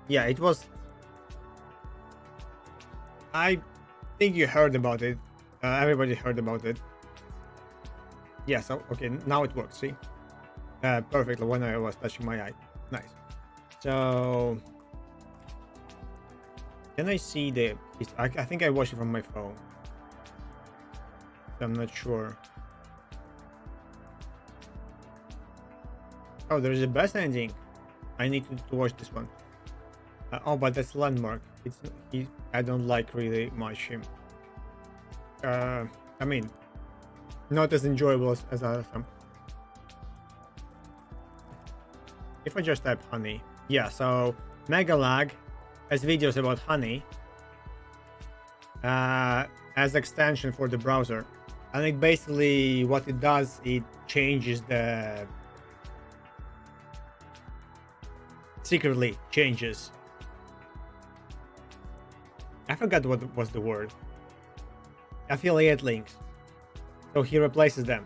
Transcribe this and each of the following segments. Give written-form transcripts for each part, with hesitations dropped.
Yeah, it was. I think you heard about it. Everybody heard about it. Yeah, so okay, now it works. See, perfectly when I was touching my eye. Nice. So, can I see the? I think I watched it from my phone. So I'm not sure. Oh, there's a best ending. I need to watch this one. Oh, but that's landmark. I don't like really much him. I mean, not as enjoyable as other some. If I just type honey, yeah. So Mega Lag has videos about honey as extension for the browser, and it basically what it does, it changes the secretly changes. I forgot what was the word. Affiliate links. So he replaces them.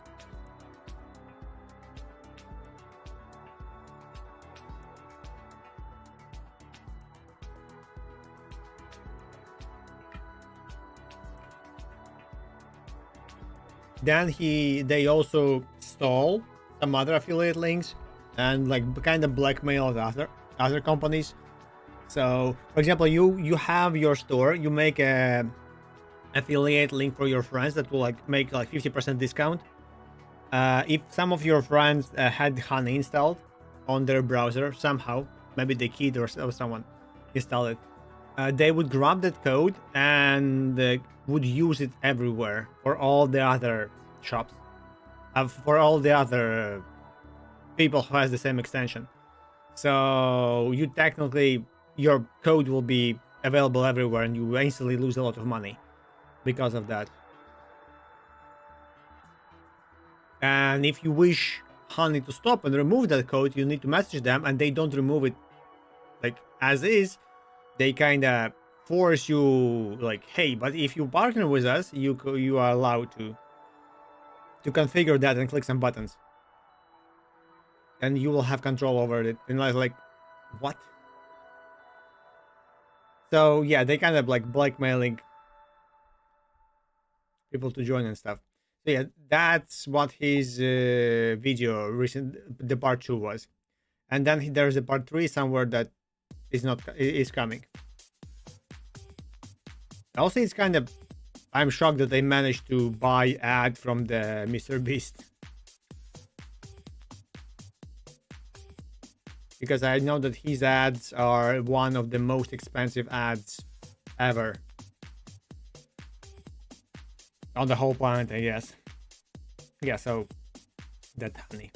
Then they also stole some other affiliate links and like kind of blackmail other companies. So for example, you have your store, you make a affiliate link for your friends that will like make like 50% discount. If some of your friends had honey installed on their browser somehow, maybe the kid or someone installed it, they would grab that code and would use it everywhere for all the other shops, for all the other people who has the same extension. So you technically, your code will be available everywhere and you instantly lose a lot of money because of that. And if you wish honey to stop and remove that code, you need to message them, and they don't remove it like as is. They kind of force you like, hey, but if you partner with us, you are allowed to configure that and click some buttons, and you will have control over it. And like what? So yeah, they kind of like blackmailing people to join and stuff. So yeah, that's what his video the part 2 was. And then there's a part 3 somewhere that is coming. Also, it's kind of, I'm shocked that they managed to buy ad from the Mr. Beast, because I know that his ads are one of the most expensive ads ever on the whole planet, I guess. Yeah, so that honey.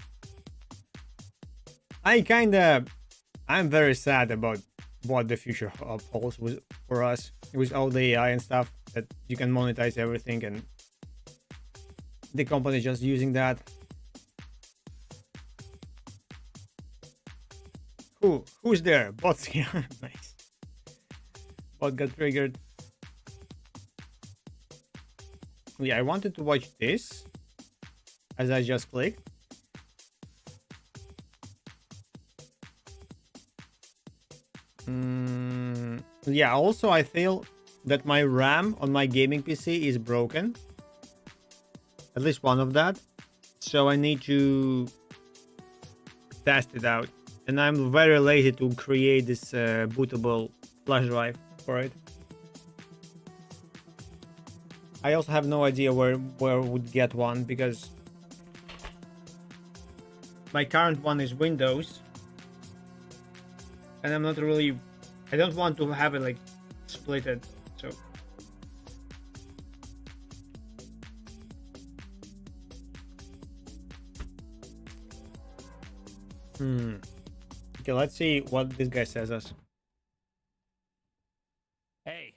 I'm very sad about what the future holds for us with all the AI and stuff, that you can monetize everything and the company just using that. Who's there? Bot's here. Nice. Bot got triggered. Yeah, I wanted to watch this as I just clicked. Yeah, also I feel that my RAM on my gaming PC is broken. At least one of that. So I need to test it out. And I'm very lazy to create this bootable flash drive for it. I also have no idea where I would get one, because my current one is Windows. And I'm not really, I don't want to have it like splitted, so. Okay, let's see what this guy says us. Hey,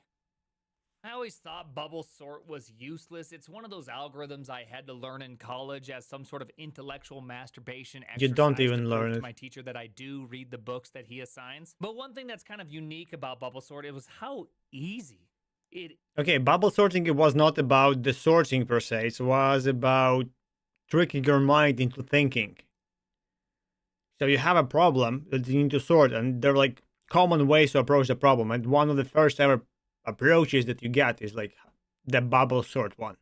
I always thought bubble sort was useless. It's one of those algorithms I had to learn in college as some sort of intellectual masturbation exercise. You don't even learn it. To my teacher that I do read the books that he assigns. But one thing that's kind of unique about bubble sort, it was how easy it. Okay, bubble sorting, it was not about the sorting per se. It was about tricking your mind into thinking. So you have a problem that you need to sort, and they're like common ways to approach the problem, and one of the first ever approaches that you get is like the bubble sort one.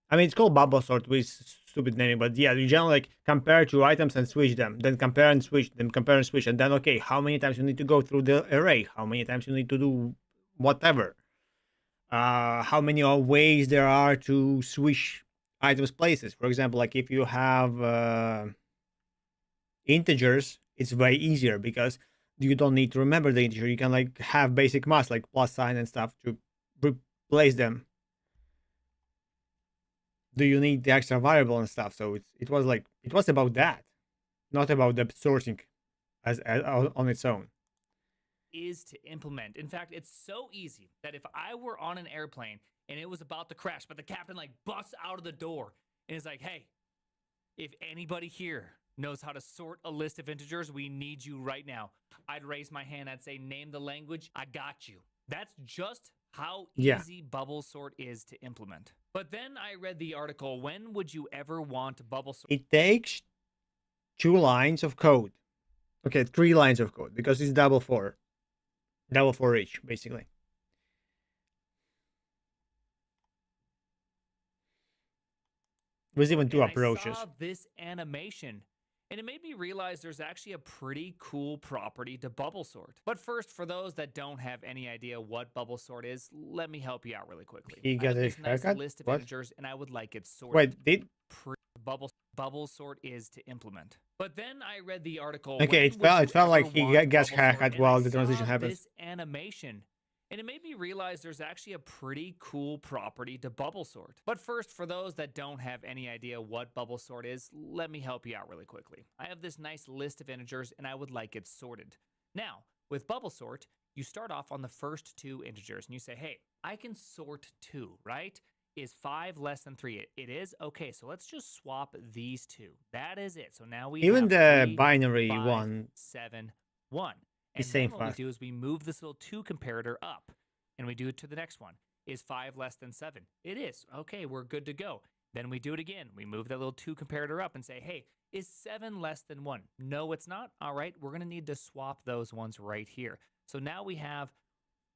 I mean, it's called bubble sort with stupid naming, but yeah, you generally like compare two items and switch them, then compare and switch, then compare and switch, and then okay, how many times you need to go through the array, how many times you need to do whatever, how many ways there are to switch items places. For example, like if you have integers, it's way easier because you don't need to remember the integer. You can like have basic math like plus sign and stuff to replace them. Do you need the extra variable and stuff? So it was like it was about that, not about the sorting as on its own. Is to implement. In fact, it's so easy that if I were on an airplane and it was about to crash, but the captain like busts out of the door and is like, "Hey, if anybody here knows how to sort a list of integers, we need you right now." I'd raise my hand. I'd say, "Name the language. I got you." That's just how easy bubble sort is to implement. But then I read the article, "When would you ever want bubble sort?" It takes 2 lines of code. Okay, 3 lines of code because it's double for each, basically. There's even 2 approaches. I saw this animation, and it made me realize there's actually a pretty cool property to bubble sort. But first, for those that don't have any idea what bubble sort is, let me help you out really quickly. He got a nice haircut? list of What? integers, and I would like it sorted. Wait, did Bubble sort is to implement. But then I read the article. Okay, it felt like he gets haircut while the transition happens. This animation, and it made me realize there's actually a pretty cool property to bubble sort. But first, for those that don't have any idea what bubble sort is, let me help you out really quickly. I have this nice list of integers, and I would like it sorted. Now, with bubble sort, you start off on the first 2 integers, and you say, "Hey, I can sort 2, right? Is 5 less than 3? It is? Okay, so let's just swap these 2. That is it. So now we Even have the 3, binary 5, one 7, 1. is And same then what we fast. do is we move this little 2 comparator up, and we do it to the next one. Is 5 less than 7? It is. Okay, we're good to go. Then we do it again. We move that little 2 comparator up and say, "Hey, is 7 less than 1? No, it's not. All right, we're going to need to swap those ones right here. So now we have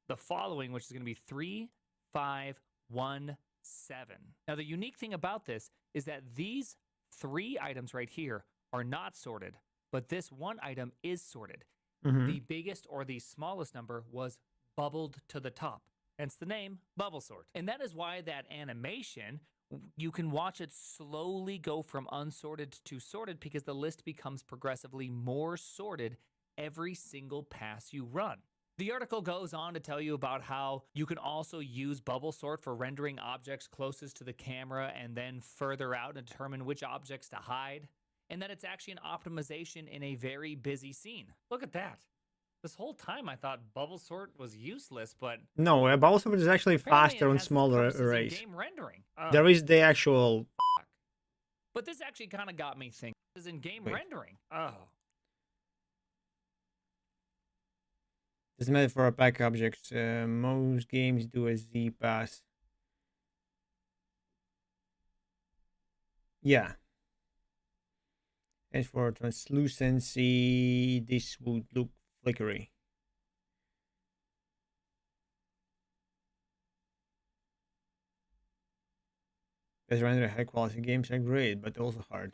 the following, which is going to be 3, 5, 1, 7. Now, the unique thing about this is that these 3 items right here are not sorted, but this 1 item is sorted. The biggest or the smallest number was bubbled to the top, hence the name bubble sort. And that is why that animation, you can watch it slowly go from unsorted to sorted because the list becomes progressively more sorted every single pass you run. The article goes on to tell you about how you can also use bubble sort for rendering objects closest to the camera and then further out and determine which objects to hide, and that it's actually an optimization in a very busy scene. Look at that. This whole time I thought bubble sort was useless, but no, bubble sort is actually faster on smaller arrays. Game rendering. There is the actual. But this actually kind of got me thinking. This is in game rendering. Oh. Doesn't matter for pack objects. Most games do a Z pass. Yeah. As for translucency, this would look flickery. Because render high quality games are great, but also hard.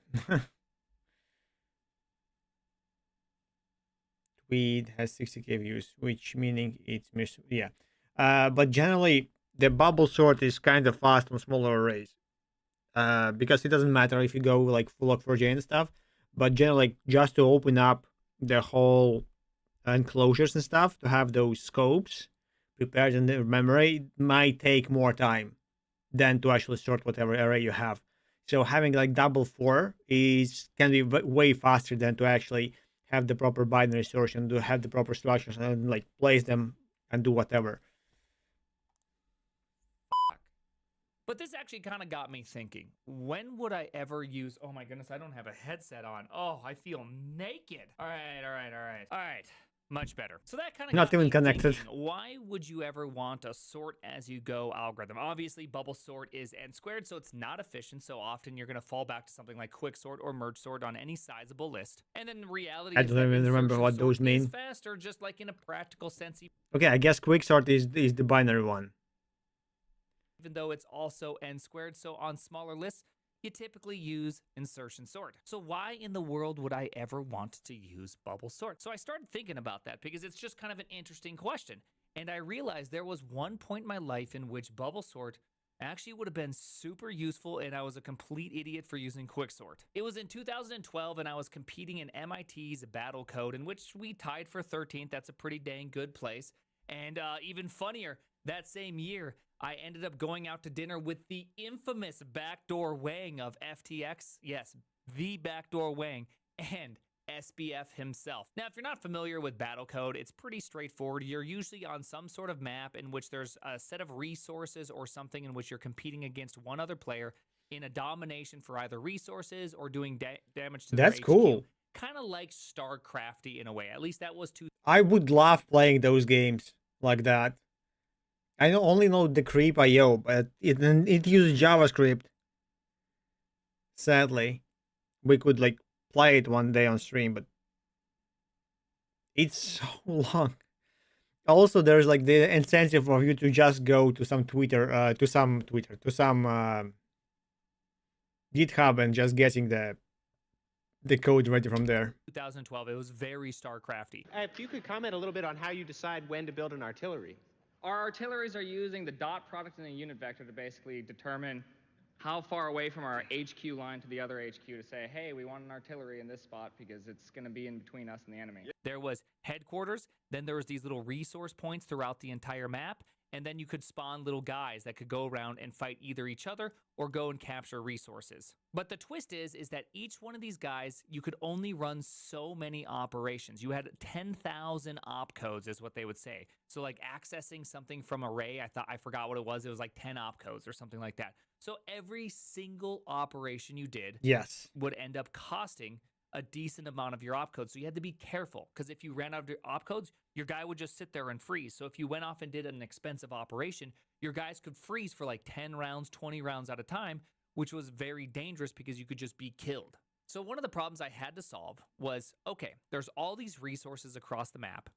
Tweet has 60k views, which meaning it's yeah. But generally, the bubble sort is kind of fast on smaller arrays. Because it doesn't matter if you go like full log4j and stuff, but generally just to open up the whole enclosures and stuff to have those scopes prepared in the memory might take more time than to actually sort whatever array you have. So having like double 4 can be way faster than to actually have the proper binary sortation, to have the proper structures and like place them and do whatever. But this actually kind of got me thinking, when would I ever use, oh my goodness, I don't have a headset on. Oh, I feel naked. All right. Much better. So that kind of Not got even me connected. thinking, why would you ever want a sort as you go algorithm? Obviously, bubble sort is n squared, so it's not efficient. So often you're going to fall back to something like quick sort or merge sort on any sizable list. And then the reality I is don't that even remember insertion what sort those mean. is faster, just like in a practical sense, Okay, I guess quicksort is the binary one. even though it's also n squared. So on smaller lists, you typically use insertion sort. So why in the world would I ever want to use bubble sort? So I started thinking about that because it's just kind of an interesting question. And I realized there was one point in my life in which bubble sort actually would have been super useful, and I was a complete idiot for using quicksort. It was in 2012, and I was competing in MIT's battle code, in which we tied for 13th. That's a pretty dang good place. And even funnier, that same year, I ended up going out to dinner with the infamous backdoor Wang of FTX. Yes, the backdoor Wang and SBF himself. Now, if you're not familiar with battle code, it's pretty straightforward. You're usually on some sort of map in which there's a set of resources or something in which you're competing against one other player in a domination for either resources or doing damage to their That's HQ. cool. Kind of like StarCrafty in a way. At least that was I would love playing those games like that. I only know the creep IO, but it uses JavaScript. Sadly, we could like play it one day on stream, but it's so long. Also, there's like the incentive for you to just go to some GitHub and just getting the code ready from there. 2012. It was very StarCrafty. If you could comment a little bit on how you decide when to build an artillery. Our artilleries are using the dot product and the unit vector to basically determine how far away from our HQ line to the other HQ to say, hey, we want an artillery in this spot because it's going to be in between us and the enemy. There was headquarters, then there was these little resource points throughout the entire map, and then you could spawn little guys that could go around and fight either each other or go and capture resources. But the twist is that each one of these guys, you could only run so many operations. You had 10,000 opcodes is what they would say. So like accessing something from array, I forgot what it was like 10 opcodes or something like that. So every single operation you did would end up costing a decent amount of your opcodes. So you had to be careful, because if you ran out of your opcodes, your guy would just sit there and freeze. So if you went off and did an expensive operation, your guys could freeze for like 10 rounds, 20 rounds at a time, which was very dangerous because you could just be killed. So one of the problems I had to solve was, okay, there's all these resources across the map.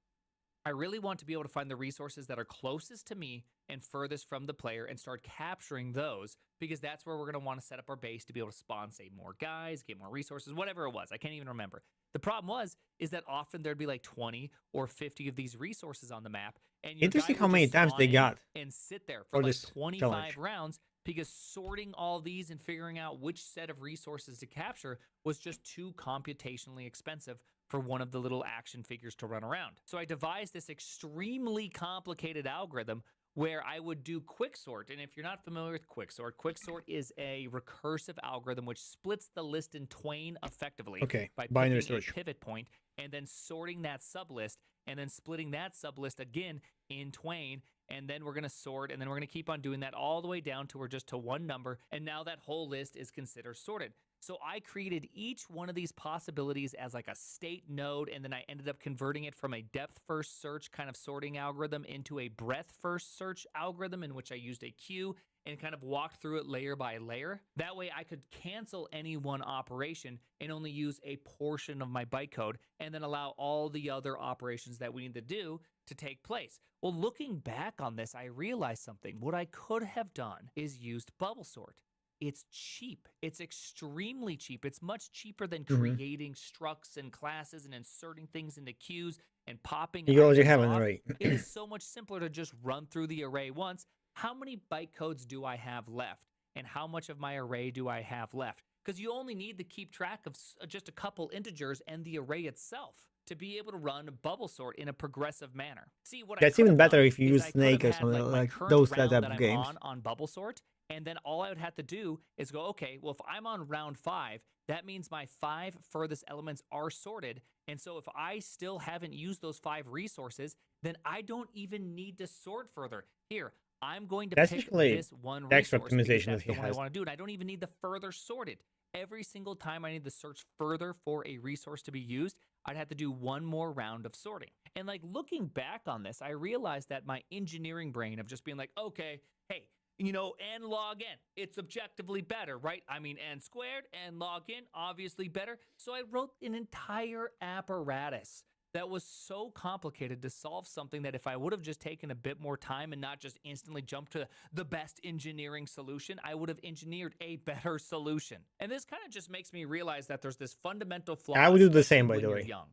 I really want to be able to find the resources that are closest to me and furthest from the player and start capturing those, because that's where we're going to want to set up our base to be able to spawn, say, more guys, get more resources, whatever it was. I can't even remember. The problem is that often there'd be like 20 or 50 of these resources on the map. And interesting how many times they got and sit there for like this 25 challenge. rounds, because sorting all these and figuring out which set of resources to capture was just too computationally expensive for one of the little action figures to run around. So I devised this extremely complicated algorithm where I would do quicksort. And if you're not familiar with quicksort is a recursive algorithm which splits the list in twain effectively by binary picking search. a pivot point and then sorting that sublist and then splitting that sublist again in twain. And then we're going to sort, and then we're going to keep on doing that all the way down to we're just to one number. And now that whole list is considered sorted. So I created each one of these possibilities as like a state node, and then I ended up converting it from a depth-first search kind of sorting algorithm into a breadth-first search algorithm in which I used a queue and kind of walked through it layer by layer. That way I could cancel any one operation and only use a portion of my bytecode and then allow all the other operations that we need to do to take place. Well, looking back on this, I realized something. What I could have done is used bubble sort. It's cheap. It's extremely cheap. It's much cheaper than creating structs and classes and inserting things into queues and popping. You already have off. an array. It is so much simpler to just run through the array once. How many bytecodes do I have left? And how much of my array do I have left? Because you only need to keep track of just a couple integers and the array itself to be able to run bubble sort in a progressive manner. See, what That's even better if you use Snake or something like those type of games. On bubble sort, and then all I would have to do is go, okay, well, if I'm on round 5, that means my 5 furthest elements are sorted. And so if I still haven't used those 5 resources, then I don't even need to sort further. Here, I'm going to pick this one resource because that's the one I want to do. And I don't even need the further sorted. Every single time I need to search further for a resource to be used, I'd have to do one more round of sorting. And like looking back on this, I realized that my engineering brain of just being like, okay, hey, n log n, it's objectively better, right? I mean, n squared, n log n, obviously better. So I wrote an entire apparatus that was so complicated to solve something that if I would have just taken a bit more time and not just instantly jumped to the best engineering solution, I would have engineered a better solution. And this kind of just makes me realize that there's this fundamental flaw. I would do the same, by when the you're way. young.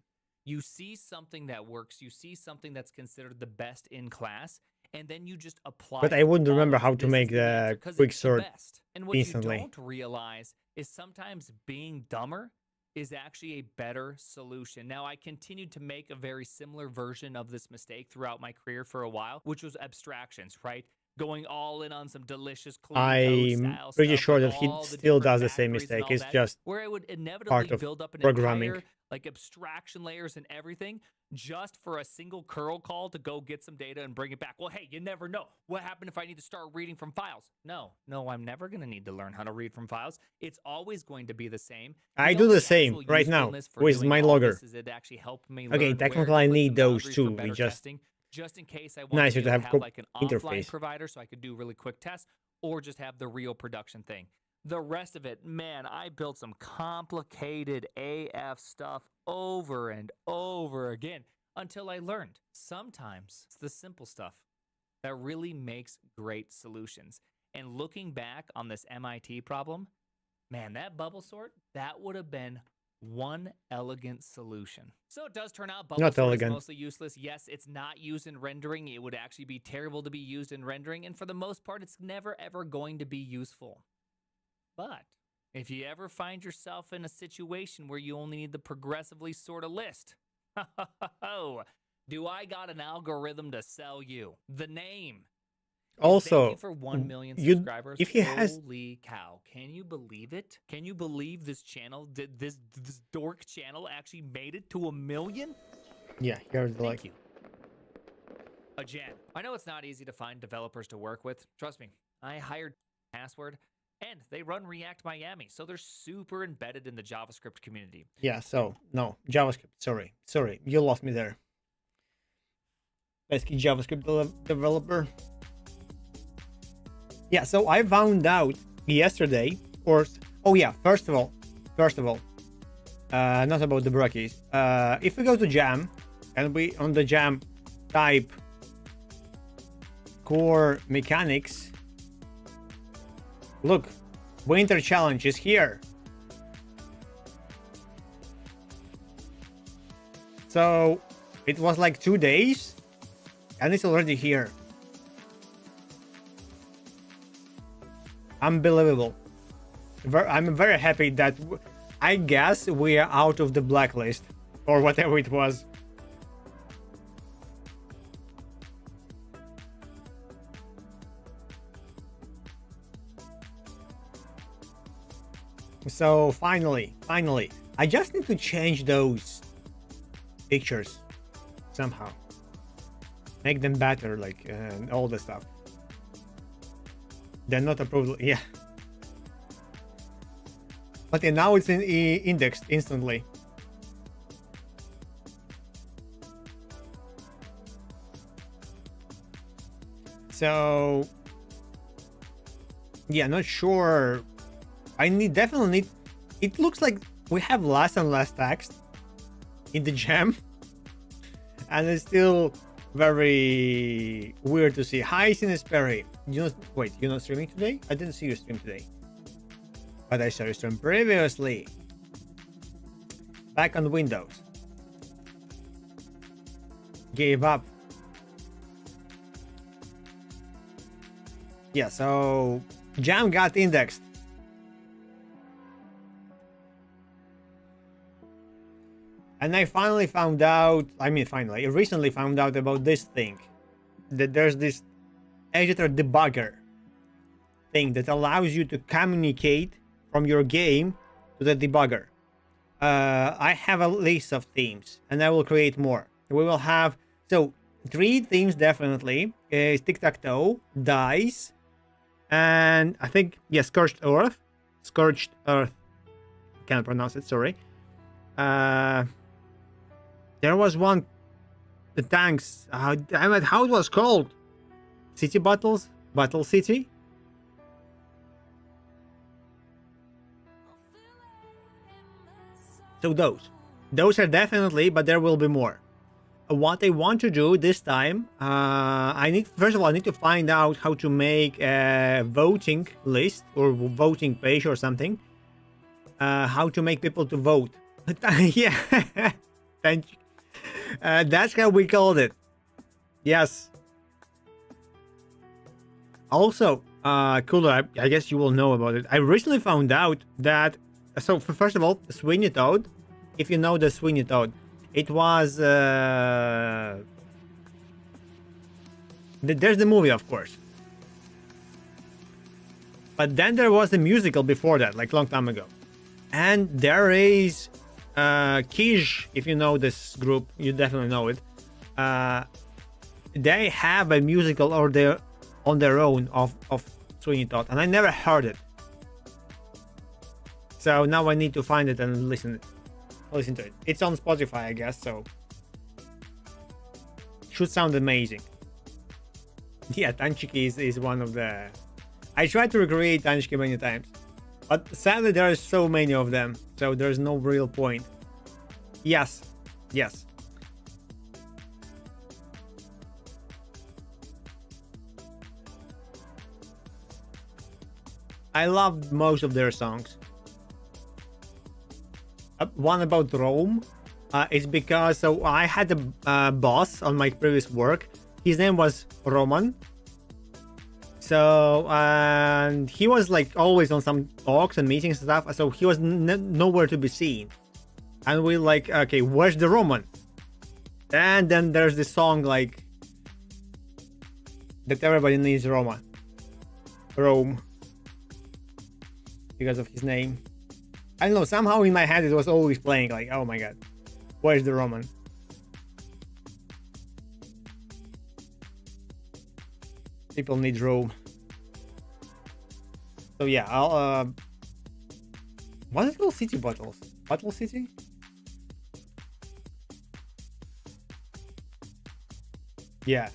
You see something that works, you see something that's considered the best in class, and then you just apply But it. I wouldn't remember Always. how to This make is the answer, the 'cause quick it's the sort best. And what instantly. you don't realize is sometimes being dumber is actually a better solution. Now, I continued to make a very similar version of this mistake throughout my career for a while, which was abstractions, right? Going all in on some delicious clean code I'm style pretty stuff sure with that he all the still different does the same factories and mistake. all It's that, just where I would part inevitably of build up an programming. entire like abstraction layers and everything just for a single curl call to go get some data and bring it back. Well, hey, you never know. What happened if I need to start reading from files? No, I'm never going to need to learn how to read from files. It's always going to be the same. I The do the only same actual right now usefulness for with doing my all logger. this is it actually helped me Okay, learn where technically to I put need some those boundaries too. for We better just testing, just in case I want nicer to to have have quick like an offline interface. provider so I could do really quick tests, or just have the real production thing. The rest of it, man, I built some complicated AF stuff over and over again until I learned sometimes it's the simple stuff that really makes great solutions. And looking back on this MIT problem, man, that bubble sort, that would have been one elegant solution. So it does turn out bubble Not sort elegant. is mostly useless. Yes, it's not used in rendering. It would actually be terrible to be used in rendering. And for the most part, it's never ever going to be useful. But if you ever find yourself in a situation where you only need to progressively sort a list, do I got an algorithm to sell you? The name. Thank Also, you for 1 million you subscribers. if he has Holy cow. Can you believe it? Can you believe this channel, this dork channel actually made it to 1 million? yeah, here's the like Thank you. Again, I know it's not easy to find developers to work with. Trust me, I hired Password, and they run React Miami, so they're super embedded in the JavaScript community. yeah. So no JavaScript. Sorry, you lost me there. Pesky JavaScript developer. Yeah, so I found out yesterday, or oh yeah, first of all, not about the brockies. If we go to Jam and we on the Jam type core mechanics, look, winter challenge is here. So it was like 2 days and it's already here. Unbelievable. I'm very happy that I guess we are out of the blacklist or whatever it was. So finally, I just need to change those pictures somehow. Make them better, like all the stuff. They're not approved. Yeah. But yeah, now it's indexed instantly. So yeah, not sure. Definitely need. It looks like we have less and less text in the Jam, and it's still very weird to see. Hi, Sinesperry. Wait, you're not streaming today? I didn't see you stream today, but I saw you stream previously. Back on Windows. Gave up. Yeah, so Jam got indexed. And I finally found out, I recently found out about this thing. That there's this editor debugger thing that allows you to communicate from your game to the debugger. I have a list of themes and I will create more. We will have, so 3 themes definitely is tic-tac-toe, dice, and I think, yeah, Scorched Earth. I can't pronounce it, sorry. And I think, yeah, Scorched Earth. Scorched Earth. Scorched Earth. Scorched Earth. Scorched Earth. Scorched Earth. Scorched Earth. Scorched Earth. Scorched Earth. Scorched Earth. Scorched Earth. Can't pronounce it, sorry. There was one, the tanks. Damn it, how it was called? City battles, Battle City. So those are definitely, but there will be more. What I want to do this time, first of all, I need to find out how to make a voting list or voting page or something. How to make people to vote. Yeah, thank you. That's how we called it. Yes. Also, Cooler, I guess you will know about it. I recently found out that. So first of all, Sweeney Todd. If you know the Sweeney Todd, it was. There's the movie, of course. But then there was a musical before that, like long time ago. And there is Kish, if you know this group, you definitely know it. They have a musical on their own of Sweeney Todd, and I never heard it. So now I need to find it and listen to it. It's on Spotify, I guess, so should sound amazing. Yeah, Tanchiki is one of the. I tried to recreate Tanchiki many times, but sadly there are so many of them, so there's no real point. Yes. I love most of their songs. One about Rome is because I had a boss on my previous work. His name was Roman. So and he was like always on some talks and meetings and stuff. So he was nowhere to be seen. And we like, okay, where's the Roman? And then there's this song like that everybody needs Rome, because of his name. I don't know, somehow in my head it was always playing like, oh my god, where's the Roman? People need Rome. So yeah, I'll what is it called? City battles? Battle City? Yeah.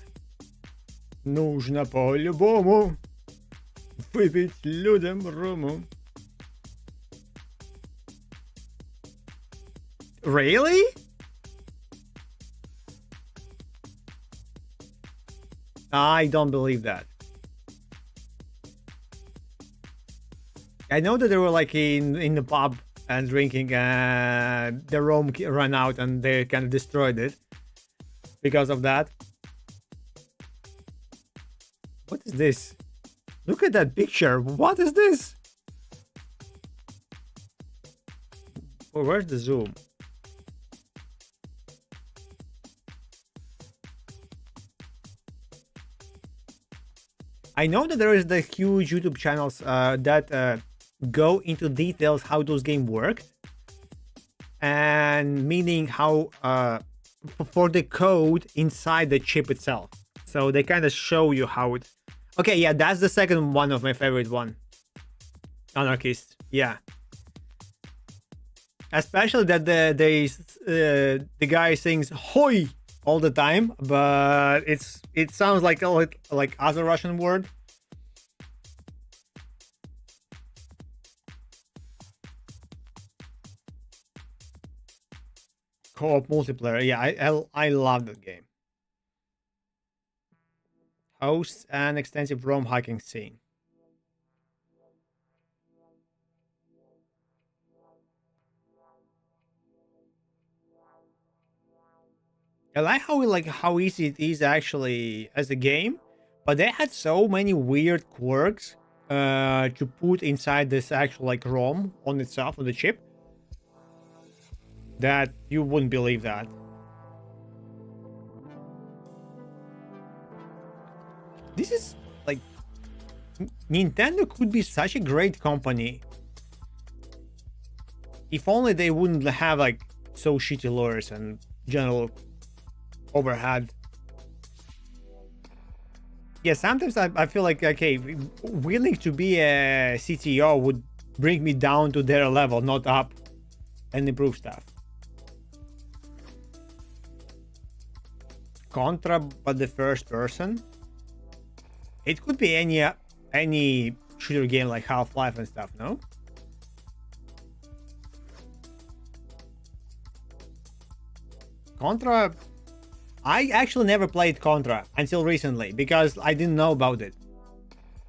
Нужно по-любому выпить людям рому. Really? I don't believe that. I know that they were like in the pub and drinking, the rum ran out and they kind of destroyed it because of that. What is this? Look at that picture. What is this? Where's the zoom? I know that there is the huge YouTube channels that go into details how those games work, and meaning how for the code inside the chip itself. So they kind of show you how it. Okay, yeah, that's the second one of my favorite one. Anarchist, yeah. Especially that the guy sings "Hoi" all the time, but it sounds like other Russian word. Co-op multiplayer, yeah, I love that game. Hosts an extensive Rome hiking scene. I like how easy it is actually as a game, but they had so many weird quirks to put inside this actual like ROM on itself, on the chip, that you wouldn't believe that. This is like Nintendo could be such a great company if only they wouldn't have like so shitty lawyers and general overhead. Yeah, sometimes I feel like, okay, willing to be a CTO would bring me down to their level, not up, and improve stuff. Contra, but the first person. It could be any shooter game like Half-Life and stuff, no? Contra, I actually never played Contra until recently because I didn't know about it.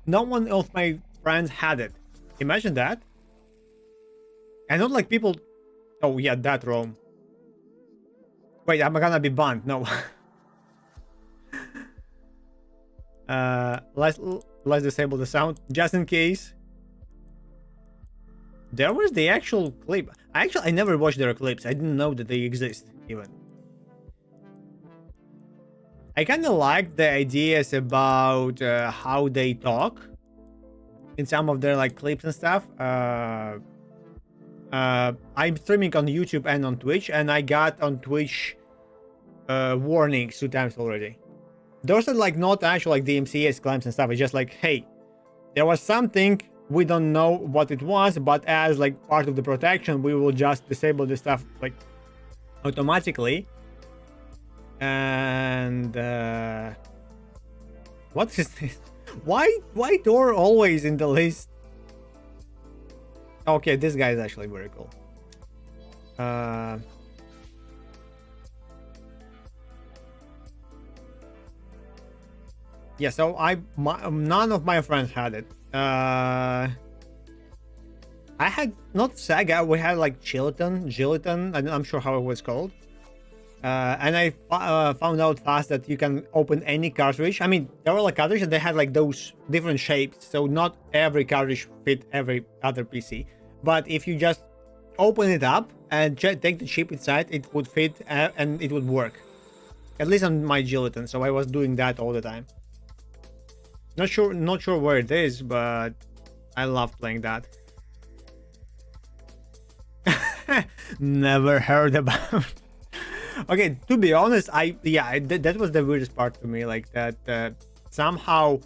No one of my friends had it. Imagine that. And not like people... Oh yeah, that Rome. Wait, I'm gonna be banned. No. Let's disable the sound just in case. There was the actual clip. I never watched their clips. I didn't know that they exist even. I kind of like the ideas about how they talk in some of their like clips and stuff. I'm streaming on YouTube and on Twitch, and I got on Twitch warnings 2 times already. Those are like not actual like DMCA claims and stuff. It's just like, hey, there was something, we don't know what it was, but as like part of the protection, we will just disable this stuff like automatically. And what is this? Why Thor always in the list? Okay, this guy is actually very cool. Yeah, so none of my friends had it. I had not Saga, we had like Gelatin, I'm sure how it was called. And I found out fast that you can open any cartridge. I mean, there were like cartridges and they had like those different shapes, so not every cartridge fit every other PC. But if you just open it up and take the chip inside, it would fit and it would work. At least on my Gelatin, so I was doing that all the time. Not sure where it is, but I love playing that. Never heard about. Okay, to be honest, that was the weirdest part to me, like that somehow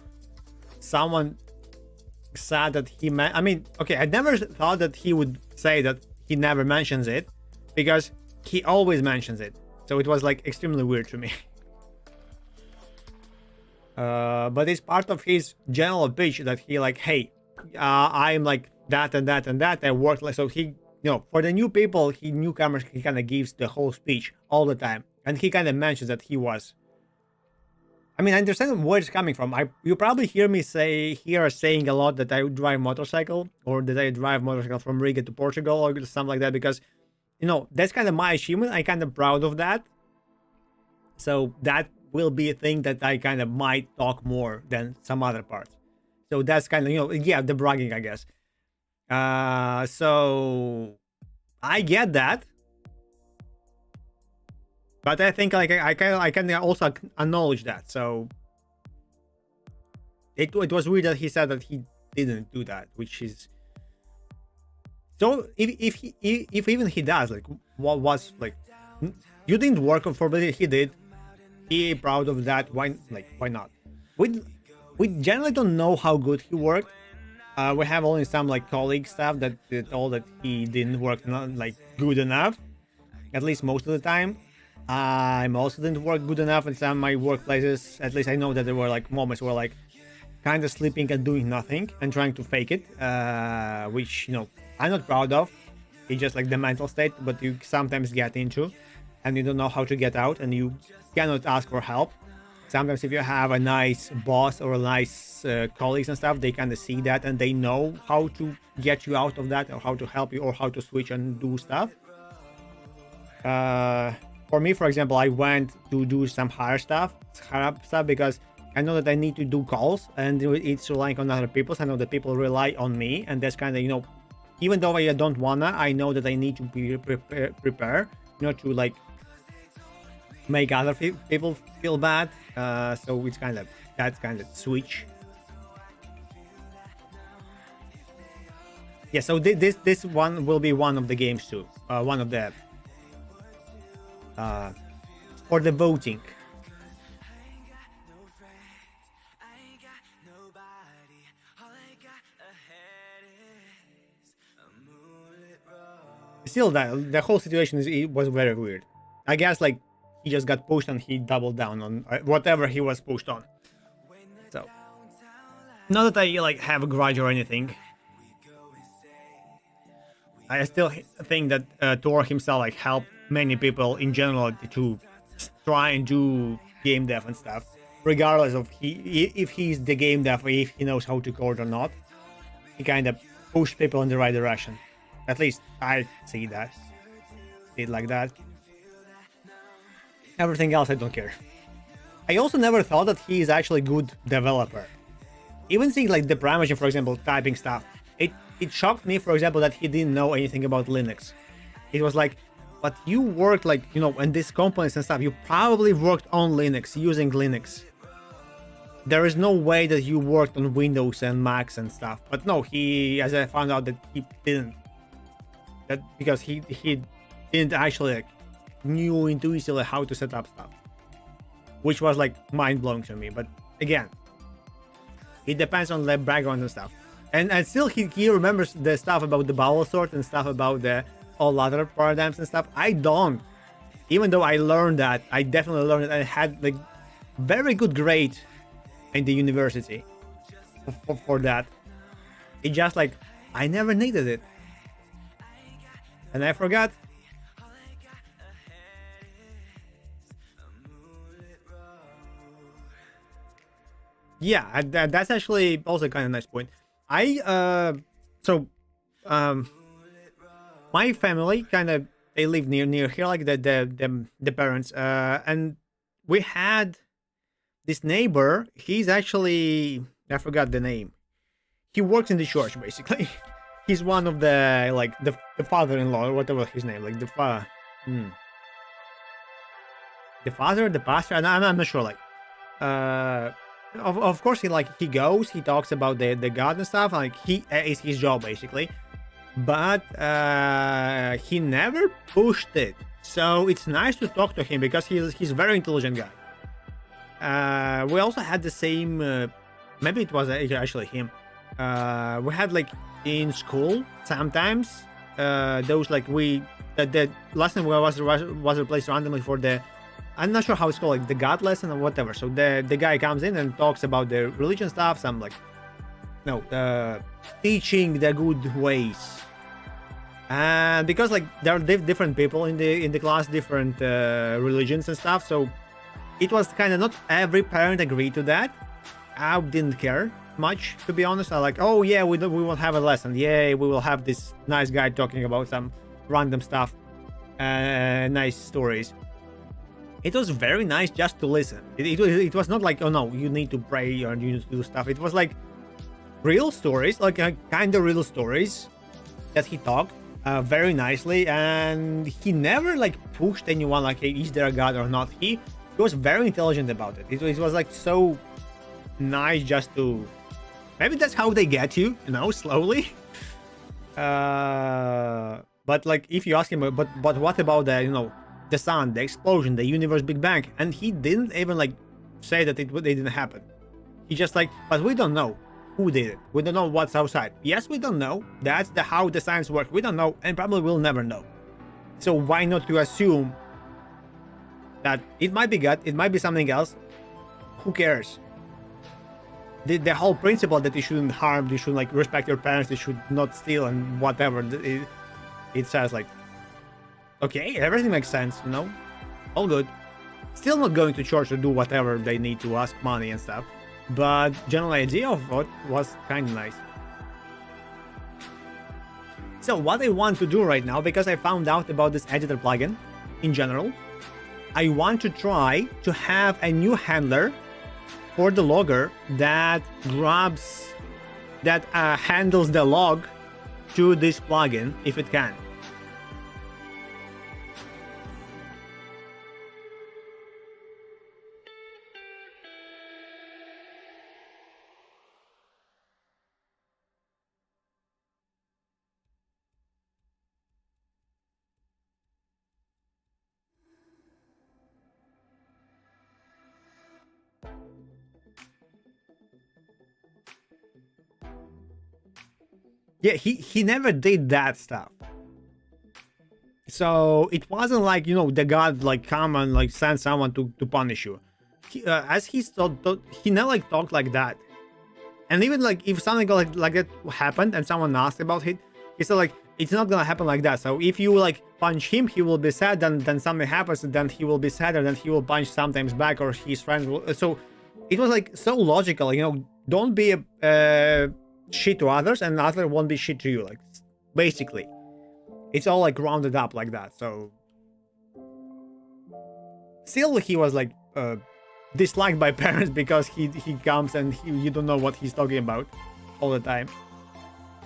someone said that he I mean, okay, I never thought that he would say that he never mentions it, because he always mentions it, so it was like extremely weird to me. But it's part of his general pitch that he like, hey, I'm like that and that and that, I work like, so he, you know, for the new people, newcomers, he kind of gives the whole speech all the time, and he kind of mentions that he was. I mean, I understand where it's coming from. You probably hear me saying a lot that I drive motorcycle, or that I drive motorcycle from Riga to Portugal, or something like that, because, you know, that's kind of my achievement. I'm kind of proud of that. So that will be a thing that I kind of might talk more than some other parts. So that's kind of, you know, yeah, the bragging, I guess. So I get that, but I think like I can also acknowledge that. So it was weird that he said that he didn't do that, which is, so if even he does, like, what was like, you didn't work for, but he did. He proud of that. Why not? We generally don't know how good he worked. We have only some like colleague stuff that told that he didn't work not like good enough, at least most of the time. I also didn't work good enough in some of my workplaces. At least I know that there were like moments where like kind of sleeping and doing nothing and trying to fake it, which, you know, I'm not proud of. It's just like the mental state, but you sometimes get into, and you don't know how to get out, and you cannot ask for help. Sometimes if you have a nice boss or a nice colleagues and stuff, they kind of see that and they know how to get you out of that, or how to help you, or how to switch and do stuff. For me, for example, I went to do some higher stuff because I know that I need to do calls, and it's relying on other people. So I know that people rely on me, and that's kind of, you know, even though I don't wanna, I know that I need to be prepared, not to like make other people feel bad. So it's kind of, that's kind of switch. Yeah, so this one will be one of the games too, one of the for the voting. Still, the whole situation was very weird. I guess like he just got pushed and he doubled down on whatever he was pushed on. So, not that I like have a grudge or anything. I still think that Thor himself like helped many people in general to try and do game dev and stuff, regardless of if he's the game dev or if he knows how to code or not. He kind of pushed people in the right direction. At least I see that. See it like that. Everything else I don't care. I also never thought that he is actually a good developer. Even seeing like the Prime Machine, for example, typing stuff, it shocked me, for example, that he didn't know anything about Linux. It was like, but you worked like, you know, in these companies and stuff, you probably worked on Linux, using Linux. There is no way that you worked on Windows and Macs and stuff. But no, he, as I found out that he didn't. That because he didn't actually like, knew intuitively how to set up stuff. Which was like mind-blowing to me. But again, it depends on the background and stuff. And still he remembers the stuff about the bowel sort and stuff about the all other paradigms and stuff. I don't. Even though I learned that, I definitely learned it and had like very good grade in the university for that. It just like I never needed it. And I forgot. Yeah, that's actually also kind of nice point. My family kind of they live near here, like the parents, and we had this neighbor. He's actually I forgot the name. He works in the church basically. He's one of the like the father-in-law or whatever his name, like the father, the pastor. I'm not sure. Like, of course he goes, he talks about the God and stuff. Like he is his job basically, but he never pushed it. So it's nice to talk to him because he's a very intelligent guy. We also had the same. Maybe it was actually him. We had like in school sometimes those like the lesson was replaced randomly for the. I'm not sure how it's called, like the God lesson or whatever. So the guy comes in and talks about the religion stuff, some like, teaching the good ways. And because like there are different people in the class, different religions and stuff, so it was kind of not every parent agreed to that. I didn't care much, to be honest. I like, oh yeah, we will have a lesson. Yay, we will have this nice guy talking about some random stuff, nice stories. It was very nice just to listen. It was not like, oh no, you need to pray or you need to do stuff. It was like real stories, like kind of real stories that he talked very nicely, and he never like pushed anyone like, hey, is there a God or not. He was very intelligent about it. It was like so nice just to. Maybe that's how they get you, slowly. But like if you ask him, but what about the the sun, the explosion, the universe, Big Bang, and he didn't even like say that it didn't happen. He just like, but we don't know who did it. We don't know what's outside. Yes, we don't know. That's how the science works. We don't know, and probably will never know. So why not to assume that it might be God, it might be something else? Who cares? The whole principle that you shouldn't harm, you should like respect your parents, you should not steal and whatever. It says like. Okay, everything makes sense, all good. Still not going to church to do whatever they need to ask money and stuff, but general idea of what was kind of nice. So what I want to do right now, because I found out about this editor plugin in general, I want to try to have a new handler for the logger that handles the log to this plugin if it can. Yeah, he never did that stuff. So it wasn't like, you know, the god like come and like send someone to punish you. As he never like talked like that. And even like if something like that happened and someone asked about it, he said like it's not gonna happen like that. So if you like punch him, he will be sad. Then something happens, and then he will be sad, and then he will punch sometimes back, or his friends will. So it was like so logical, you know. Don't be a shit to others, and others won't be shit to you. Like basically, it's all like rounded up like that. So still, he was like disliked by parents because he comes and you don't know what he's talking about all the time.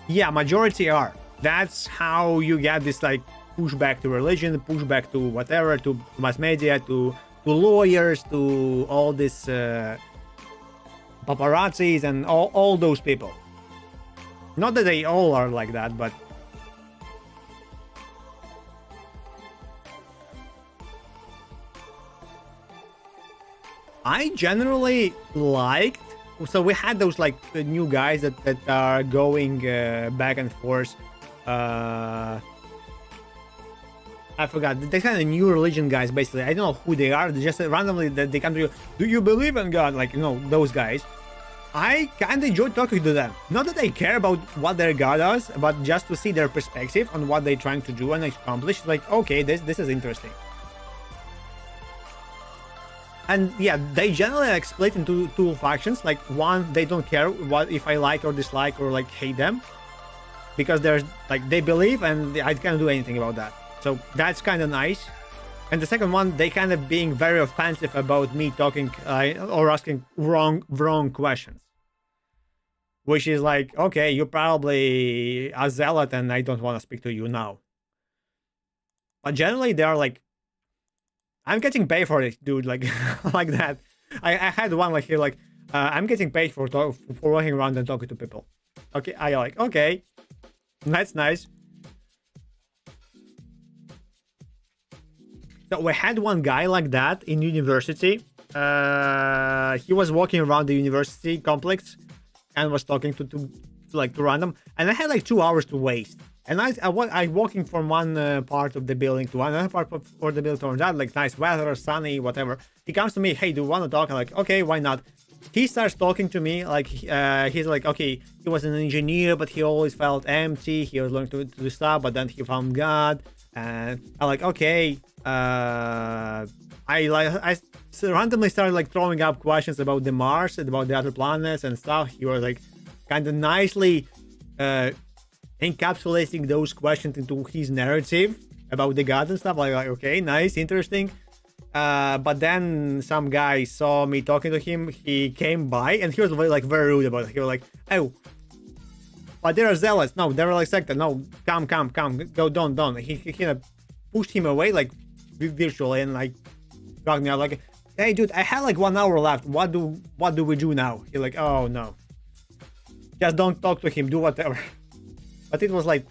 Yeah, majority are. That's how you get this like pushback to religion, pushback to whatever, to mass media, to lawyers, to all this paparazzis and all those people. Not that they all are like that, but I generally liked. So we had those like new guys that are going back and forth. I forgot. They kind of new religion guys, basically. I don't know who they are. They just randomly they come to you. Do you believe in God? Like, you know, those guys. I kind of enjoy talking to them. Not that I care about what their God does, but just to see their perspective on what they're trying to do and accomplish. Like, okay, this is interesting. And yeah, they generally like split into two factions. Like one, they don't care what if I like or dislike or like hate them, because there's like they believe and I can't do anything about that. So that's kind of nice. And the second one, they kind of being very offensive about me talking or asking wrong questions, which is like, okay, you're probably a zealot and I don't want to speak to you now. But generally, they are like, I'm getting paid for it, dude. Like, like that. I had one like here, like, I'm getting paid for walking around and talking to people. Okay, I like, okay, that's nice. So we had one guy like that in university. He was walking around the university complex and was talking to random. And I had like 2 hours to waste. And I walking from one part of the building to another part of the building to that, like nice weather, sunny, whatever. He comes to me, hey, do you want to talk? I'm like, okay, why not? He starts talking to me like he's like, okay, he was an engineer, but he always felt empty. He was learning to do stuff, but then he found God. And I'm like, okay. I randomly started like throwing up questions about the Mars and about the other planets and stuff. He was like kind of nicely encapsulating those questions into his narrative about the god and stuff. Like okay, nice, interesting. But then some guy saw me talking to him. He came by and he was very rude about it. He was like, oh, but they're zealots. No, they're like sector. No, come, go, don't. He kind of pushed him away like virtually and like talking out like, hey dude, I had like 1 hour left. What do we do now? He's like, oh no, just don't talk to him, do whatever. But it was like,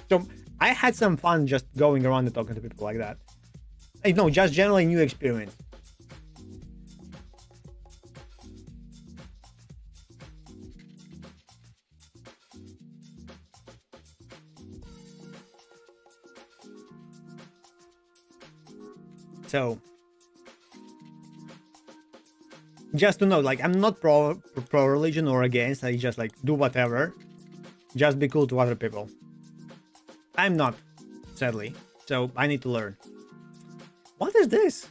so I had some fun just going around and talking to people like that. I know, just generally new experience. So just to know, like, I'm not pro religion or against. I just like do whatever, just be cool to other people. I'm not, sadly, so I need to learn. What is this?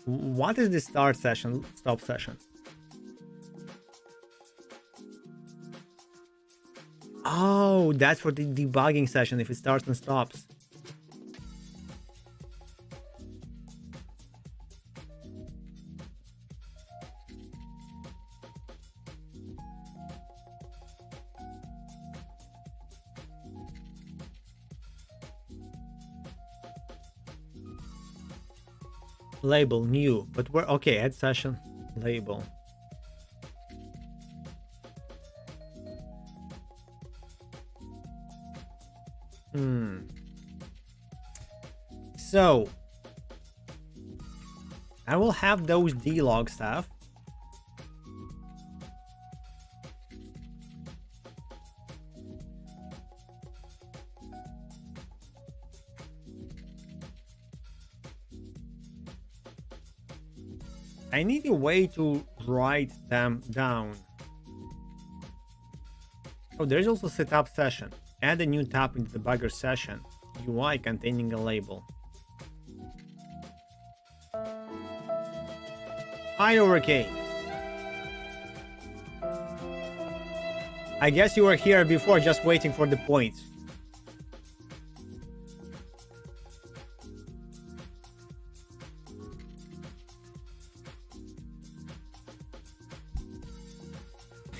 What is the start session, stop session? Oh, that's for the debugging session, if it starts and stops. Label new, but we're okay. Add session label. So I will have those D-log stuff. I need a way to write them down. Oh, there's also setup session. Add a new tab into the debugger session. UI containing a label. Hi, Overcade. I guess you were here before, just waiting for the points.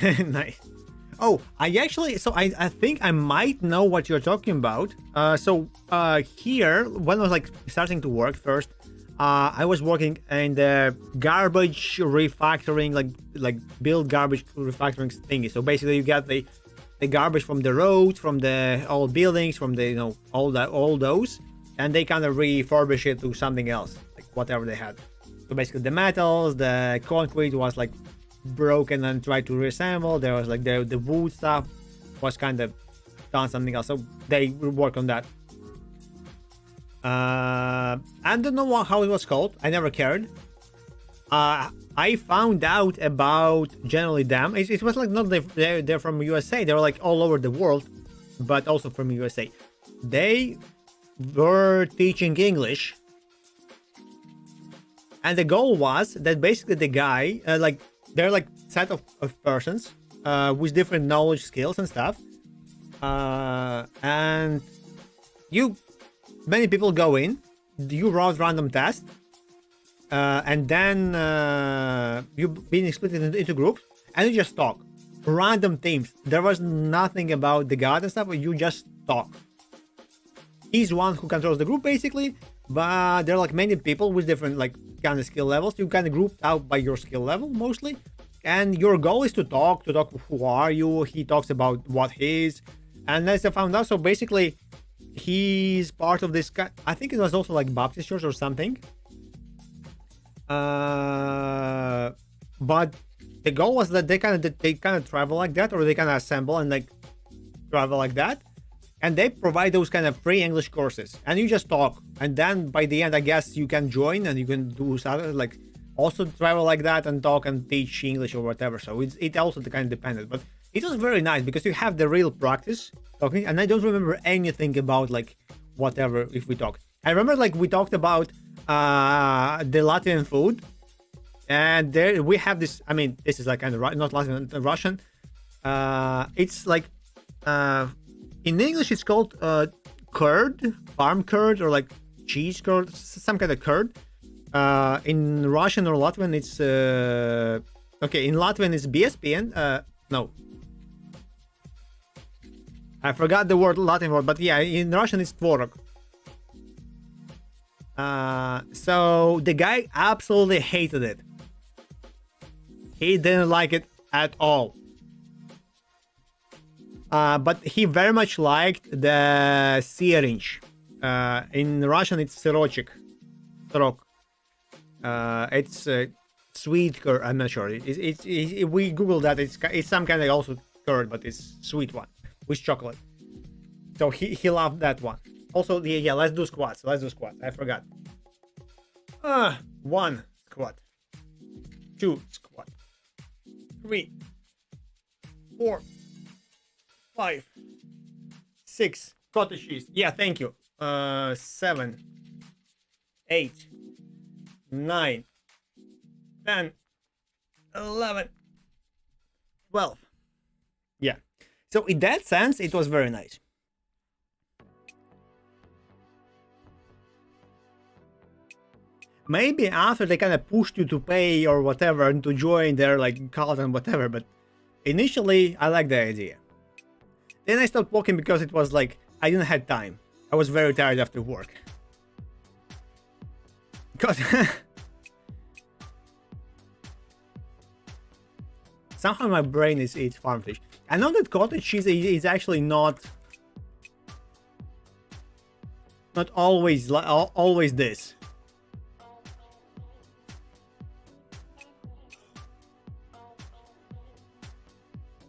Nice. Oh, I think I might know what you're talking about. Here, when I was like starting to work first, I was working in the garbage refactoring, like build garbage refactoring thingy. So basically, you get the garbage from the roads, from the old buildings, from the all those, and they kind of refurbish it to something else, like whatever they had. So basically, the metals, the concrete was like broken and tried to reassemble. There was like the wood stuff was kind of done something else. So they work on that. I don't know how it was called. I never cared. I found out about generally them. It was like not they're from USA. They were like all over the world, but also from USA. They were teaching English, and the goal was that basically the guy they're like set of persons with different knowledge, skills, and stuff. And many people go in, you route random tests, and then you've been split into groups, and you just talk. Random themes. There was nothing about the god and stuff, but you just talk. He's one who controls the group basically, but there are like many people with different like kind of skill levels. You kind of grouped out by your skill level mostly, and your goal is to talk who are you. He talks about what he is, and as I found out, so basically he's part of this I think it was also like Baptist church or something, but the goal was that they kind of travel like that, or they kind of assemble and like travel like that. And they provide those kind of free English courses, and you just talk. And then by the end, I guess you can join and you can do something like also travel like that and talk and teach English or whatever. So it also kind of depended, but it was very nice because you have the real practice talking. And I don't remember anything about like whatever if we talk. I remember like we talked about the Latvian food, and there we have this. I mean, this is like kind of not Latvian, Russian. It's like in English, it's called curd, farm curd, or like cheese curd, some kind of curd. In Russian or Latvian, it's okay. In Latvian, it's BSPN. No, I forgot the Latin word, but yeah, in Russian, it's tvorog. So the guy absolutely hated it. He didn't like it at all. But he very much liked the syringe. In Russian, it's syrochik. It's sweet curd. I'm not sure. It's if we Google that, it's some kind of also curd, but it's sweet one with chocolate. So he loved that one. Also, yeah, let's do squats. I forgot. 1 squat, 2 squat, 3, 4, 5, 6 cottage cheese. Yeah, thank you. 7, 8, 9, 10, 11, 12. Yeah. So in that sense, it was very nice. Maybe after they kind of pushed you to pay or whatever and to join their like cult and whatever, but initially I like the idea. Then I stopped walking because it was like I didn't have time. I was very tired after work. Because somehow my brain is eats farm fish. I know that cottage cheese is actually not always this.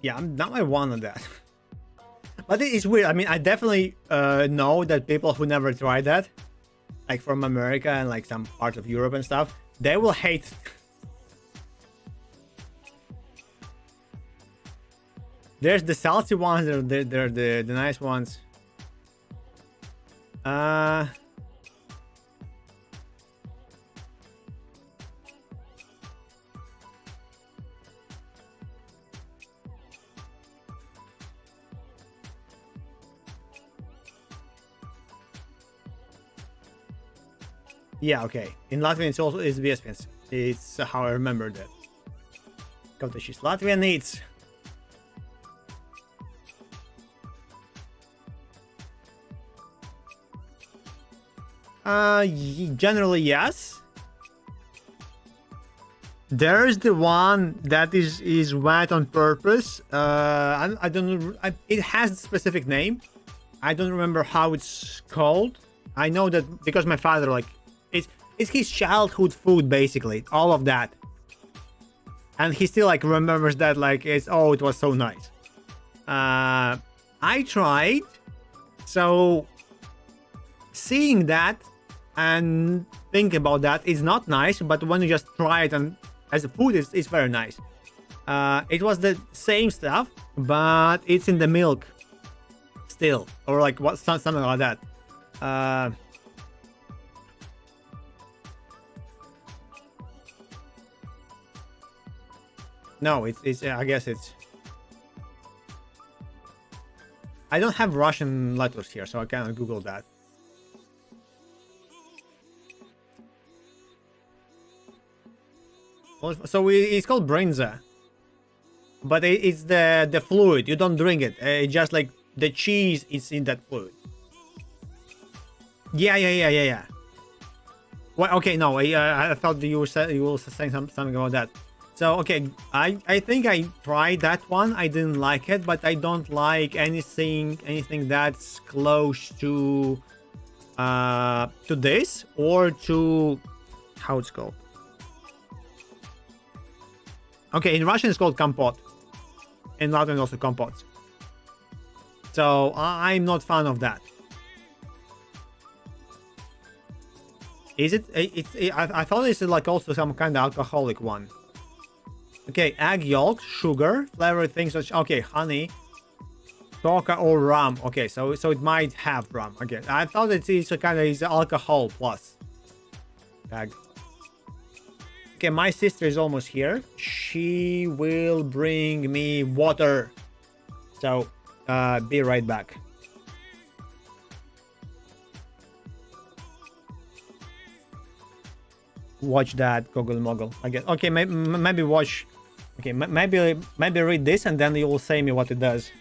Yeah, now I wanted that. But it's weird. I mean, I definitely know that people who never tried that, like from America and like some parts of Europe and stuff, they will hate There's the salty ones. They're the nice ones. Yeah, okay. In Latvian, it's also is Viespins. It's how I remember that. Kautashi's Latvian eats. Generally yes. There's the one that is wet on purpose. I don't know. It has a specific name. I don't remember how it's called. I know that because my father like it's his childhood food basically, all of that, and he still like remembers that like it was so nice. I tried, so seeing that and think about that is not nice, but when you just try it and as a food it's very nice. It was the same stuff, but it's in the milk still, or like what something like that. No, it's I guess it's. I don't have Russian letters here, so I cannot Google that. So it's called brinza, but it's the fluid. You don't drink it. It's just like the cheese is in that fluid. Yeah. Well, okay, no, I thought you were saying something about that. So okay, I think I tried that one. I didn't like it, but I don't like anything that's close to this or to how it's called. Okay, in Russian it's called kompot. In Latin also kompots. So I'm not fan of that. Is it? I thought it's like also some kind of alcoholic one. Okay, egg yolk, sugar, flavored things such. Okay, honey, coca or rum. Okay, so it might have rum. Okay, I thought it's a kind of alcohol plus. Egg. Okay, my sister is almost here. She will bring me water. So, be right back. Watch that Goggle Moggle. I guess. Okay, maybe watch. Okay, maybe read this and then you will say me what it does.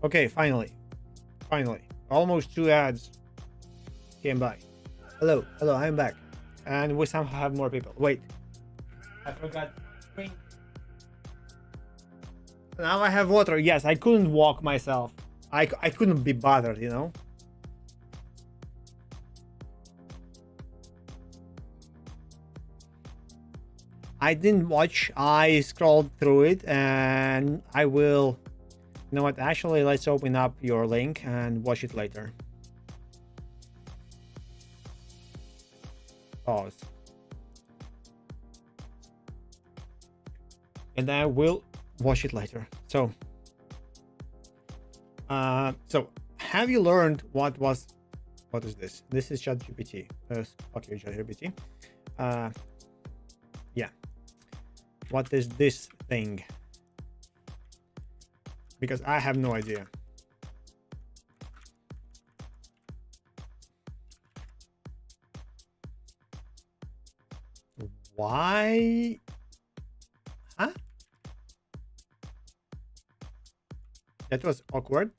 Okay, finally. Almost 2 ads came by. Hello, I'm back. And we somehow have more people. Wait. I forgot drink. Now I have water. Yes, I couldn't walk myself. I couldn't be bothered, you know? I didn't watch. I scrolled through it and I will... You know what? Actually, let's open up your link and watch it later. Pause. And I will watch it later. So have you learned what is this? This is ChatGPT. Fuck you, ChatGPT. Yeah. What is this thing? Because I have no idea. Why? Huh? That was awkward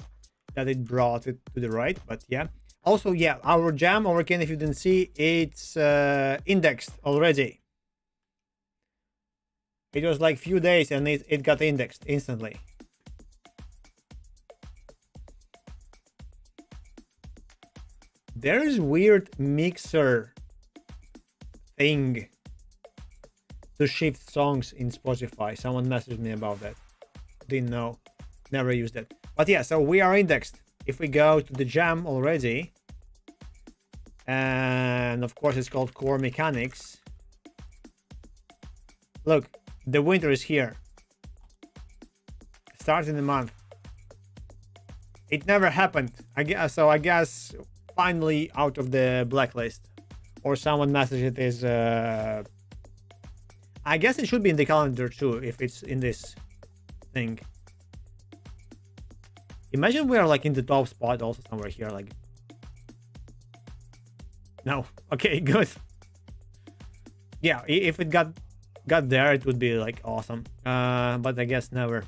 that it brought it to the right, but yeah. Also, yeah, our jam overkin, if you didn't see, it's indexed already. It was like few days and it got indexed instantly. There is weird mixer thing to shift songs in Spotify. Someone messaged me about that. Didn't know. Never used it. But yeah, so we are indexed. If we go to the jam already, and of course it's called core mechanics. Look, the winter is here. Starting the month. It never happened. I guess finally out of the blacklist. Or someone messaged it as I guess it should be in the calendar too if it's in this thing. Imagine we are like in the top spot also somewhere here, like... No. Okay, good. Yeah, if it got there, it would be like awesome. But I guess never.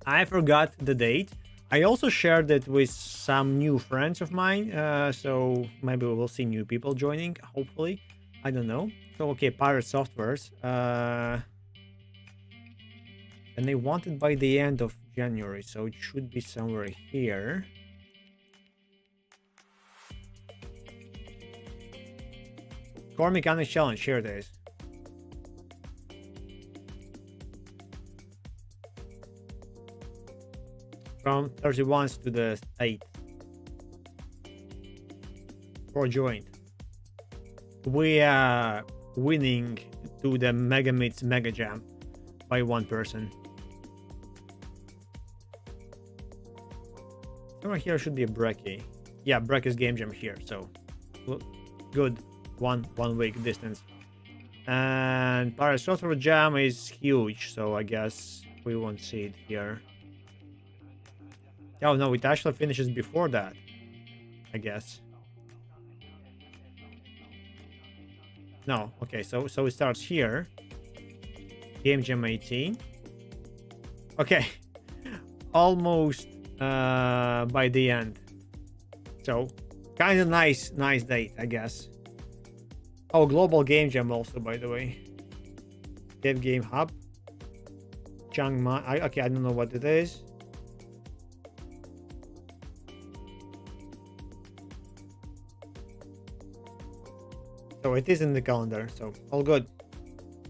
I forgot the date. I also shared it with some new friends of mine, so maybe we will see new people joining, hopefully. I don't know. So, okay, Pirate Softwares. And they want it by the end of January, so it should be somewhere here. Core Mechanics Challenge, here it is. From 31 to the 8th. For joint. We are winning to the Mega Meets Mega Jam by one person. Somewhere here should be a Brekkie. Yeah, Brekkie's Game Jam here, so good. One week distance. And Pirate Software Jam is huge, so I guess we won't see it here. Oh no, it actually finishes before that, I guess. No, okay, so it starts here. Game Jam 18. Okay, almost by the end. So kind of nice date, I guess. Oh, Global Game Jam also, by the way. Dev Game Hub. Chiang Mai. Okay, I don't know what it is. So it is in the calendar, so all good.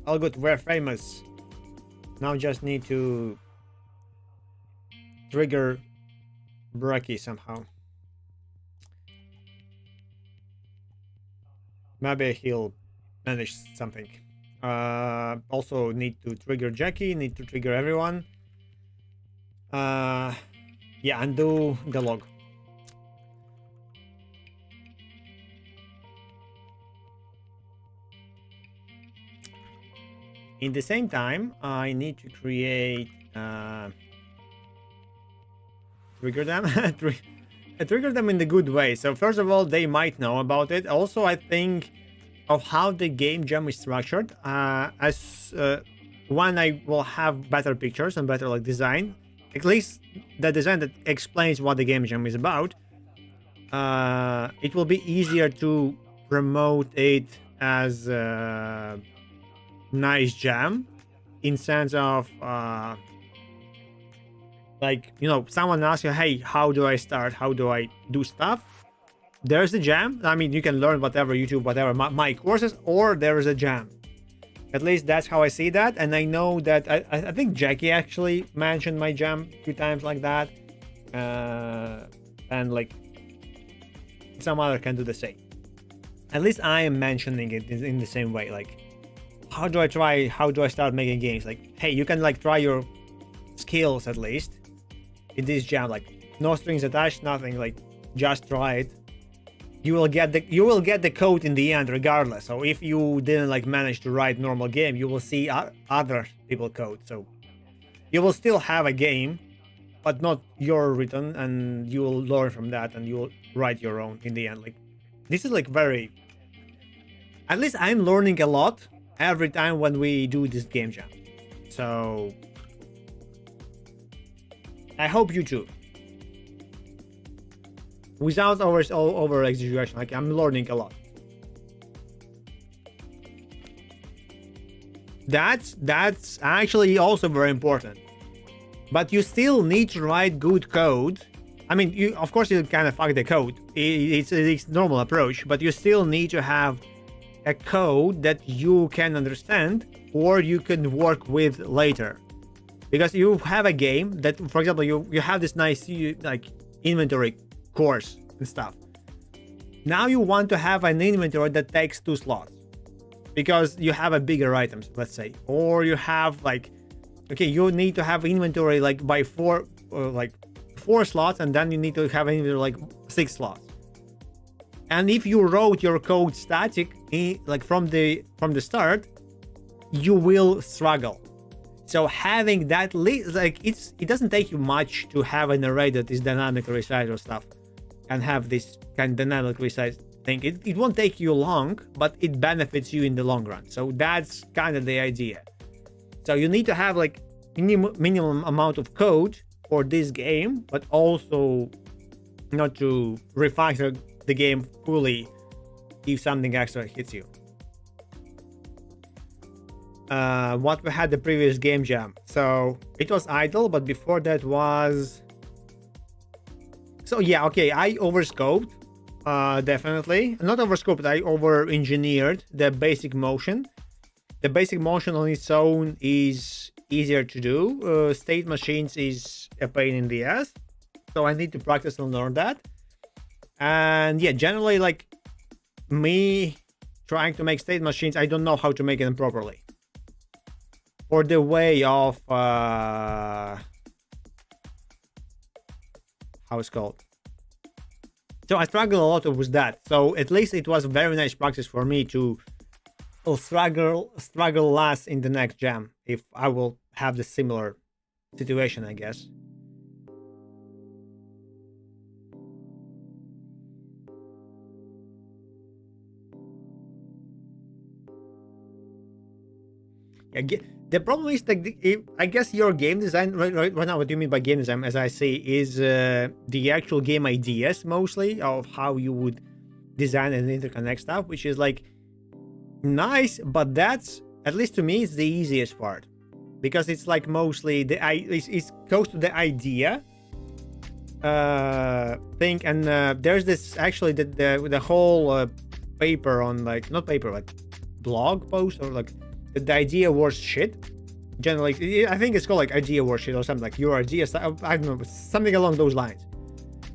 All good, we're famous. Now just need to trigger Brekkie somehow. Maybe he'll manage something. Also need to trigger Jackie, need to trigger everyone. Yeah, undo the log. In the same time, I need to create trigger them. Trigger them in the good way. So first of all, they might know about it. Also, I think of how the game jam is structured. When I will have better pictures and better like design, at least the design that explains what the game jam is about, it will be easier to promote it as a nice jam, in sense of like, you know, someone asks you, hey, how do I start, how do I do stuff? There's the jam. I mean, you can learn whatever, YouTube, whatever, my courses, or there is a jam. At least that's how I see that. And I know that I think Jackie actually mentioned my jam a few times like that, and like some other can do the same. At least I am mentioning it in the same way. Like, how do I start making games? Like, hey, you can like try your skills at least in this jam, like no strings attached, nothing, like just try it. You will get the code in the end regardless. So if you didn't like manage to write normal game, you will see other people code. So you will still have a game, but not your written, and you will learn from that and you will write your own in the end. Like, this is like very, at least I'm learning a lot every time when we do this game jam. So I hope you too. Without over exaggeration, like I'm learning a lot. That's actually also very important. But you still need to write good code. I mean, you of course you kind of fuck the code. It's a normal approach, but you still need to have a code that you can understand or you can work with later. Because you have a game that, for example, you have this nice like inventory course and stuff. Now you want to have an inventory that takes 2 slots because you have a bigger items, let's say, or you have like, okay, you need to have inventory like by 4 slots, and then you need to have inventory like 6 slots. And if you wrote your code static like from the start, you will struggle. So having that like it doesn't take you much to have an array that is dynamically resized or stuff, and have this kind of dynamic resize thing. It won't take you long, but it benefits you in the long run. So that's kind of the idea. So you need to have like minimum amount of code for this game, but also not to refactor the game fully if something extra hits you. What we had the previous game jam. So it was idle, but before that was... So yeah, okay, I overscoped, definitely. Not overscoped, I over-engineered the basic motion. The basic motion on its own is easier to do. State machines is a pain in the ass. So I need to practice and learn that. And yeah, generally, like, me trying to make state machines, I don't know how to make them properly. For the way of... how it's called. So I struggle a lot with that. So at least it was very nice practice for me to struggle less in the next jam if I will have the similar situation, I guess. Yeah, the problem is that I guess your game design right now, what do you mean by game design, as I say, is the actual game ideas mostly of how you would design and interconnect stuff, which is like nice, but that's, at least to me, it's the easiest part, because it's like mostly it's close to the idea thing. And there's this actually the whole paper on, like, not paper, like blog post, or like the idea was shit. Generally, I think it's called like idea war shit or something, like your idea, I don't know, something along those lines.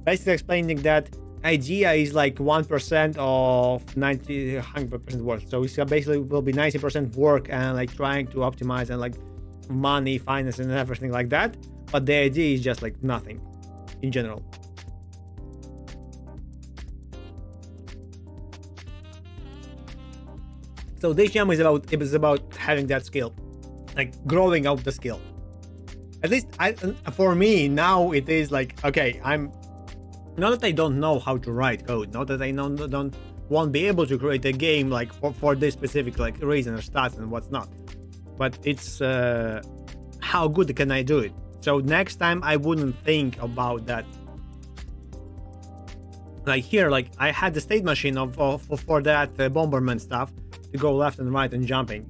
Basically explaining that idea is like 1% of 100% work. So it's basically will be 90% work and like trying to optimize and like money, finance, and everything like that. But the idea is just like nothing in general. So this jam is about having that skill, like growing out the skill. At least for me now, it is like, okay, I'm not that I don't know how to write code, not that I won't be able to create a game like for this specific like reason or stats and what's not, but it's how good can I do it. So next time I wouldn't think about that. Like here, like I had the state machine for that bomberman stuff to go left and right and jumping.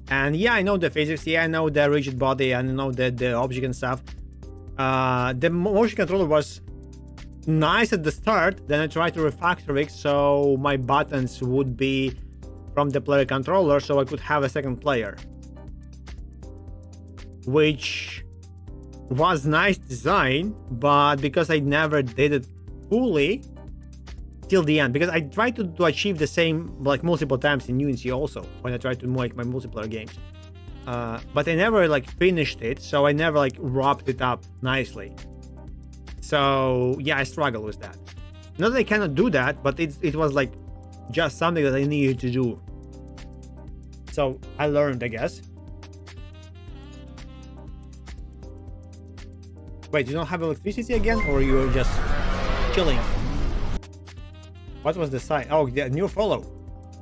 And yeah, I know the physics. Yeah, I know the rigid body. I know the object and stuff. The motion controller was nice at the start. Then I tried to refactor it so my buttons would be from the player controller, so I could have a second player, which was nice design, but because I never did it fully till the end, because I tried to achieve the same like multiple times in Unity also when I tried to make my multiplayer games, but I never like finished it, so I never like wrapped it up nicely. So yeah, I struggle with that. Not that I cannot do that, but it was like just something that I needed to do. So I learned, I guess. Wait, you don't have electricity again, or you're just chilling? What was the site? Oh, the new follow.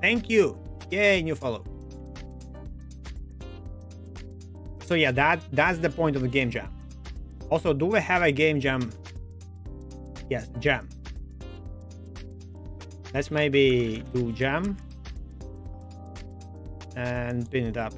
Thank you. Yay, new follow. So yeah, that's the point of the game jam. Also, do we have a game jam? Yes, jam. Let's maybe do jam and pin it up.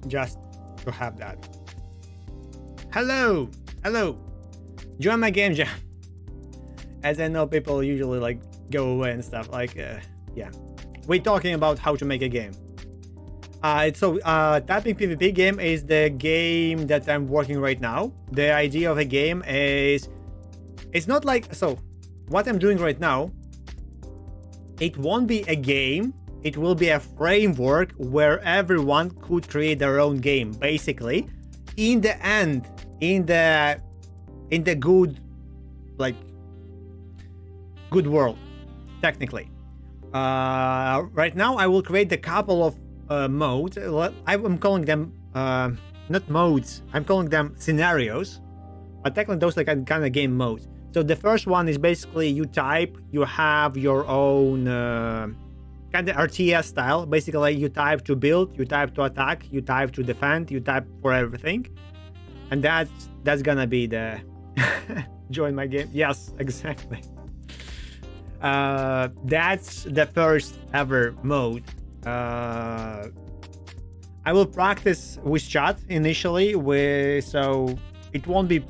Just to have that. Hello, join my game jam. As I know, people usually like go away and stuff. Like, yeah, we're talking about how to make a game. Tapping PvP game is the game that I'm working right now. The idea of a game is, it's not like, so what I'm doing right now, it won't be a game. It will be a framework where everyone could create their own game, basically. In the end, in the good, like, good world, technically. Right now, I will create a couple of modes. I'm calling them not modes. I'm calling them scenarios, but technically those are kind of game modes. So the first one is basically you type. You have your own kind of RTS style. Basically, you type to build, you type to attack, you type to defend, you type for everything, and that's gonna be the join my game. Yes, exactly. That's the first ever mode. I will practice with chat initially, so it won't be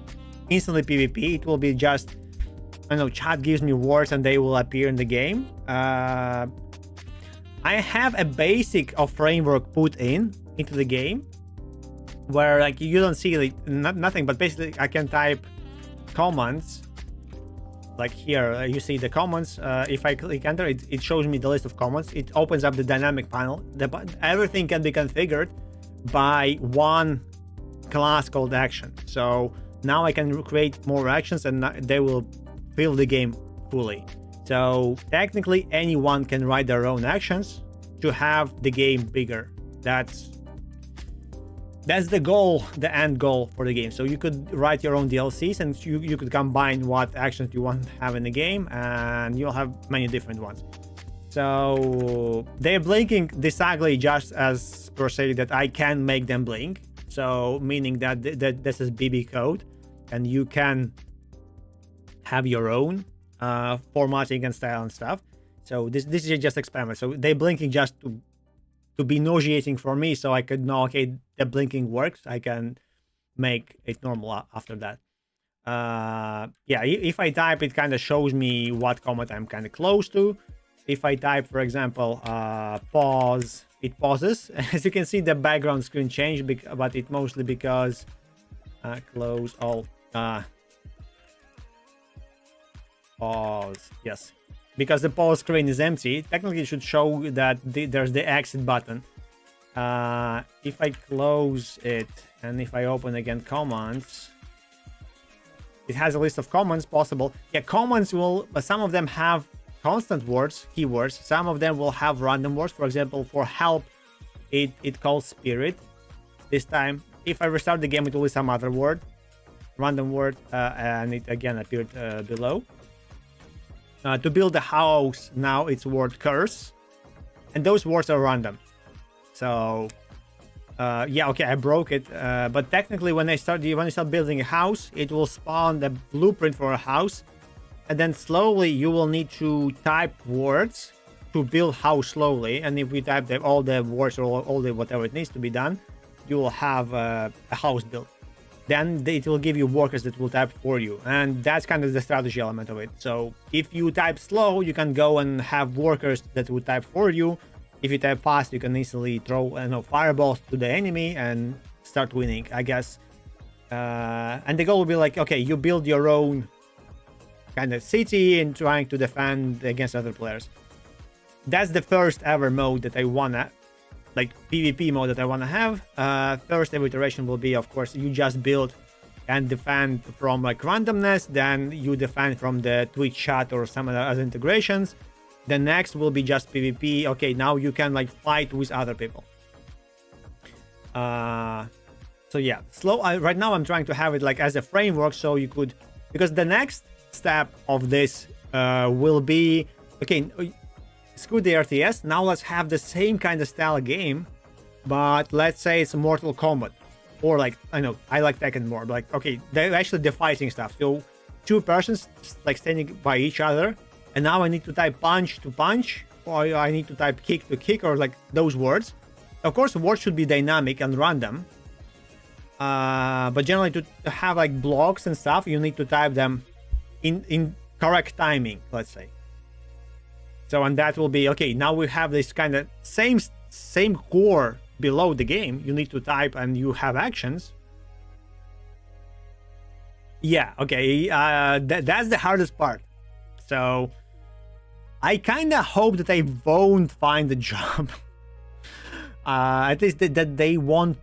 instantly PvP. It will be just, I don't know, chat gives me words and they will appear in the game. I have a basic of framework put into the game where like you don't see like, nothing, but basically I can type commands. Like here, you see the commands. If I click enter, it shows me the list of commands. It opens up the dynamic panel. Everything can be configured by one class called action. So now I can create more actions and they will fill the game fully. So technically anyone can write their own actions to have the game bigger. That's the goal, the end goal for the game. So you could write your own DLCs and you could combine what actions you want to have in the game, and you'll have many different ones. So they're blinking this ugly just as per se that I can make them blink. So meaning that this is BB code and you can have your own formatting and style and stuff. So this is just experiment. So they're blinking just to be nauseating for me, so I could know, okay, the blinking works. I can make it normal after that. Yeah, if I type, it kind of shows me what command I'm kind of close to. If I type, for example, pause, it pauses. As you can see, the background screen changed, but it mostly because close all. Pause, yes, because the pause screen is empty. Technically it should show that there's the exit button. If I close it and if I open again commands, it has a list of commands possible. Yeah, commands will, some of them have constant words, keywords, some of them will have random words. For example, for help, it calls spirit this time. If I restart the game, it will be some other word. random word, and it again appeared below. To build a house, now it's word curse, and those words are random. So yeah, okay, I broke it, but technically when you start building a house, it will spawn the blueprint for a house, and then slowly you will need to type words to build house slowly. And if we type all the words or all the whatever it needs to be done, you will have a house built. Then it will give you workers that will type for you, and that's kind of the strategy element of it. So if you type slow, you can go and have workers that will type for you. If you type fast, you can easily throw fireballs to the enemy and start winning, I guess. And the goal will be like, okay, you build your own kind of city and trying to defend against other players. That's the first ever mode that I wanna, like PvP mode that I wanna have. First iteration will be, of course, you just build and defend from like randomness, then you defend from the Twitch chat or some other integrations. The next will be just PvP. Okay, now you can like fight with other people. So yeah, right now I'm trying to have it like as a framework, so you could, because the next step of this will be, okay, screw the RTS, now let's have the same kind of style game, but let's say it's Mortal Kombat, or like, I know I like Tekken more, but like, okay, they're actually the fighting stuff, so two persons like standing by each other, and now I need to type punch to punch, or I need to type kick to kick, or like those words. Of course, words should be dynamic and random, but generally to have like blocks and stuff, you need to type them in correct timing, let's say. So, and that will be, okay, now we have this kind of same core below the game. You need to type and you have actions. Yeah, okay, that's the hardest part. So, I kind of hope that I won't find a job. At least that they won't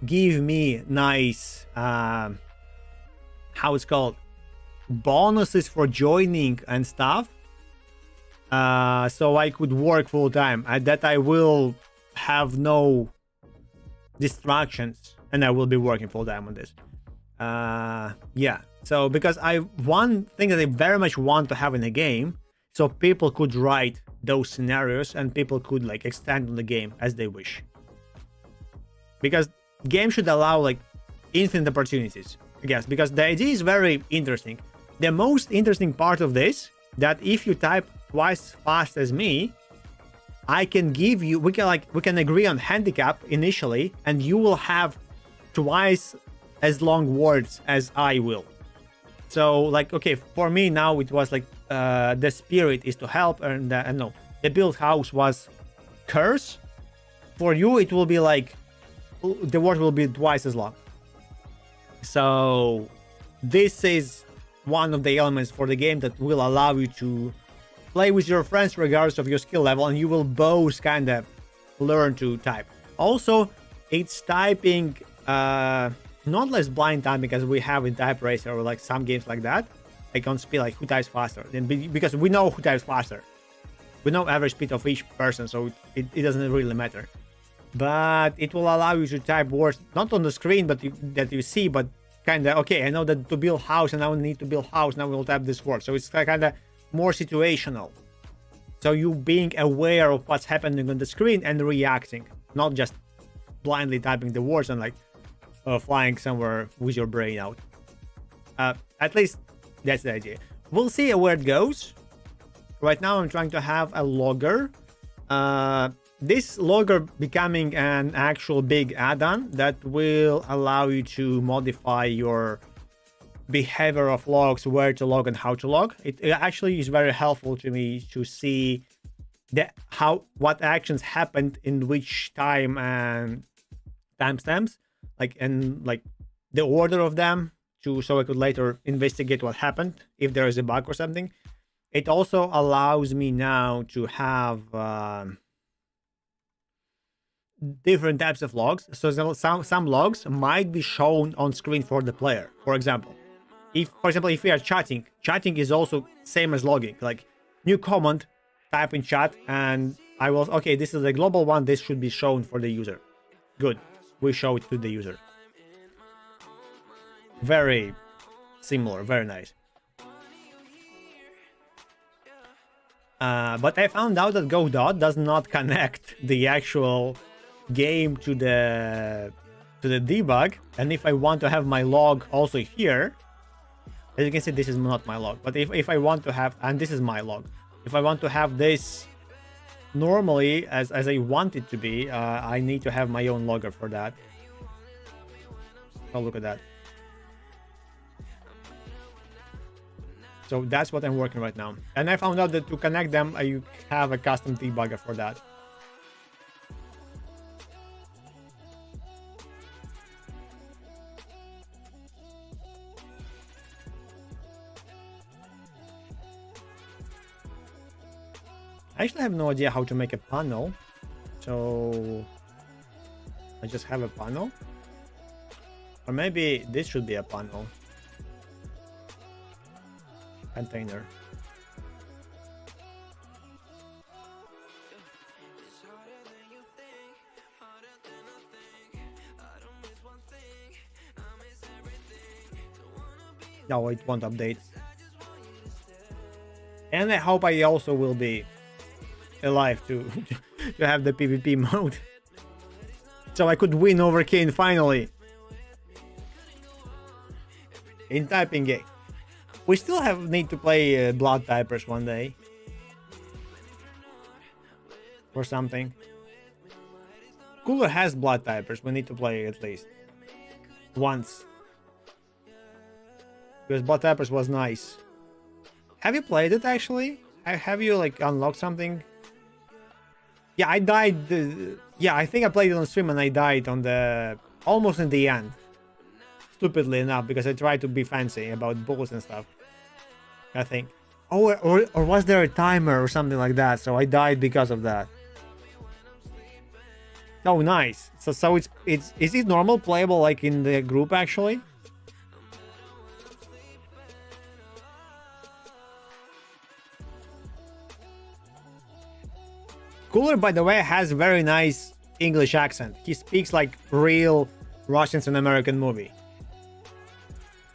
give me nice, how it's called, bonuses for joining and stuff. So I could work full time, and that I will have no distractions, and I will be working full time on this. Yeah. So because one thing that I very much want to have in a game, so people could write those scenarios and people could like extend on the game as they wish. Because game should allow like infinite opportunities, I guess, because the idea is very interesting. The most interesting part of this, that if you type twice fast as me, I can give you, we can agree on handicap initially, and you will have twice as long words as I will. So like, okay, for me now it was like the spirit is to help, and no, the build house was curse. For you it will be like the word will be twice as long. So this is one of the elements for the game that will allow you to play with your friends regardless of your skill level, and you will both kind of learn to type. Also, it's typing not less blind typing as we have in Type Racer or like some games like that, like on speed, like who types faster, because we know who types faster, we know average speed of each person, so it doesn't really matter. But it will allow you to type words not on the screen but that you see, but kind of, okay, I know that to build house and now I need to build house, now we'll type this word. So it's kind of more situational, so you being aware of what's happening on the screen and reacting, not just blindly typing the words and like flying somewhere with your brain out. At least that's the idea. We'll see where it goes. Right now I'm trying to have a logger. This logger becoming an actual big add-on that will allow you to modify your behavior of logs, where to log and how to log. It actually is very helpful to me to see what actions happened in which time and timestamps, like, and like the order of them, so I could later investigate what happened if there is a bug or something. It also allows me now to have different types of logs. So some logs might be shown on screen for the player. For example, if we are chatting is also same as logging. Like new comment, type in chat, and I will, okay, this is a global one, this should be shown for the user. Good, we show it to the user. Very similar, very nice. But I found out that Godot does not connect the actual game to the debug, and if I want to have my log also here, as you can see, this is not my log, but if I want to have, and this is my log, if I want to have this normally as I want it to be, I need to have my own logger for that. Oh, look at that. So that's what I'm working right now. And I found out that to connect them, you have a custom debugger for that. I actually have no idea how to make a panel. So I just have a panel. Or maybe this should be a panel. Container. No, it won't update. And I hope I also will be alive to to have the PvP mode. So I could win over Kane finally. In typing game. We still need to play Blood Typers one day. Or something. Cooler has Blood Typers. We need to play at least once. Because Blood Typers was nice. Have you played it actually? Have you like unlocked something? Yeah, I died. Yeah, I think I played it on stream and I died on the almost in the end. Stupidly enough, because I tried to be fancy about bulls and stuff. I think. Oh, or was there a timer or something like that? So I died because of that. Oh, nice. So is it normal playable like in the group actually? Cooler, by the way, has very nice English accent. He speaks like real Russians in an American movie.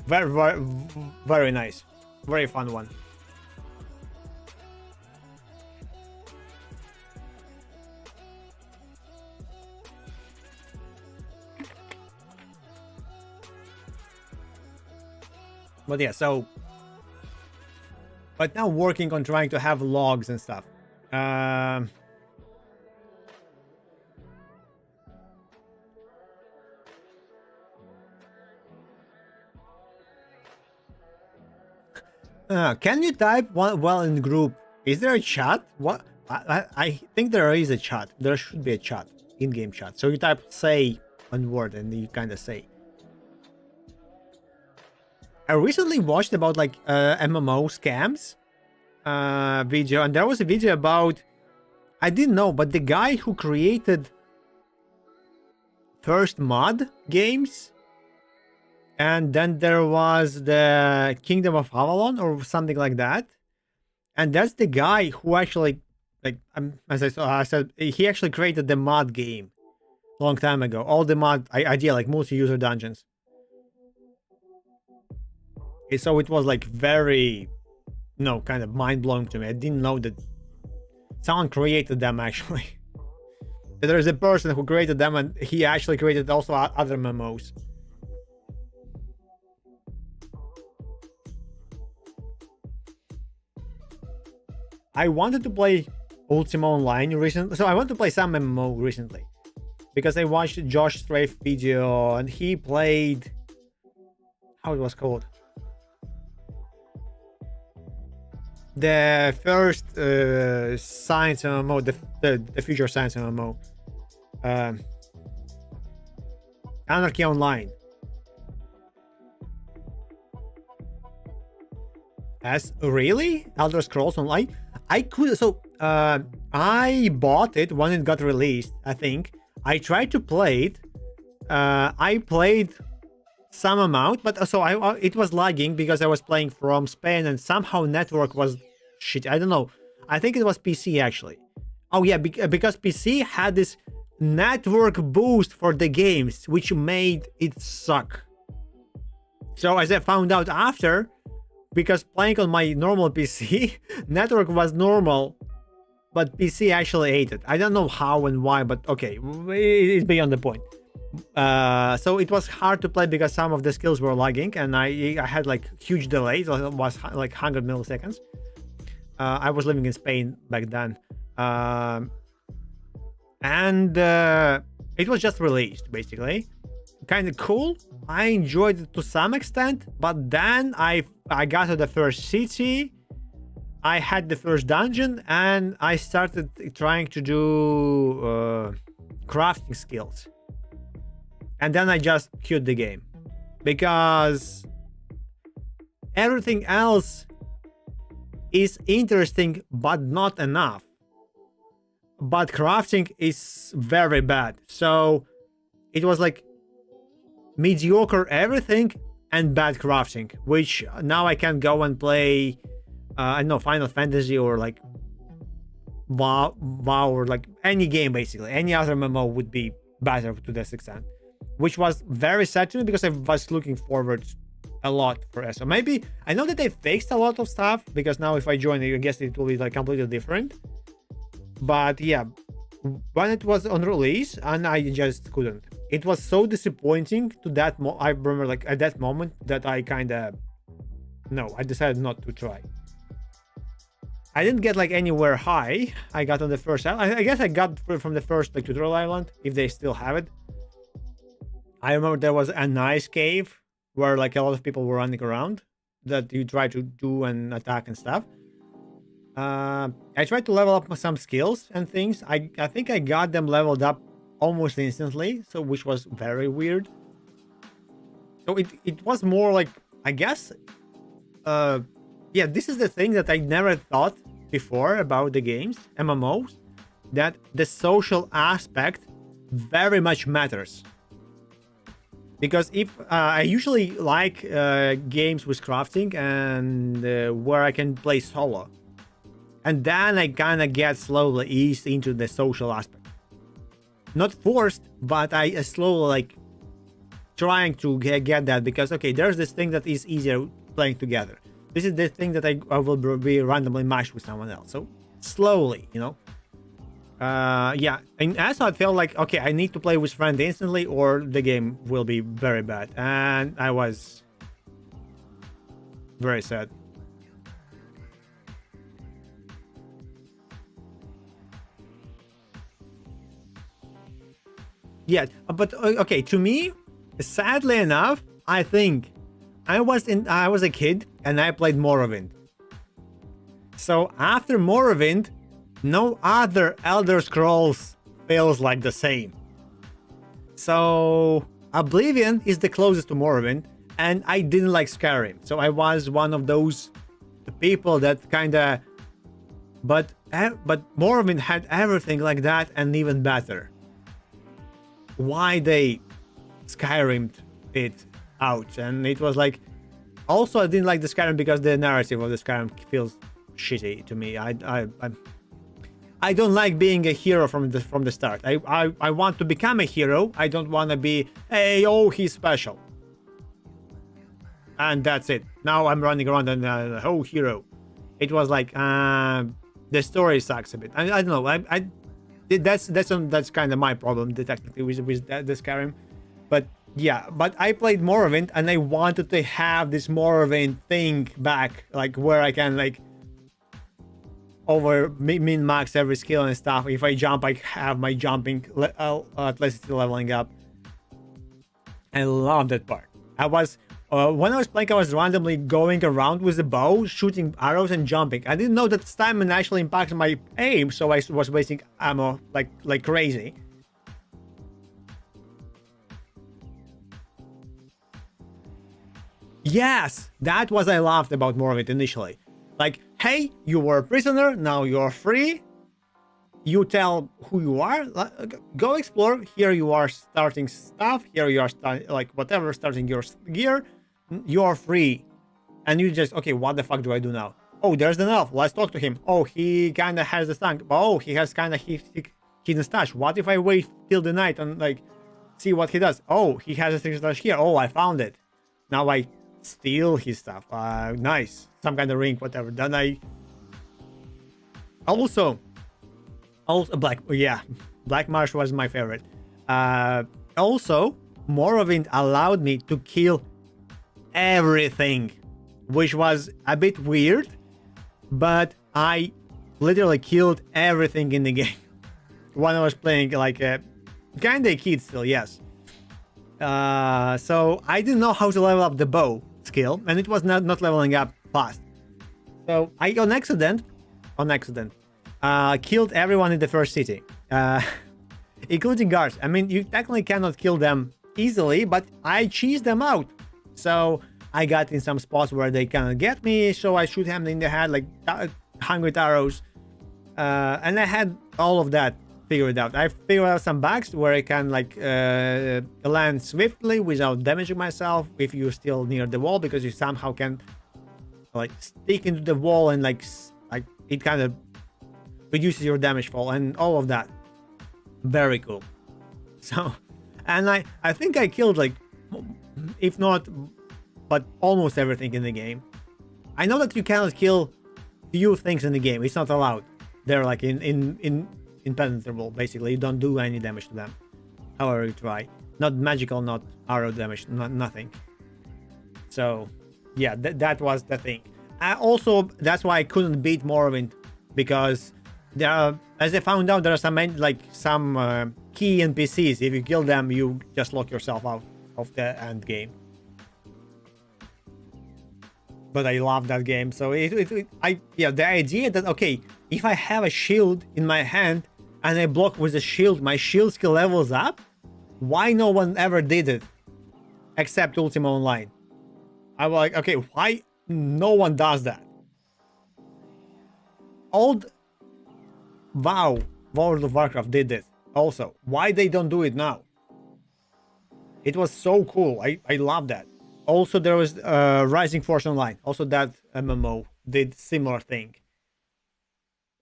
Very nice. Very fun one. But yeah, so... But now working on trying to have logs and stuff. Can you type well in group? Is there a chat? What? I think there is a chat. There should be a chat, in-game chat. So you type say one word and you kind of say. I recently watched about like MMO scams video, and there was a video about, I didn't know, but the guy who created first mod games. And then there was the Kingdom of Avalon or something like that. And that's the guy who actually, like, as I said, he actually created the mod game a long time ago. All the mod idea, like multi-user dungeons. So it was like very, kind of mind-blowing to me. I didn't know that someone created them actually. There's a person who created them and he actually created also other MMOs. I wanted to play Ultima Online recently, so I want to play some MMO recently, because I watched Josh Strafe video and he played, how it was called, the first science MMO, the future science MMO, Anarchy Online. As really? Elder Scrolls Online? I could, so I bought it when it got released, I think. I tried to play it. I played some amount, but so it was lagging because I was playing from Spain and somehow network was shit. I don't know. I think it was PC actually. Oh yeah, because PC had this network boost for the games, which made it suck. So as I found out after, because playing on my normal PC, network was normal, but PC actually ate it. I don't know how and why, but okay, it's beyond the point. So it was hard to play because some of the skills were lagging, and I had like huge delays. It was like 100 milliseconds. I was living in Spain back then, and it was just released basically. Kind of cool. I enjoyed it to some extent, but then I got to the first city. I had the first dungeon, and I started trying to do crafting skills. And then I just quit the game because everything else is interesting, but not enough. But crafting is very bad. So it was like mediocre everything and bad crafting, which now I can go and play, I don't know, Final Fantasy or like WoW or like any game basically. Any other MMO would be better to this extent, which was very sad to me because I was looking forward a lot for it. So maybe I know that they fixed a lot of stuff because now if I join it, I guess it will be like completely different. But yeah, when it was on release, and I just couldn't. It was so disappointing to that I remember like at that moment that I kind of I decided not to try. I didn't get like anywhere high. I got on the first island. I guess I got from the first like tutorial island, if they still have it. I remember there was a nice cave where like a lot of people were running around that you try to do and attack and stuff. I tried to level up some skills and things. I think I got them leveled up almost instantly, so which was very weird. So it was more like, I guess, yeah, this is the thing that I never thought before about the games, MMOs, that the social aspect very much matters. Because if I usually like games with crafting and where I can play solo, and then I kind of get slowly eased into the social aspect. Not forced, but I slowly like trying to get that because okay, there's this thing that is easier playing together. This is the thing that I will be randomly matched with someone else. So slowly, you know. Yeah, and also I felt like okay, I need to play with friend instantly or the game will be very bad, and I was very sad. Yeah, but okay, to me, sadly enough, I think I was a kid and I played Morrowind. So after Morrowind, no other Elder Scrolls feels like the same. So Oblivion is the closest to Morrowind, and I didn't like Skyrim. So I was one of those people that kind of, but Morrowind had everything like that and even better. Why they Skyrim'd it out? And it was like, also I didn't like the Skyrim because the narrative of the Skyrim feels shitty to me. I don't like being a hero from the start. I want to become a hero. I don't want to be, hey, oh, he's special. And that's it. Now I'm running around and oh, hero. It was like, the story sucks a bit. I don't know. That's kind of my problem, technically, with the Skyrim. But yeah, but I played Morrowind and I wanted to have this Morrowind thing back, like where I can like over min max every skill and stuff. If I jump, I have my jumping at least leveling up. I love that part. I was when I was playing, I was randomly going around with a bow, shooting arrows and jumping. I didn't know that stamina actually impacts my aim, so I was wasting ammo like crazy. Yes, that was I loved about Morrowind initially. Like, hey, you were a prisoner, now you're free. You tell who you are, go explore. Here you are starting stuff. Here you are starting your gear. You're free. And you just, okay, what the fuck do I do now? Oh, there's an elf. Let's talk to him. Oh, he kind of has a tank. Oh, he has kind of hidden stash. What if I wait till the night and like see what he does? Oh, he has a hidden stash here. Oh, I found it. Now I steal his stuff. Nice. Some kind of ring, whatever. Then I also Black, yeah, Black Marsh was my favorite. Also, Morrowind allowed me to kill everything, which was a bit weird, but I literally killed everything in the game when I was playing, like kind of a kid still, yes. So I didn't know how to level up the bow skill, and it was not leveling up fast. So I on accident killed everyone in the first city, including guards. I mean, you technically cannot kill them easily, but I cheesed them out. So I got in some spots where they cannot get me, so I shoot him in the head like 100 arrows, and I had all of that figured out. I figured out some bugs where I can like land swiftly without damaging myself if you're still near the wall, because you somehow can like stick into the wall and like it kind of reduces your damage fall and all of that. Very cool. So, and I think I killed like, if not, but almost everything in the game. I know that you cannot kill few things in the game. It's not allowed. They're like impenetrable, basically. You don't do any damage to them, however you try. Not magical, not arrow damage, nothing. So, yeah, that was the thing. Also, that's why I couldn't beat Morrowind, because there are, as I found out, there are some key NPCs. If you kill them, you just lock yourself out of the end game. But I love that game. So the idea that, okay, if I have a shield in my hand and I block with a shield, my shield skill levels up. Why no one ever did it except Ultima Online? I was like, okay, why no one does that? Old World of Warcraft did it also. Why they don't do it now? It was so cool. I love that. Also, there was Rising Force Online. Also, that MMO did similar thing.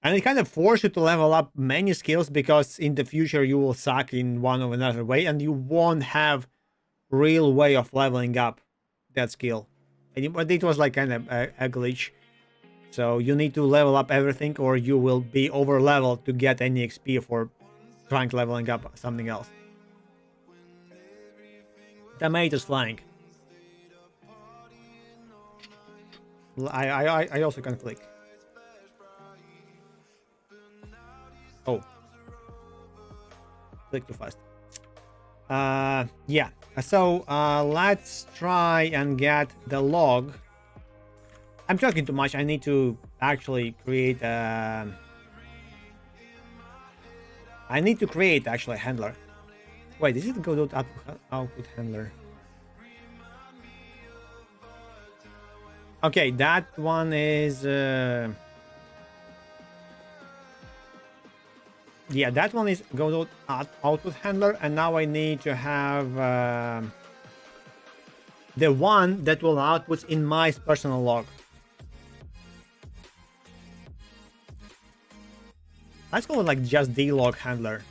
And it kind of forced you to level up many skills, because in the future you will suck in one or another way, and you won't have real way of leveling up that skill. But it was like kind of a glitch. So you need to level up everything, or you will be over leveled to get any XP for trying leveling up something else. The mate is flying. I also can click. Oh, click too fast. Yeah. So let's try and get the log. I'm talking too much. I need to actually create a... I need to create actually a handler. Wait, is it go to output handler? Okay, that one is... yeah, that one is go to output handler, and now I need to have the one that will output in my personal log. Let's go with like just dlog handler.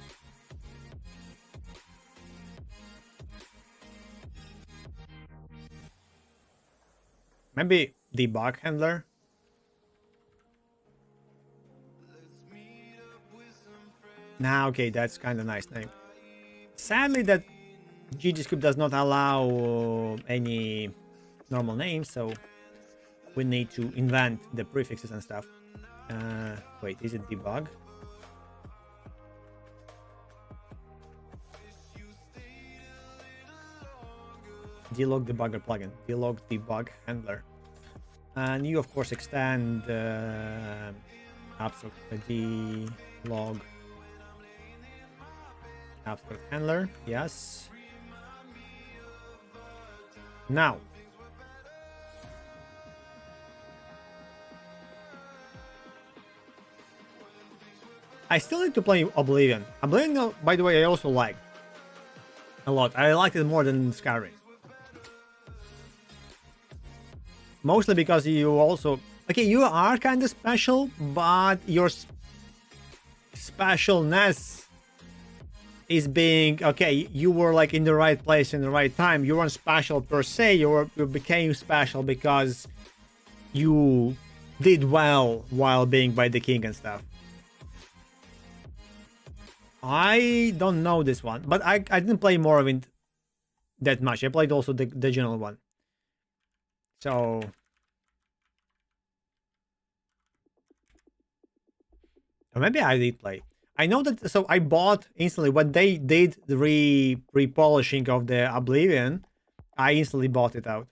Maybe debug handler. Nah, okay, that's kind of nice name. Sadly, that GGScript does not allow any normal names, so we need to invent the prefixes and stuff. Wait, is it debug? Dlog debugger plugin, dlog debug handler, and you of course extend abstract dlog abstract handler. Yes. Now I still need to play Oblivion. Oblivion, by the way, I also liked a lot. I liked it more than Skyrim. Mostly because you also... Okay, you are kind of special, but your specialness is being okay. You were like in the right place in the right time. You weren't special per se. You became special because you did well while being by the king and stuff. I don't know this one, but I didn't play Morrowind that much. I played also the general one. So or maybe I did play. I know that. So I bought instantly when they did the repolishing of the Oblivion. I instantly bought it out.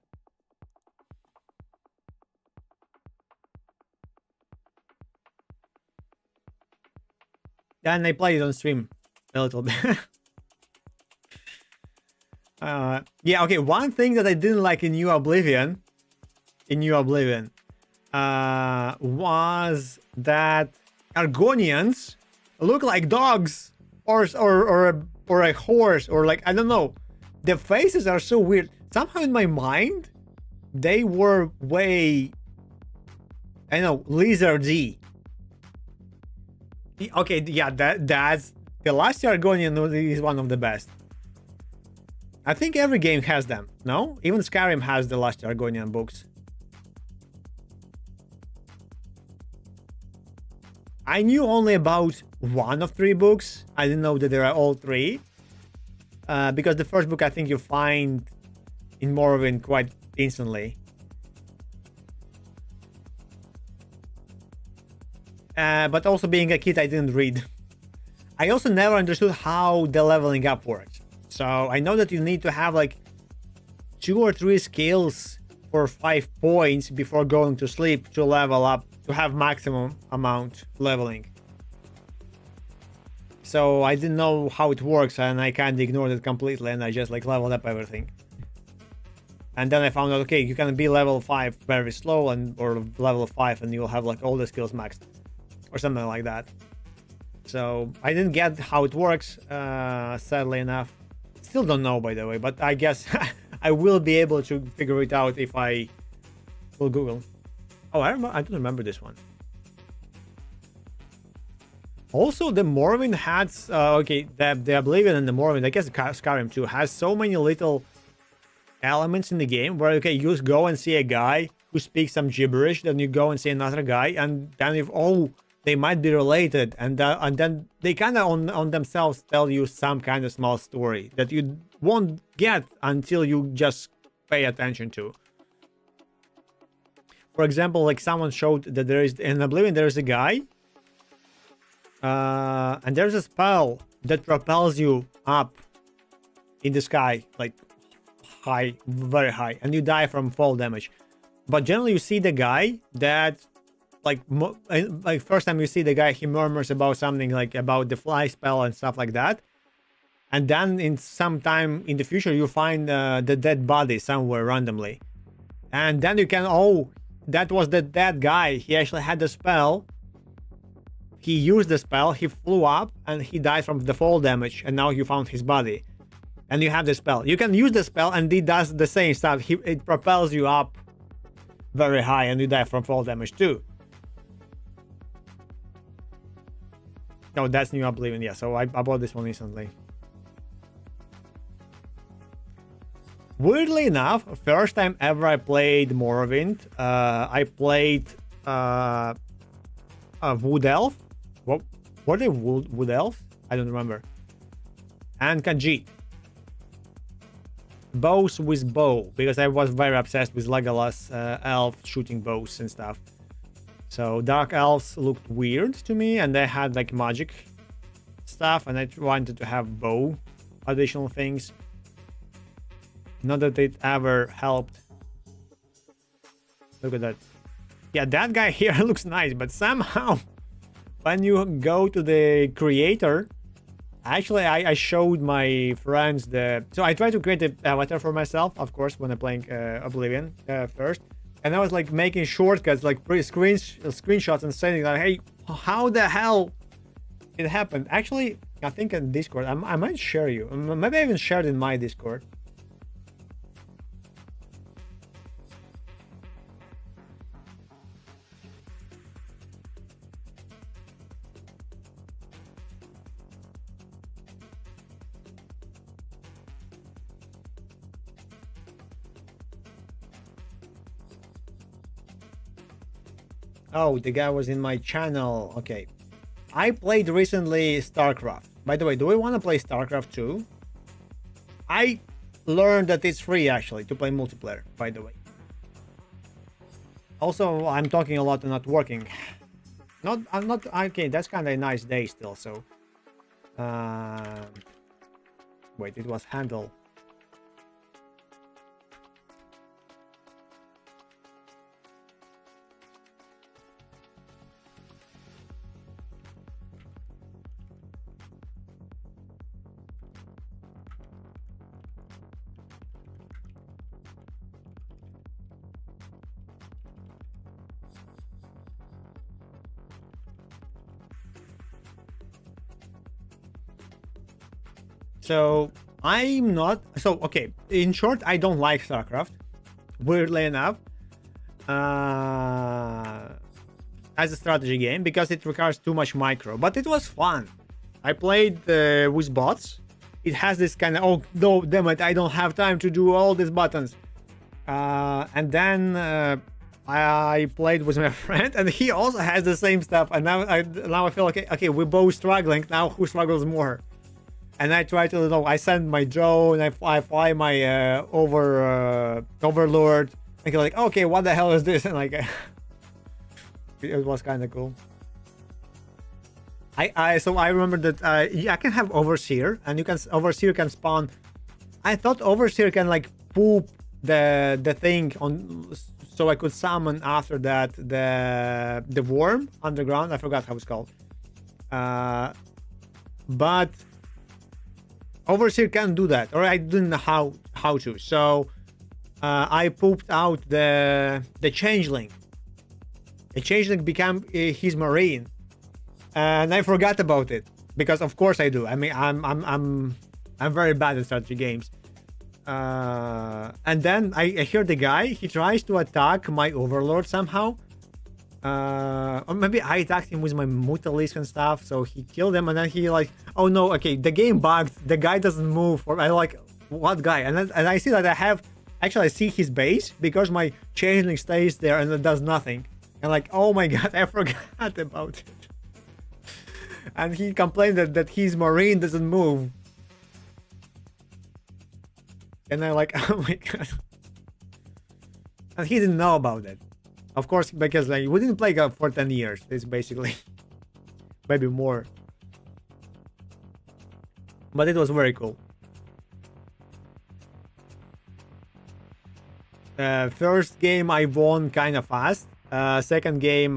And I played it on stream a little bit. Yeah, okay. One thing that I didn't like in New Oblivion, was that Argonians look like dogs, or a horse, or like I don't know. The faces are so weird. Somehow in my mind, they were way, I know, lizardy. Okay, yeah, that's the last Argonian is one of the best. I think every game has them. No, even Skyrim has the last Argonian books. I knew only about one of 3 books. I didn't know that there are all 3. Because the first book I think you find in Morrowind quite instantly. But also being a kid, I didn't read. I also never understood how the leveling up works. So I know that you need to have like 2 or 3 skills for 5 points before going to sleep to level up, to have maximum amount leveling. So I didn't know how it works, and I kind of ignored it completely, and I just like leveled up everything. And then I found out, okay, you can be level 5 very slow, or level 5 and you'll have like all the skills maxed, or something like that. So I didn't get how it works, sadly enough. Still don't know, by the way, but I guess I will be able to figure it out if I will Google. Oh, I don't remember this one. Also, the Morrowind has okay, the Oblivion and the Morrowind, I guess Skyrim too, has so many little elements in the game where okay, you just go and see a guy who speaks some gibberish, then you go and see another guy, and then if they might be related, and then they kind of on themselves tell you some kind of small story that you won't get until you just pay attention to. For example, like someone showed that there is in Oblivion there is a guy, and there's a spell that propels you up in the sky, like high, very high, and you die from fall damage. But generally, you see the guy that, like first time you see the guy, he murmurs about something like about the fly spell and stuff like that. And then in some time in the future, you find the dead body somewhere randomly. And then you can, oh, that was the dead guy. He actually had the spell. He used the spell, he flew up, and he died from the fall damage. And now you found his body. And you have the spell. You can use the spell, and it does the same stuff. It propels you up very high, and you die from fall damage too. No, that's New Oblivion, yeah. So I bought this one instantly. Weirdly enough, first time ever I played Morrowind, I played a Wood Elf. What were they? Wood Elf? I don't remember. And Khajiit. Bows with bow, because I was very obsessed with Legolas elf shooting bows and stuff. So dark elves looked weird to me, and they had like magic stuff, and I wanted to have bow additional things. Not that it ever helped. Look at that. Yeah, that guy here looks nice, but somehow when you go to the creator, actually I showed my friends so I tried to create an avatar for myself, of course, when I'm playing Oblivion first. And I was like making shortcuts, like screenshots, and saying like, hey, how the hell it happened? Actually, I think in Discord, I might share you. Maybe I even shared in my Discord. Oh, the guy was in my channel. Okay. I played recently StarCraft. By the way, do we want to play StarCraft 2? I learned that it's free actually to play multiplayer, by the way. Also, I'm talking a lot and not working. I'm not okay, that's kind of a nice day still, so wait, it was handle. So I'm not so okay. In short, I don't like StarCraft. Weirdly enough, as a strategy game because it requires too much micro. But it was fun. I played with bots. It has this kind of oh no, damn it! I don't have time to do all these buttons. And then I played with my friend, and he also has the same stuff. And now I feel like okay, we're both struggling. Now who struggles more? And I try to, you know, I send my drone, I fly my overlord, and you're like, okay, what the hell is this? And like, it was kind of cool. So I remember that yeah, I can have overseer, and overseer can spawn. I thought overseer can like poop the thing on, so I could summon after that the worm underground. I forgot how it's called. But Overseer can't do that, or I didn't know how to. So I pooped out the changeling. The changeling became his marine, and I forgot about it because of course I do. I mean I'm very bad at strategy games. And then I hear the guy. He tries to attack my overlord somehow. Or maybe I attacked him with my Mutalisk and stuff, so he killed him, and then he like, oh no, okay, the game bugged, the guy doesn't move, or I like, what guy? And I see that I see his base, because my changeling stays there and it does nothing. And like, oh my god, I forgot about it. And he complained that his marine doesn't move. And I'm like, oh my god. And he didn't know about it. Of course, because like we didn't play for 10 years. It's basically maybe more. But it was very cool. First game I won kind of fast. Second game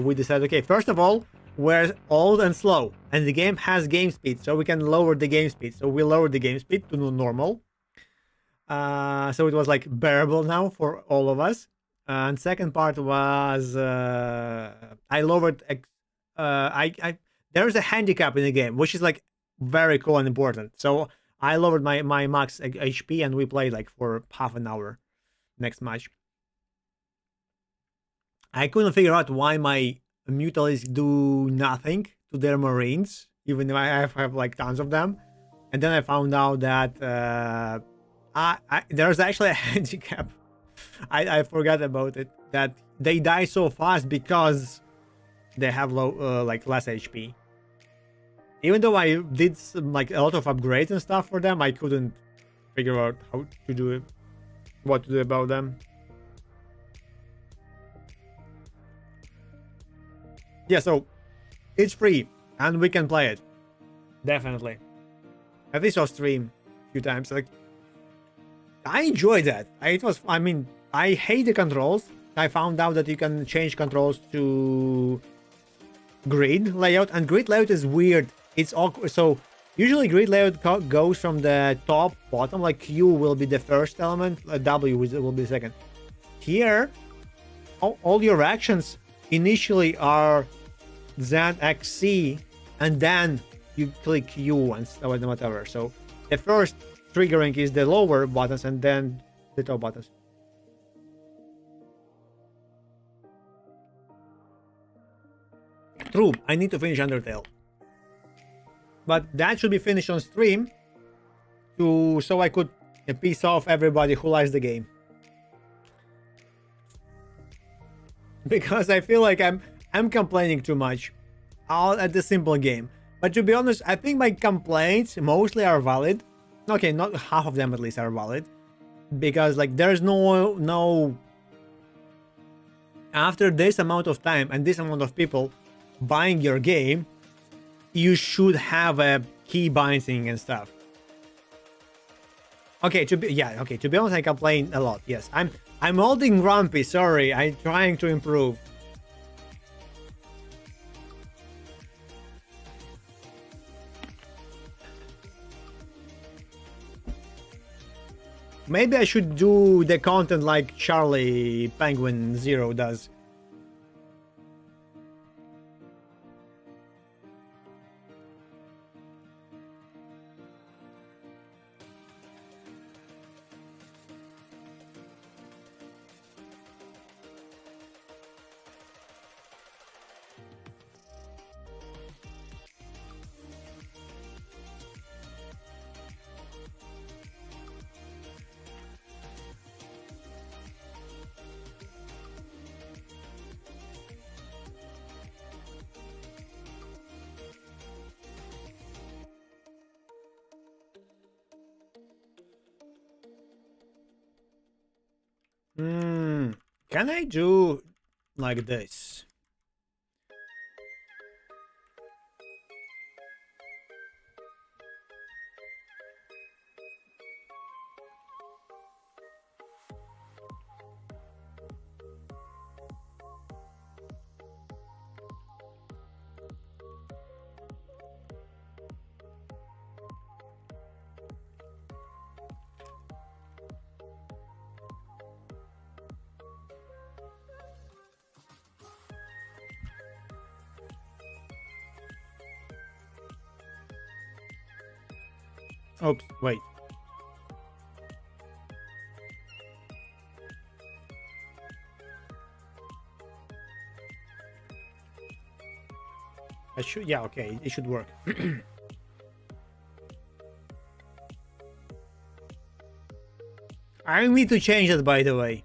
we decided, okay, first of all, we're old and slow, and the game has game speed, so we can lower the game speed. So we lowered the game speed to normal. So it was like bearable now for all of us. And second part was I lowered. There's a handicap in the game, which is like very cool and important. So I lowered my max HP, and we played like for half an hour. Next match, I couldn't figure out why my Mutalisks do nothing to their marines, even though I have like tons of them. And then I found out that there's actually a handicap. I forgot about it, that they die so fast because they have low like less HP. Even though I did some, like a lot of upgrades and stuff for them, I couldn't figure out how to do it, what to do about them. Yeah, so it's free and we can play it. Definitely. At least I'll stream a few times. Like, I enjoyed that. I mean, I hate the controls. I found out that you can change controls to grid layout, and grid layout is weird. It's awkward. So usually grid layout goes from the top bottom, like Q will be the first element, W will be the second. Here, all your actions initially are ZXC, and then you click Q and whatever. So the first triggering is the lower buttons and then the top buttons. True, I need to finish Undertale. But that should be finished on stream so I could piss off everybody who likes the game. because I feel like I'm complaining too much all at the simple game. But to be honest, I think my complaints mostly are valid. Okay, not half of them at least are valid, because like there's no after this amount of time and this amount of people buying your game, you should have a key binding and stuff. Okay, to be honest, I complain a lot. Yes, I'm holding grumpy. Sorry, I'm trying to improve. Maybe I should do the content like Charlie Penguin Zero does. Can I do like this? Oops, wait. Yeah, okay, it should work. I need to change it, by the way.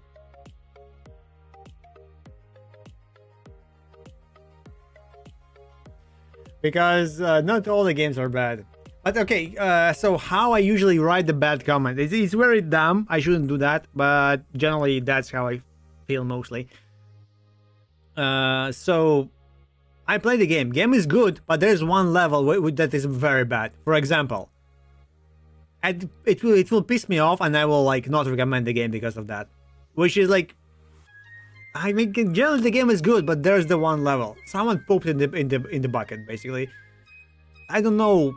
Because not all the games are bad. But okay, so how I usually write the bad comment. It's very dumb. I shouldn't do that, but generally that's how I feel mostly. So I play the game. Game is good, but there's one level that is very bad. For example, it will piss me off, and I will like not recommend the game because of that. Which is like, I mean, generally the game is good, but there's the one level. Someone pooped in the bucket, basically. I don't know.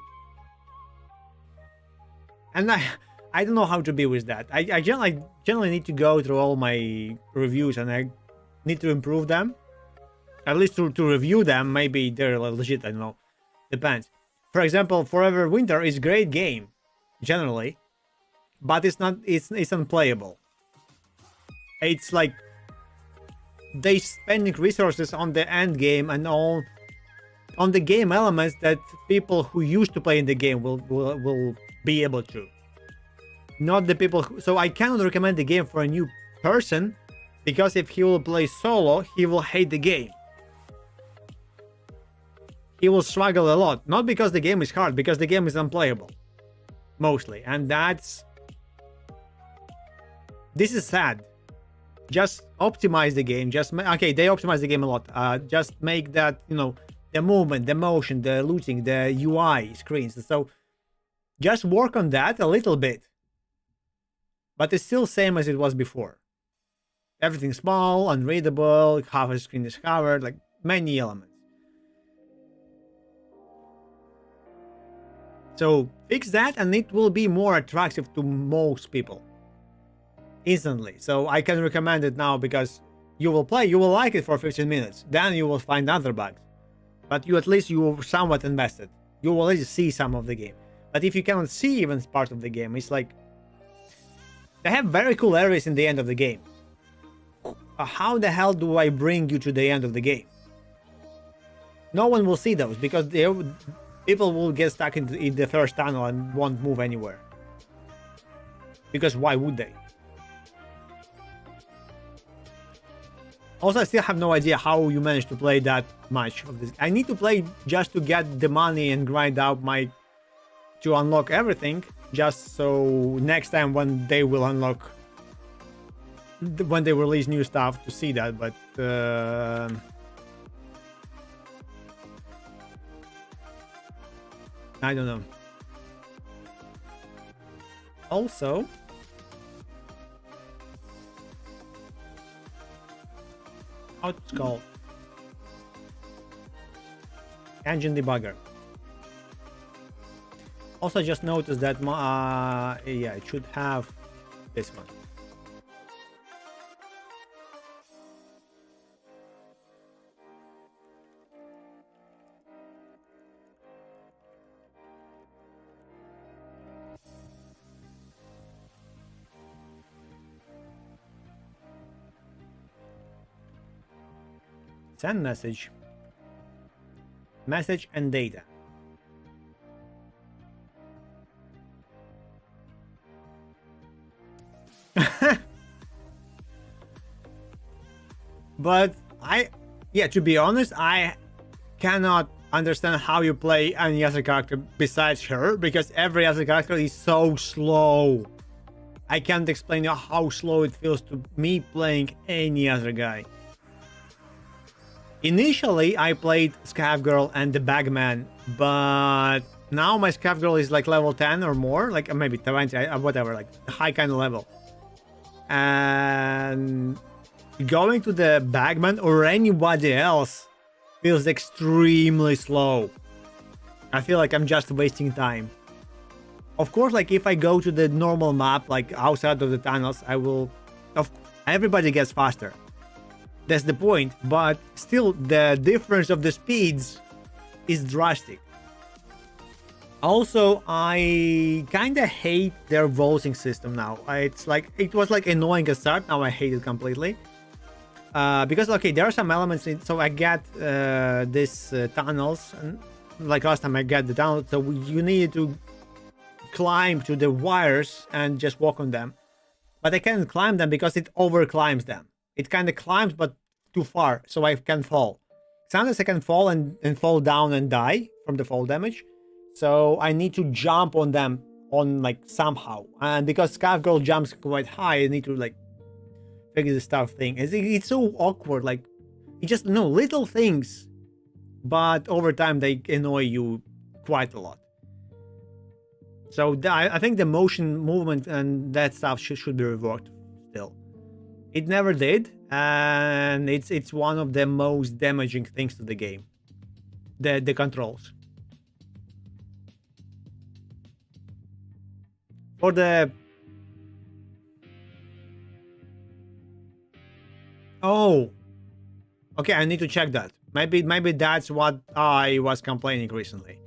And I don't know how to be with that. I generally need to go through all my reviews, and I need to improve them. At least to review them. Maybe they're legit, I don't know. Depends. For example, Forever Winter is a great game, generally. But it's unplayable. It's like they spending resources on the end game and all on the game elements that people who used to play in the game will be able to. Not the people so I cannot recommend the game for a new person, because if he will play solo, he will hate the game. He will struggle a lot, not because the game is hard, because the game is unplayable mostly, and this is sad. Just optimize the game. Okay, they optimize the game a lot. Just make that, you know, the movement, the motion, the looting, the UI screens. So just work on that a little bit. But it's still same as it was before. Everything small, unreadable, half a screen is covered, like many elements. So fix that, and it will be more attractive to most people instantly. So I can recommend it now, because you will like it for 15 minutes. Then you will find other bugs. But at least you were somewhat invested. You will at least see some of the game. But if you cannot see even part of the game, it's like they have very cool areas in the end of the game. How the hell do I bring you to the end of the game? No one will see those, because people will get stuck in the first tunnel and won't move anywhere. Because why would they? Also, I still have no idea how you managed to play that much of this. I need to play just to get the money and grind out my... to unlock everything, just so next time when they will unlock... when they release new stuff to see that, but... I don't know. Also... how it's called? Engine debugger. Also, just noticed that yeah, it should have this one. Send message. Message and data. But yeah, to be honest, I cannot understand how you play any other character besides her, because every other character is so slow. I can't explain how slow it feels to me playing any other guy. Initially, I played Scav Girl and the Bagman, but now my Scav Girl is like level 10 or more, like maybe 20, whatever, like high kind of level. And going to the Bagman or anybody else feels extremely slow. I feel like I'm just wasting time. Of course, like if I go to the normal map, like outside of the tunnels, I will... everybody gets faster. That's the point, but still the difference of the speeds is drastic. Also, I kind of hate their vaulting system now. It's like, it was like annoying at start, now I hate it completely. Because, okay, there are some elements in, so I get these tunnels, and like last time I got the tunnel, so you need to climb to the wires and just walk on them. But I can't climb them because it over climbs them. It kind of climbs, but too far, so I can fall. Sometimes I can fall and fall down and die from the fall damage. So I need to jump on them on like somehow. And because Scav Girl jumps quite high, I need to like figure this stuff thing. It's so awkward. Like, you just know little things, but over time they annoy you quite a lot. So I think the motion movement and that stuff should be reworked still. It never did, and it's one of the most damaging things to the game. The controls. For the... oh, okay, I need to check that. Maybe that's what I was complaining recently.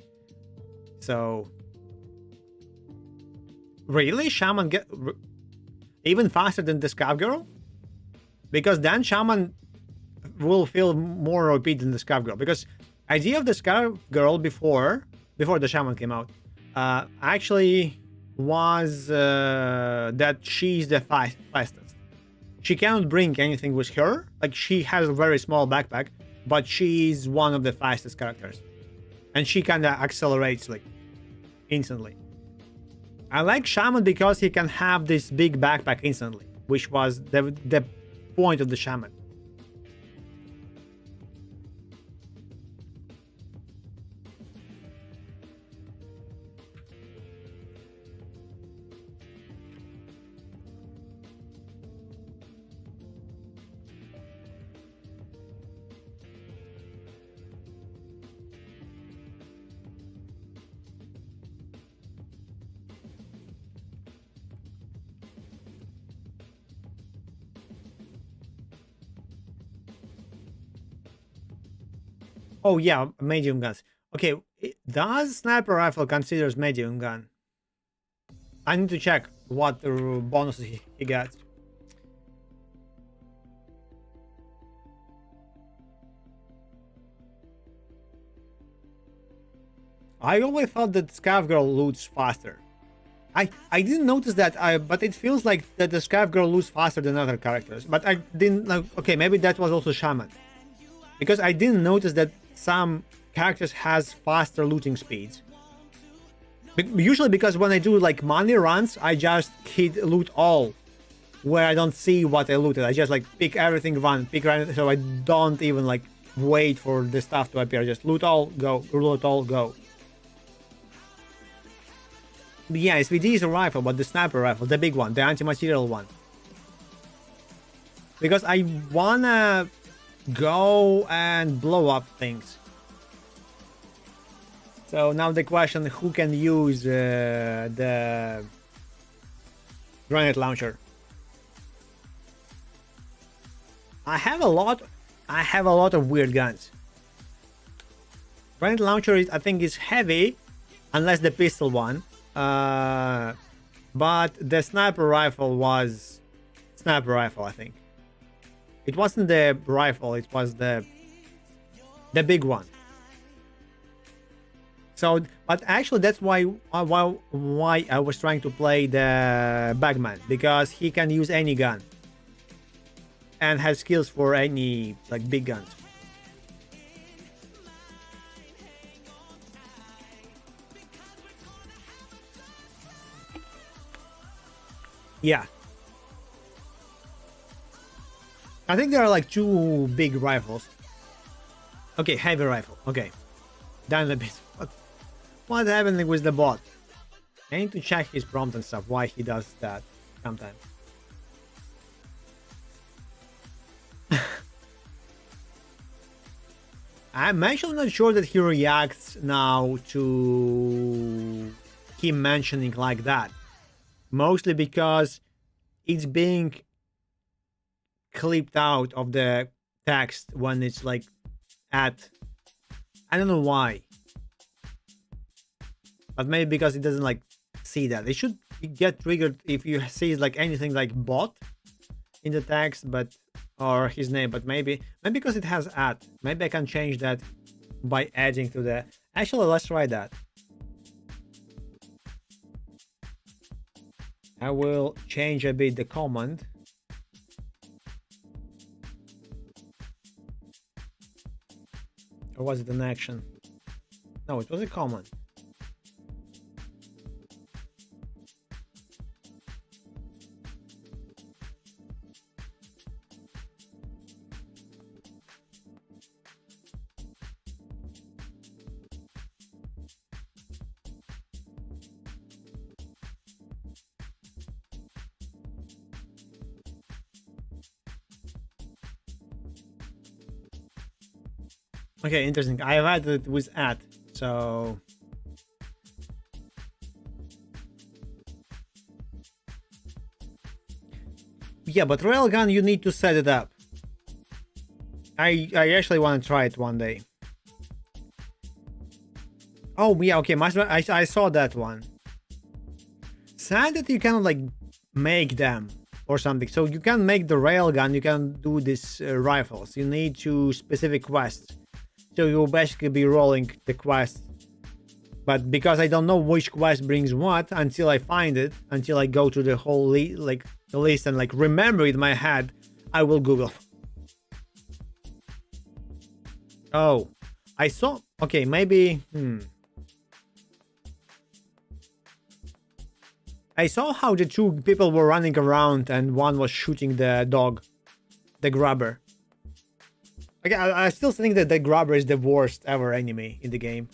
So, really, Shaman get even faster than the Scav Girl? Because then Shaman will feel more OP than the Scav Girl. Because idea of the Scav Girl before the Shaman came out, actually was that she's the fastest. She cannot bring anything with her. Like, she has a very small backpack, but she's one of the fastest characters. And she kind of accelerates like instantly. I like Shaman because he can have this big backpack instantly, which was the point of the Shaman. Oh yeah, medium guns. Okay, does sniper rifle considers medium gun? I need to check what bonuses he gets. I always thought that Scav Girl loots faster. I didn't notice that, but it feels like that the Scarf Girl loots faster than other characters. But I didn't like. Okay, maybe that was also Shaman, because I didn't notice that some characters has faster looting speeds. Usually because when I do like money runs, I just hit loot all, where I don't see what I looted. I just like pick everything, run, so I don't even like wait for the stuff to appear. Just loot all, go, loot all, go. But yeah, SVD is a rifle, but the sniper rifle, the big one, the anti-material one. Because I wanna go and blow up things. So now the question, who can use the grenade launcher? I have a lot of weird guns. Grenade launcher I think is heavy, unless the pistol one. But the sniper rifle was sniper rifle, I think. It wasn't the rifle, it was the big one. So, but actually that's why I was trying to play the Bagman, because he can use any gun and has skills for any like big guns. Yeah. I think there are like 2 big rifles. Okay, heavy rifle. Okay. Down a bit. What's happening with the bot? I need to check his prompt and stuff, why he does that sometimes. I'm actually not sure that he reacts now to him mentioning like that. Mostly because it's being clipped out of the text when it's like at... I don't know why. But maybe because it doesn't like see that. It should get triggered if you see like anything like bot in the text, but or his name, but maybe because it has at. Maybe I can change that by adding to the... Actually, let's try that. I will change a bit the command. Or was it an action? No, it was a command. Okay, interesting. I have added it with at, so... Yeah, but railgun, you need to set it up. I actually want to try it one day. Oh, yeah, okay, I saw that one. Sad that you cannot, like, make them or something. So you can make the railgun, you can do these rifles. You need to specific quests. So you'll basically be rolling the quest. But because I don't know which quest brings what until I find it, until I go to the whole list and like remember it in my head, I will Google. Oh, I saw... Okay, maybe... I saw how the 2 people were running around and one was shooting the dog, the grubber. Okay, I still think that the grubber is the worst ever enemy in the game.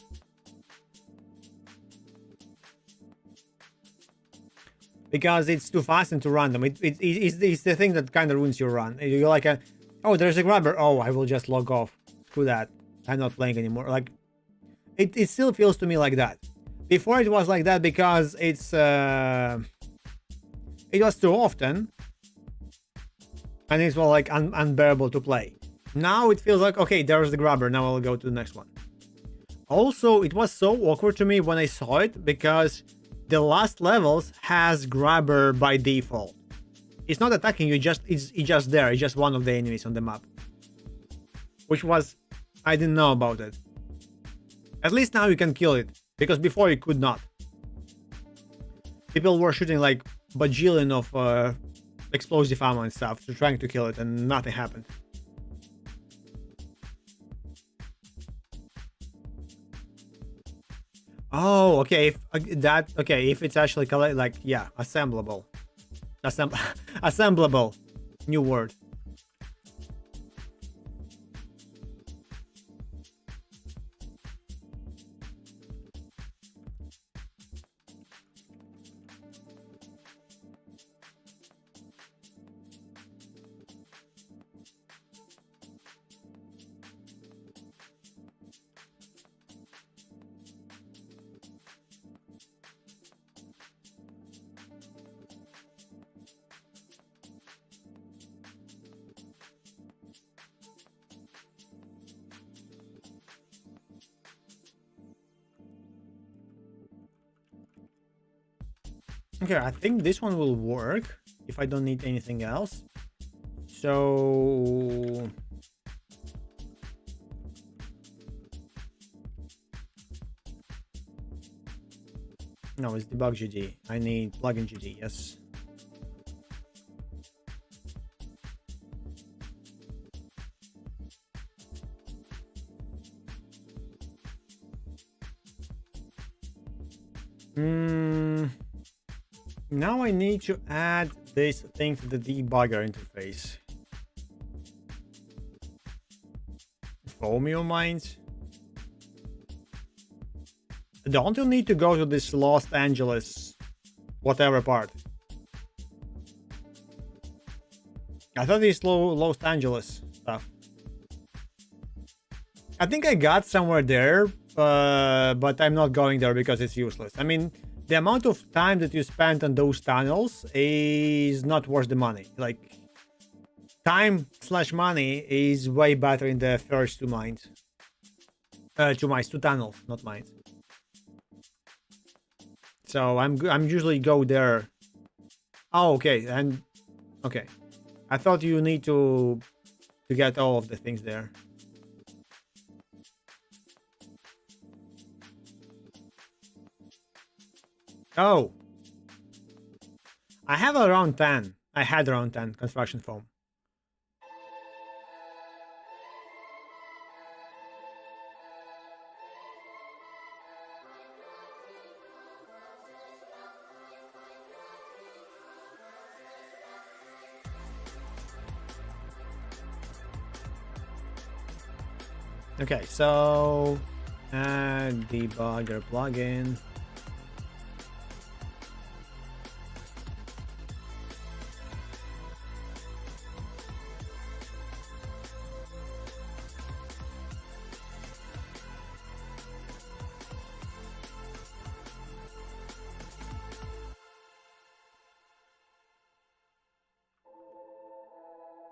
Because it's too fast and too random. It's the thing that kind of ruins your run. You're like, oh, there's a grubber. Oh, I will just log off. Screw that. I'm not playing anymore. Like, it still feels to me like that. Before it was like that because it was too often. And it was like unbearable to play. Now it feels like, okay, there's the grubber. Now I'll go to the next one. Also, it was so awkward to me when I saw it because the last levels has grubber by default. It's not attacking you, it's just there. It's just one of the enemies on the map. Which was... I didn't know about it. At least now you can kill it, because before you could not. people were shooting like bajillion of explosive ammo and stuff, trying to kill it, and nothing happened. Oh, okay. If if it's actually like, yeah, assemblable, assemblable, new word. Okay, I think this one will work if I don't need anything else. So no, it's debug GD. I need plugin GD. Yes. Now I need to add this thing to the debugger interface. Romeo Mines. Don't you need to go to this Los Angeles whatever part? I thought it's Los Angeles stuff. I think I got somewhere there, but I'm not going there because it's useless. I mean, the amount of time that you spent on those tunnels is not worth the money. Like, time/money is way better in the first two mines. Two tunnels, not mines. So I'm usually go there. Oh, okay, and okay. I thought you need to get all of the things there. Oh, I have around 10. I had around 10 construction foam. Okay, so add debugger plugin.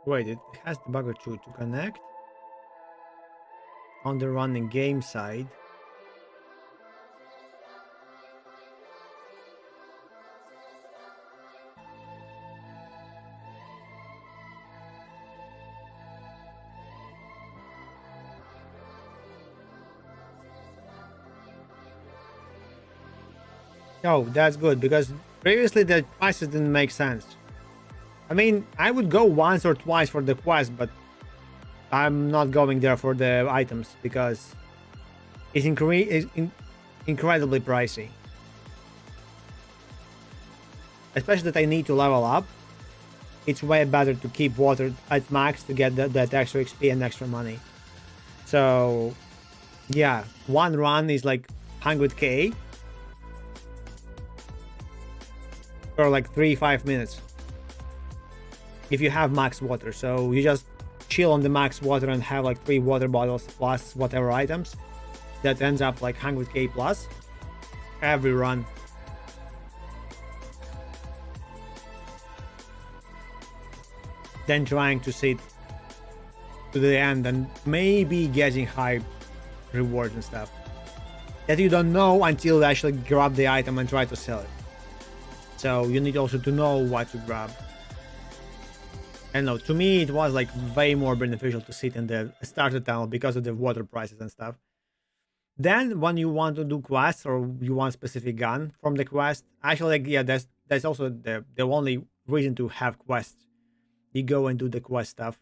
Wait, it has debugger 2 to connect on the running game side. Oh, that's good, because previously the prices didn't make sense. I mean, I would go once or twice for the quest, but I'm not going there for the items because it's incredibly pricey. Especially that I need to level up. It's way better to keep water at max to get that extra XP and extra money. So, yeah, one run is like 100k for like 3-5 minutes. If you have max water, so you just chill on the max water and have like 3 water bottles plus whatever items, that ends up like 100k plus every run. Then trying to sit to the end and maybe getting high rewards and stuff that you don't know until you actually grab the item and try to sell it. So you need also to know what to grab. And no, to me it was like way more beneficial to sit in the starter tunnel because of the water prices and stuff. Then when you want to do quests or you want specific gun from the quest, actually, like, yeah, that's also the only reason to have quests. You go and do the quest stuff.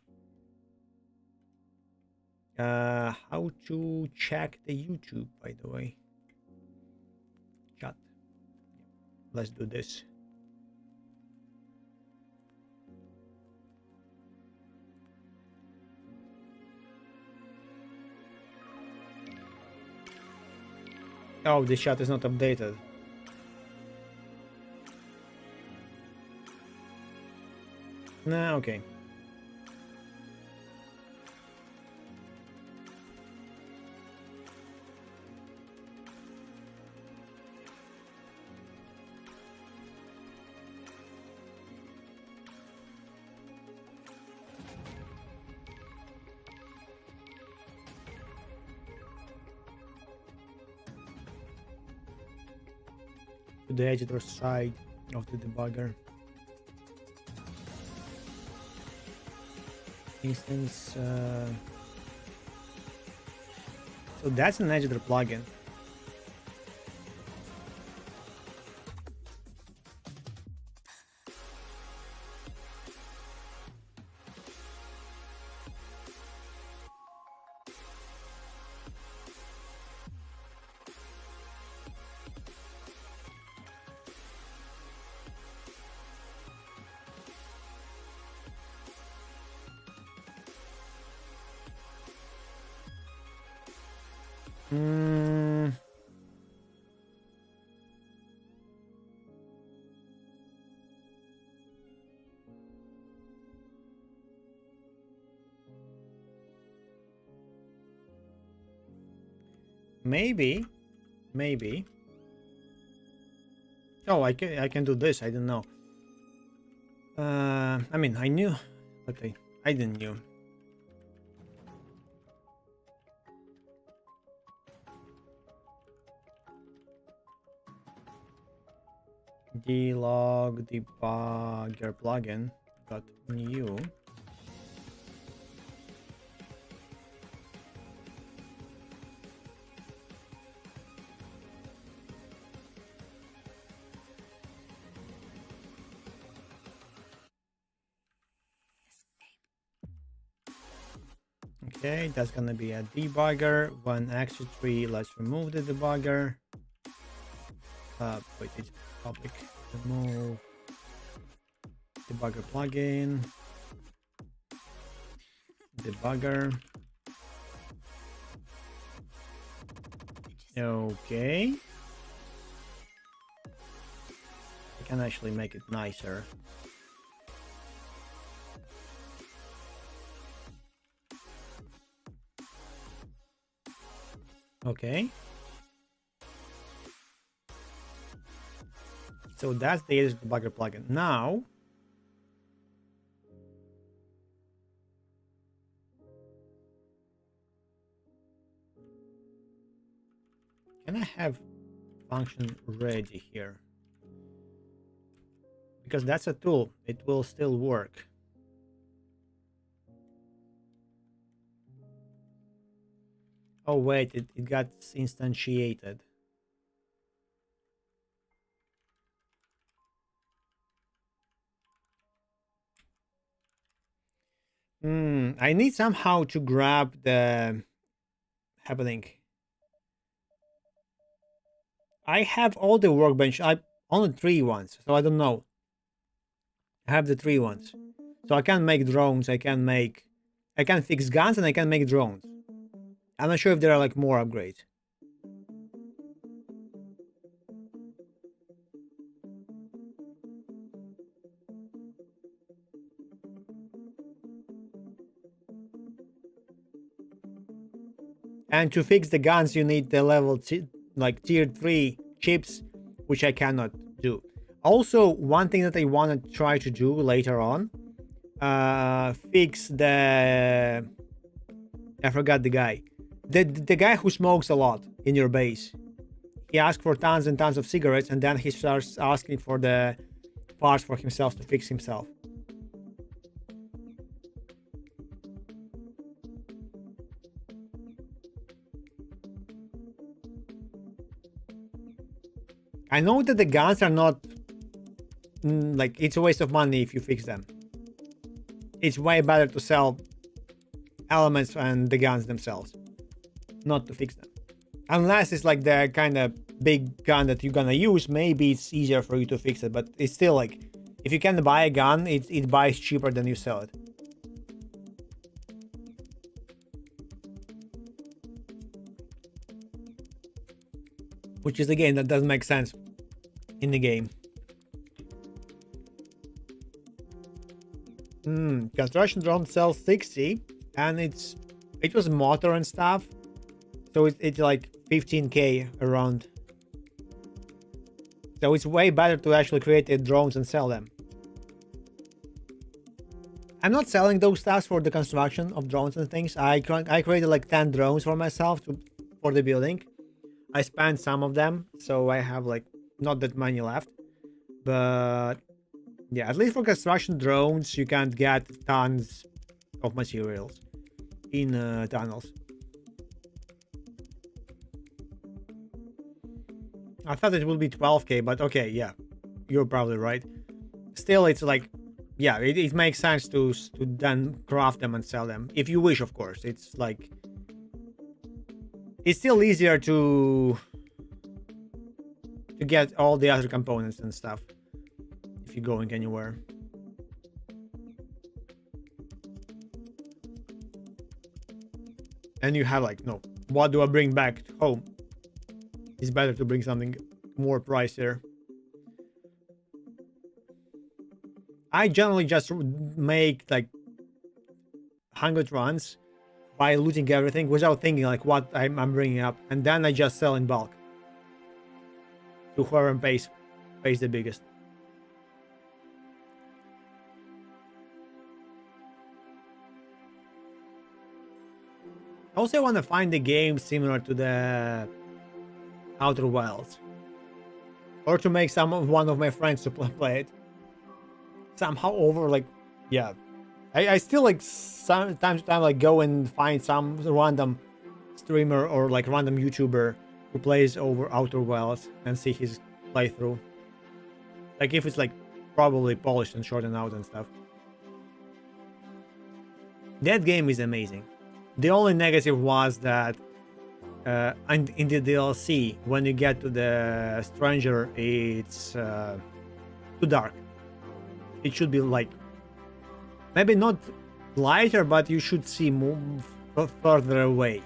How to check the YouTube, by the way. Chat. Let's do this. Oh, the chat is not updated. Nah, okay. To the editor side of the debugger. Instance. So that's an editor plugin. Maybe. Oh, I can do this. I don't know. I mean, I knew, but I didn't knew. Dlog debugger plugin got new. Okay, that's gonna be a debugger. One extra tree. Let's remove the debugger. Wait, it's public. Remove debugger plugin. Debugger. Okay. I can actually make it nicer. Okay. So that's the edit debugger plugin. Now, can I have function ready here? Because that's a tool. It will still work. Oh wait, it got instantiated. I need somehow to grab the happening. I have all the workbench. I only 3 ones, so I don't know. I have the 3 ones. So I can make drones, I can fix guns, and I can make drones. I'm not sure if there are like more upgrades. And to fix the guns, you need the level like tier 3 chips, which I cannot do. Also, one thing that I want to try to do later on, fix the... I forgot the guy. The guy who smokes a lot in your base. He asks for tons and tons of cigarettes, and then he starts asking for the parts for himself to fix himself. I know that the guns are not like, it's a waste of money if you fix them. It's way better to sell elements and the guns themselves, not to fix them. Unless it's like the kind of big gun that you're gonna use, maybe it's easier for you to fix it, but it's still like, if you can buy a gun, it buys cheaper than you sell it. Which is, again, that doesn't make sense in the game. Construction drone sells 60, and it was motor and stuff, so it's like 15k around. So it's way better to actually create the drones and sell them. I'm not selling those stuff for the construction of drones and things. I created like 10 drones for myself for the building. I spent some of them, so I have like not that many left. But yeah, at least for construction drones, you can't get tons of materials in tunnels. I thought it would be 12k, but okay, yeah, you're probably right. Still, it's like, yeah, it makes sense to then craft them and sell them, if you wish, of course. It's like, it's still easier to get all the other components and stuff if you're going anywhere. And you have like, no, what do I bring back home? It's better to bring something more pricier. I generally just make like 100 runs by looting everything without thinking like what I'm bringing up, and then I just sell in bulk to whoever pays the biggest. Also, I want to find a game similar to the Outer Wilds, or to make one of my friends to play it somehow over. Like, yeah, I still like time to time like go and find some random streamer or like random YouTuber who plays over Outer Wilds and see his playthrough. Like if it's like probably polished and shortened out and stuff. That game is amazing. The only negative was that and in the DLC, when you get to the stranger, it's too dark. It should be like, maybe not lighter, but you should see move further away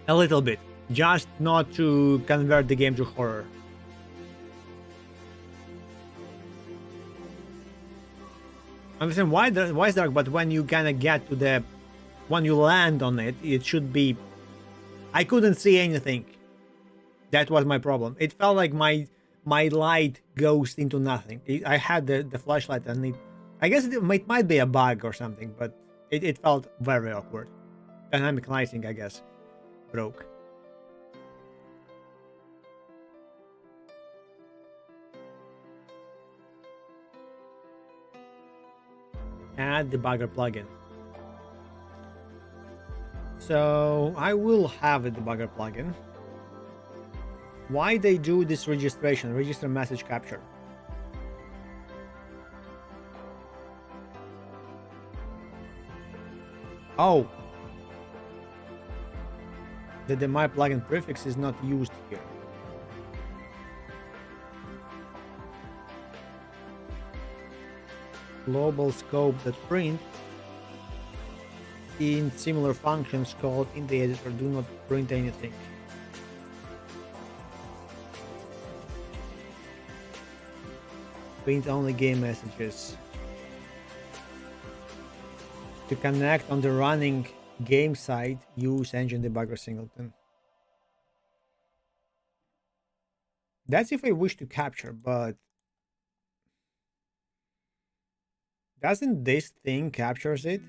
a little bit, just not to convert the game to horror. I understand why it's dark, but when you kind of get to when you land on it, it should be. I couldn't see anything. That was my problem. It felt like my light goes into nothing. I had the flashlight, and I guess it might be a bug or something, but it felt very awkward. Dynamic lighting, I guess, broke. Add debugger plugin. So I will have a debugger plugin. Why they do this registration, register message capture? Oh, the my plugin prefix is not used here. Global scope that print in similar functions called in the editor do not print anything. Print only game messages. To connect on the running game side, use engine debugger singleton. That's if I wish to capture, but doesn't this thing captures it?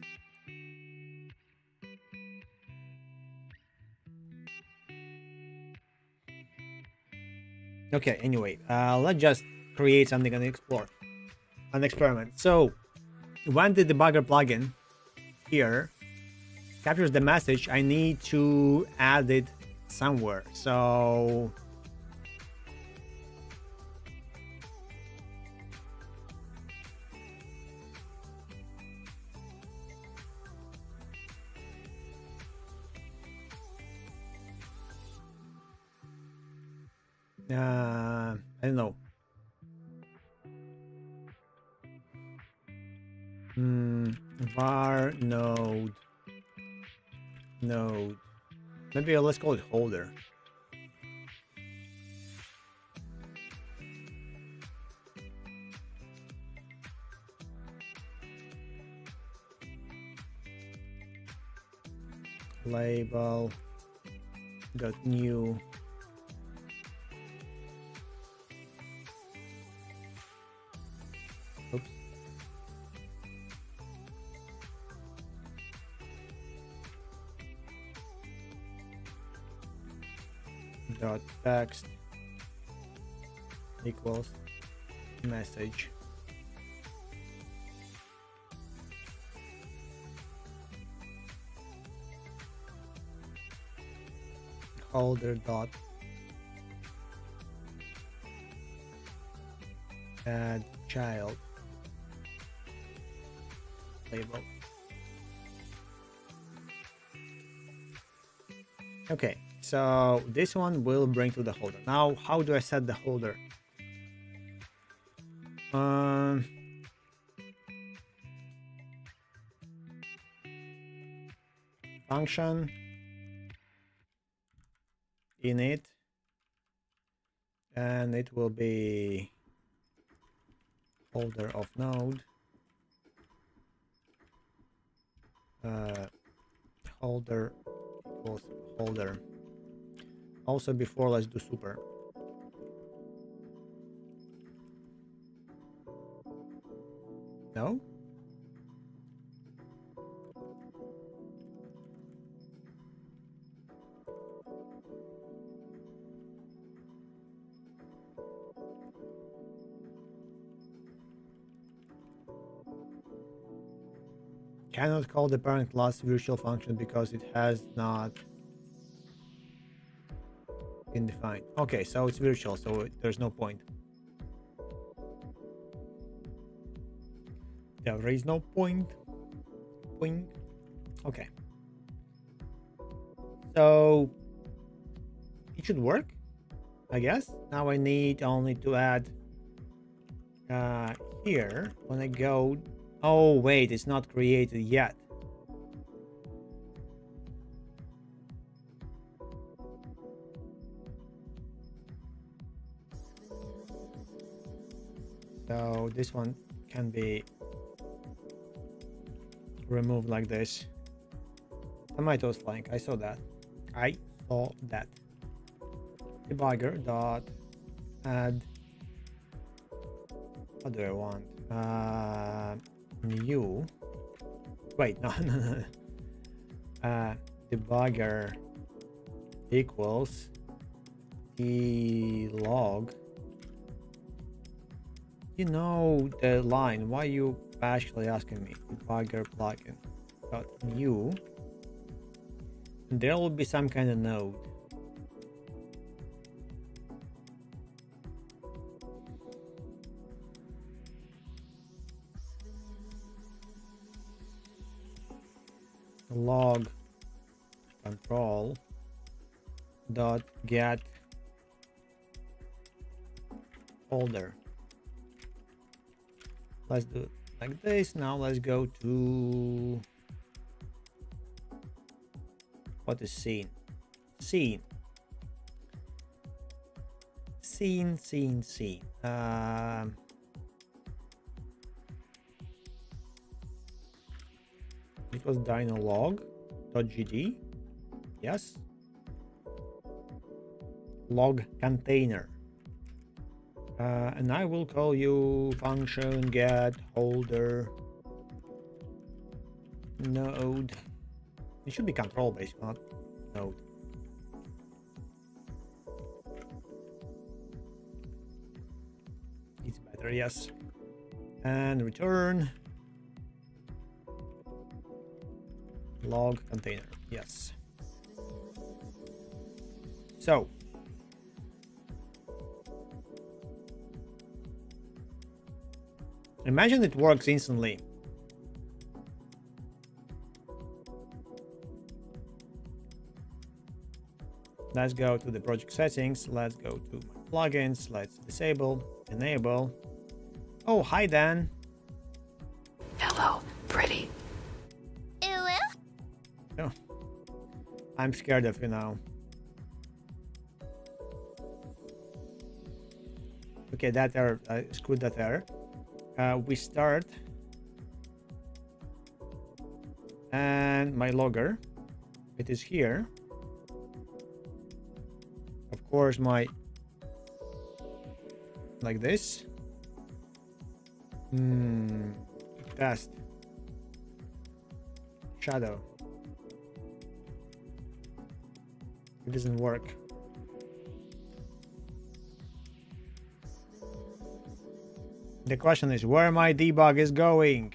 Okay, anyway, let's just create something and explore an experiment. So when the debugger plugin here captures the message, I need to add it somewhere. So I don't know. Var node. Maybe let's call it holder. Label dot new. Oops. Dot text equals message. Holder dot add child label. Okay, so this one will bring to the holder. Now, how do I set the holder? Function init, and it will be holder of node. Holder equals holder. Also, before, let's do super. No? Cannot call the parent class virtual function because it has not been defined. Okay, so it's virtual, so there's no point. There is no point. Okay. So it should work, I guess. Now I need only to add here when I go. Oh wait, it's not created yet. So this one can be removed like this. Tomatoes flying. I saw that. Debugger dot add. What do I want? New. Wait, no. Debugger equals the log. You know the line. Why are you actually asking me? Debugger plugin dot new. And there will be some kind of node. Log control dot get folder. Let's do it like this. Now let's go to what is scene. It was dynolog.gd. Yes. Log container. And I will call you function get holder node. It should be control based, not node. It's better, yes. And return log container. Yes. So imagine it works instantly. Let's go to the project settings. Let's go to plugins. Let's disable, enable. Oh, hi, Dan. Hello, pretty. Oh, I'm scared of you now. Okay, that error. Screw that error. We start. And my logger. It is here. Of course, my like this. Test shadow. It doesn't work. The question is where my debug is going.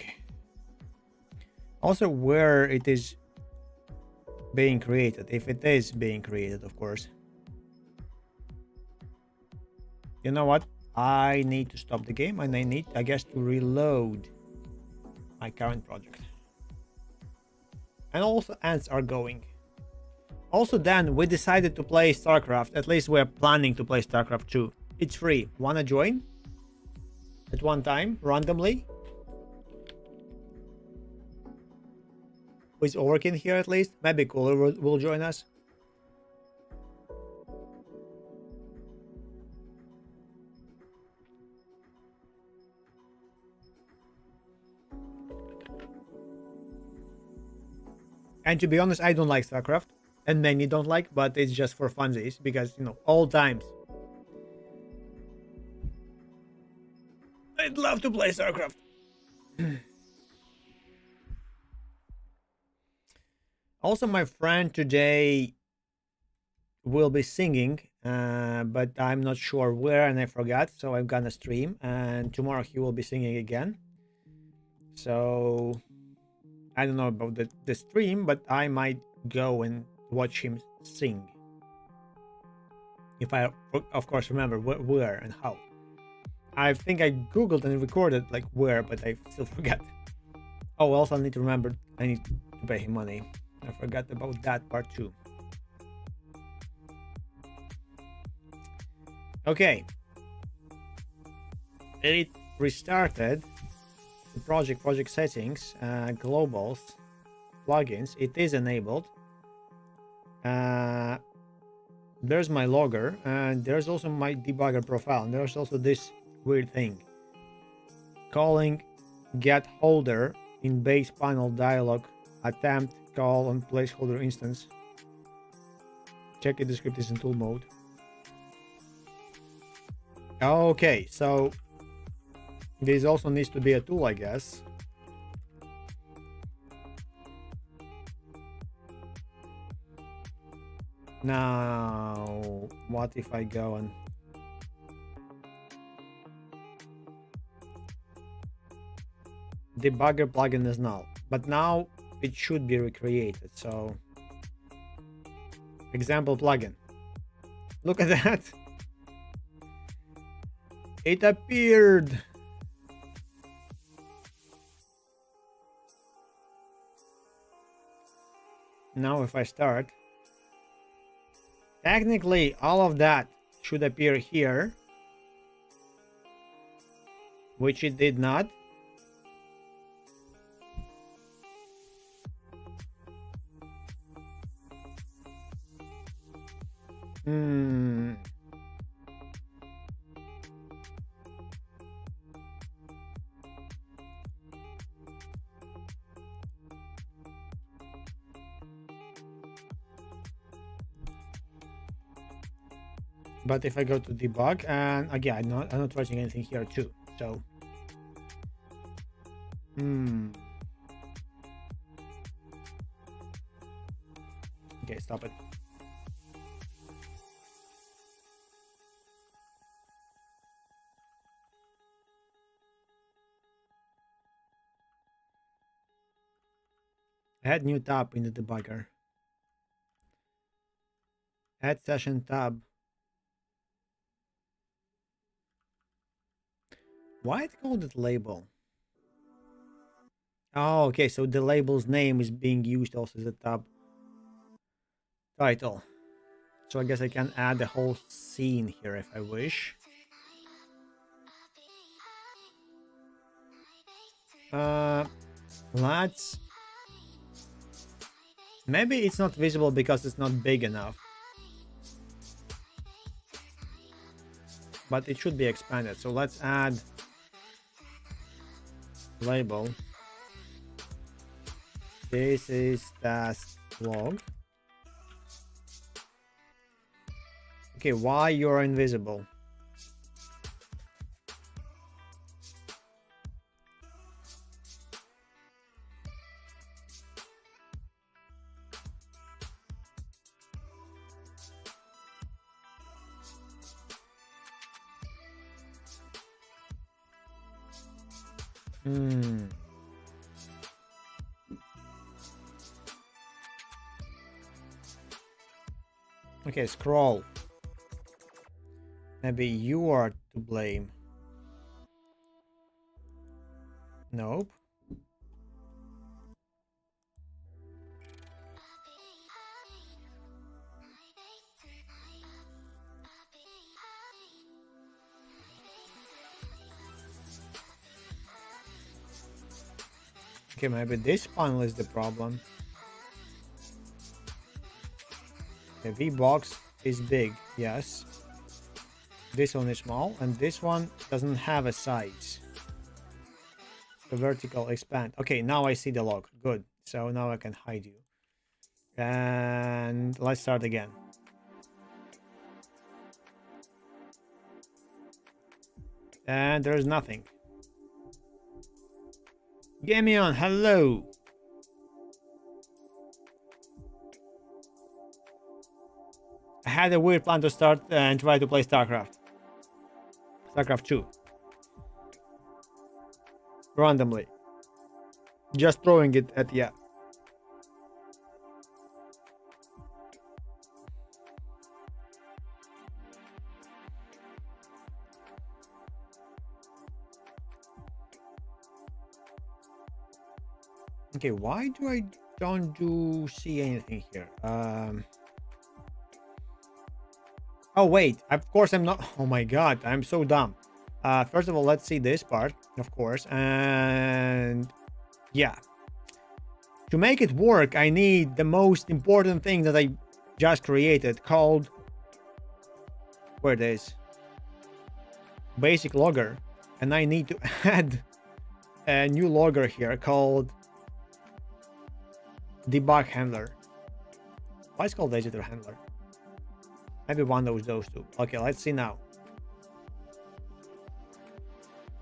Also, where it is being created, if it is being created, of course. You know what? I need to stop the game and I need, I guess, to reload my current project. And also ants are going. Also, then we decided to play StarCraft. At least we're planning to play StarCraft 2. It's free. Wanna join? At one time, randomly? Who's working here at least? Maybe Cooler will join us. And to be honest, I don't like StarCraft. And many don't like, but it's just for funsies. Because, you know, all times. I'd love to play StarCraft. Also, my friend today will be singing, but I'm not sure where and I forgot. So I'm gonna stream. And tomorrow he will be singing again. So I don't know about the stream, but I might go and watch him sing. If I, of course, remember where and how. I think I googled and recorded like where, but I still forgot. Oh, also I need to remember I need to pay him money. I forgot about that part too. Okay. It restarted the project settings, globals, plugins. It is enabled. There's my logger, and there's also my debugger profile, and there's also this weird thing calling get holder in base panel dialog, attempt call on placeholder instance. Check if the script is in tool mode. Okay, so this also needs to be a tool, I guess. Now, what if I go and debugger plugin is null, but now it should be recreated. So example plugin, look at that, it appeared. Now if I start, technically all of that should appear here, which it did not. But if I go to debug, and again, I'm not writing anything here too. So, okay, stop it. Add new tab in the debugger. Add session tab. Why it called it label? Oh, okay, so the label's name is being used also as a tab title. So I guess I can add the whole scene here if I wish. Let's... Maybe it's not visible because it's not big enough. But it should be expanded. So let's add label. This is task log. Okay, why you're invisible? Okay, scroll. Maybe you are to blame. Nope. Okay, maybe this panel is the problem. The V-box is big, yes. This one is small, and this one doesn't have a size. The vertical expand. Okay, now I see the log. Good. So now I can hide you. And let's start again. And there's nothing. Gamion, hello. I had a weird plan to start and try to play StarCraft. StarCraft 2. Randomly. Just throwing it at yeah. Okay, why do I don't see anything here? Oh wait, of course I'm not. Oh my god, I'm so dumb. First of all, let's see this part, of course, and yeah. To make it work, I need the most important thing that I just created called, where it is, basic logger, and I need to add a new logger here called debug handler. Why is it called editor handler? Maybe one of those two. Okay, let's see now.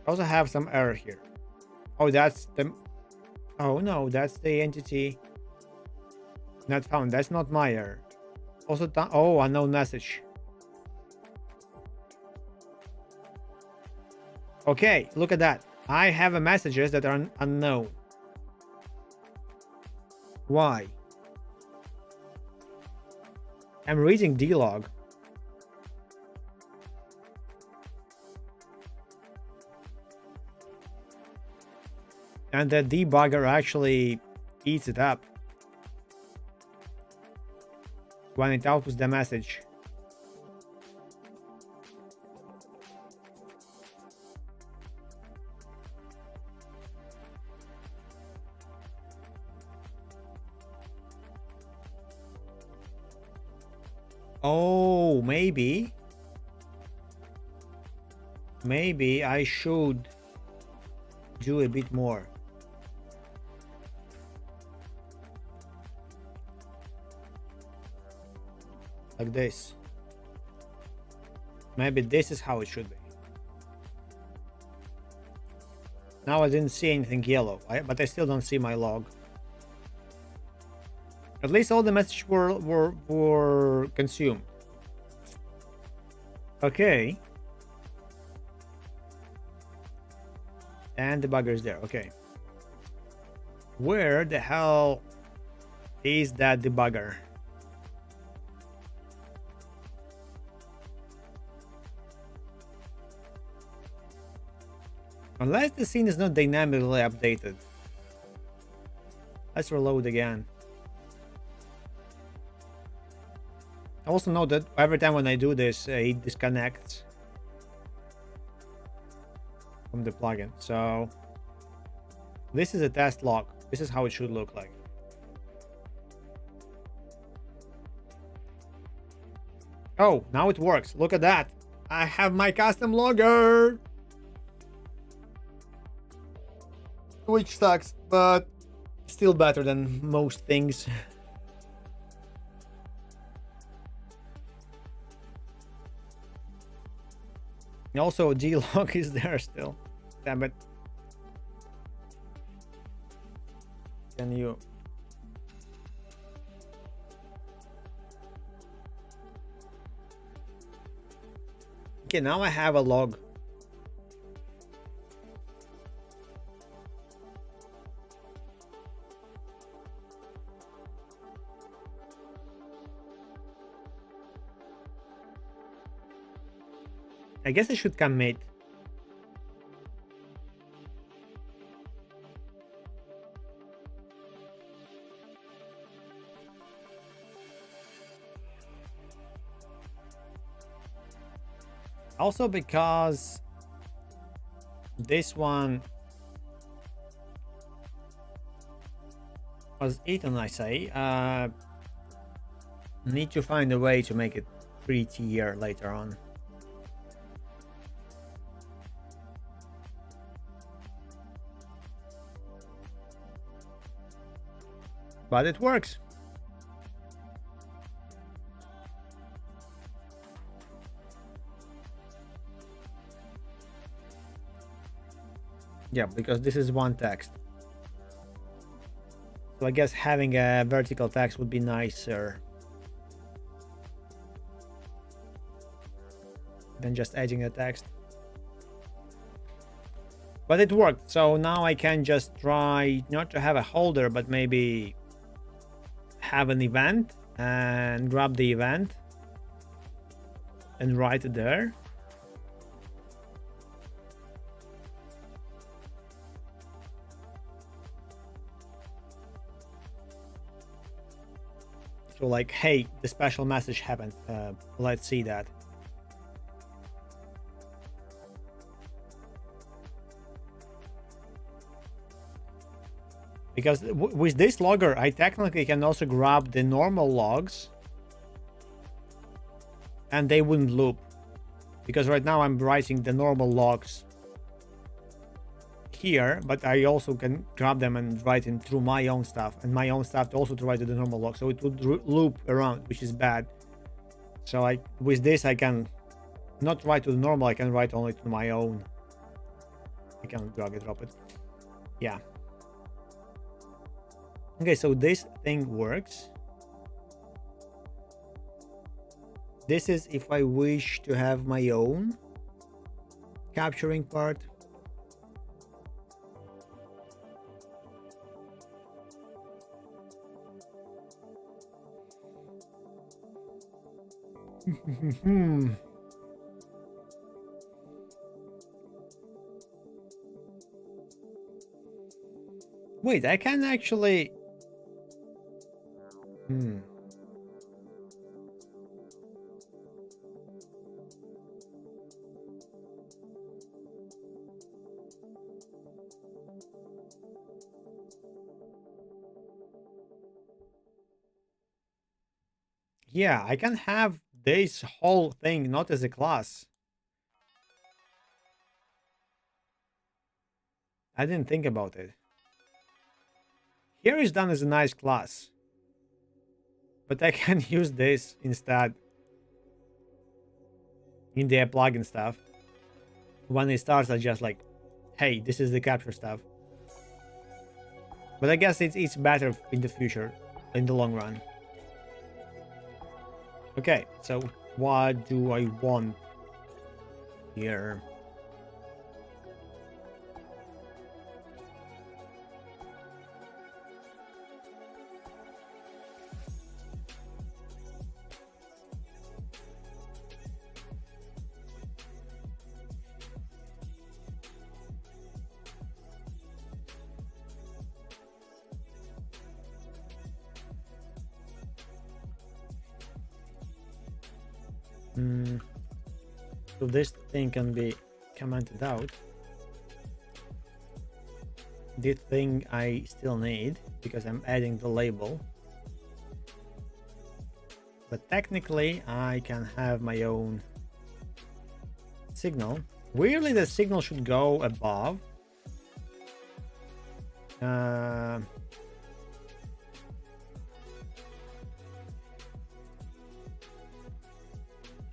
I also have some error here. Oh, that's the... Oh no, that's the entity not found. That's not my error. Also, oh, unknown message. Okay, look at that. I have messages that are unknown. Why? I'm reading D-log. And the debugger actually eats it up when it outputs the message. Oh, maybe I should do a bit more. Like this. Maybe this is how it should be. Now I didn't see anything yellow, but I still don't see my log. At least all the messages were consumed. Okay. And the bugger is there. Okay. Where the hell is that debugger? Unless the scene is not dynamically updated. Let's reload again. I also know that every time when I do this, it disconnects from the plugin. So this is a test log. This is how it should look like. Oh, now it works. Look at that. I have my custom logger. Which sucks, but still better than most things. Also, G-log is there still. Damn it. Can you... Okay, now I have a log. I guess I should commit. Also because this one was eaten, I say. Need to find a way to make it prettier later on. But it works. Yeah, because this is one text. So I guess having a vertical text would be nicer than just adding a text. But it worked. So now I can just try not to have a holder, but maybe have an event and grab the event and write it there. So like, hey, the special message happened. Let's see that. Because with this logger, I technically can also grab the normal logs and they wouldn't loop. Because right now I'm writing the normal logs here, but I also can grab them and write in through my own stuff, and my own stuff also to write to the normal log. So it would loop around, which is bad. So with this, I can not write to the normal, I can write only to my own. I can drag and drop it. Yeah. Okay, so this thing works. This is if I wish to have my own capturing part. Wait, I can actually... Yeah, I can have this whole thing not as a class. I didn't think about it. Here is done as a nice class. But I can use this instead in the plugin stuff. When it starts, I just like, hey, this is the capture stuff. But I guess it's better in the future, in the long run. Okay, so what do I want here? So this thing can be commented out. This thing I still need because I'm adding the label. But technically I can have my own signal. Weirdly, the signal should go above.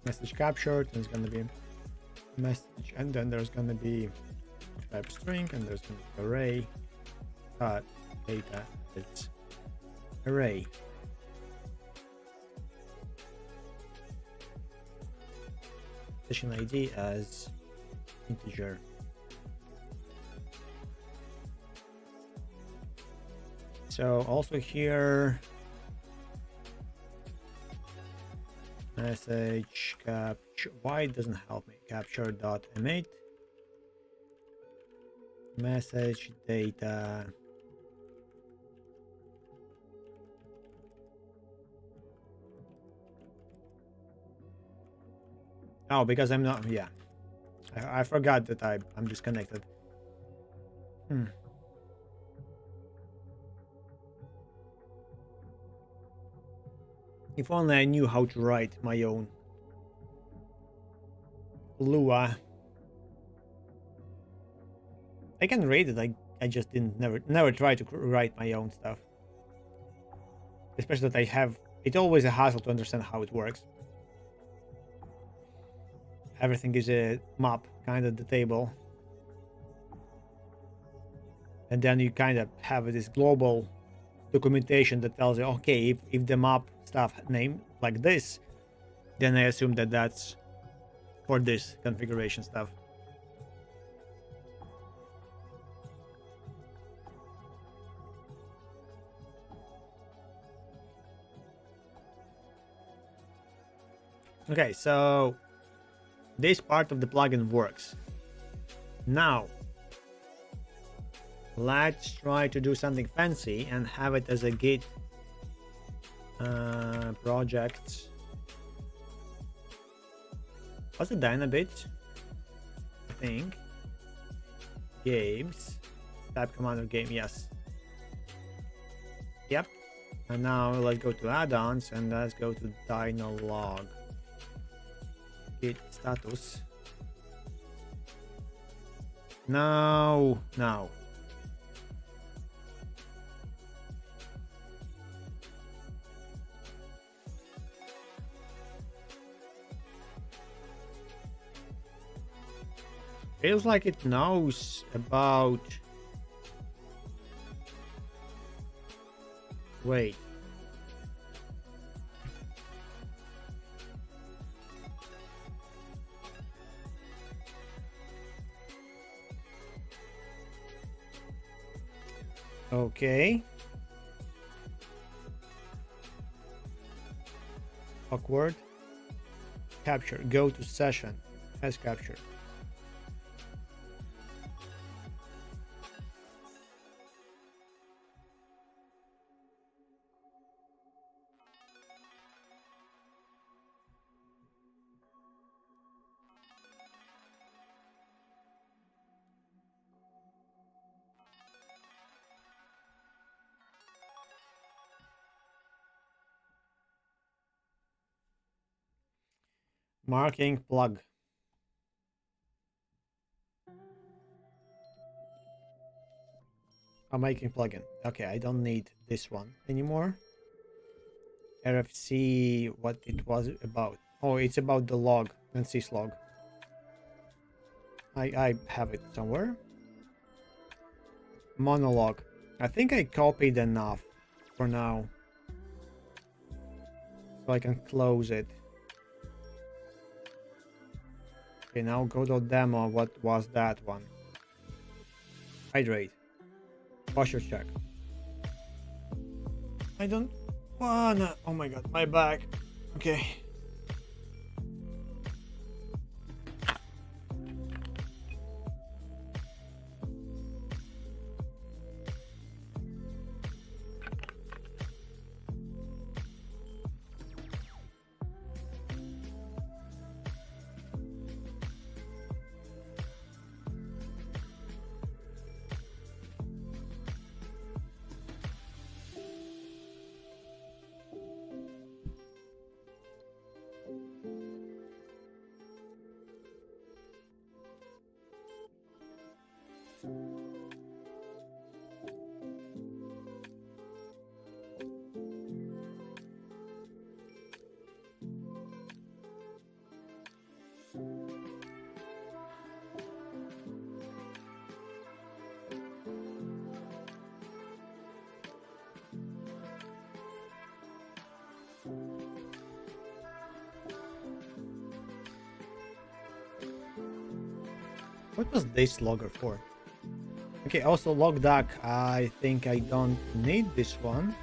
Message captured, and it's going to be message, and then there's going to be type string, and there's going to be array data. It's array. Session ID as integer. So also here, message capture. Why it doesn't help me? Capture dot emit message data. Oh, because I'm not. Yeah, I forgot that I'm disconnected. If only I knew how to write my own Lua. I can read it. I just never try to write my own stuff. Especially that I have. It's always a hassle to understand how it works. Everything is a map, kind of the table. And then you kind of have this global documentation that tells you, okay, if the map stuff name like this, then I assume that that's for this configuration stuff. Okay, so this part of the plugin works. Now, let's try to do something fancy and have it as a Git project. Was it Dynabit? I think. Games. Type commander game, yes. Yep. And now let's go to add-ons and let's go to Dynalog. Git status. No. Feels like it knows about. Wait. Okay. Awkward. Capture. Go to session. As captured. Marking plug. I'm making plugin. Okay, I don't need this one anymore. RFC, what it was about. Oh, it's about the log and syslog. I have it somewhere. Monologue. I think I copied enough for now. So I can close it. Okay, now go to demo. What was that one? Hydrate. Posture check. I don't wanna. Oh my god, my back. Okay. What was this logger for? Okay, also log duck. I think I don't need this one.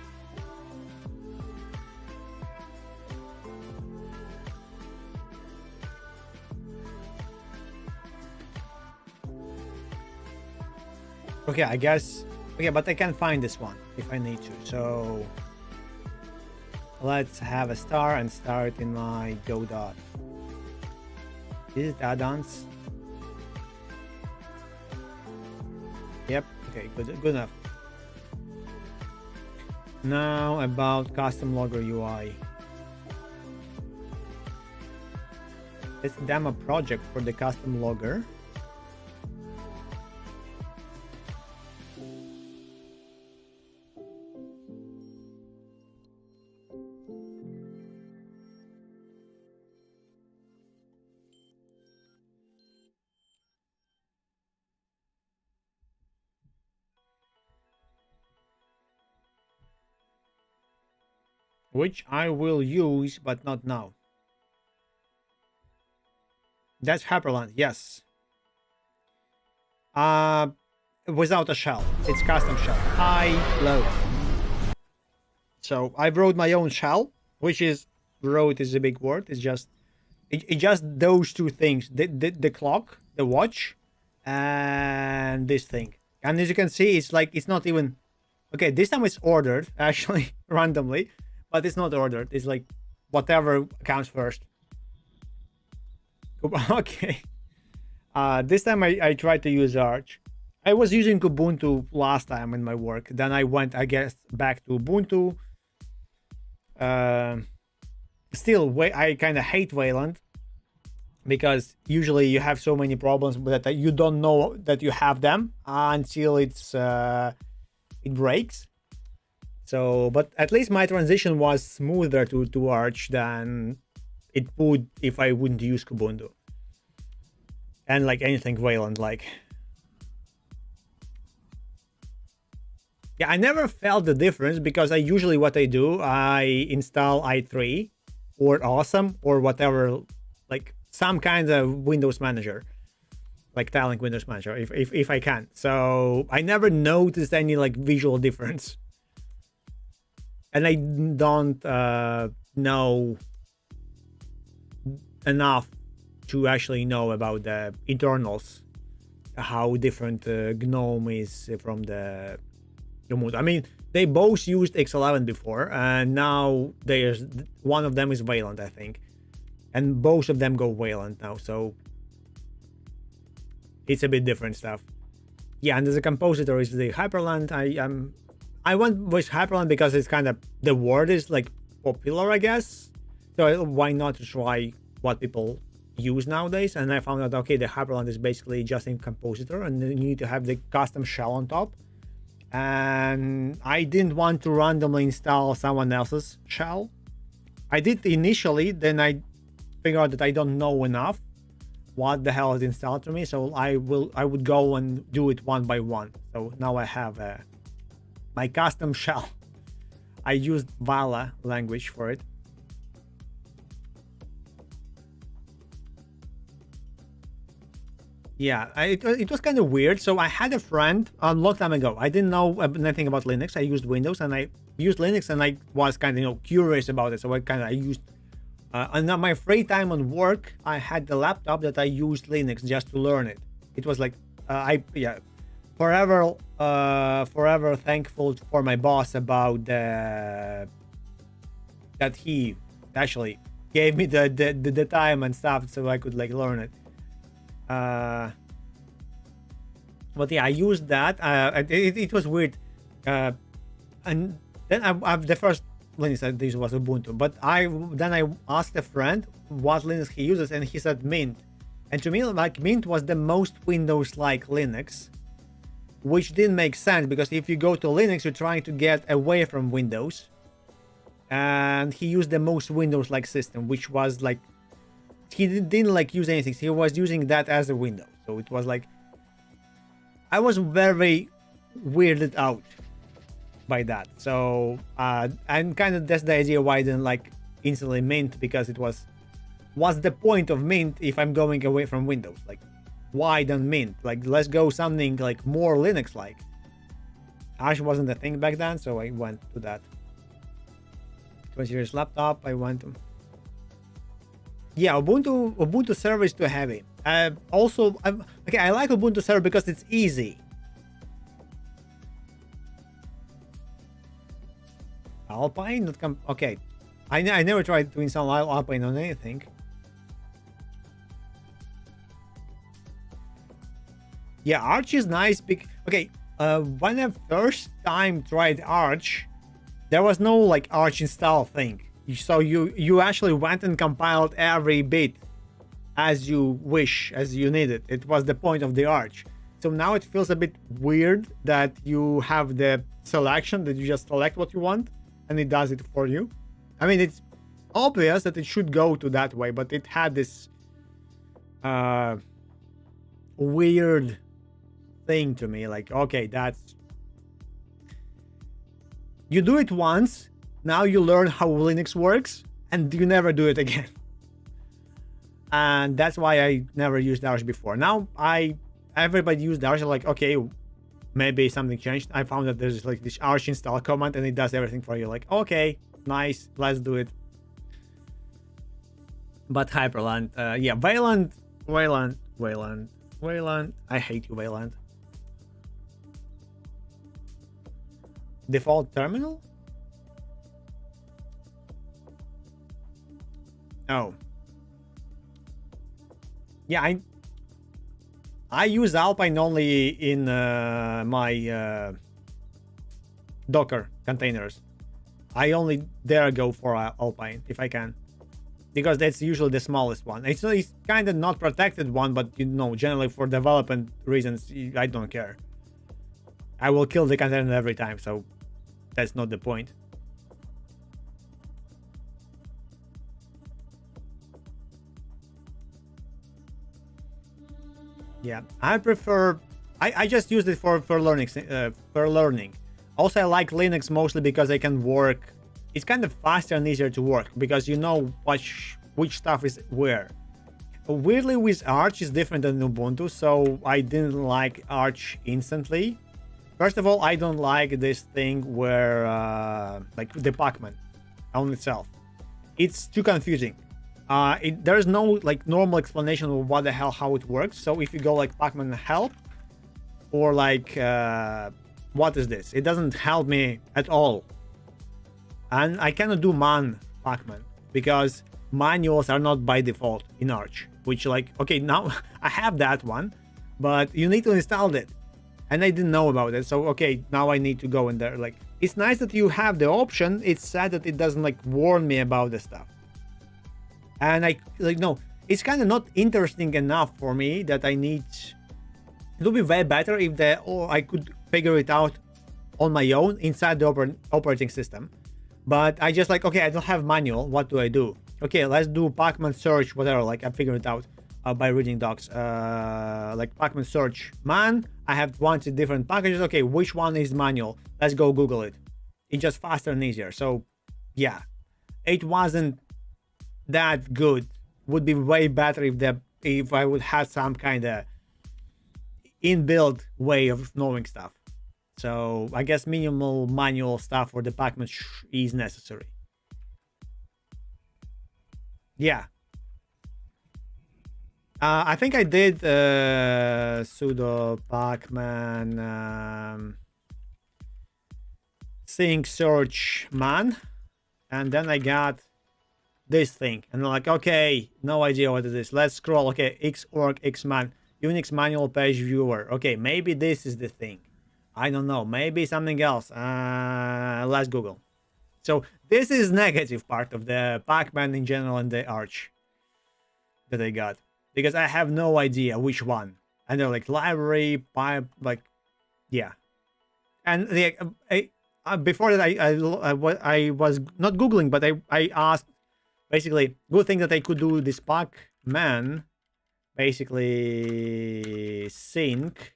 Okay, I guess. Okay, but I can find this one if I need to. So let's have a star and start in my go dot. Is it add-ons? Yep. Okay, good enough. Now about custom logger UI. It's a demo project for the custom logger. Which I will use, but not now. That's Hyperland, yes. Without a shell. It's custom shell. High, low. So I wrote my own shell, which is, wrote is a big word. It's just, it just those two things. The clock, the watch, and this thing. And as you can see, it's like, it's not even, okay, this time it's ordered, actually, randomly. But it's not ordered. It's like whatever comes first. Okay. This time I tried to use Arch. I was using Ubuntu last time in my work. Then I went, I guess, back to Ubuntu. Still, I kind of hate Wayland because usually you have so many problems that you don't know that you have them until it breaks. So, but at least my transition was smoother to Arch than it would if I wouldn't use Kubuntu. And like anything Wayland like. Yeah, I never felt the difference because I usually what I do, I install i3 or Awesome or whatever, like some kind of Windows manager. Like tiling Windows manager if I can. So I never noticed any like visual difference. And I don't know enough to actually know about the internals, how different GNOME is from the Ubuntu. I mean, they both used X11 before, and now there's one of them is Wayland, I think, and both of them go Wayland now. So it's a bit different stuff. Yeah, and as a compositor is the Hyperland. I went with Hyperland because it's kind of, the word is like popular, I guess. So why not try what people use nowadays? And I found out, okay, the Hyperland is basically just in compositor and then you need to have the custom shell on top. And I didn't want to randomly install someone else's shell. I did initially, then I figured out that I don't know enough what the hell is installed to me. So I would go and do it one by one. So now I have my custom shell. I used Vala language for it. Yeah, it was kind of weird. So I had a friend a long time ago. I didn't know anything about Linux. I used Windows and I used Linux and I was kind of, curious about it. So I used, and on my free time on work, I had the laptop that I used Linux just to learn it. It was like, forever thankful for my boss about that he actually gave me the time and stuff so I could like learn it. But yeah, I used that. It was weird. And then the first Linux this was Ubuntu, but I asked a friend what Linux he uses, and he said Mint. And to me, like, Mint was the most Windows-like Linux, which didn't make sense because if you go to Linux, you're trying to get away from Windows. And he used the most Windows-like system, which was like, he didn't like use anything. He was using that as a window. So it was like, I was very weirded out by that. So and kind of that's the idea why I didn't like instantly Mint, because it was, what's the point of Mint if I'm going away from Windows? Like, why than Mint? Like, let's go something like more Linux-like. Arch wasn't a thing back then, so I went to that. 20 years laptop, I went to... Yeah, Ubuntu server is too heavy. Okay, I like Ubuntu server because it's easy. Alpine, not okay. I never tried to install Alpine on anything. Yeah, Arch is nice. Okay, when I first time tried Arch, there was no like Arch install thing. So you actually went and compiled every bit as you wish, as you need it. It was the point of the Arch. So now it feels a bit weird that you have the selection, that you just select what you want and it does it for you. I mean, it's obvious that it should go to that way, but it had this weird thing to me. Like, okay, that's... You do it once, now you learn how Linux works, and you never do it again. And that's why I never used Arch before. Now everybody used Arch, like, okay, maybe something changed. I found that there's like this Arch install command and it does everything for you. Like, okay, nice, let's do it. But Hyperland, yeah, Wayland, I hate you, Wayland. Default terminal? Oh. Yeah, I use Alpine only in my Docker containers. I only dare go for Alpine if I can, because that's usually the smallest one. It's kind of not protected one, but you know, generally for development reasons, I don't care. I will kill the container every time, so that's not the point. Yeah, I prefer... I just use it for learning. Also, I like Linux mostly because I can work... It's kind of faster and easier to work because you know which stuff is where. Weirdly, with Arch is different than Ubuntu, so I didn't like Arch instantly. First of all, I don't like this thing where like the Pacman on itself. It's too confusing. There's no like normal explanation of what the hell how it works. So if you go like Pacman help or like what is this? It doesn't help me at all. And I cannot do man Pacman because manuals are not by default in Arch, which like, okay, now I have that one, but you need to install it. And I didn't know about it. So, okay, now I need to go in there. Like, it's nice that you have the option. It's sad that it doesn't like warn me about the stuff. And I like, no, it's kind of not interesting enough for me that I need... It would be way better if I could figure it out on my own inside the operating system. But I just like, okay, I don't have manual. What do I do? Okay, let's do Pacman search, whatever. Like, I figured it out by reading docs. Like Pacman search man. I have 20 different packages. Okay, which one is manual? Let's go Google it. It's just faster and easier. So, yeah, it wasn't that good. Would be way better if I would have some kind of inbuilt way of knowing stuff. So I guess minimal manual stuff for the Pacman is necessary. Yeah. I think I did sudo pacman sync search man, and then I got this thing, and I'm like, okay, no idea what it is. Let's scroll. Okay, xorg xman Unix manual page viewer. Okay, maybe this is the thing. I don't know. Maybe something else. Let's Google. So this is negative part of the Pacman in general and the Arch that I got, because I have no idea which one. And they're like library, pipe, like, yeah. And before that, I was not Googling, but I asked, basically, good thing that I could do this Pacman, basically sync,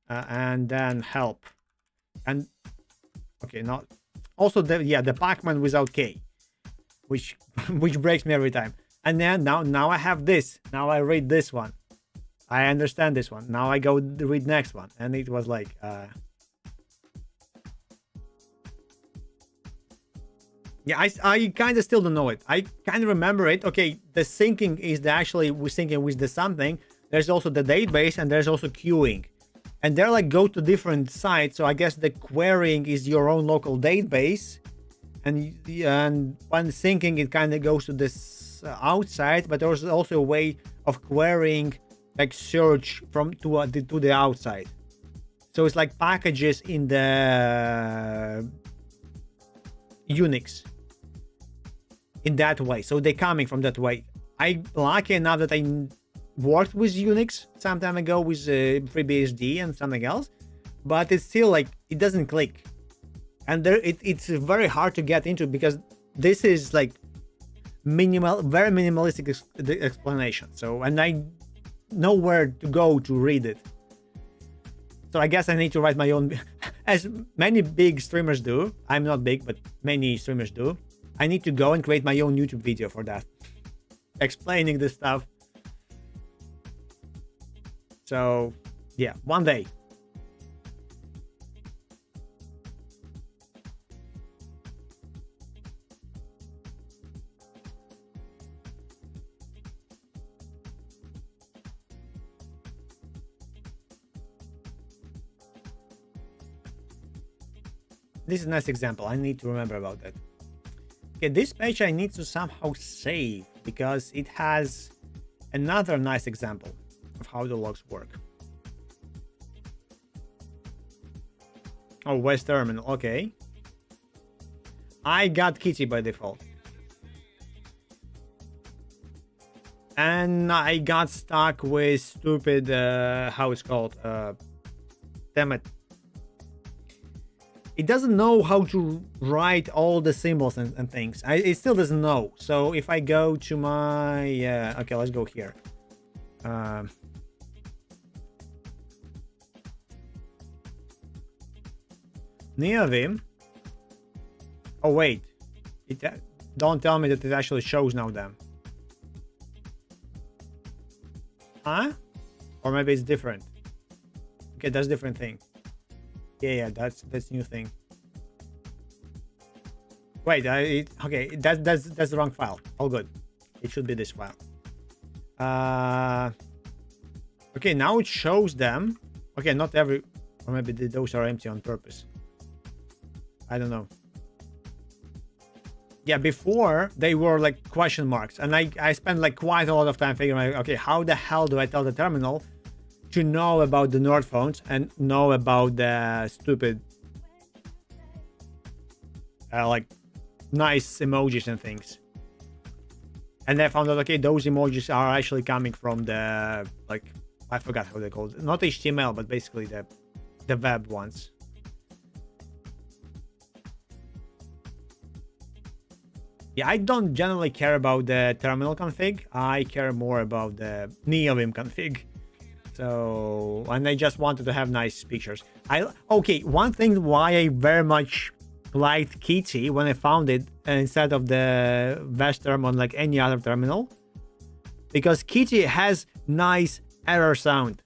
and then help. And, okay, not, also, the Pacman without K, which breaks me every time. And then now I have this. Now I read this one. I understand this one. Now I go read next one, and it was like, yeah, I kind of still don't know it. I kind of remember it. Okay, the syncing is we're syncing with the something. There's also the database, and there's also queuing, and they're like go to different sites. So I guess the querying is your own local database, and when syncing it kind of goes to this outside. But there's also a way of querying, like search from to the outside. So it's like packages in the Unix in that way. So they're coming from that way. I lucky enough that I worked with Unix some time ago with FreeBSD and something else, but it's still like it doesn't click, and it's very hard to get into because this is like very minimalistic explanation. So, and I know where to go to read it. So I guess I need to write my own, as many big streamers do. I'm not big, but many streamers do. I need to go and create my own YouTube video for that, explaining this stuff. So yeah, one day. This is a nice example. I need to remember about that. Okay, this page I need to somehow save because it has another nice example of how the logs work. Oh, West Terminal. Okay. I got Kitty by default. And I got stuck with stupid, how it's called? Damn it. It doesn't know how to write all the symbols and things. It still doesn't know. So if I go to my... okay, let's go here. Neovim. Oh, wait. Don't tell me that it actually shows now them. Huh? Or maybe it's different. Okay, that's different thing. Yeah, that's new thing. Wait, okay, that's the wrong file. All good. It should be this file. Okay, now it shows them. Okay, not every, or maybe those are empty on purpose. I don't know. Yeah, before they were like question marks, and I spent like quite a lot of time figuring out, okay, how the hell do I tell the terminal to know about the Nord phones and know about the stupid like nice emojis and things. And I found out, okay, those emojis are actually coming from the, like, I forgot how they called it, not HTML, but basically the web ones. Yeah, I don't generally care about the terminal config. I care more about the Neovim config. So, and I just wanted to have nice pictures. Okay, one thing why I very much liked Kitty when I found it instead of the Vestterm on like any other terminal, because Kitty has nice error sound.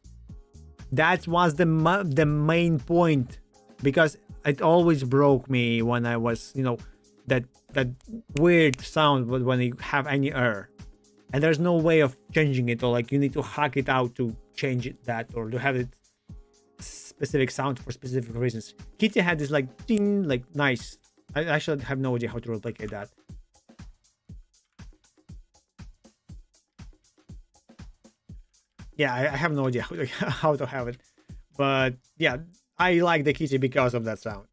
That was the main point, because it always broke me when I was, you know, that weird sound when you have any error, and there's no way of changing it, or like you need to hack it out to change it, that, or to have it specific sound for specific reasons. Kitty had this like ding, like nice. I actually have no idea how to replicate that. Yeah, I have no idea how to have it, but yeah, I like the Kitty because of that sound.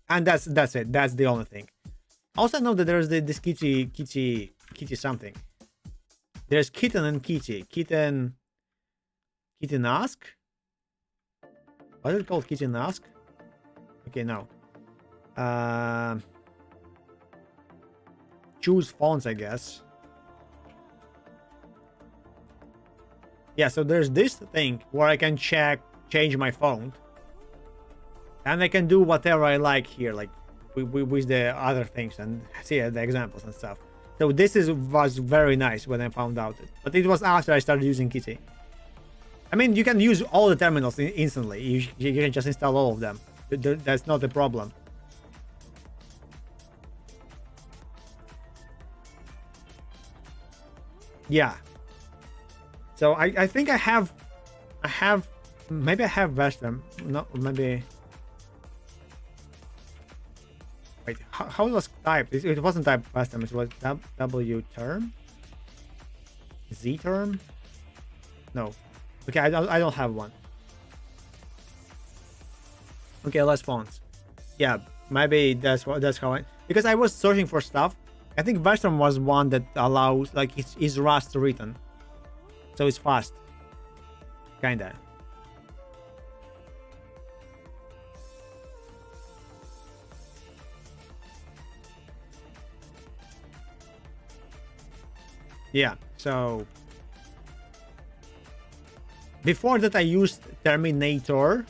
And that's it. That's the only thing. Also, know that there's this kitty something. There's kitten and kitty. Kitten ask. What is it called? Kitten ask. Okay, no. Choose fonts, I guess. Yeah. So there's this thing where I can change my font. And I can do whatever I like here, like with the other things, and see the examples and stuff. So this was very nice when I found out it. But it was after I started using Kitty. I mean, you can use all the terminals instantly. You can just install all of them. That's not a problem. Yeah. So I think I have maybe I have Western. No, maybe. Wait, how it was typed? It wasn't typed Western. It was W term, Z term. No. Okay, I don't have one. Okay, less fonts. Yeah, maybe that's how I, because I was searching for stuff. I think Western was one that allows, like, it's Rust written, so it's fast, kinda. Yeah, so before that I used Terminator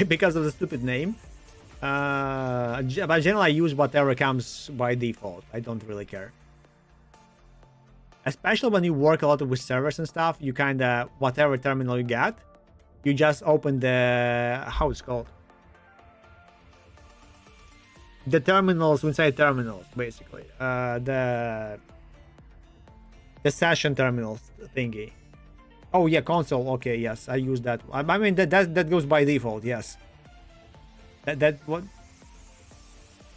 because of the stupid name. But generally I use whatever comes by default. I don't really care. Especially when you work a lot with servers and stuff, you kinda, whatever terminal you get, you just open the, how it's called? The terminals inside terminals, basically. The session terminals thingy. Oh yeah, console. Okay, yes, I use that. I mean that goes by default. Yes. That what.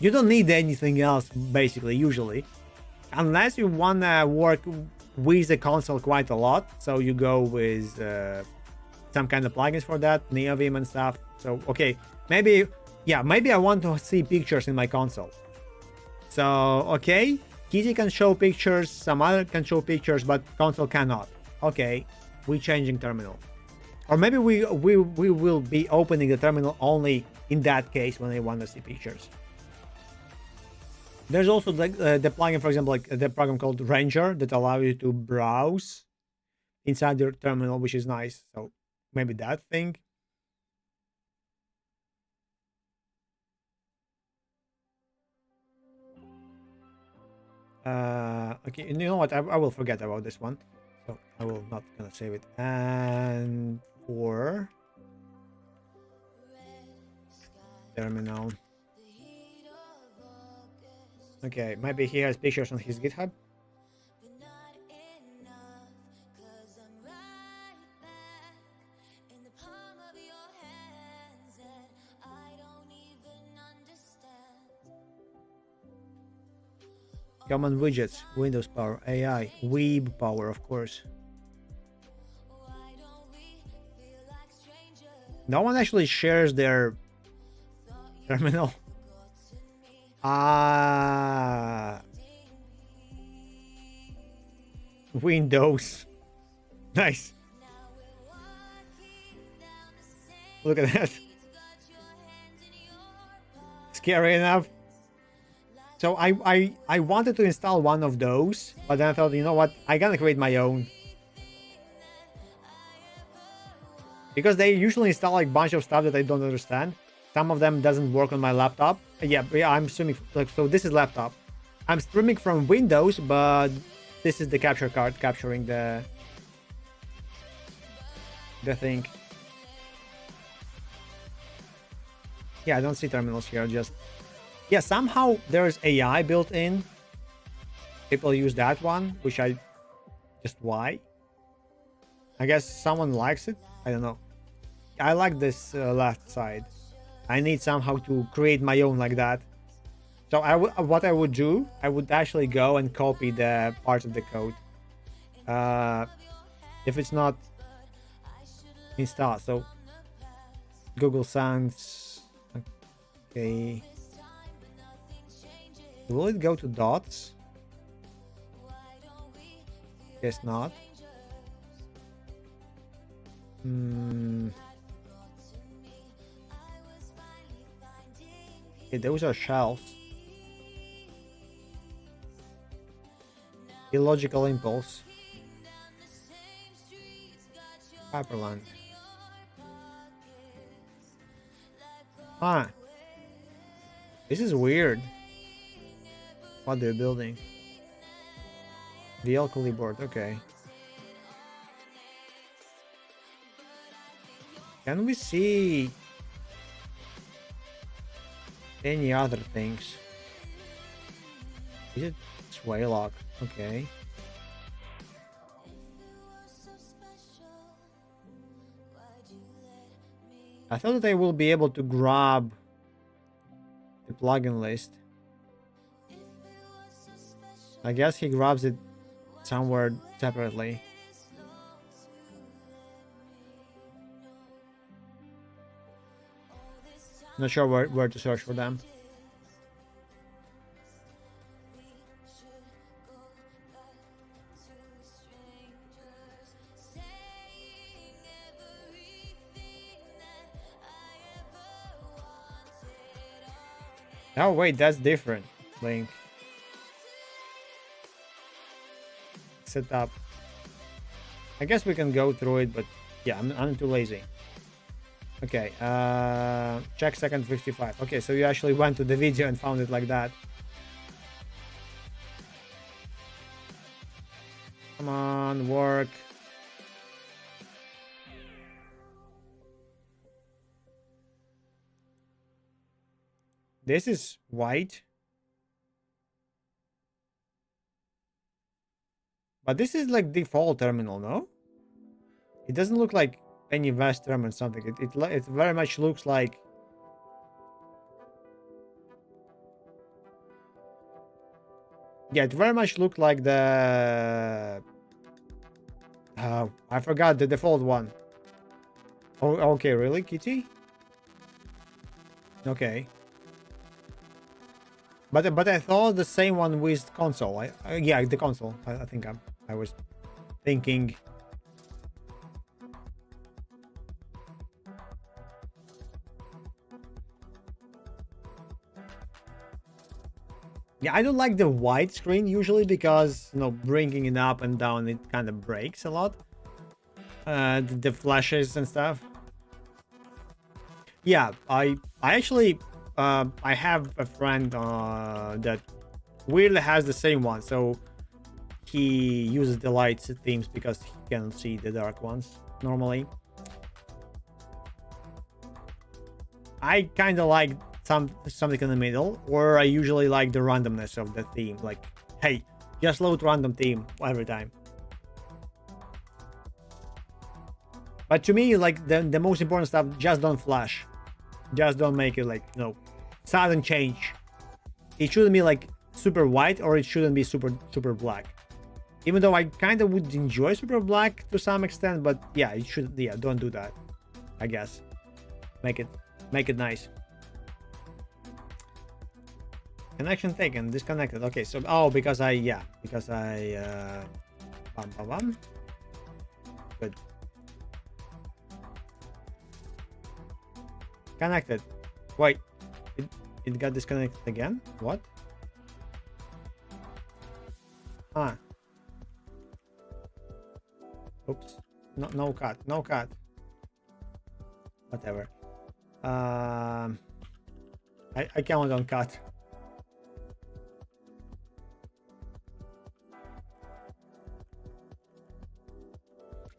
You don't need anything else basically usually, unless you wanna work with the console quite a lot. So you go with some kind of plugins for that, NeoVim and stuff. So okay, maybe I want to see pictures in my console. So okay, Kitty can show pictures, some other can show pictures, but console cannot. Okay, we changing terminal, or maybe we will be opening the terminal only in that case when they want to see pictures. There's also the plugin, for example, like the program called Ranger that allows you to browse inside your terminal, which is nice. So maybe that thing. Okay, you know what? I will forget about this one, so I will not gonna save it. And for terminal, okay, maybe he has pictures on his GitHub. Common widgets, Windows power, AI, Weeb power, of course. No one actually shares their terminal. Windows. Nice. Look at that. Scary enough. So I wanted to install one of those, but then I thought, you know what, I gotta create my own. Because they usually install like a bunch of stuff that I don't understand. Some of them doesn't work on my laptop. Yeah, I'm streaming, like, so this is laptop. I'm streaming from Windows, but this is the capture card capturing the thing. Yeah, I don't see terminals here, just... Yeah, somehow there's AI built in. People use that one, which I... Just why? I guess someone likes it? I don't know. I like this left side. I need somehow to create my own like that. So what I would do, I would actually go and copy the parts of the code. If it's not installed, so Google Sounds. Okay. Will it go to dots? Guess not. Okay, those are shells. Illogical impulse. Hyperland. This is weird. What they're building. The alkali board, okay. Can we see any other things? Is it Swaylock? Okay. I thought that I will be able to grab the plugin list. I guess he grabs it somewhere separately. Not sure where to search for them. Oh wait, that's different. Link. Set up. I guess we can go through it, but yeah, I'm too lazy. Okay, check second 55. Okay, so you actually went to the video and found it like that. Come on, work. This is white. But this is like default terminal, no? It doesn't look like any vast terminal or something. It very much looks like... Yeah, it very much looked like the... I forgot the default one. Oh, okay, really, Kitty? Okay. But I thought the same one with console. Yeah, the console. I think I was thinking. Yeah, I don't like the white screen usually because, you know, bringing it up and down, it kind of breaks a lot. The flashes and stuff. Yeah, I actually, I have a friend that weirdly has the same one. So he uses the light themes because he can see the dark ones normally. I kind of like something in the middle, or I usually like the randomness of the theme. Like, hey, just load random theme every time. But to me, like the most important stuff, just don't flash. Just don't make it like, you know, sudden change. It shouldn't be like super white, or it shouldn't be super black. Even though I kind of would enjoy super black to some extent, but yeah, it should. Yeah, don't do that. I guess make it nice. Connection taken, disconnected. Okay, so because I good. Connected. Wait, it got disconnected again. What? Ah. Oops. No cut. No cut. Whatever. I count on cut.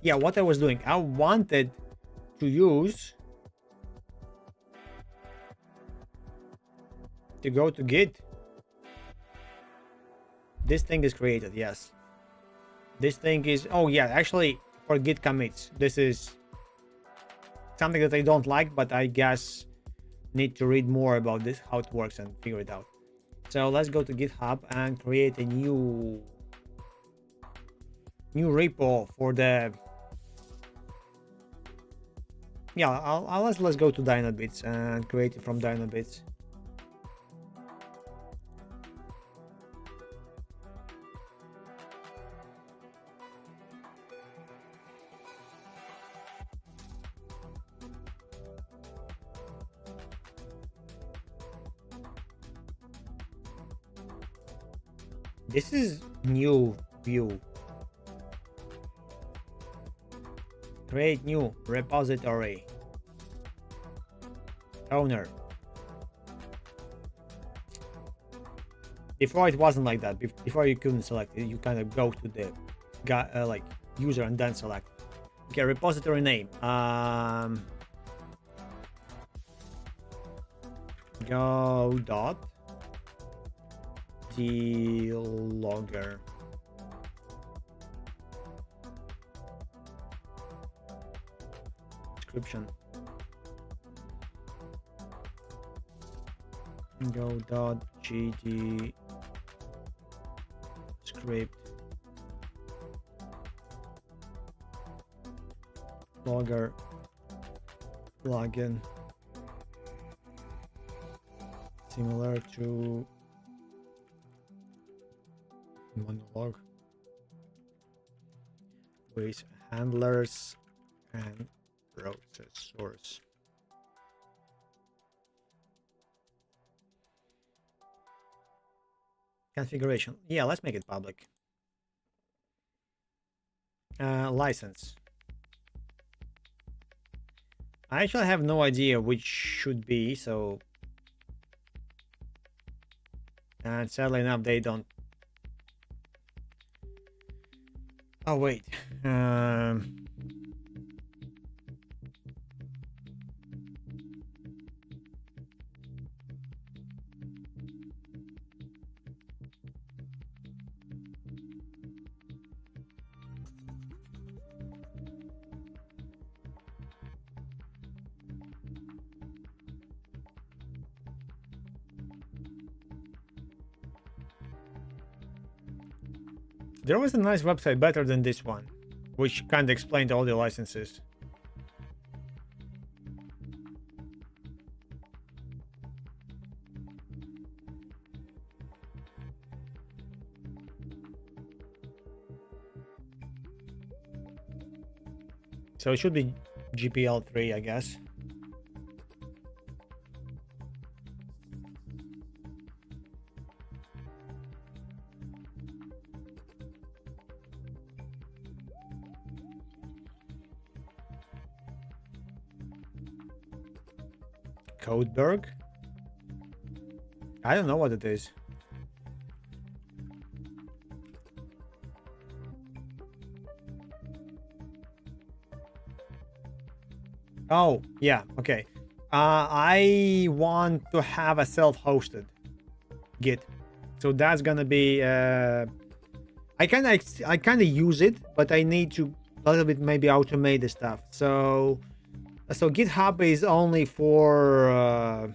Yeah, what I was doing, I wanted to use to go to Git. This thing is created, yes. This thing is, oh yeah, actually for Git commits, this is something that I don't like, but I guess need to read more about this, how it works, and figure it out. So let's go to GitHub and create a new repo for the... Yeah, let's go to Dynabits and create it from Dynabits. This is new view. Create new repository. Owner. Before it wasn't like that. Before you couldn't select it. You kind of go to the like user and then select. Okay, repository name. Go dot dlogger. Description. Go dot gd script logger plugin similar to monologue with handlers and processors. Configuration. Yeah, let's make it public. License. I actually have no idea which should be, so... And sadly enough, they don't... Oh, wait. There was a nice website better than this one, which kind of explained all the licenses. So it should be GPL3, I guess. Codeberg? I don't know what it is. Oh, yeah, okay. I want to have a self-hosted Git. So that's gonna be I kind of use it, but I need to a little bit maybe automate the stuff. So GitHub is only for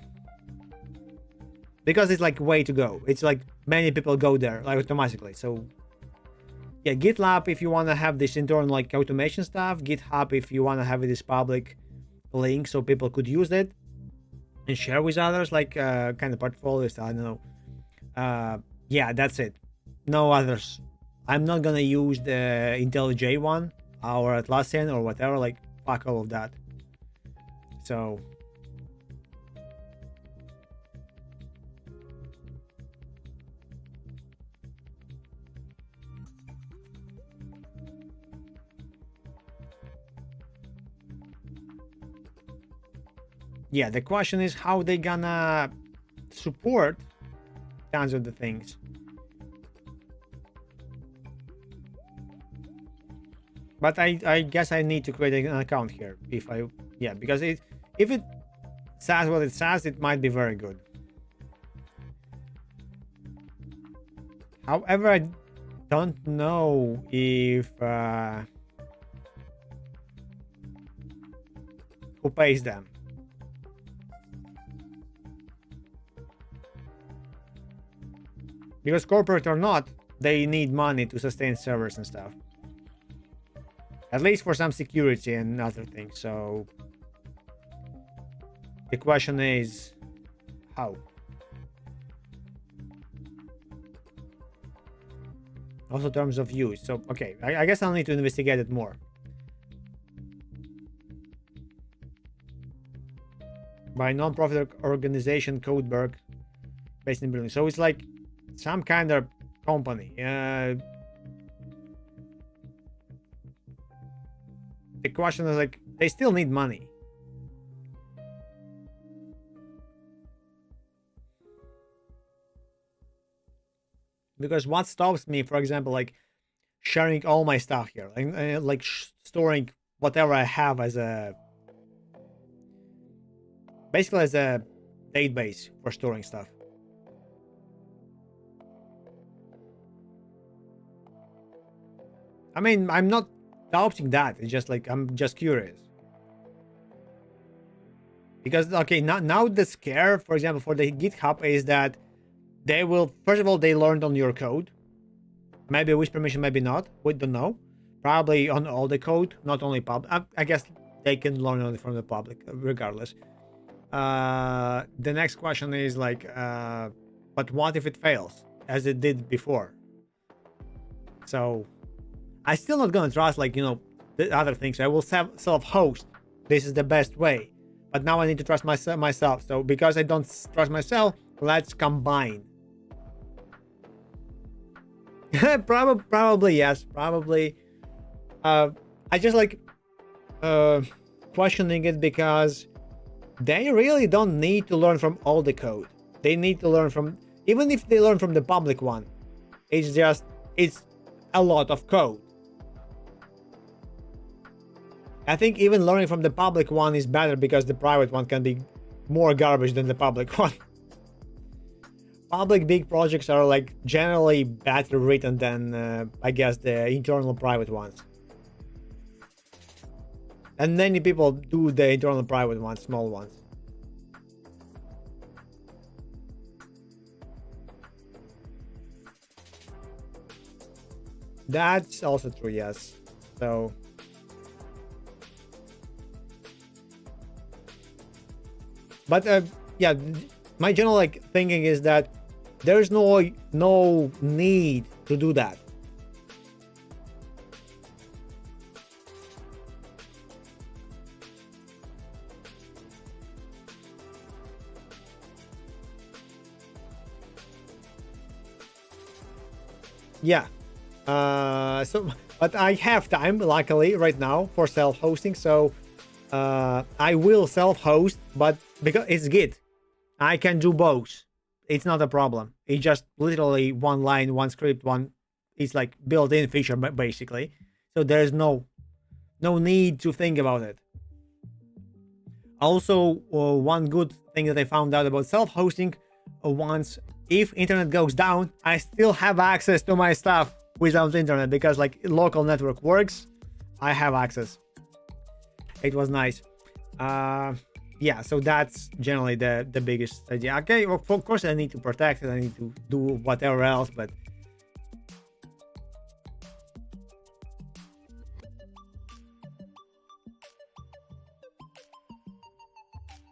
because it's like way to go. It's like many people go there like automatically. So yeah, GitLab if you want to have this internal like automation stuff, GitHub if you want to have this public link so people could use it and share with others, like kind of portfolios. I don't know. Yeah, that's it. No others. I'm not gonna use the IntelliJ one or Atlassian or whatever. Like fuck all of that. So yeah, the question is how they gonna support tons of the things. But I guess I need to create an account here if I, yeah, because if it says what it says, it might be very good. However, I don't know if who pays them. Because corporate or not, they need money to sustain servers and stuff. At least for some security and other things. So the question is how? Also terms of use. So okay, I guess I'll need to investigate it more. By non-profit organization Codeberg based in Berlin. So it's like some kind of company. The question is like, they still need money. Because what stops me, for example, like sharing all my stuff here, like storing whatever I have as a basically as a database for storing stuff. I mean, I'm not doubting that. It's just like I'm just curious. Because okay, now the scare, for example, for the GitHub is that they will first of all they learned on your code. Maybe with permission, maybe not. We don't know. Probably on all the code, not only public. I guess they can learn only from the public, regardless. The next question is like, but what if it fails, as it did before? So, I still not gonna trust like the other things. I will self-host. This is the best way. But now I need to trust myself. So because I don't trust myself, let's combine. Probably yes. Probably. I just like questioning it because they really don't need to learn from all the code. They need to learn from, even if they learn from the public one, it's a lot of code. I think even learning from the public one is better because the private one can be more garbage than the public one. Public big projects are like generally better written than I guess the internal private ones. And many people do the internal private ones, small ones. That's also true, yes. So but yeah, my general like thinking is that there's no need to do that. Yeah. So but I have time luckily right now for self-hosting, so I will self-host, but because it's Git, I can do both. It's not a problem. It's just literally one line, one script, one. It's like built-in feature basically. So there's no need to think about it. Also, one good thing that I found out about self-hosting, once if internet goes down, I still have access to my stuff without internet because like local network works. I have access. It was nice. Yeah, so that's generally the biggest idea. Okay, well, of course I need to protect it, I need to do whatever else, but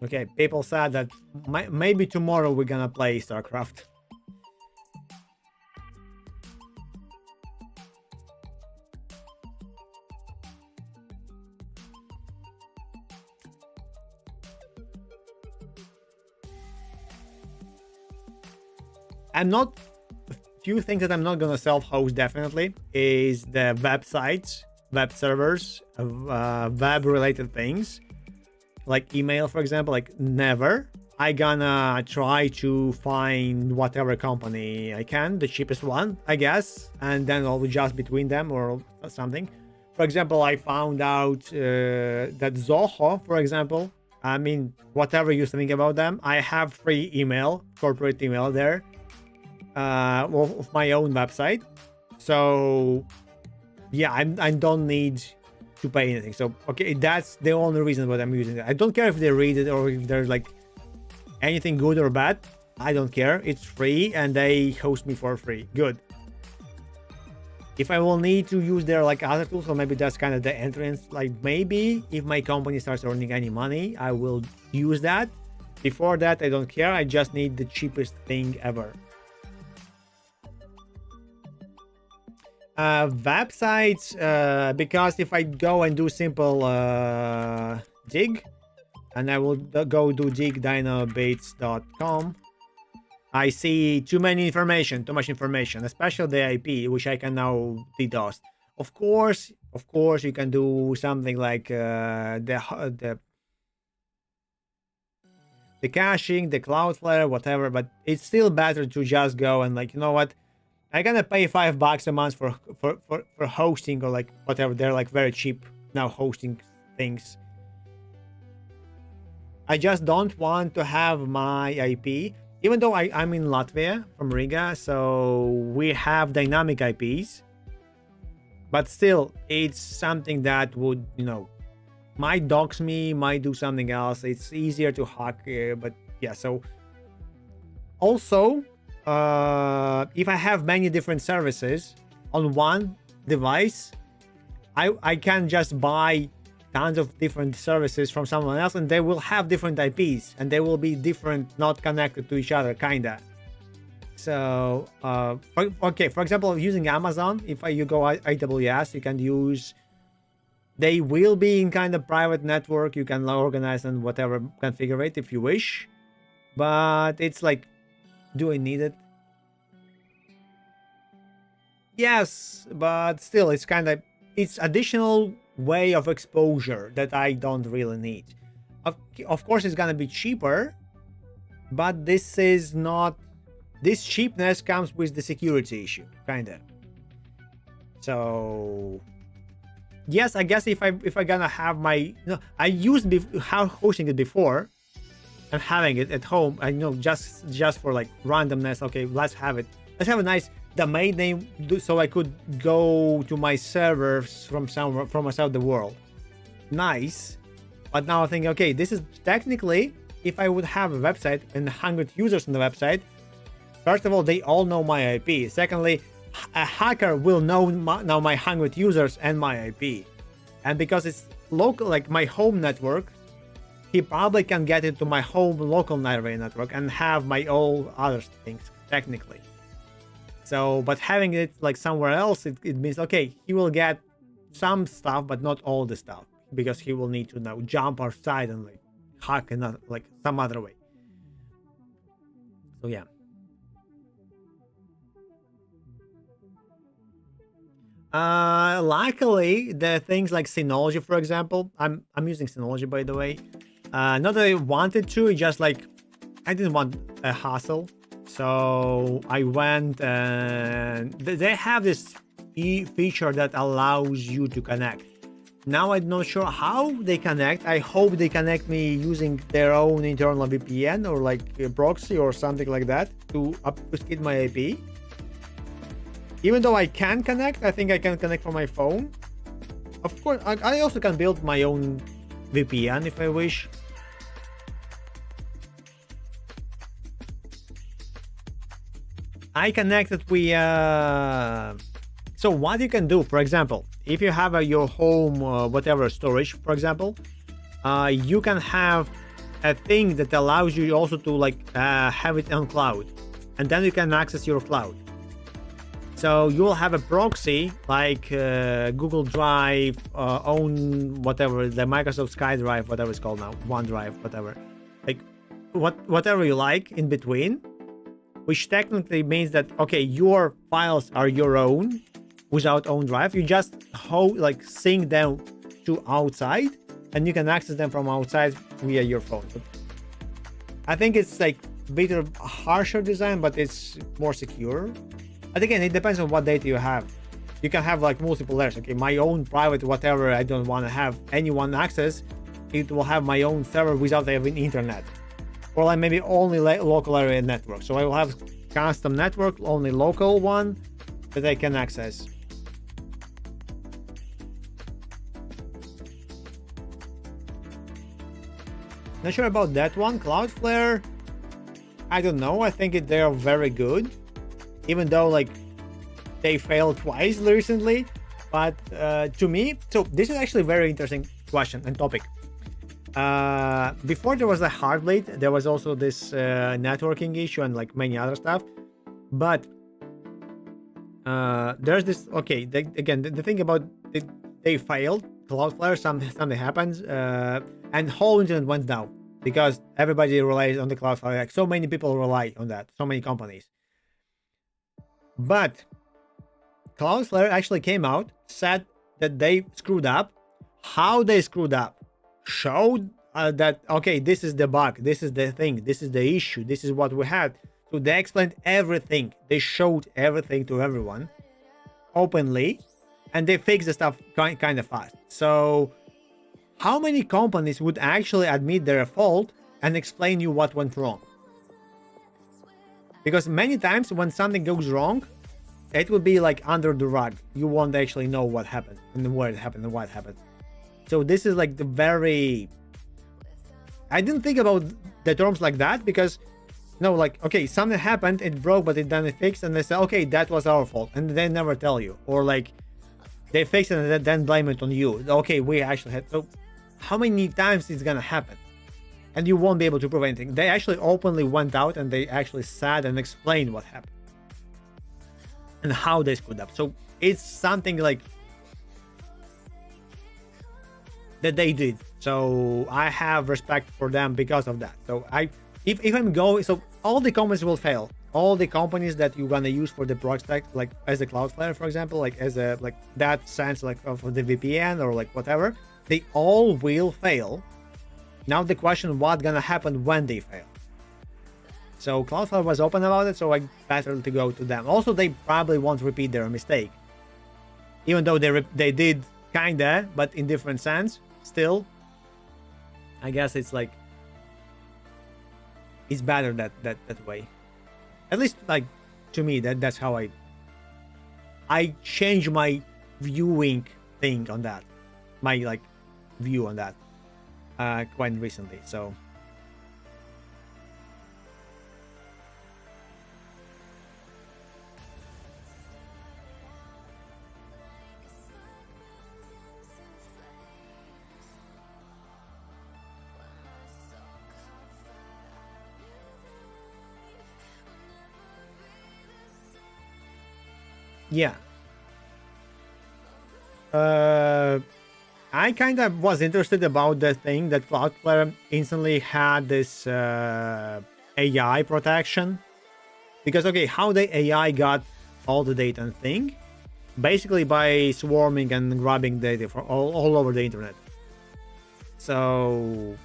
okay, people said that maybe tomorrow we're gonna play StarCraft. I'm not, few things that I'm not gonna self-host definitely is the websites, web servers, web-related things, like email, for example. Like never. I gonna try to find whatever company I can, the cheapest one, I guess, and then I'll adjust between them or something. For example, I found out that Zoho, for example, I mean, whatever you think about them, I have free email, corporate email there. Of my own website, so yeah, I don't need to pay anything. So okay, that's the only reason why I'm using it. I don't care if they read it or if there's like anything good or bad. I don't care. It's free and they host me for free. Good. If I will need to use their like other tools, or maybe that's kind of the entrance, like maybe if my company starts earning any money, I will use that. Before that, I don't care. I just need the cheapest thing ever. Websites, because if I go and do simple dig, and I will go do dig.dynabits.com, I see too much information, especially the IP, which I can now DDoS. Of course, you can do something like the caching, the Cloudflare, whatever, but it's still better to just go and like, you know what? I'm gonna pay $5 a month for hosting or like whatever. They're like very cheap now hosting things. I just don't want to have my IP, even though I'm in Latvia from Riga, so we have dynamic IPs. But still, it's something that would, you know, might dox me, might do something else. It's easier to hack, but yeah. So also, if I have many different services on one device, I can just buy tons of different services from someone else, and they will have different IPs, and they will be different, not connected to each other, kinda. So, okay, for example, using Amazon, if you go AWS, you can use. They will be in kind of private network. You can organize and whatever, configure it if you wish, but it's like, do I need it? Yes, but still, it's kind of, it's additional way of exposure that I don't really need. Of course, it's gonna be cheaper, but this is not. This cheapness comes with the security issue, kinda. So yes, I guess if I gonna have my, I used hosting it before and having it at home. I know just for like randomness. Okay, let's have it. Let's have a nice domain name so I could go to my servers from somewhere from outside the world. Nice, but now I think, okay, this is technically, if I would have a website and 100 users on the website, first of all, they all know my IP. Secondly, a hacker will know now my 100 users and my IP, and because it's local, like my home network, he probably can get into my home local network and have my all other things technically. So, but having it like somewhere else, it means, okay, he will get some stuff, but not all the stuff, because he will need to now jump outside and like hack another, like some other way. So yeah. Luckily, the things like Synology, for example, I'm using Synology, by the way. Not that I wanted to, it's just like I didn't want a hassle. So I went and they have this feature that allows you to connect. Now I'm not sure how they connect. I hope they connect me using their own internal VPN or like a proxy or something like that to obfuscate my IP. Even though I can connect, I think I can connect from my phone. Of course, I also can build my own VPN if I wish. I connected with so what you can do, for example, if you have your home whatever storage, for example, you can have a thing that allows you also to like have it on cloud, and then you can access your cloud. So you'll have a proxy like Google Drive, own whatever, the Microsoft SkyDrive, whatever it's called now, OneDrive, whatever, like whatever you like in between, which technically means that, okay, your files are your own without own drive. You just like sync them to outside, and you can access them from outside via your phone. So I think it's like a bit of a harsher design, but it's more secure. But again, it depends on what data you have. You can have like multiple layers. Okay, my own private whatever, I don't want to have anyone access. It will have my own server without having internet. Or like maybe only local area network. So I will have custom network, only local one that I can access. Not sure about that one. Cloudflare, I don't know. I think they are very good, even though like they failed twice recently. But to me, so this is actually a very interesting question and topic. Before there was a Heartbleed, there was also this networking issue and like many other stuff. But there's this, okay, again, the thing about it, they failed. Cloudflare, something happens, and whole internet went down because everybody relies on the Cloudflare. Like so many people rely on that, so many companies. But Cloudflare actually came out, said that they screwed up. How they screwed up? Showed that, okay, this is the bug, this is the thing, this is the issue, this is what we had. So they explained everything. They showed everything to everyone openly, and they fixed the stuff kind of fast. So how many companies would actually admit their fault and explain you what went wrong? Because many times when something goes wrong, it will be like under the rug. You won't actually know what happened and where it happened and what happened. So this is like the very... I didn't think about the terms like that because, no, like, okay, something happened, it broke, but then it fixed, and they say, okay, that was our fault, and they never tell you. Or like, they fix it and then blame it on you. Okay, we actually had... So how many times it's gonna happen? And you won't be able to prove anything. They actually openly went out and they actually sat and explained what happened and how they screwed up. So it's something like that they did. So I have respect for them because of that. So if I'm going, so all the companies will fail. All the companies that you're gonna use for the prospect, like as a Cloudflare, for example, like as a like that sense, like of the VPN or like whatever, they all will fail. Now the question, what's gonna happen when they fail? So Cloudflare was open about it, so I better to go to them. Also, they probably won't repeat their mistake, even though they did kinda, but in different sense. Still, I guess it's like it's better that way. At least, like, to me, that's how I change my viewing thing on that, my like view on that quite recently. So yeah. I kind of was interested about the thing that Cloudflare instantly had this AI protection. Because, okay, how the AI got all the data and thing? Basically by swarming and grabbing data from all over the internet. So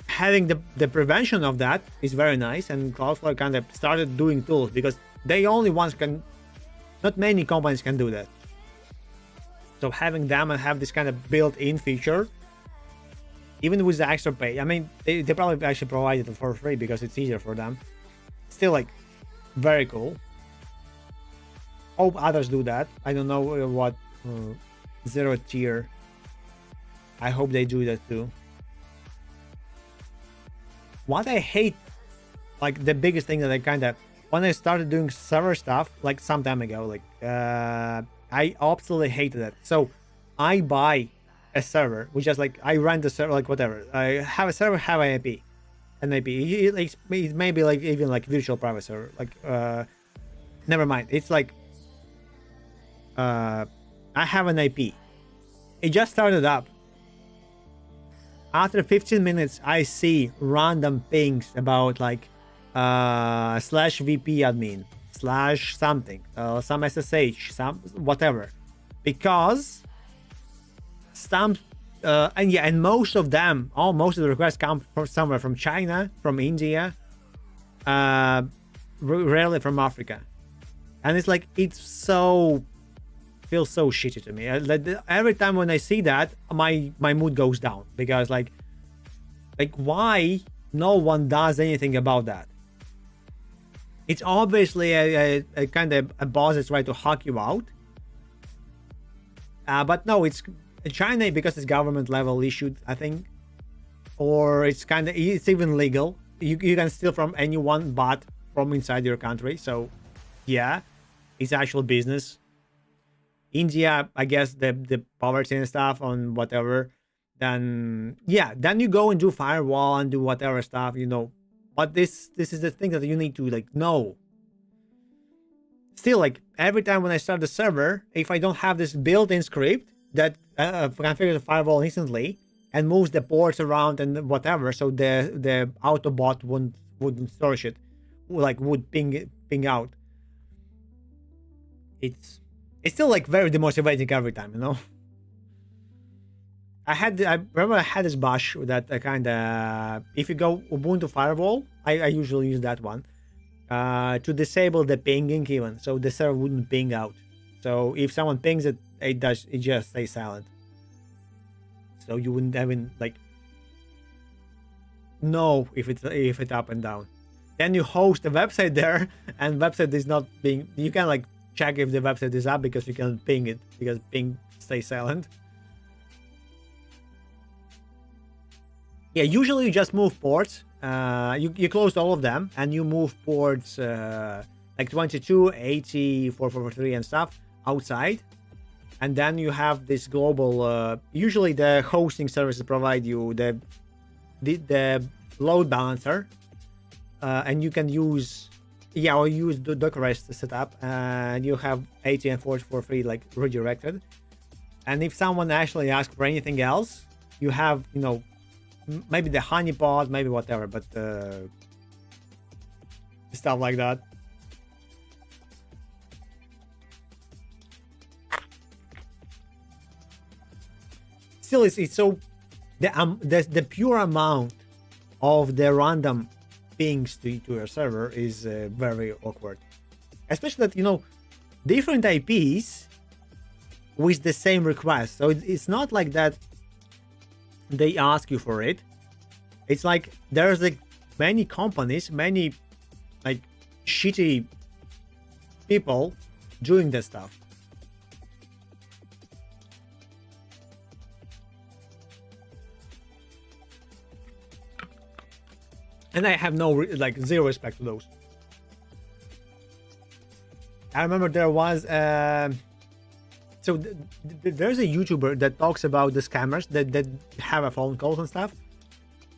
having the prevention of that is very nice, and Cloudflare kind of started doing tools because they only ones can, not many companies can do that. So having them and have this kind of built-in feature, even with the extra pay, I mean, they probably actually provided it for free because it's easier for them. Still, like, very cool. Hope others do that. I don't know what zero tier. I hope they do that too. What I hate, like the biggest thing that I kind of, when I started doing server stuff, like some time ago, like I absolutely hated it. So I buy a server, which is like I rent a server, like whatever. I have a server, have an IP, It may be like even like virtual private server. Like never mind. It's like I have an IP. It just started up. After 15 minutes, I see random pings about like slash VP admin slash something, some SSH, some whatever, because some and yeah, and most of them, most of the requests come from somewhere from China, from India, rarely from Africa, and it's like it's so feels so shitty to me. Every time when I see that, my mood goes down because like why no one does anything about that? It's obviously a kind of a boss is trying to hawk you out, but no, it's China because it's government level issued, I think, or it's even legal. You can steal from anyone but from inside your country. So yeah, it's actual business. India, I guess the poverty and stuff on whatever, then yeah, then you go and do firewall and do whatever stuff, you know. But this is the thing that you need to like know. Still, like every time when I start the server, if I don't have this built-in script that configures the firewall instantly and moves the ports around and whatever, so the Autobot wouldn't storage it, like would ping out. It's still like very demotivating every time, you know. I remember I had this bash that kind of, if you go Ubuntu firewall, I usually use that one to disable the pinging even, so the server wouldn't ping out. So if someone pings it, it just stays silent. So you wouldn't even like know if it's up and down. Then you host a website there, and website is not being. You can like check if the website is up because you can ping it because ping stays silent. Yeah, usually you just move ports. You closed all of them and you move ports like 22, 80, 443 and stuff outside. And then you have this global. Usually the hosting services provide you the load balancer, and you can use or use the Dockerest setup, and you have 80 and 443 like redirected. And if someone actually asks for anything else, you have maybe the honeypot, maybe whatever, but stuff like that. Still, it's so the pure amount of the random pings to your server is very awkward, especially that different IPs with the same request. So it's not like that they ask you for it. It's like there's like many companies, many like shitty people doing this stuff. And I have zero respect to those. I remember there was there's a YouTuber that talks about the scammers that have a phone calls and stuff,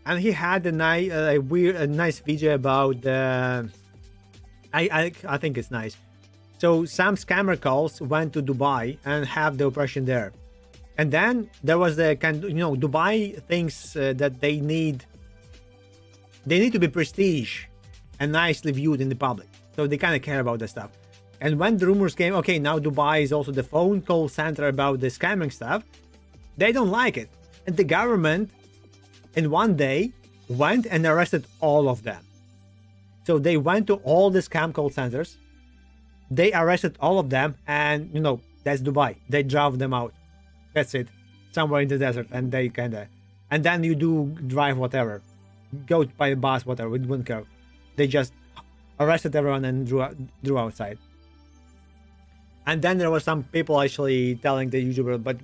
and he had a nice video about the. I think it's nice. So some scammer calls went to Dubai and have the operation there, and then there was the Dubai thinks that they need to be prestige and nicely viewed in the public, so they kind of care about that stuff. And when the rumors came, okay, now Dubai is also the phone call center about the scamming stuff, they don't like it. And the government, in one day, went and arrested all of them. So they went to all the scam call centers, they arrested all of them, and, that's Dubai. They drove them out. That's it. Somewhere in the desert, and they and then you do drive whatever. Go by the bus, whatever, we wouldn't care. They just arrested everyone and drew outside. And then there were some people actually telling the YouTuber, but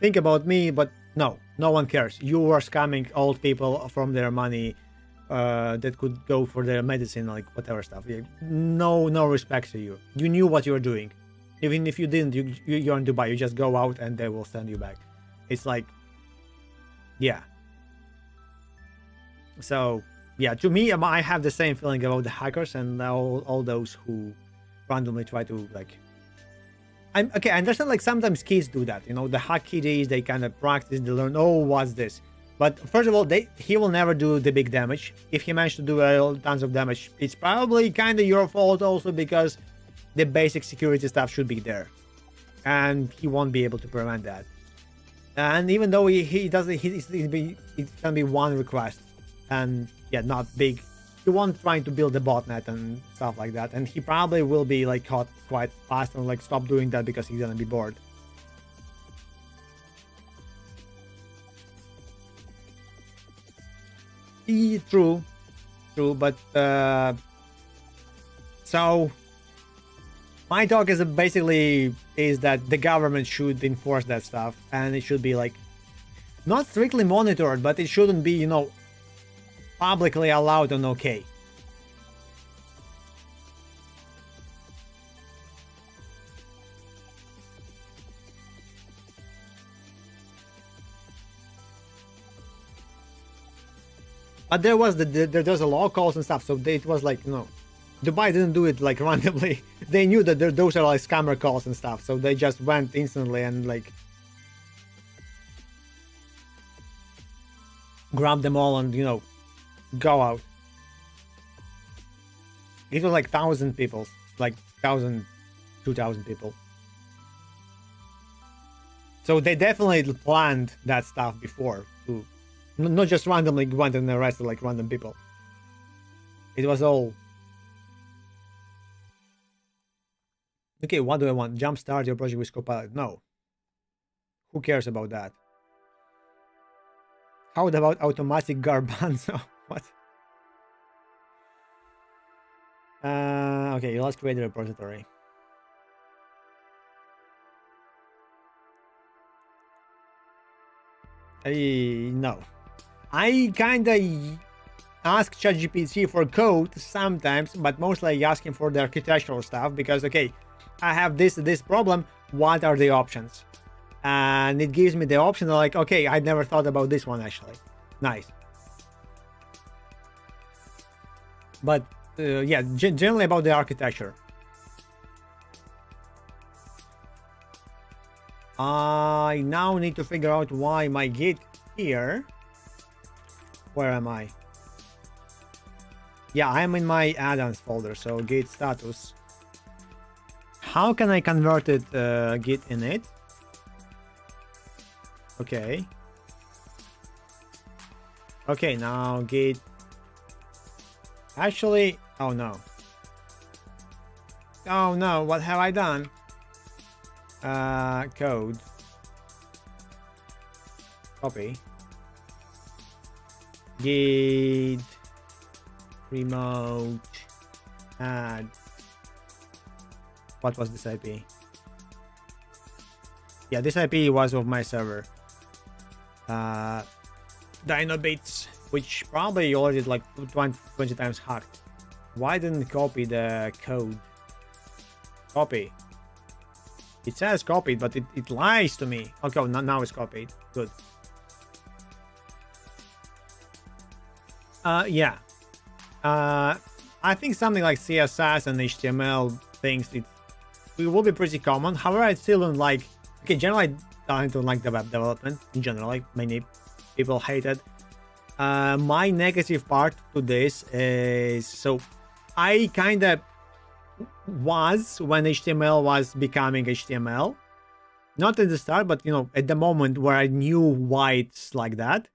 think about me, but no one cares. You are scamming old people from their money that could go for their medicine, like whatever stuff. No respect to you. You knew what you were doing. Even if you didn't, you're in Dubai. You just go out and they will send you back. It's like, yeah. So yeah, to me, I have the same feeling about the hackers and all those who randomly try to I understand like sometimes kids do that, the hack kiddies, they kind of practice, they learn, oh, what's this? But first of all, he will never do the big damage. If he managed to do tons of damage, it's probably kind of your fault also, because the basic security stuff should be there, and he won't be able to prevent that. And even though he doesn't, it can be one request, and yeah, not big. He won't try to build a botnet and stuff like that, and he probably will be like caught quite fast and like stop doing that because he's gonna be bored. True, but so my talk is basically that the government should enforce that stuff, and it should be like not strictly monitored, but it shouldn't be publicly allowed and okay. But there was there's a law calls and stuff, so it was like Dubai didn't do it like randomly. They knew that those are like scammer calls and stuff, so they just went instantly and like grabbed them all and go out. It was like 1,000 people, like 1,000, 2,000 people. So they definitely planned that stuff before to not just randomly went and arrested like random people. It was all. Okay, what do I want? Jumpstart your project with Copilot? No. Who cares about that? How about automatic garbanzo? What? Okay, let's create a repository. No. I kinda ask ChatGPT for code sometimes, but mostly I ask him for the architectural stuff because, okay, I have this problem. What are the options? And it gives me the option like, okay, I never thought about this one actually. Nice. But yeah, generally about the architecture. I now need to figure out why my git here. Where am I? Yeah, I'm in my add-ons folder, so git status. How can I convert it git init? Okay. Okay, now git. Actually, oh no. Oh no, what have I done? Code. Copy. Git remote add. What was this IP? Yeah, this IP was of my server. Dynabits, which probably already like 20 times hacked. Why didn't it copy the code? Copy. It says copied, but it lies to me. Okay, now it's copied. Good. Yeah. I think something like CSS and HTML things, it will be pretty common. However, I still don't like. Okay, generally I don't like the web development in general. Like many people hate it. My negative part to this is, so I kind of was when HTML was becoming HTML, not at the start, but you know, at the moment where I knew why it's like that.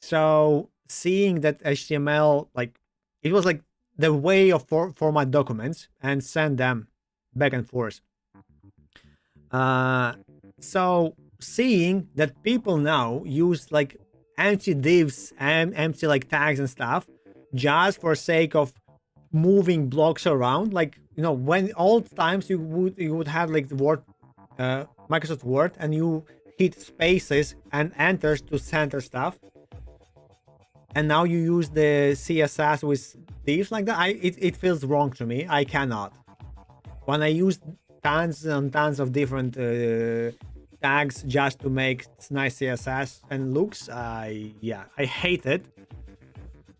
So seeing that HTML, like it was like the way of format documents and send them back and forth. So seeing that people now use like empty divs and empty like tags and stuff just for sake of moving blocks around, like, you know, when old times you would have like the Word, Microsoft Word, and you hit spaces and enters to center stuff, and now you use the CSS with divs like that. It feels wrong to me. I cannot. When I use tons and tons of different tags just to make nice CSS and looks, I hate it.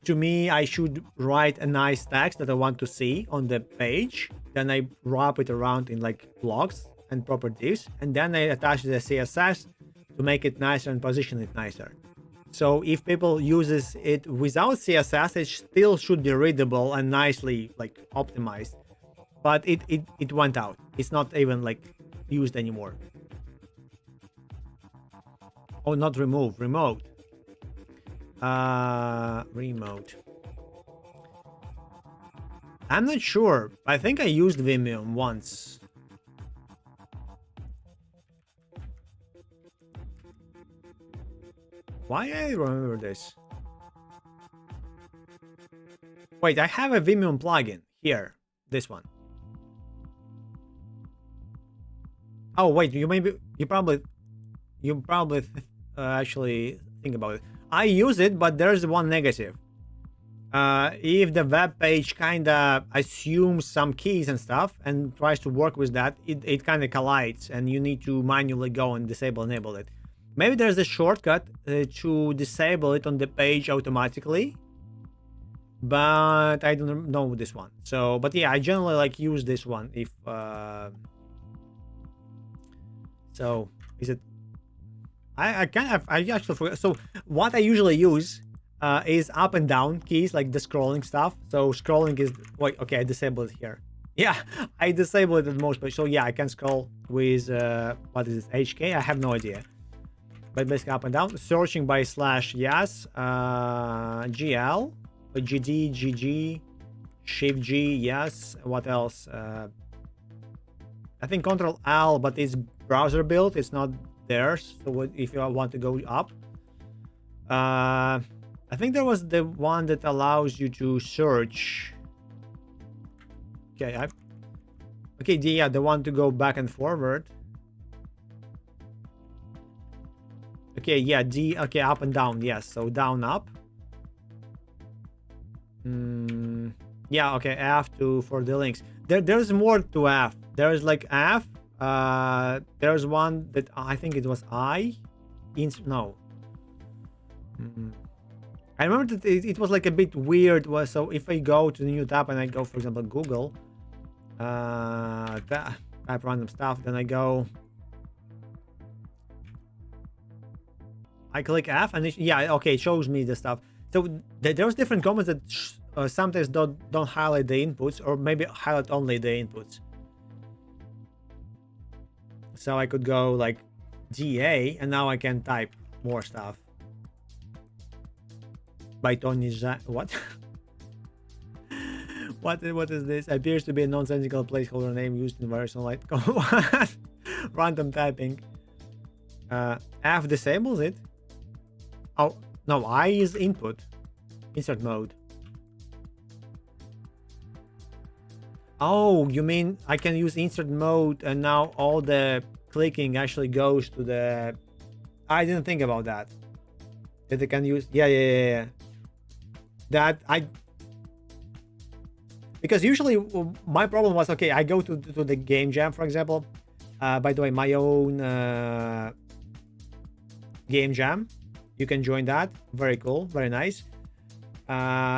To me, I should write a nice text that I want to see on the page. Then I wrap it around in like blocks and properties, and then I attach the CSS to make it nicer and position it nicer. So if people uses it without CSS, it still should be readable and nicely like optimized. But it went out. It's not even like used anymore. Oh, not remove, remote. Remote. I'm not sure. I think I used Vimium once. Why I remember this? Wait, I have a Vimium plugin here. This one. Oh wait, you probably actually think about it. I use it, but there's one negative. If the web page kind of assumes some keys and stuff and tries to work with that, it kind of collides, and you need to manually go and enable it. Maybe there's a shortcut to disable it on the page automatically, but I don't know this one. So, but yeah, I generally like use this one if. So is it? I actually forgot. So what I usually use is up and down keys, like the scrolling stuff. So scrolling is, wait, okay, I disabled it here. Yeah, I disable it at most, but so yeah, I can scroll with what is this, HK? I have no idea. But basically up and down. Searching by slash yes, GL, GD, GG, Shift G, yes. What else? I think Control L, but it's browser built. It's not theirs. So if you want to go up, I think there was the one that allows you to search. Okay, okay, yeah, the one to go back and forward. Okay, yeah, D. Okay, up and down. Yes, so down, up. Yeah, okay, F to for the links. There's more to F. There's like F. There's one that I think it was I. No. I remember that it was like a bit weird. So if I go to the new tab and I go, for example, Google, type random stuff, then I go. I click F and yeah, okay, it shows me the stuff. So there's different comments that sometimes don't highlight the inputs, or maybe highlight only the inputs. So I could go like GA, and now I can type more stuff. By Tony what? What is this? Appears to be a nonsensical placeholder name used in various online random typing. F disables it. Oh no, I is input. Insert mode. Oh, you mean I can use insert mode and now all the clicking actually goes to the... I didn't think about that. That I can use... Yeah. That I... Because usually my problem was, okay, I go to the game jam, for example. By the way, my own game jam. You can join that. Very cool. Very nice.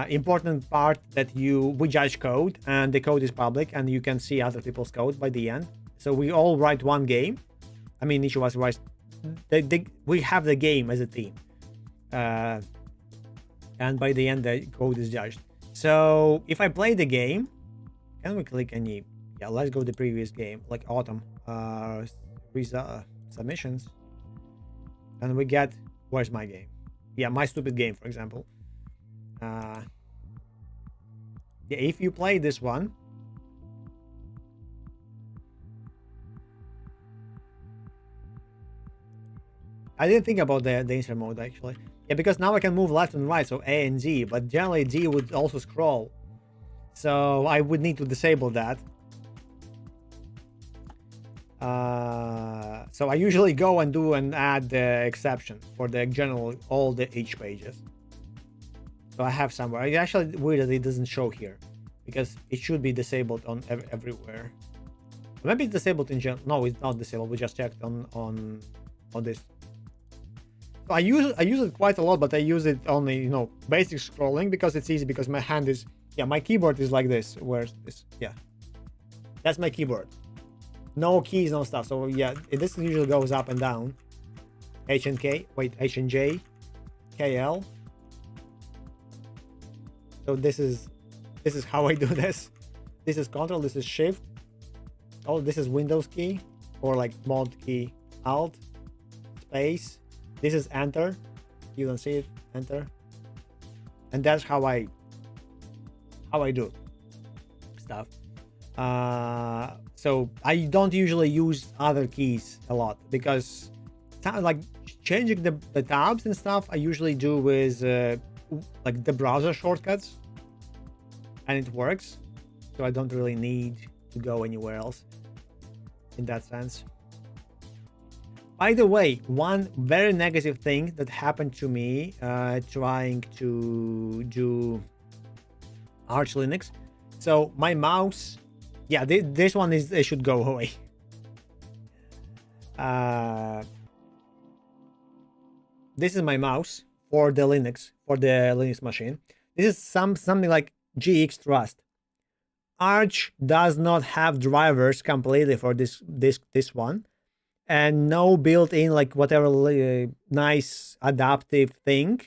Important part that we judge code, and the code is public, and you can see other people's code by the end. So we all write one game. I mean, each of us writes. We have the game as a team, and by the end the code is judged. So if I play the game, can we click any? Yeah, let's go to the previous game, like autumn submissions, and we get, where's my game? Yeah, my stupid game, for example. Yeah, if you play this one, I didn't think about the insert mode actually. Yeah, because now I can move left and right, so A and Z, but generally D would also scroll, so I would need to disable that. So I usually go and add the exception for the general all the H pages. So I have somewhere. It's actually weird that it doesn't show here, because it should be disabled on everywhere. Maybe it's disabled in general. No, it's not disabled. We just checked on this. So I use it quite a lot, but I use it only, you know, basic scrolling, because it's easy, because my hand is, yeah, my keyboard is like this. Where's this? Yeah, that's my keyboard. No keys, no stuff. So yeah, this usually goes up and down. H and K. Wait, H and J, KL. So this is how I do this. This is Control. This is Shift. Oh, this is Windows key, or like Mod key, Alt, space. This is Enter. You don't see it. Enter. And that's how I do stuff. So I don't usually use other keys a lot, because like changing the tabs and stuff I usually do with like the browser shortcuts, and it works, so I don't really need to go anywhere else in that sense. By the way, one very negative thing that happened to me trying to do Arch Linux. So my mouse, yeah, this one is, it should go away. This is my mouse for the Linux machine. This is something like GX Trust. Arch does not have drivers completely for this one, and no built-in like whatever nice adaptive thing.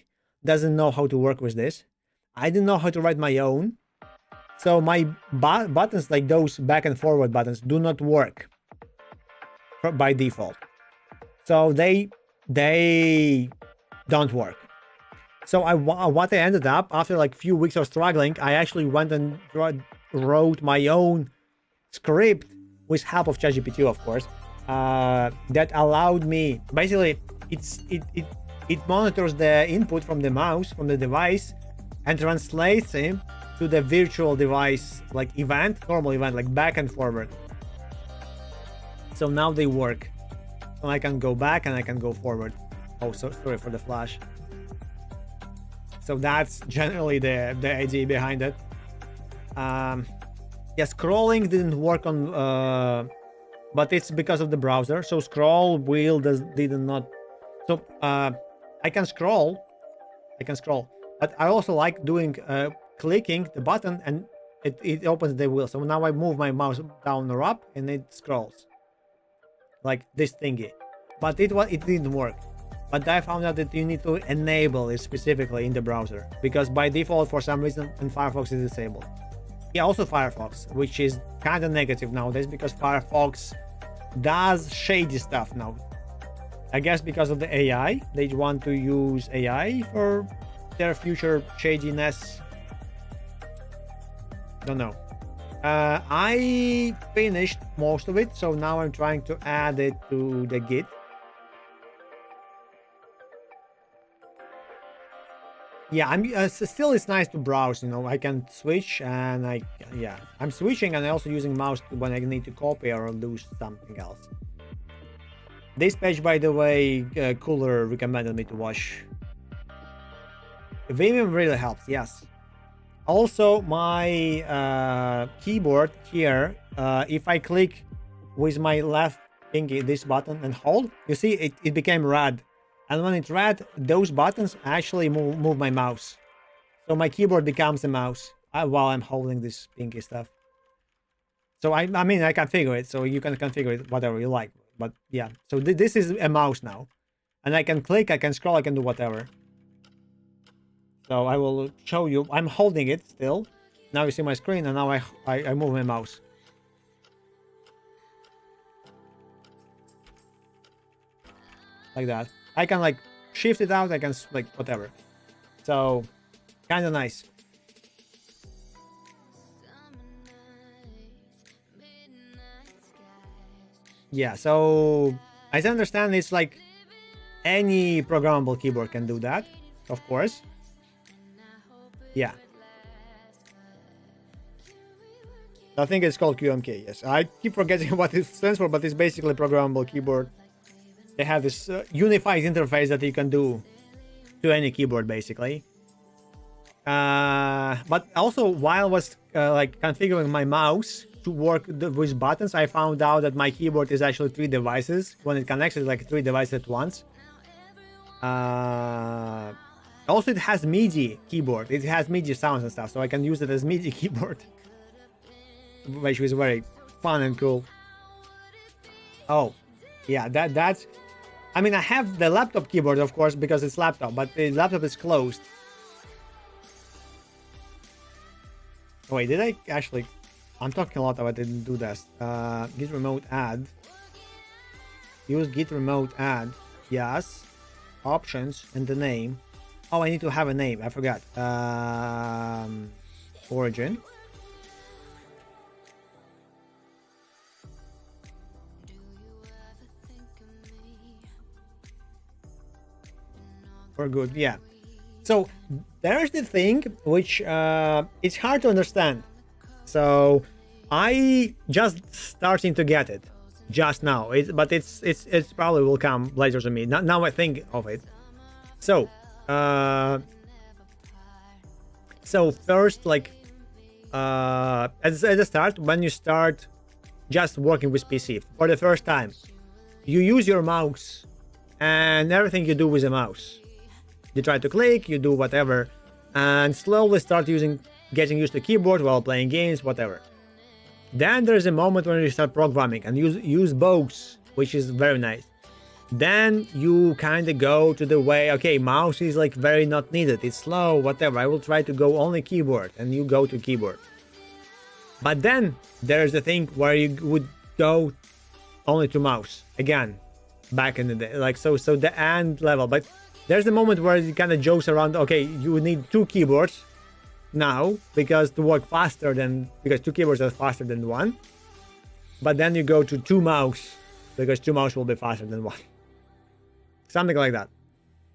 Doesn't know how to work with this. I didn't know how to write my own. So my buttons, like those back and forward buttons, do not work by default. So they don't work. So what I ended up, after like few weeks of struggling, I actually went and wrote my own script with help of ChatGPT, of course, that allowed me, basically it monitors the input from the mouse, from the device, and translates it to the virtual device, like normal event, like back and forward. So now they work. So I can go back and I can go forward. Oh, so sorry for the flash. So that's generally the idea behind it. Yeah, scrolling didn't work on, but it's because of the browser. So scroll wheel did not. So I can scroll, but I also like doing clicking the button and it opens the wheel. So now I move my mouse down or up and it scrolls like this thingy. But it didn't work. But I found out that you need to enable it specifically in the browser, because by default, for some reason, in Firefox is disabled. Yeah, also Firefox, which is kind of negative nowadays, because Firefox does shady stuff now. I guess because of the AI, they want to use AI for their future shadiness. Don't know. I finished most of it, so now I'm trying to add it to the Git. Yeah, still it's nice to browse, you know. I can switch and I'm switching, and I'm also using mouse when I need to copy or do something else. This page, by the way, Cooler recommended me to watch. Vimium really helps, yes. Also, my keyboard here, if I click with my left pinky this button and hold, you see it became red. And when it's red, those buttons actually move my mouse. So my keyboard becomes a mouse while I'm holding this pinky stuff. So I mean, I configure it, so you can configure it whatever you like. But yeah, so this is a mouse now. And I can click, I can scroll, I can do whatever. So I will show you. I'm holding it still. Now you see my screen, and now I move my mouse. Like that. I can like shift it out, I can like whatever. So kind of nice. Yeah, so as I understand, it's like any programmable keyboard can do that, of course. Yeah. I think it's called QMK, yes. I keep forgetting what it stands for, but it's basically a programmable keyboard. They have this unified interface that you can do to any keyboard, basically. But also, while I was like configuring my mouse to work with buttons, I found out that my keyboard is actually 3 devices. When it connects, it's like 3 devices at once. Also, it has MIDI keyboard. It has MIDI sounds and stuff, so I can use it as MIDI keyboard, which is very fun and cool. Oh, yeah, that's. I mean, I have the laptop keyboard, of course, because it's laptop, but the laptop is closed. Oh, wait, did I actually? I'm talking a lot about I didn't do this. Git remote add. Use Git remote add. Yes. Options and the name. Oh, I need to have a name. I forgot. Origin. For good, yeah. So there's the thing which it's hard to understand. So I just starting to get it just now. But it's probably will come later to me. Now I think of it. So first, like at the start, when you start just working with PC for the first time, you use your mouse and everything you do with a mouse. You try to click, you do whatever, and slowly start getting used to keyboard while playing games, whatever. Then there's a moment when you start programming and use bows, which is very nice. Then you kind of go to the way, okay, mouse is like very not needed, it's slow, whatever. I will try to go only keyboard, and you go to keyboard. But then there's the thing where you would go only to mouse again, back in the day, like so the end level. But there's the moment where it kind of jokes around. Okay, you would need 2 keyboards now because to work faster than, because 2 keyboards are faster than 1. But then you go to 2 mouse because 2 mouse will be faster than 1, something like that.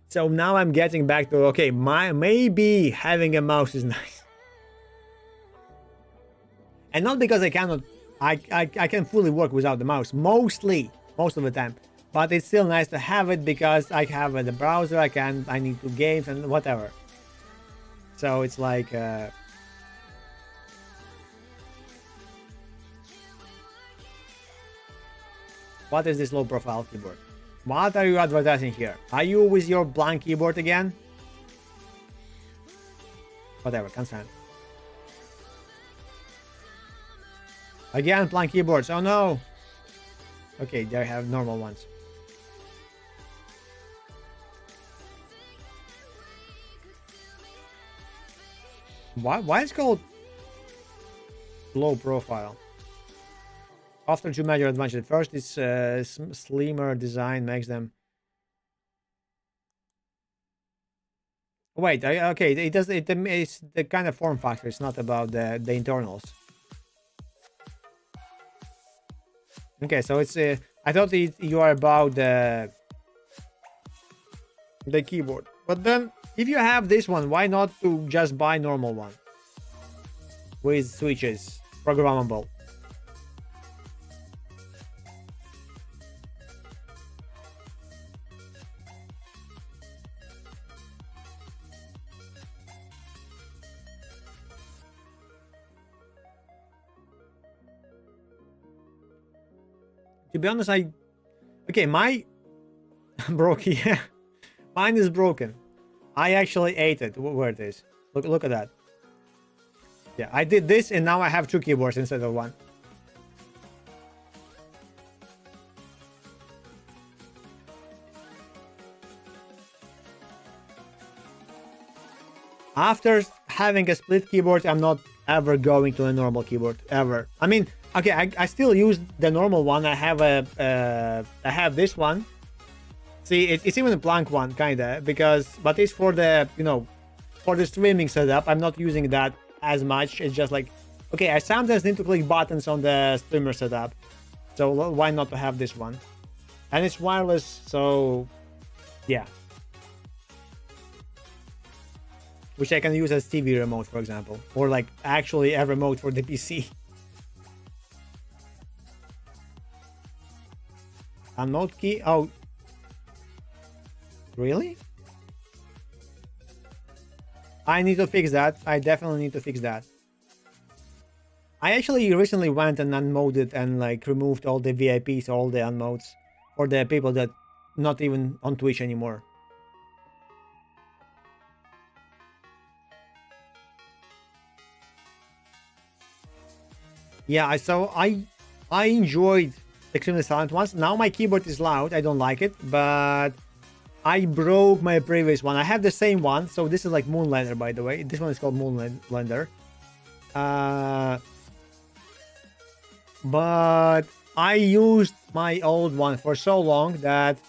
So now I'm getting back to, okay, maybe having a mouse is nice. And not because I cannot, I can fully work without the mouse, most of the time. But it's still nice to have it because I have the browser, I need to games and whatever. So it's like, what is this low profile keyboard? What are you advertising here? Are you with your blank keyboard again? Whatever, can't stand. Again, blank keyboards. Oh no. Okay, there I have normal ones. Why is it called low profile? After 2 major advantages. First is slimmer design makes them. Wait, okay, it does. It's the kind of form factor. It's not about the internals. Okay, so it's I thought you are about the keyboard, but then if you have this one, why not to just buy normal one with switches, programmable? To be honest, okay, my broke, yeah, mine is broken. I actually ate it. Where it is? Look at that. Yeah, I did this, and now I have 2 keyboards instead of 1. After having a split keyboard, I'm not ever going to a normal keyboard ever. I mean, okay, I still use the normal one. I have I have this one. See, it's even a blank one, kinda, but it's for the, for the streaming setup. I'm not using that as much. It's just like, okay, I sometimes need to click buttons on the streamer setup, so why not to have this one? And it's wireless, so yeah. Which I can use as TV remote, for example, or like actually a remote for the PC. Unmode key. Oh, really? I need to fix that. I definitely need to fix that. I actually recently went and unmoded and like removed all the VIPs, all the unmodes for the people that not even on Twitch anymore. Yeah, so I enjoyed extremely silent ones. Now my keyboard is loud. I don't like it, but I broke my previous one. I have the same one. So this is like Moonlander, by the way. This one is called Moonlander. But I used my old one for so long that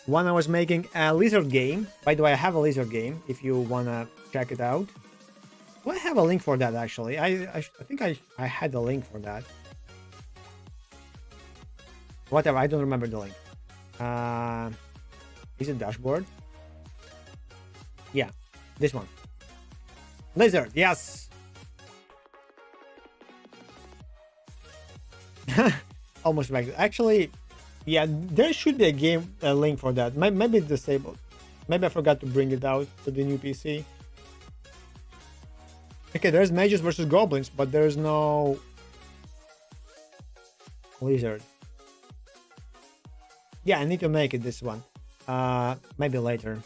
when I was making a lizard game, by the way, I have a lizard game if you wanna check it out. Do I have a link for that actually? I think I had a link for that. Whatever, I don't remember the link. Is it dashboard? Yeah, this one. Lizard, yes. Almost back. Actually, yeah, there should be a link for that. Maybe it's disabled. Maybe I forgot to bring it out to the new PC. Okay, there's mages versus goblins, but there's no lizard. Yeah, I need to make it this one. Maybe later.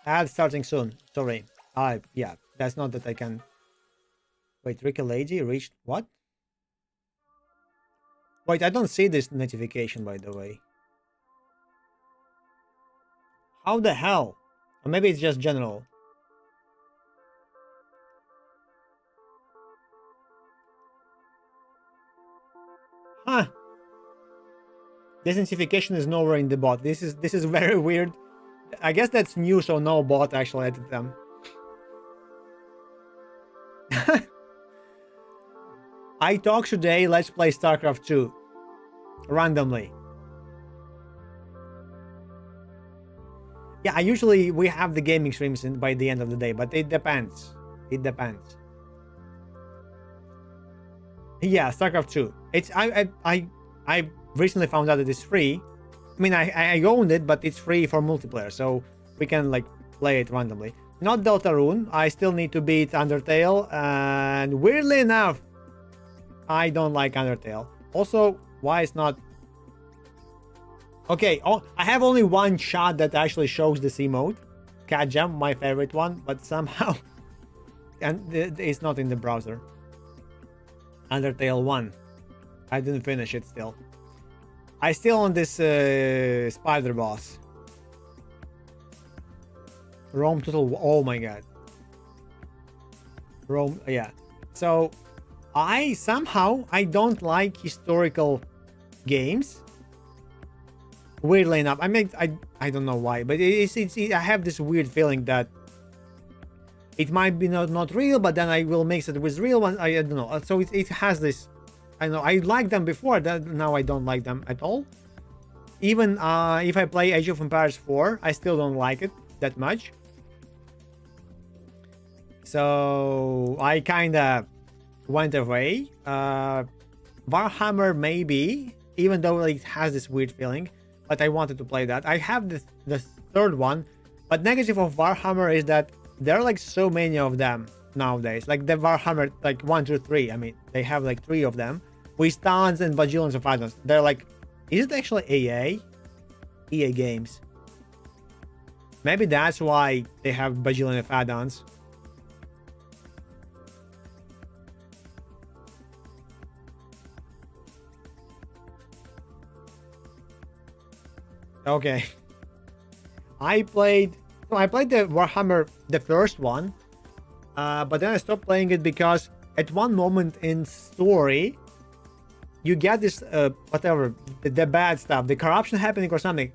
Ad starting soon. Sorry. Yeah, That's not that I can. Wait, Ricky Lady reached what? Wait, I don't see this notification, by the way. How the hell? Or maybe it's just general. Huh. This notification is nowhere in the bot. This is very weird. I guess that's new, so no bot actually added them. I talk today, let's play StarCraft 2. Randomly. Yeah, we have the gaming streams by the end of the day, but it depends. It depends. Yeah, StarCraft 2. It's I recently found out that it's free. I mean, I owned it, but it's free for multiplayer, so we can like play it randomly. Not Deltarune. I still need to beat Undertale, and weirdly enough, I don't like Undertale. Also, why it's not... Okay, oh, I have only one shot that actually shows this emote. Cat Jump, my favorite one, but somehow... and it's not in the browser. Undertale 1. I didn't finish it still. I still on this spider boss. Rome Total... Oh my god. Rome... Yeah. So... I don't like historical games. Weirdly enough, I mean, I don't know why, but I have this weird feeling that it might be not real, but then I will mix it with real ones. I don't know. So it has this. I know I liked them before. That now I don't like them at all. Even if I play Age of Empires 4, I still don't like it that much. So I kind of went away. Warhammer maybe, even though it has this weird feeling, but I wanted to play that. I have the third one, but negative of Warhammer is that there are like so many of them nowadays. Like the Warhammer like 1, 2, 3. I mean, they have like 3 of them with tons and bajillions of add-ons. They're like, is it actually EA? EA Games. Maybe that's why they have bajillion of add-ons. Okay. I played the Warhammer, the first one, but then I stopped playing it because at one moment in story, you get this whatever the bad stuff, the corruption happening or something,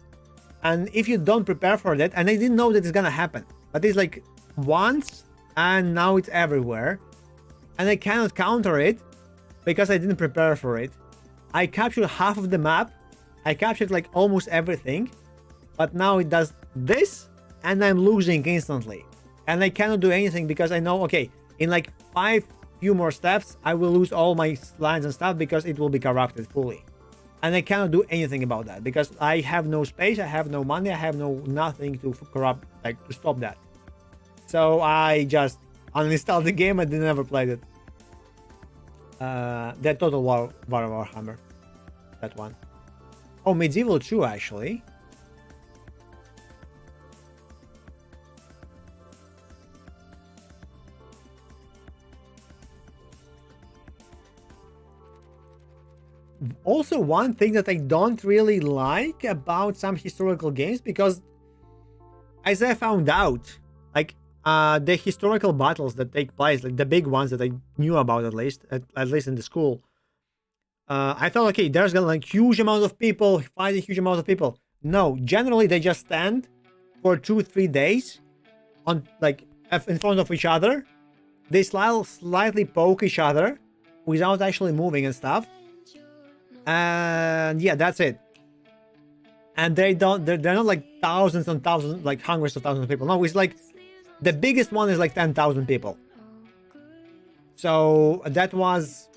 and if you don't prepare for that, and I didn't know that it's gonna happen, but it's like once, and now it's everywhere, and I cannot counter it because I didn't prepare for it. I captured half of the map. I captured like almost everything, but now it does this and I'm losing instantly. And I cannot do anything because I know, okay, in like 5 few more steps, I will lose all my lines and stuff because it will be corrupted fully. And I cannot do anything about that because I have no space, I have no money, I have nothing to corrupt, like to stop that. So I just uninstalled the game and never played it. That Total Warhammer, that one. Oh, Medieval 2 actually. Also, one thing that I don't really like about some historical games, because as I found out, like the historical battles that take place, like the big ones that I knew about at least in the school, I thought, okay, there's gonna like huge amount of people fight a huge amount of people. No, generally they just stand for 2-3 days on like in front of each other. They slightly poke each other without actually moving and stuff. And yeah, that's it. And they're not like thousands and thousands, like hundreds of thousands of people. No, it's like the biggest one is like 10,000 people. So that was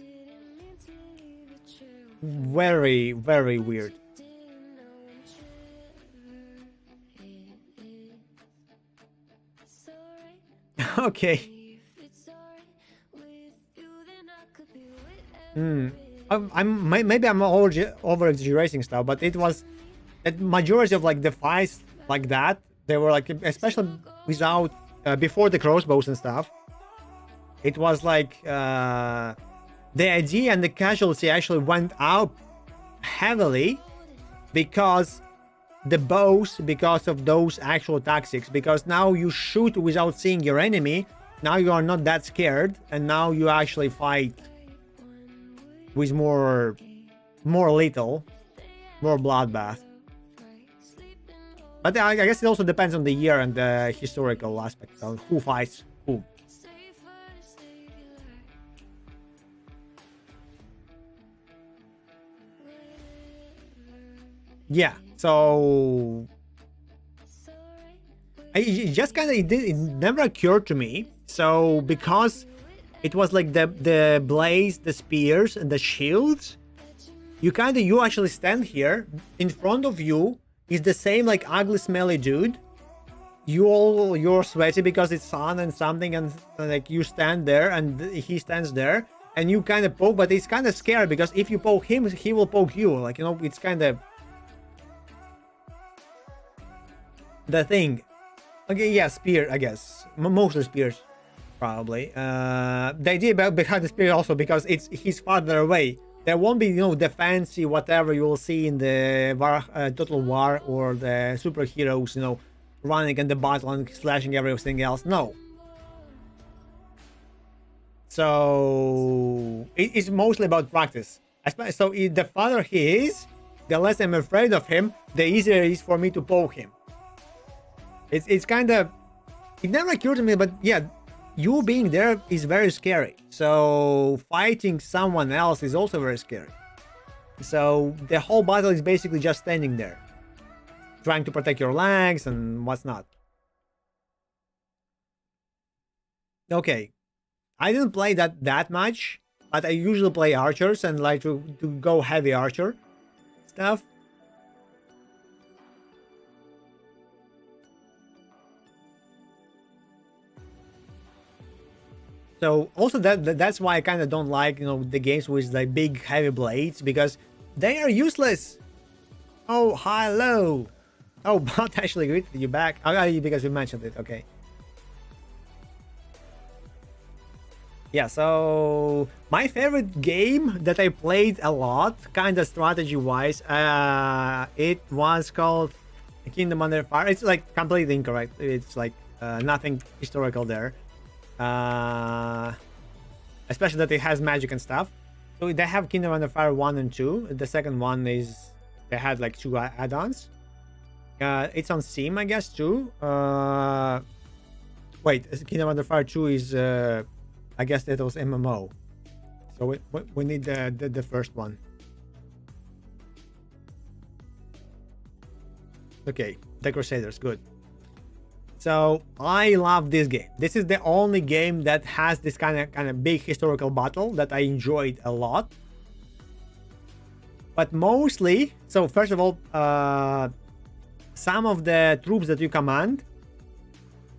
very, very weird. Okay. Maybe I'm over exaggerating stuff, but it was that majority of like the fights like that, they were like, especially without before the crossbows and stuff, It was like the idea and the casualty actually went up heavily because because of those actual tactics, because now you shoot without seeing your enemy. Now you are not that scared, and now you actually fight with more lethal, more bloodbath. But I guess it also depends on the year and the historical aspect on who fights who. Yeah, so it just kind of it never occurred to me. So because it was like the blades, the spears, and the shields, you actually stand here. In front of you is the same like ugly, smelly dude. You're sweaty because it's sun and something, and like you stand there and he stands there, and you kind of poke, but it's kind of scary because if you poke him, he will poke you. Like, you know, it's kind of the thing. Okay, yeah, spear, I guess. Mostly spears, probably. The idea behind the spear also because he's farther away. There won't be, you know, the fancy whatever you will see in the Total War or the superheroes, you know, running in the battle and slashing everything else. No. So it's mostly about practice. So the farther he is, the less I'm afraid of him, the easier it is for me to poke him. It's kind of, it never occurred to me, but yeah, you being there is very scary. So fighting someone else is also very scary. So the whole battle is basically just standing there, trying to protect your legs and what's not. Okay, I didn't play that much, but I usually play archers and like to go heavy archer stuff. So also that's why I kind of don't like, you know, the games with like big heavy blades, because they are useless. Oh, hello. Oh, Bot actually greeted you back. Oh, because you mentioned it. Okay. Yeah, so my favorite game that I played a lot, kind of strategy-wise, it was called Kingdom Under Fire. It's like completely incorrect. It's like nothing historical there. Especially that it has magic and stuff. So they have Kingdom Under Fire 1 and 2. The second one is they had like 2 add-ons. It's on Steam, I guess, too. Wait, Kingdom Under Fire 2 is I guess that was MMO. So we need the first one. Okay, the Crusaders, good. So I love this game. This is the only game that has this kind of big historical battle that I enjoyed a lot. But mostly, so first of all, some of the troops that you command,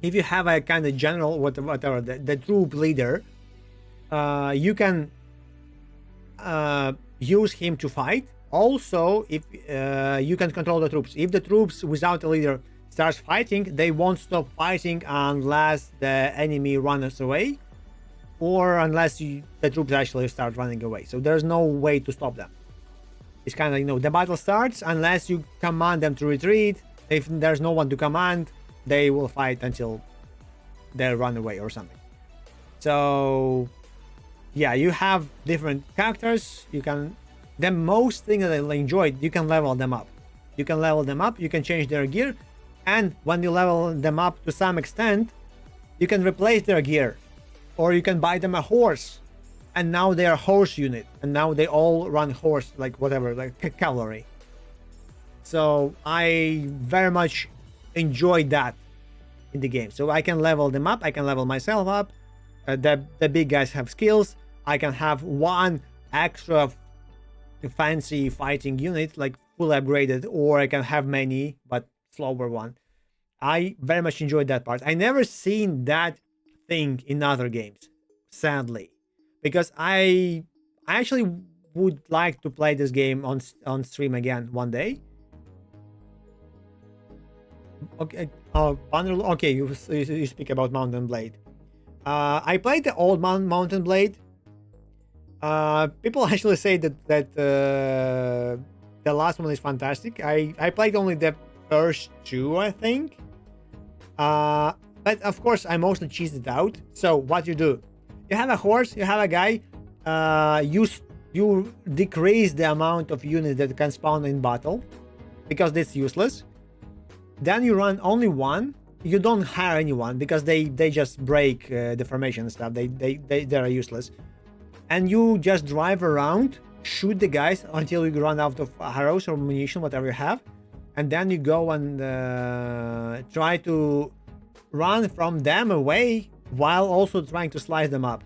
if you have a kind of general, whatever, the troop leader, you can use him to fight. Also, if you can control the troops. If the troops without a leader starts fighting, they won't stop fighting unless the enemy runs away, or unless the troops actually start running away. So there's no way to stop them. It's kind of, you know, the battle starts unless you command them to retreat. If there's no one to command, they will fight until they run away or something. So yeah, you have different characters. You can, the most thing that I enjoyed, you can level them up. You can level them up, you can change their gear, and when you level them up to some extent, you can replace their gear, or you can buy them a horse, and now they are a horse unit, and now they all run horse, like whatever, like cavalry. So I very much enjoyed that in the game. So I can level them up, I can level myself up. The big guys have skills. I can have one extra fancy fighting unit, like full upgraded, or I can have many but slower one. I very much enjoyed that part. I never seen that thing in other games, sadly, because I actually would like to play this game on stream again one day. Okay, okay, you speak about Mountain Blade. I played the old Mountain Blade. People actually say that the last one is fantastic. I played only the first two, I think. But of course, I mostly cheesed it out. So what you do? You have a horse. You have a guy. You decrease the amount of units that can spawn in battle because that's useless. Then you run only one. You don't hire anyone because they just break the formation and stuff. They are useless. And you just drive around, shoot the guys until you run out of arrows or munition, whatever you have, and then you go and try to run from them away while also trying to slice them up,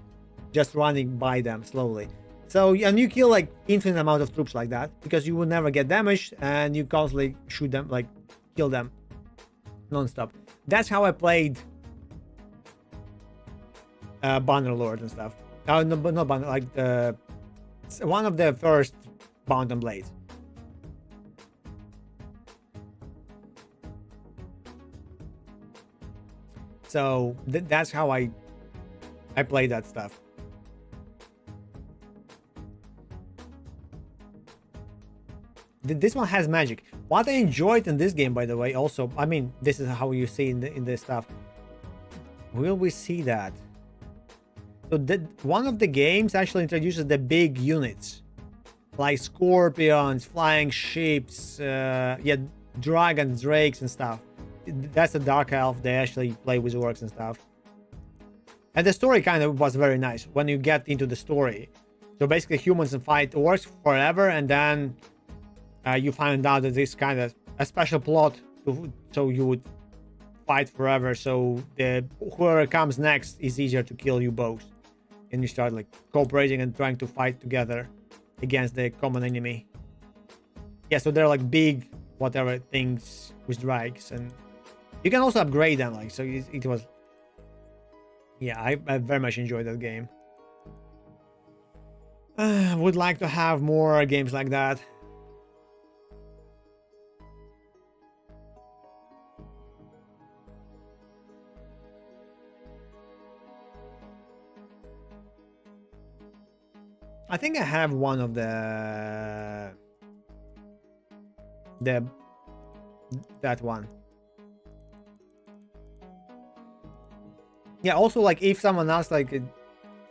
just running by them slowly. So, and you kill like infinite amount of troops like that because you will never get damaged and you constantly shoot them, like kill them non-stop. That's how I played Bannerlord and stuff. No, not Banner, like one of the first Mountain Blades. So that's how I play that stuff. This one has magic. What I enjoyed in this game, by the way, also, I mean, this is how you see in the stuff. Will we see that? So one of the games actually introduces the big units, like scorpions, flying ships, yeah, dragons, drakes, and stuff. That's a dark elf. They actually play with orcs and stuff. And the story kind of was very nice when you get into the story. So basically, humans fight orcs forever, and then you find out that this kind of a special plot, so you would fight forever. So whoever comes next is easier to kill you both. And you start like cooperating and trying to fight together against the common enemy. Yeah, so they're like big whatever things with drags, and you can also upgrade them. Like, so it was, yeah, I very much enjoyed that game. Would like to have more games like that. I think I have one of that one. Yeah, also like if someone else like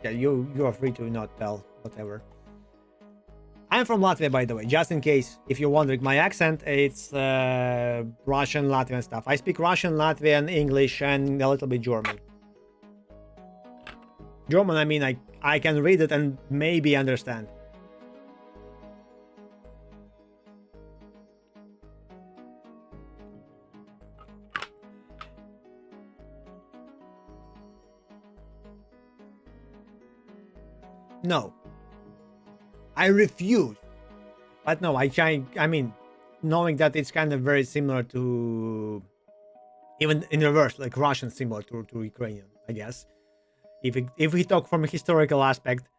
yeah, you are free to not tell whatever. I'm from Latvia, by the way, just in case if you're wondering. My accent, it's Russian, Latvian stuff. I speak Russian, Latvian, English, and a little bit German. German, I mean, I can read it and maybe understand. No. I refuse. But no, I try, I mean, knowing that it's kind of very similar to, even in reverse, like Russian similar to Ukrainian, I guess. If we talk from a historical aspect.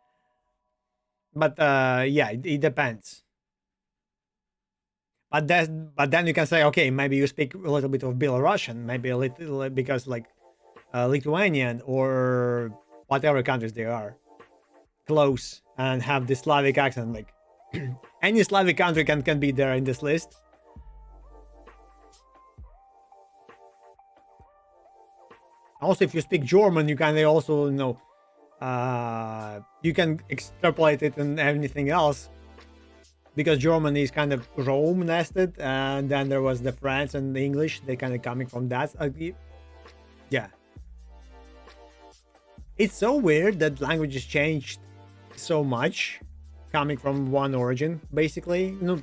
But yeah, it depends. But then you can say, okay, maybe you speak a little bit of Belarusian, maybe a little because like Lithuanian or whatever countries they are close and have the Slavic accent. Like any Slavic country can be there in this list. Also, if you speak German, you can also, you know, you can extrapolate it and anything else, because German is kind of Rome nested, and then there was the French and the English. They kind of coming from that. Yeah, it's so weird that languages changed so much, coming from one origin, basically. You know,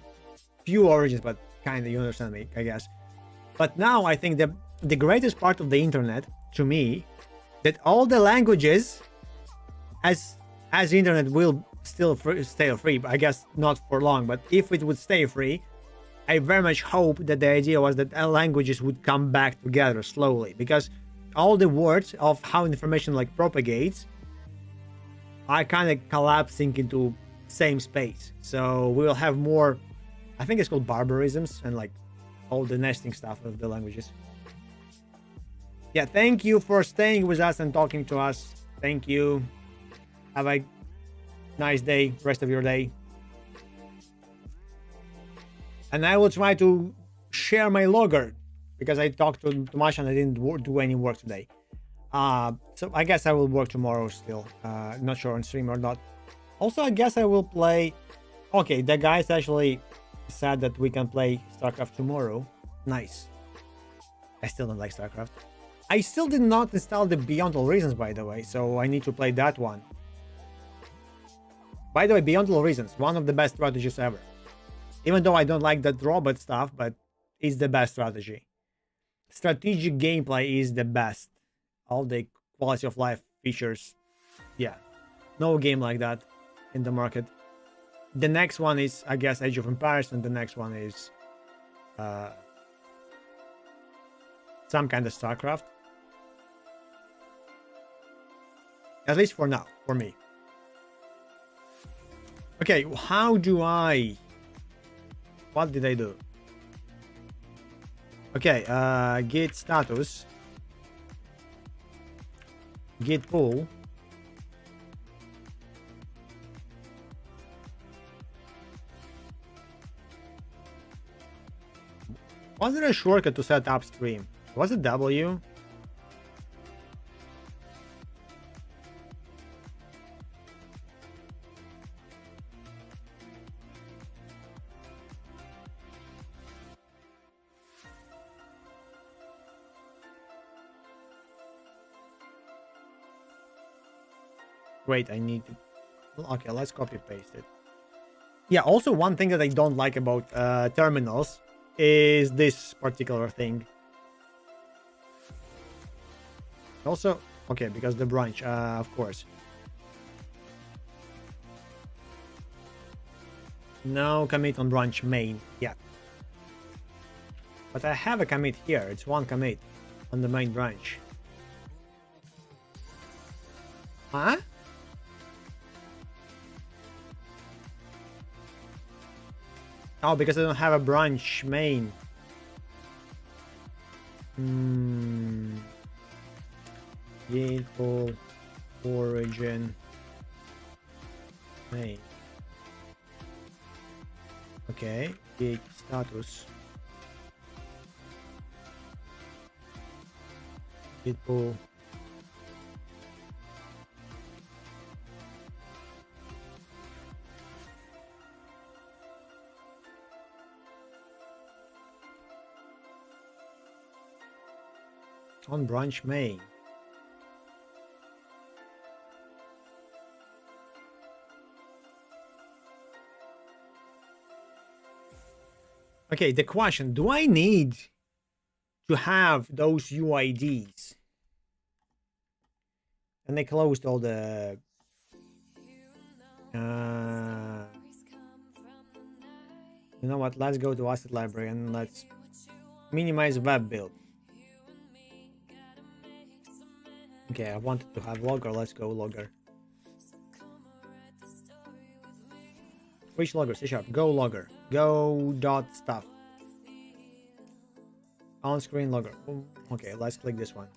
few origins, but kind of, you understand me, I guess. But now I think the greatest part of the internet, to me, that all the languages, as the internet will still stay free, but I guess not for long, but if it would stay free, I very much hope that the idea was that languages would come back together slowly, because all the words of how information like propagates are kind of collapsing into same space. So we will have more, I think it's called barbarisms, and like all the nesting stuff of the languages. Yeah, thank you for staying with us and talking to us. Thank you. Have a nice day, rest of your day. And I will try to share my logger because I talked too much and I didn't do any work today. So I guess I will work tomorrow still. Not sure on stream or not. Also, I guess I will play. Okay, the guys actually said that we can play StarCraft tomorrow. Nice. I still don't like StarCraft. I still did not install the Beyond All Reasons, by the way, so I need to play that one. By the way, Beyond All Reasons, one of the best strategies ever. Even though I don't like that robot stuff, but it's the best strategy. Strategic gameplay is the best. All the quality of life features. Yeah. No game like that in the market. The next one is, I guess, Age of Empires, and the next one is some kind of StarCraft. At least for now, for me. Okay, how do I... What did I do? Okay, git status. Git pull. Was there a shortcut to set upstream? Was it W? Wait, I need to... Okay, let's copy paste it. Yeah, also one thing that I don't like about terminals is this particular thing. Also, okay, because the branch, of course. No commit on branch main yet. But I have a commit here. It's one commit on the main branch. Huh? Oh, because I don't have a branch main. Git pull origin main. Okay, git status. Git pull. On branch main. Okay, the question, do I need to have those UIDs? And they closed all the you know what, let's go to asset library and let's minimize web build. Okay, I wanted to have logger. Let's go logger. Which logger? C#. Go logger. Go dot stuff. On screen logger. Okay, let's click this one.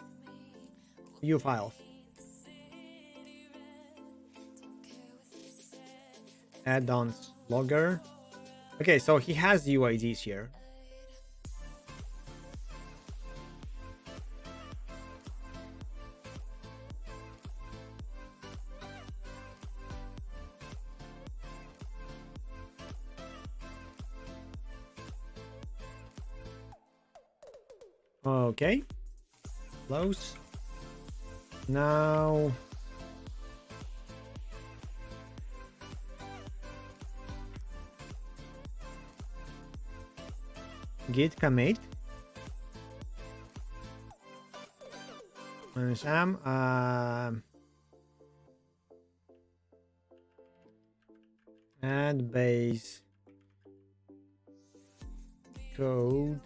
View files. Add-ons logger. Okay, so he has the UIDs here. Okay, close. Now git commit -m add base code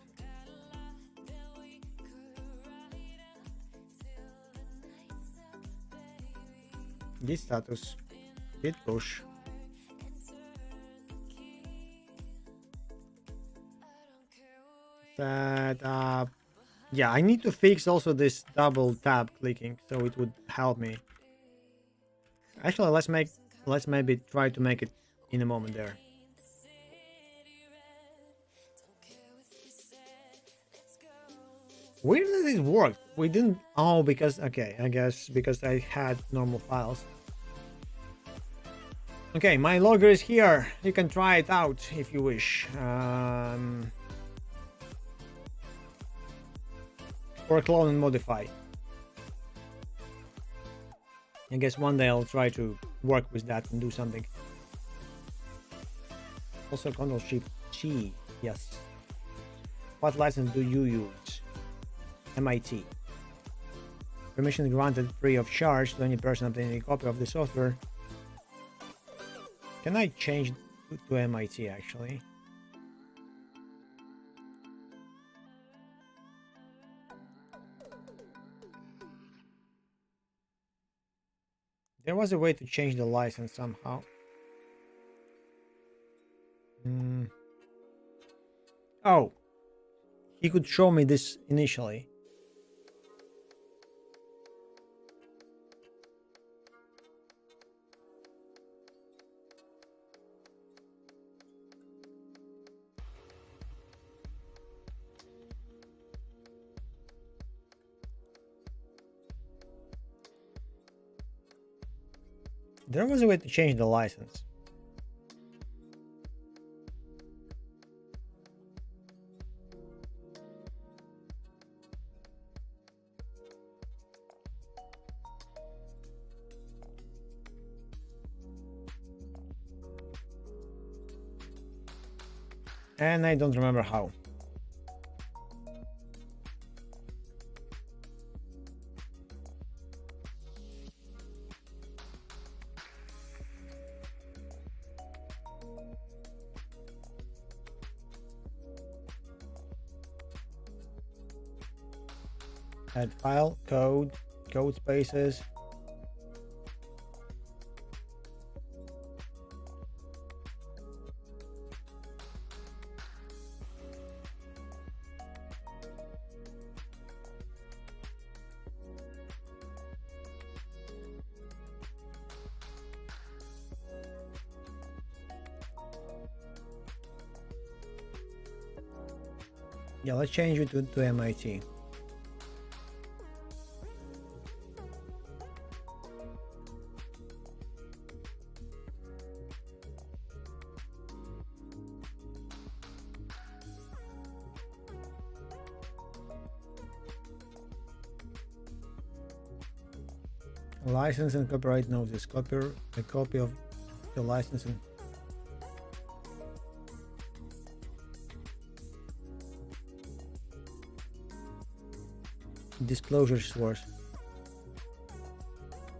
git status git push set up. Yeah, I need to fix also this double tab clicking, so it would help me. Actually, let's maybe try to make it in a moment there. Where did it work? We didn't. Oh, because okay, I guess because I had normal files. Okay, my logger is here. You can try it out if you wish. Or clone and modify. I guess one day I'll try to work with that and do something. Also, Ctrl Shift G. Yes. What license do you use? MIT. Permission granted free of charge to any person obtaining a copy of the software. Can I change to MIT actually? There was a way to change the license somehow. Oh, he could show me this initially. There was a way to change the license. And I don't remember how. Add file, code spaces. Yeah, let's change it to MIT. License and copyright notice. A copy of the license and disclosure source.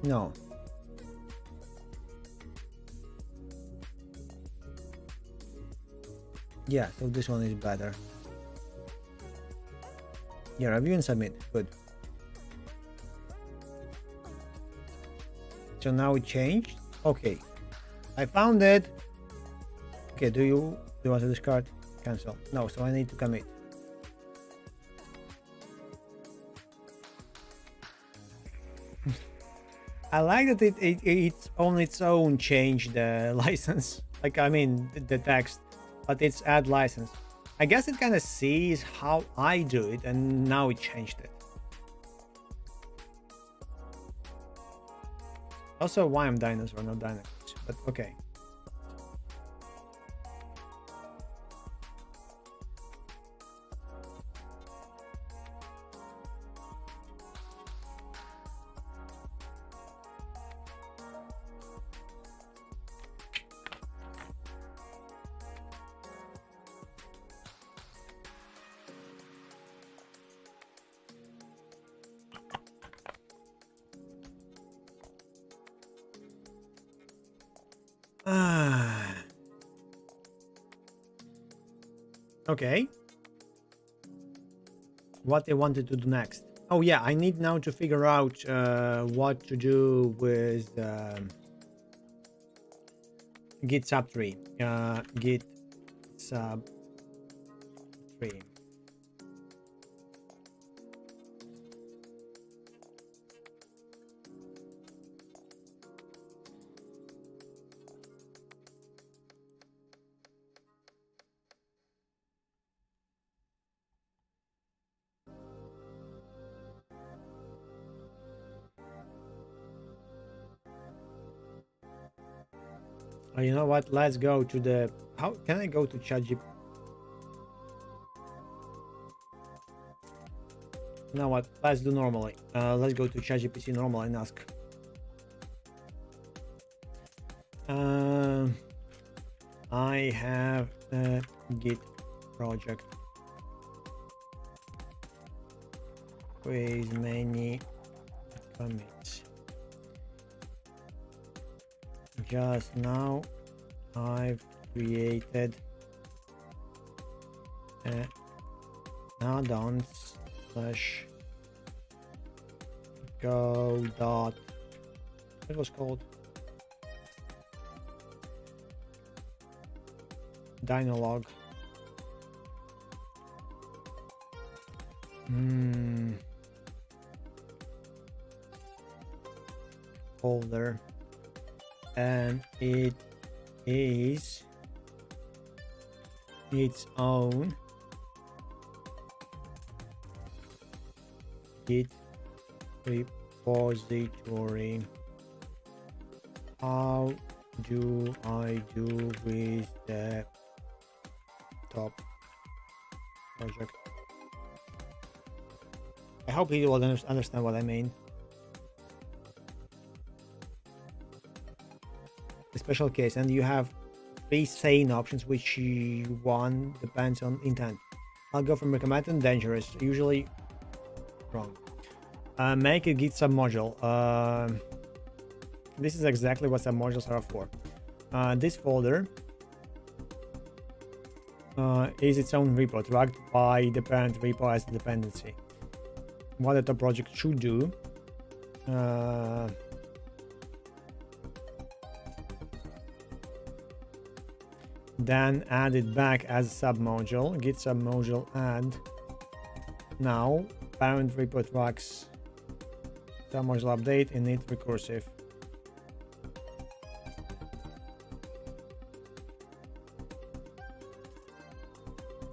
No. Yeah, so this one is better. Yeah, review and submit. Good. So now it changed. Okay, I found it. Okay, do you want to discard? Cancel. No, so I need to commit. I like that it's on its own changed the license. Like, I mean, the text, but it's add license. I guess it kind of sees how I do it, and now it changed it. Also, why I'm dinosaur, not dinosaurs, but okay. Okay. What they wanted to do next. Oh yeah, I need now to figure out what to do with git sub 3. Git sub 3. You know what? Let's go to the. How can I go to ChatGPT? You know what? Let's do normally. Let's go to ChatGPT normal and ask. I have a Git project with many commits. Just now I've created a add-ons / go dot, it was called Dynolog. Folder, and it is its own Git repository. How do I do with the top project? I hope you will understand what I mean. A special case, and you have 3 sane options, which one depends on intent. I'll go from recommended and dangerous, usually wrong. Make a Git submodule. This is exactly what submodules are for. This folder is its own repo, tracked by the parent repo as a dependency. What the top project should do, then add it back as a submodule. Git submodule add. Now parent repo tracks submodule update init recursive.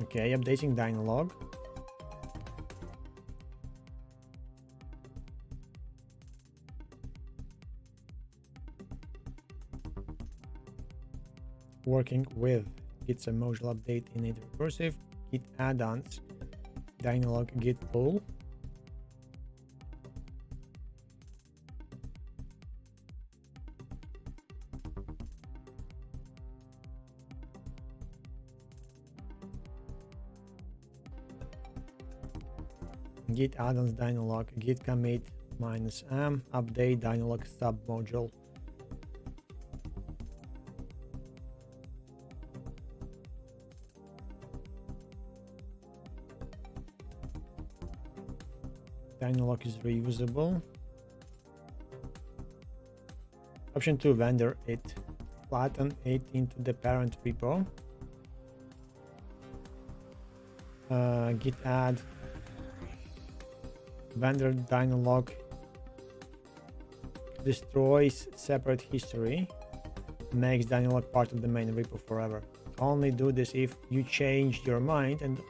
Okay, updating Dynolog. Working with Git submodule update init recursive, Git add-ons, Dynolog Git pull. Git add-ons Dynolog Git commit -m update Dynolog submodule. Dynolog is reusable. Option 2, vendor it. Flatten it into the parent repo. Git add vendor Dynolog destroys separate history, makes Dynolog part of the main repo forever. Only do this if you changed your mind and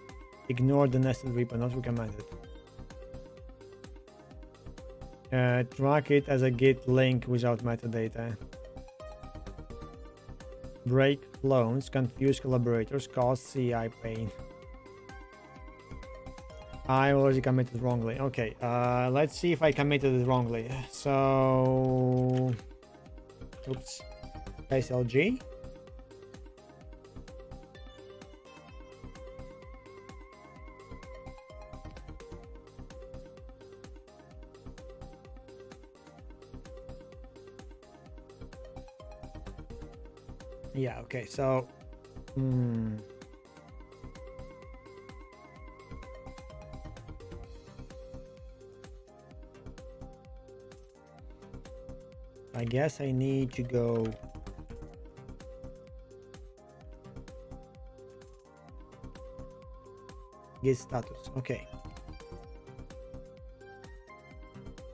ignore the nested repo, not recommended. Track it as a Git link without metadata. Break clones, confuse collaborators, cause CI pain. I already committed wrongly. Okay, let's see if I committed it wrongly. So, oops, SLG. Yeah, okay, so I guess I need to go Git status. Okay.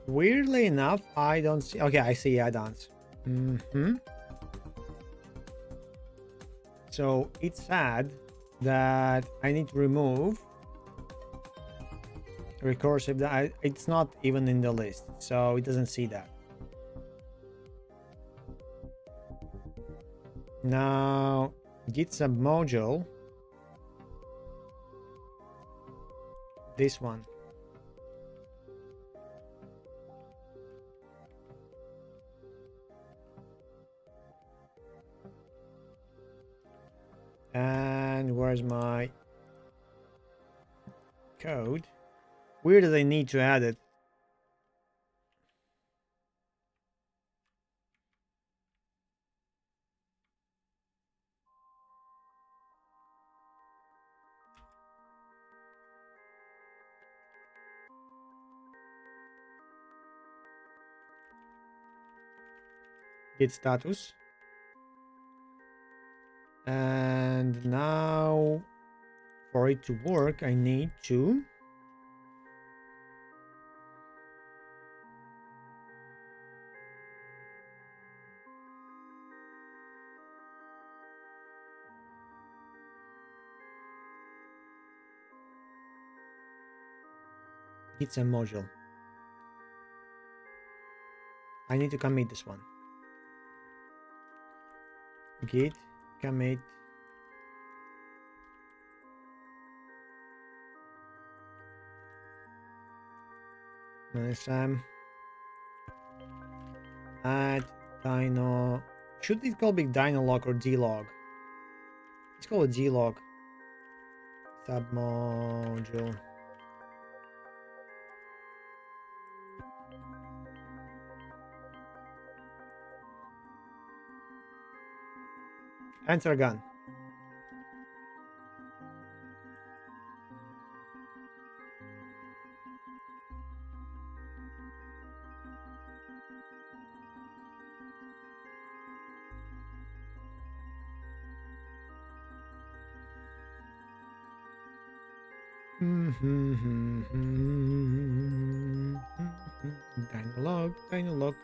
Weirdly enough, I don't see. Okay, I see add-ons. So it's sad that I need to remove recursive. That it's not even in the list, so it doesn't see that. Now git sub module. This one. And where's my code? Where do they need to add it? Git status. And now for it to work, I need to git some module. I need to commit this one. Git commit -m add dino. Should it call big dino-log or d-log? Let's call it d-log. Submodule. Answer gun.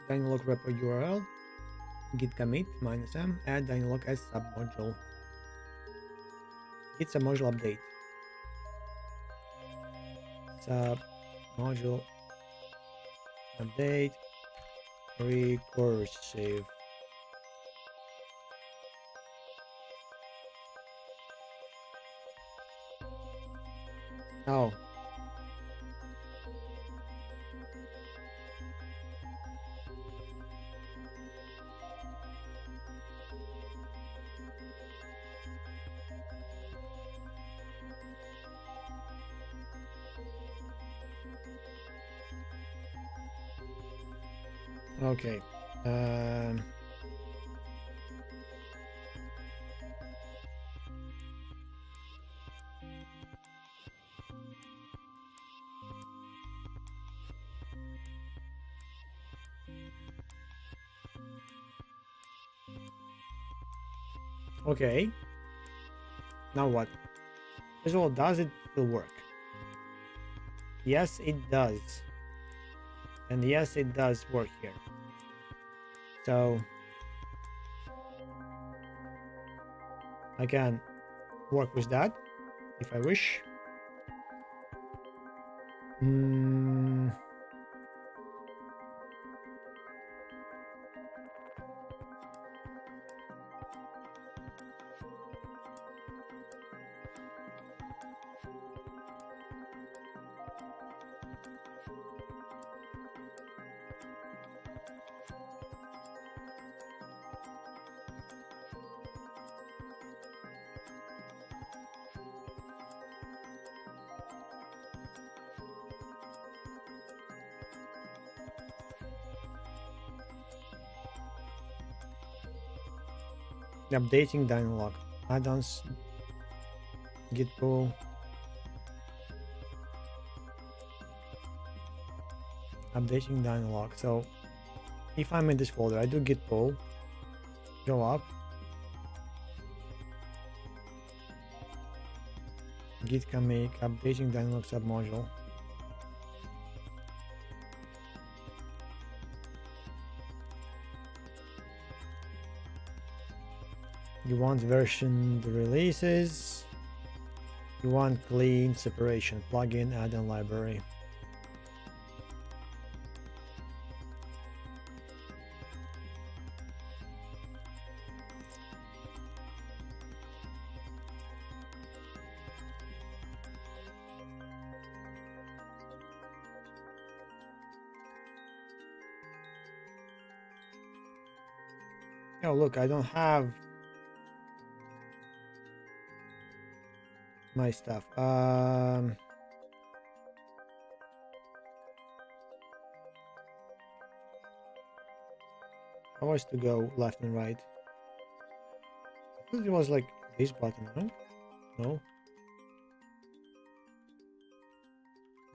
Dynalog repo URL. Git commit -m add dynalog as submodule. Git submodule update. Submodule update recursive. Oh. Okay. Okay. Now what? First of all, does it still work? Yes, it does. And yes, it does work here. So I can work with that if I wish. Updating Dynalog add-ons, git pull, updating Dynalog. So if I'm in this folder, I do git pull, go up, git commit, updating Dynalog submodule. You want version releases. You want clean separation, plugin, add-on library. Oh, look, I don't have my stuff. How was to go left and right? I thought it was like this button, no? No.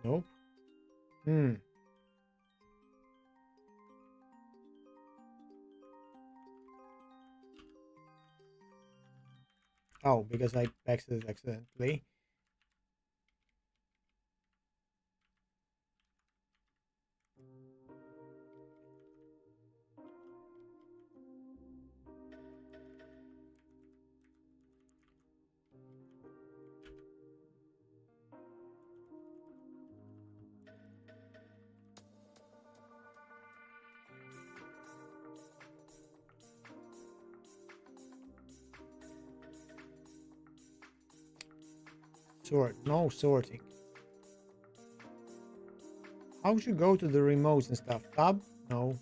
Nope. Hmm. Oh, because I exited accidentally. Sort. No sorting. How should you go to the remotes and stuff? Tab? No.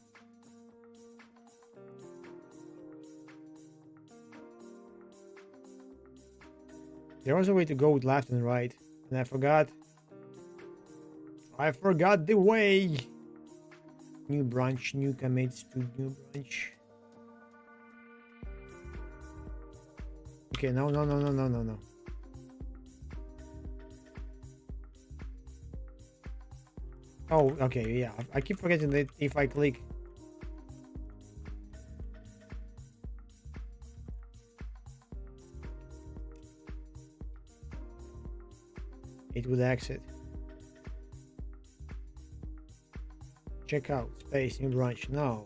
There was a way to go with left and right, and I forgot. I forgot the way. New branch, new commits to new branch. Okay, no. Oh, okay, yeah. I keep forgetting that if I click. It would exit. Check out, space, new branch, no.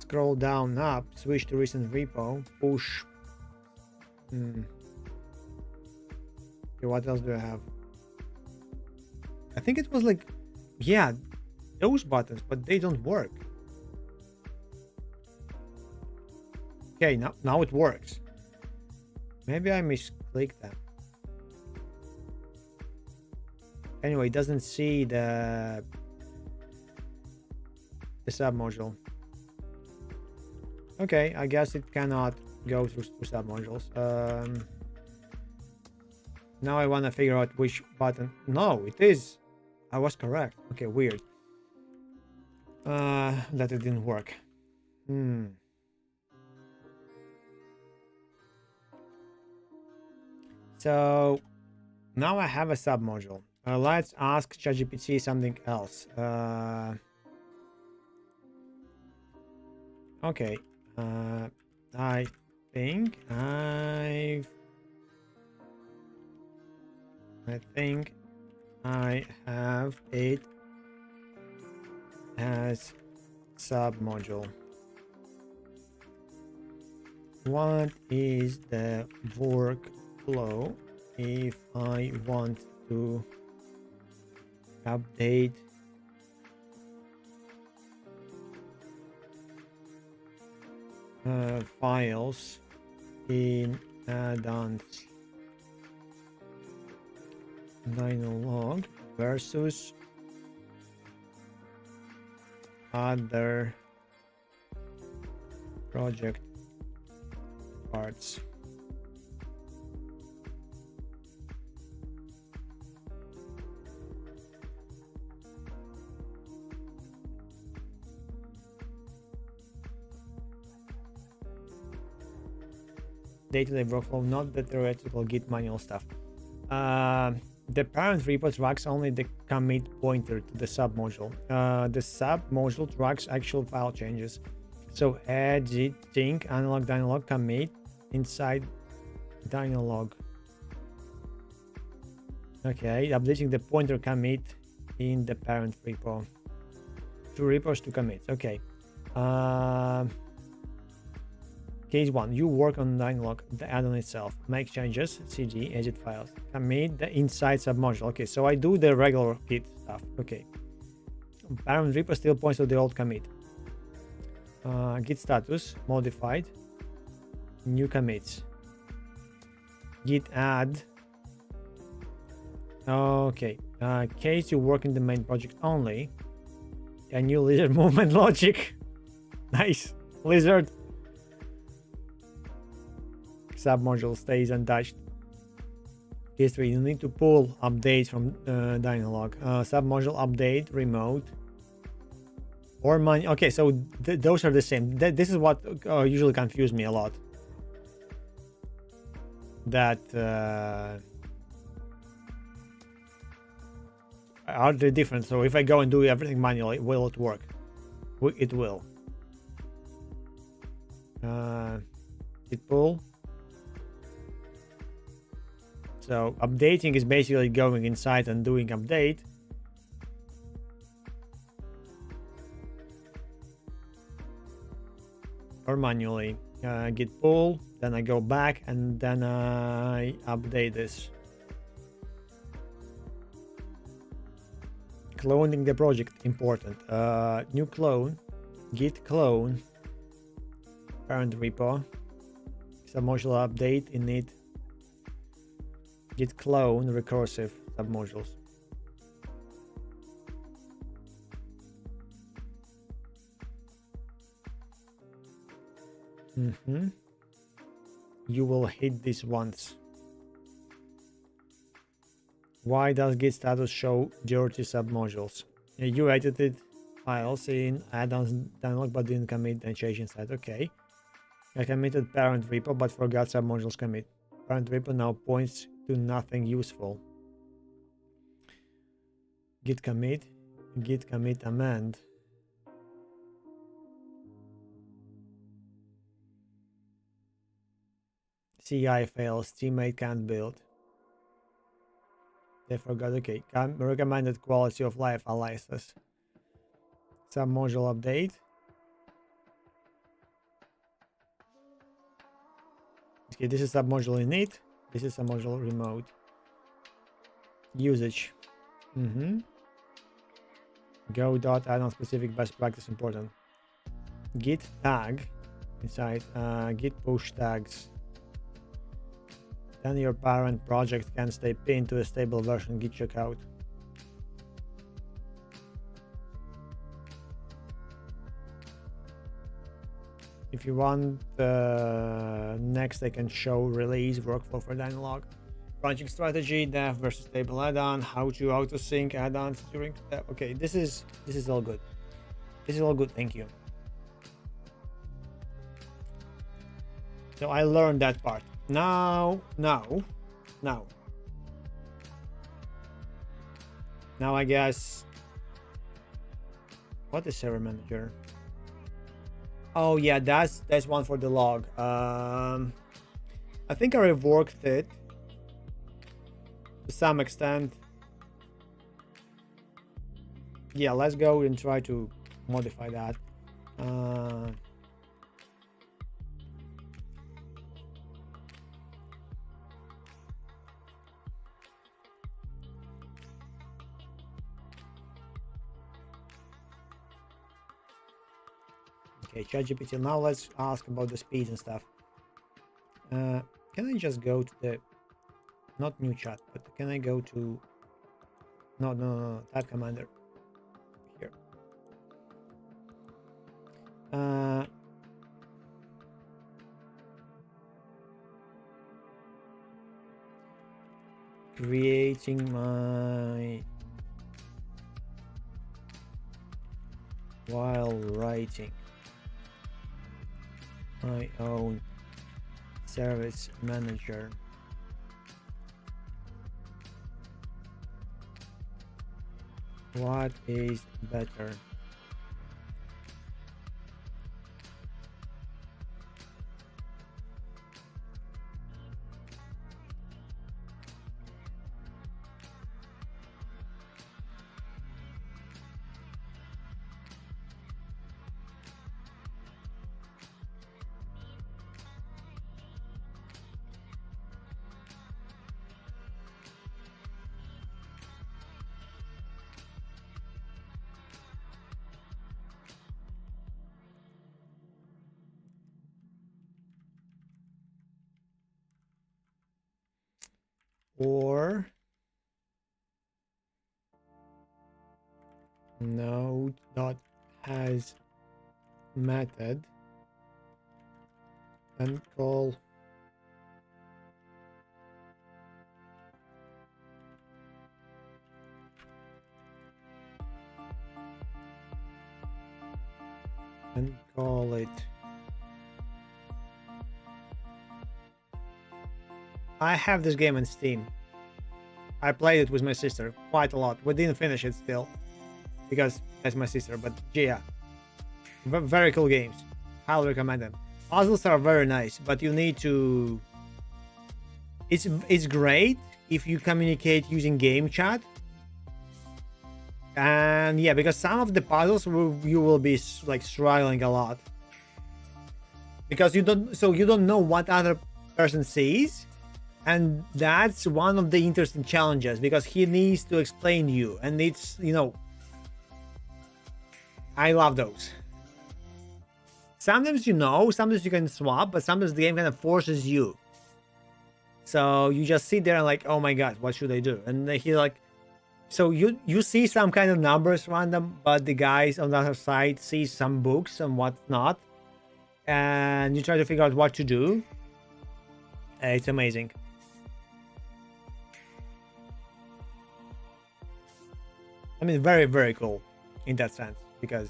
Scroll down, up, switch to recent repo, push. Okay, what else do I have? I think it was like, yeah, those buttons, but they don't work. Okay, now it works. Maybe I misclicked them. Anyway, it doesn't see the submodule. Okay, I guess it cannot go through submodules. Now I want to figure out which button. No, it is. I was correct. Okay, weird. That it didn't work. So now I have a submodule. Let's ask ChatGPT something else. Okay. I think I have it as submodule. What is the workflow if I want to update files in add-ons? Dynolog versus other project parts. Day-to-day workflow, not the theoretical Git manual stuff. The parent repo tracks only the commit pointer to the submodule. The submodule tracks actual file changes. So editing analog Dynolog commit inside Dynolog. Okay, updating the pointer commit in the parent repo. Two repos to commits. Okay. Case 1, you work on Dynolog, the add-on itself, make changes, cd, edit files, commit the inside submodule. Okay, so I do the regular Git stuff. Okay. Parent repo still points to the old commit. Git status, modified, new commits. Git add. Okay. Case you work in the main project only. Can you leader movement logic? Nice. Lizard. Submodule stays untouched. History. You need to pull updates from Dynalog. Submodule update remote. Or money. Okay, so those are the same. This is what usually confused me a lot. That are they different? So if I go and do everything manually, will it work? It will. Git pull. So updating is basically going inside and doing update. Or manually. Git pull, then I go back and then I update this. Cloning the project, important. New clone, git clone, parent repo, submodule update init, git clone recursive submodules. You will hit this once. Why does git status show dirty submodules? You edited files in add-ons download but didn't commit and change inside. Okay. I committed parent repo but forgot submodules commit. Parent repo now points to nothing useful. Git commit amend. CI fails, teammate can't build. They forgot. Okay, recommended quality of life analysis. Submodule update. Okay, this is submodule init. This is submodule remote. Usage. Go dot add on specific best practice important. Git tag inside git push tags. Then your parent project can stay pinned to a stable version git checkout. If you want, next I can show release workflow for Dynalog. Branching strategy, dev versus stable add-on, how to auto sync add-ons during dev. Okay, this is all good. This is all good, thank you. So I learned that part. Now I guess, what is server manager? Oh yeah, that's one for the log. I think I reworked it to some extent. Yeah, let's go and try to modify that. Okay, ChatGPT. Now let's ask about the speeds and stuff. Can I just go to the, not new chat, but can I go to, no, type commander here. Creating my, while writing my own service manager. What is better? Or node dot has method and call. And call it. I have this game on Steam. I played it with my sister quite a lot. We didn't finish it still because that's my sister, but yeah, very cool games. Highly recommend them. Puzzles are very nice, but you need to. It's great if you communicate using game chat. And yeah, because some of the puzzles you will be like struggling a lot because you don't know what other person sees, and that's one of the interesting challenges because he needs to explain you, and it's I love those. Sometimes sometimes you can swap, but sometimes the game kind of forces you, so you just sit there and like, oh my god, what should I do? And then he like. So you see some kind of numbers random, but the guys on the other side see some books and what's not, and you try to figure out what to do. It's amazing. I mean, very, very cool in that sense because.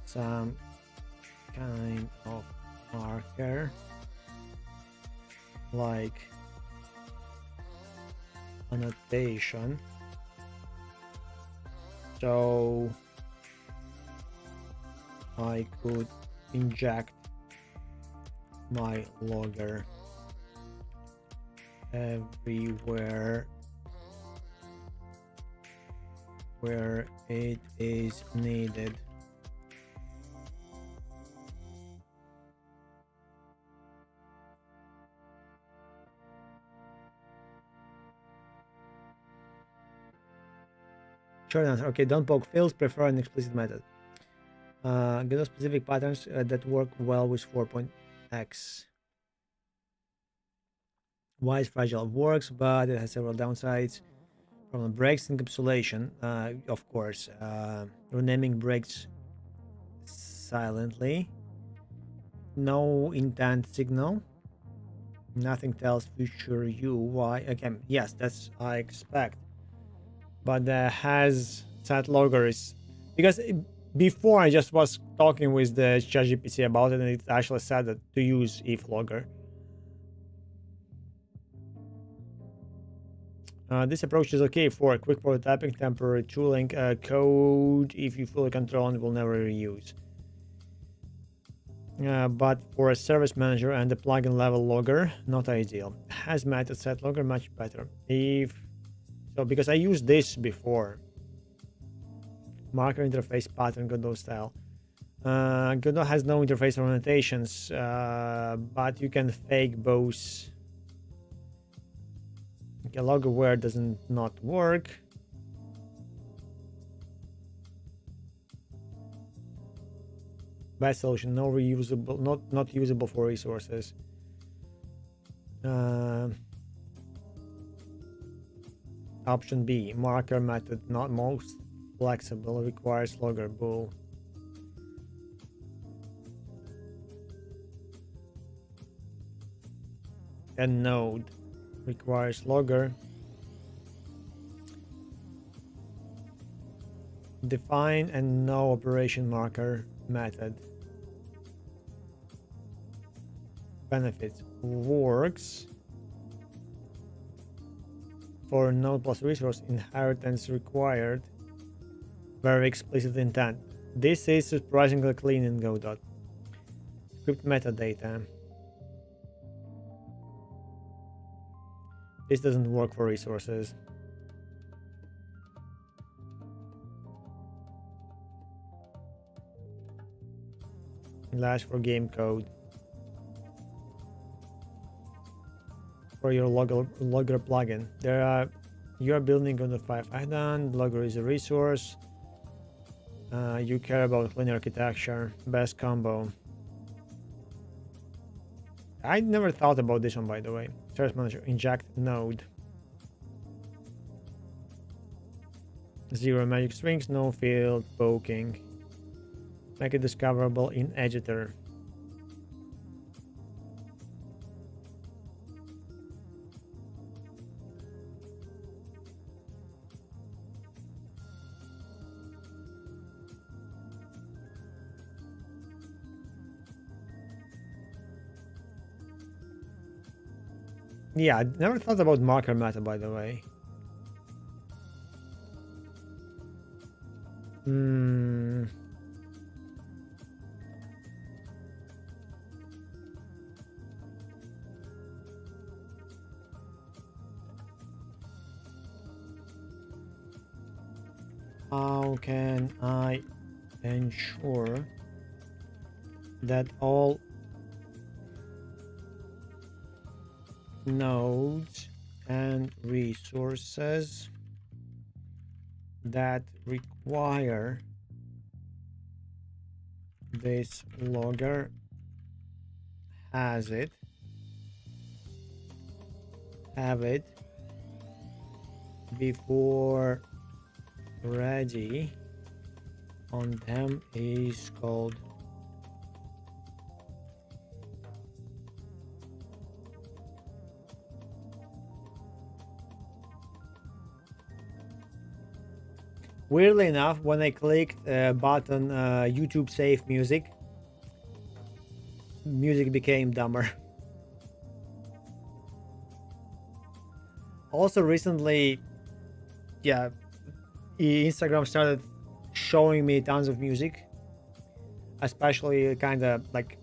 Some kind of marker like annotation, so I could inject my logger everywhere where it is needed. Short answer. Okay, don't poke fields, prefer an explicit method. Get those specific patterns that work well with 4.x. Why is fragile? Works, but it has several downsides. Problem breaks encapsulation, of course. Renaming breaks silently. No intent signal. Nothing tells future you why. Again, yes, that's I expect. But has set logger is because before I just was talking with the ChatGPT about it, and it actually said that to use if logger. This approach is okay for quick prototyping, temporary tooling, code if you fully control and will never reuse. But for a service manager and a plugin level logger, not ideal. Has method set logger much better. If so, because I used this before. Marker interface pattern Godot style. Godot has no interface or annotations, but you can fake both. Okay, logger where doesn't not work. Best solution, no reusable, not usable for resources. Option B, marker method not most flexible, requires logger bool. And node requires logger. Define and no operation marker method. Benefits works for node plus resource inheritance required. Very explicit intent. This is surprisingly clean in Godot. Script metadata. This doesn't work for resources. Lash for game code. For your logger plugin. You are building on the 5 add-on. Logger is a resource. You care about linear architecture, best combo. I never thought about this one, by the way. Service manager, inject node. 0 magic strings, no field poking. Make it discoverable in editor. Yeah, I never thought about marker meta, by the way. How can I ensure that all nodes and resources that require this logger have it before ready on them is called weirdly enough, when I clicked button YouTube save music became dumber. Also recently, yeah, Instagram started showing me tons of music, especially kind of like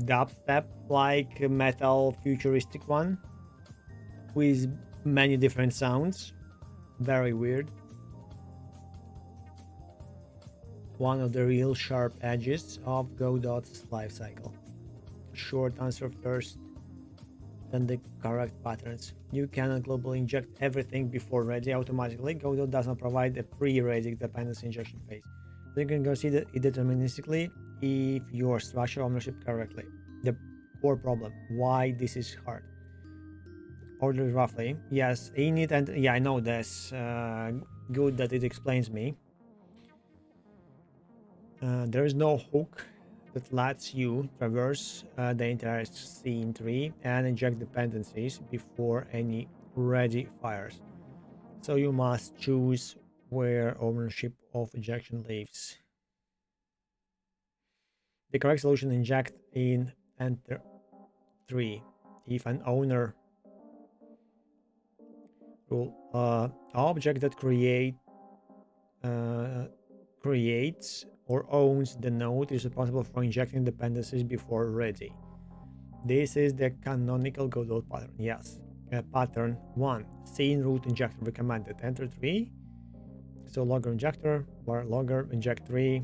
dubstep like metal futuristic one with many different sounds. Very weird. One of the real sharp edges of Godot's lifecycle. Short answer first, then the correct patterns. You cannot globally inject everything before ready automatically. Godot does not provide a pre-ready dependency injection phase. So you can consider it deterministically if your structure ownership correctly. The core problem, why this is hard. Order roughly. Yes, init and yeah, I know this. Good that it explains me. There is no hook that lets you traverse the entire scene tree and inject dependencies before any ready fires. So you must choose where ownership of injection lives. The correct solution: inject in enter tree. If an owner rule object that creates or owns the node is responsible for injecting dependencies before ready. This is the canonical Godot pattern. Yes. Pattern 1. Scene root injector recommended. Enter 3. So logger injector, var logger inject 3.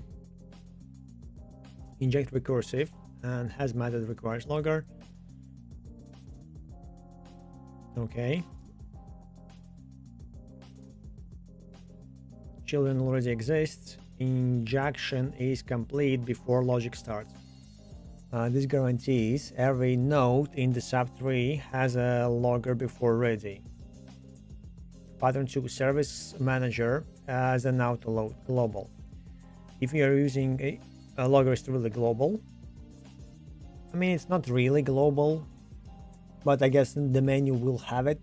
Inject recursive and has method requires logger. Okay. Children already exists. Injection is complete before logic starts. This guarantees every node in the subtree has a logger before ready. Pattern 2. Service manager as an autoload global. If you are using a logger is really global. I mean, it's not really global, but I guess the menu will have it.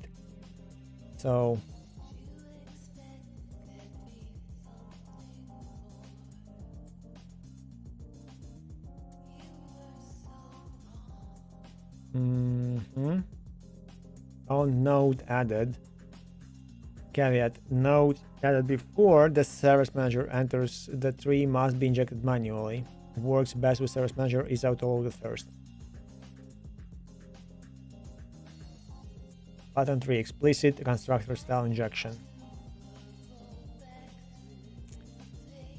So on node added. Caveat: node added before the service manager enters the tree must be injected manually. It works best with service manager is autoloaded first. Pattern 3. Explicit constructor style injection.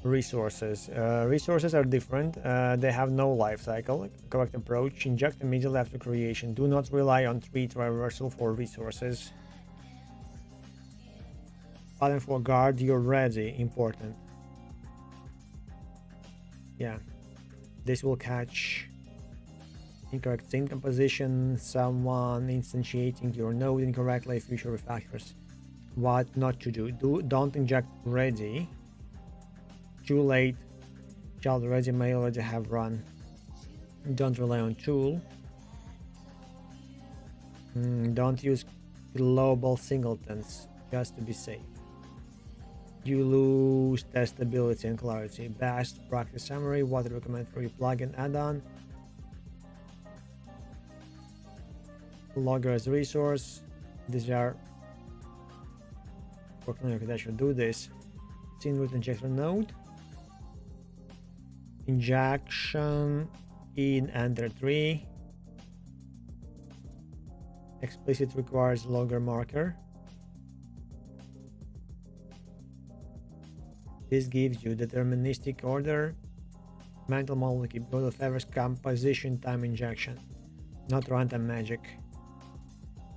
Resources. Resources are different. They have no life cycle. Correct approach: inject immediately after creation. Do not rely on tree traversal for resources. Pattern 4. Guard your ready. Important. Yeah, this will catch incorrect scene composition, someone instantiating your node incorrectly, future refactors. What not to do. Don't inject ready. Too late. Child ready may already have run. Don't rely on tool. Don't use global singletons, just to be safe. You lose testability and clarity. Best practice summary. What I recommend for your plugin add-on. Logger as resource. These are working architecture. Do this. Scene root injector node. Injection in enter 3. Explicit requires logger marker. This gives you deterministic order. Mental model keep go to favors composition time injection, not runtime magic.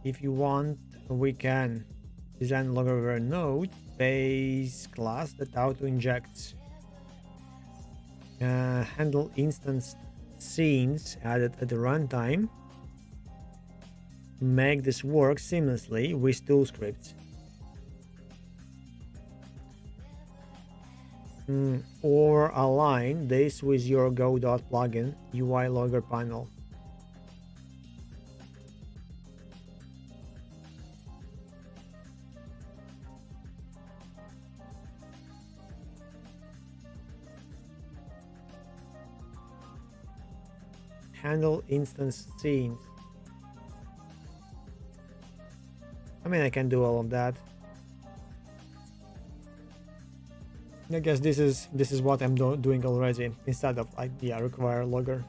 If you want, we can design logger over a node base class that auto injects. Handle instance scenes added at the runtime. Make this work seamlessly with tool scripts. Or align this with your Go.plugin UI logger panel. Handle instance scenes. I mean, I can do all of that. I guess this is what I'm doing already instead of require logger.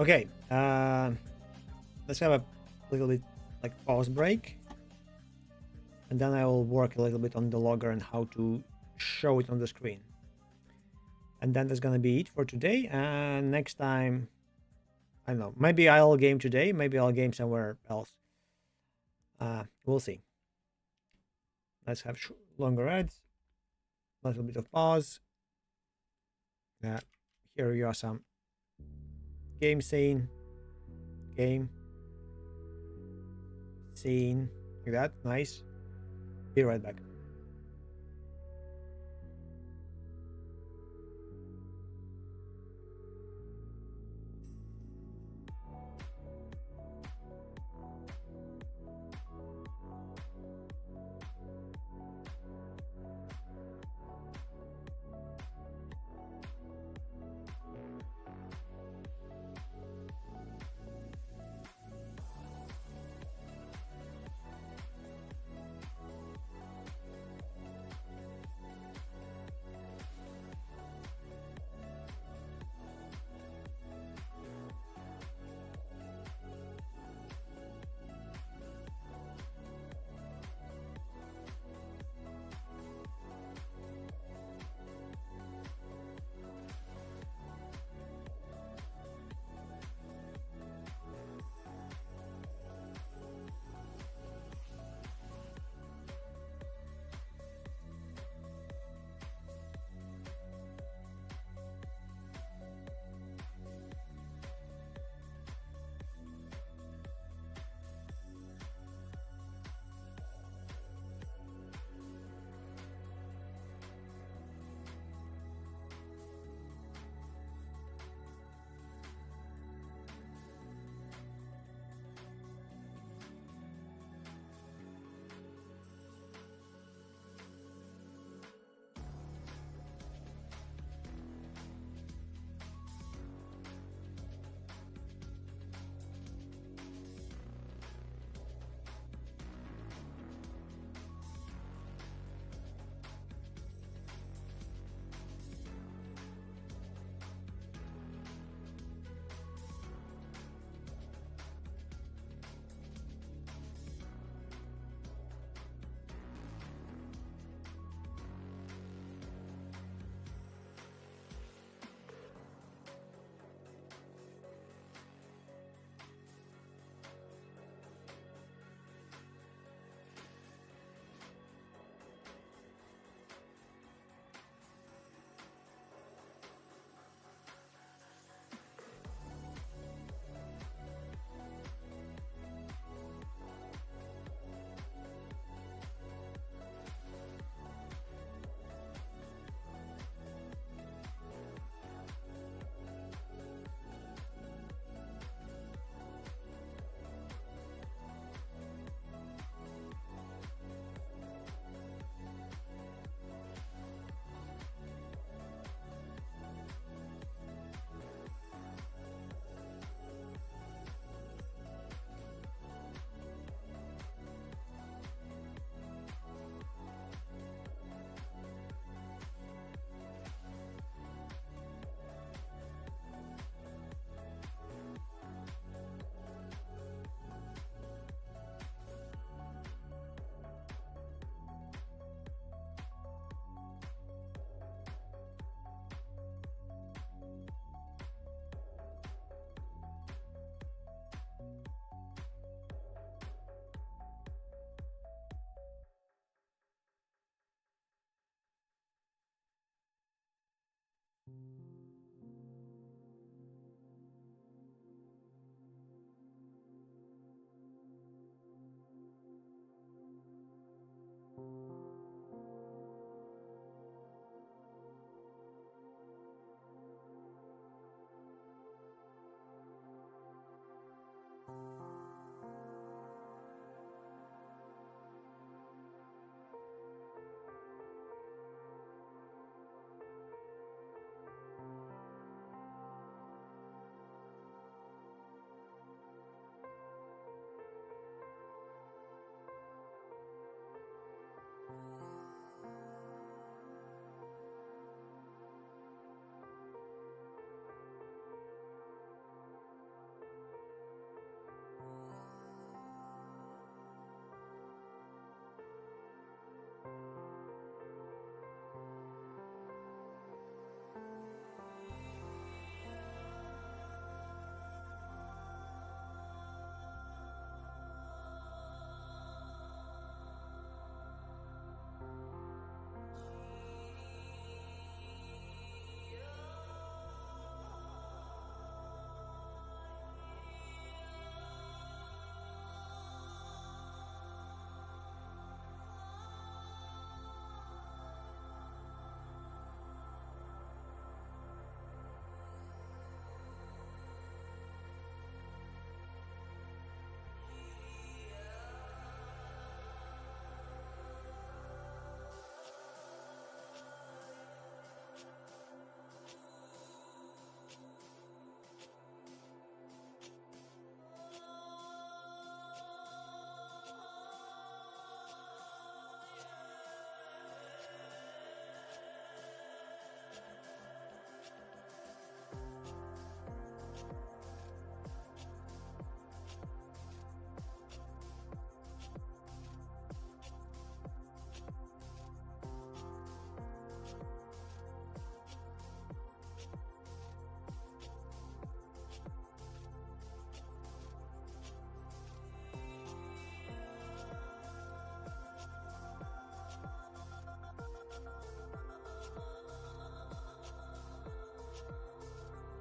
Okay, let's have a little bit like pause break, and then I will work a little bit on the logger and how to show it on the screen. And then that's gonna be it for today. And next time, I don't know, maybe I'll game today, maybe I'll game somewhere else. We'll see. Let's have longer ads, a little bit of pause. Here you are some game scene, game scene, like that. Nice. Be right back.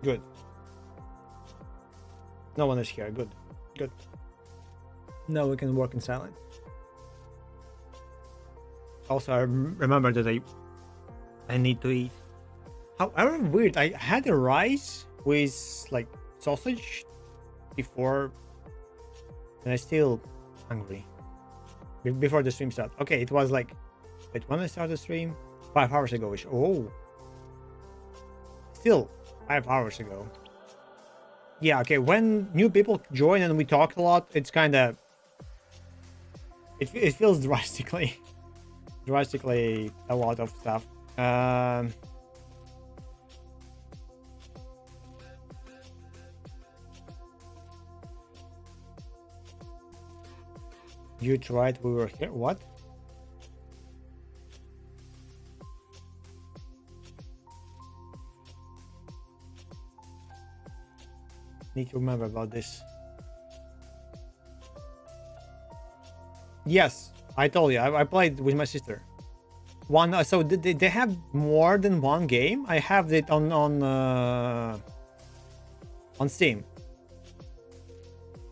Good. No one is here. Good. Good. Now we can work in silence. Also, I remember that I need to eat. However, weird. I had a rice with like sausage before, and I still hungry. Before the stream started. Okay, it was like, wait, when I started the stream, 5 hours ago. Oh, still 5 hours ago. Yeah. Okay. When new people join and we talk a lot, it's kind of it feels drastically a lot of stuff. You tried, we were here. What? Need to remember about this. Yes, I told you. I played with my sister. One. So they have more than one game. I have it on Steam.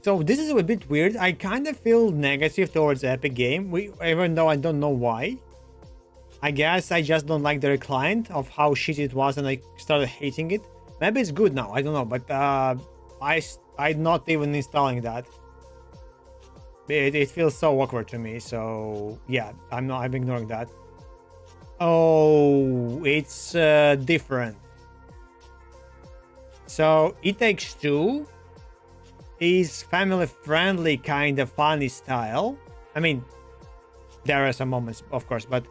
So this is a bit weird. I kind of feel negative towards Epic Game, even though I don't know why. I guess I just don't like their client of how shitty it was, and I started hating it. Maybe it's good now. I don't know, but I'm not even installing that. It feels so awkward to me. So yeah, I'm ignoring that. Oh, it's different. So It Takes Two is family friendly, kind of funny style. I mean, there are some moments, of course, but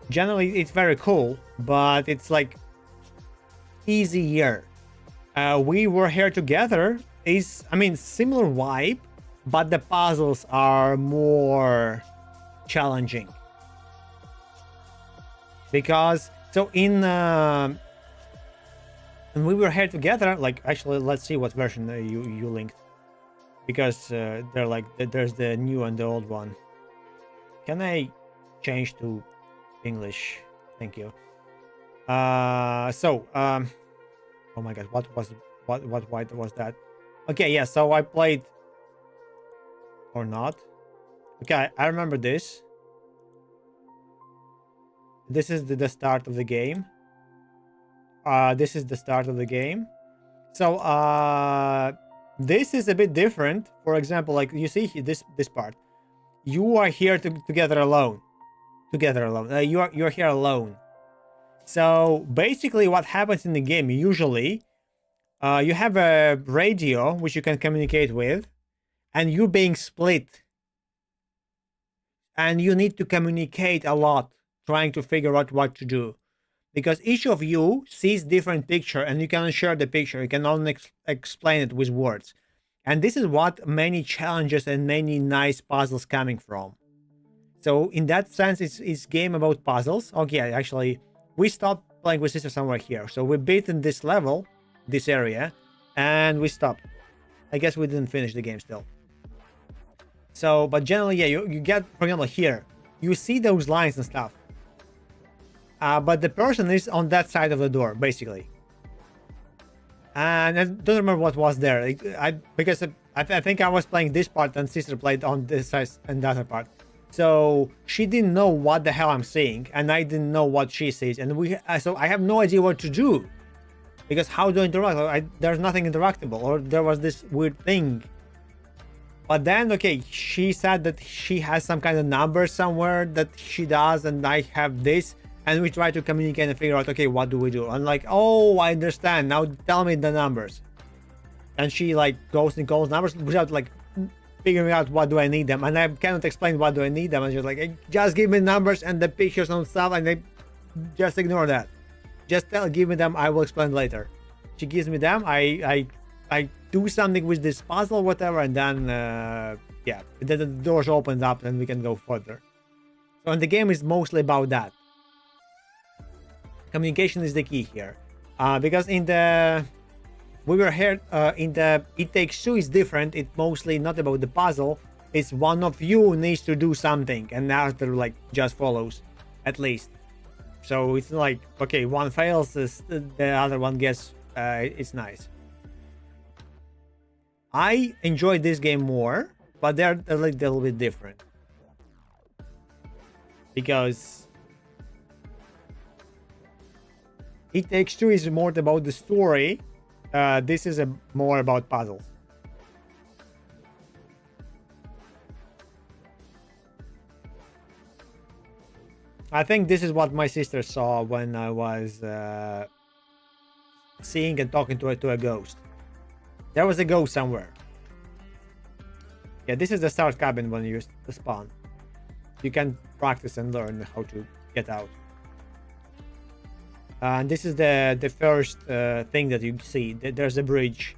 generally it's very cool. But it's like easier. We Were Here Together is, I mean, similar vibe, but the puzzles are more challenging. Because so in We Were Here Together, like, actually, let's see what version you linked, because they're like, there's the new and the old one. Can I change to English? Thank you. Oh my god, what white was that? Okay, yeah, so I played or not. Okay, I remember this. This is the start of the game. This is the start of the game. So this is a bit different. For example, like you see this part. You are here together alone. You're here alone. So basically what happens in the game, usually you have a radio which you can communicate with, and you're being split, and you need to communicate a lot, trying to figure out what to do, because each of you sees different picture, and you cannot share the picture. You can only explain it with words. And this is what many challenges and many nice puzzles coming from. So in that sense, it's game about puzzles. Okay, actually, we stopped playing with sister somewhere here. So we beaten this level, this area, and we stopped. I guess we didn't finish the game still. So, but generally, yeah, you get, for example, here, you see those lines and stuff. But the person is on that side of the door, basically. And I don't remember what was there. Because I think I was playing this part and sister played on this side and the other part. So she didn't know what the hell I'm seeing, and I didn't know what she sees, and so I have no idea what to do, because how do I interact? There's nothing interactable, or there was this weird thing. But then, okay, she said that she has some kind of number somewhere that she does, and I have this, and we try to communicate and figure out, okay, what do we do? I'm like, oh, I understand. Now tell me the numbers. And she like goes and calls numbers without like figuring out what do I need them, and I cannot explain what do I need them. And she's like, just give me numbers and the pictures and stuff, and I just ignore that. Just give me them, I will explain later. She gives me them, I do something with this puzzle, whatever, and then yeah, then the doors open up and we can go further. So, and the game is mostly about that. Communication is the key here, because in the We Were Here, in the It Takes Two is different. It's mostly not about the puzzle. It's one of you needs to do something, and the other like just follows, at least. So it's like, okay, one fails, the other one gets it's nice. I enjoy this game more, but they're a little bit different because It Takes Two is more about the story. This is more about puzzles. I think this is what my sister saw when I was seeing and talking to a ghost. There was a ghost somewhere. Yeah, this is the start cabin when you spawn. You can practice and learn how to get out. And this is the first thing that you see. There's a bridge.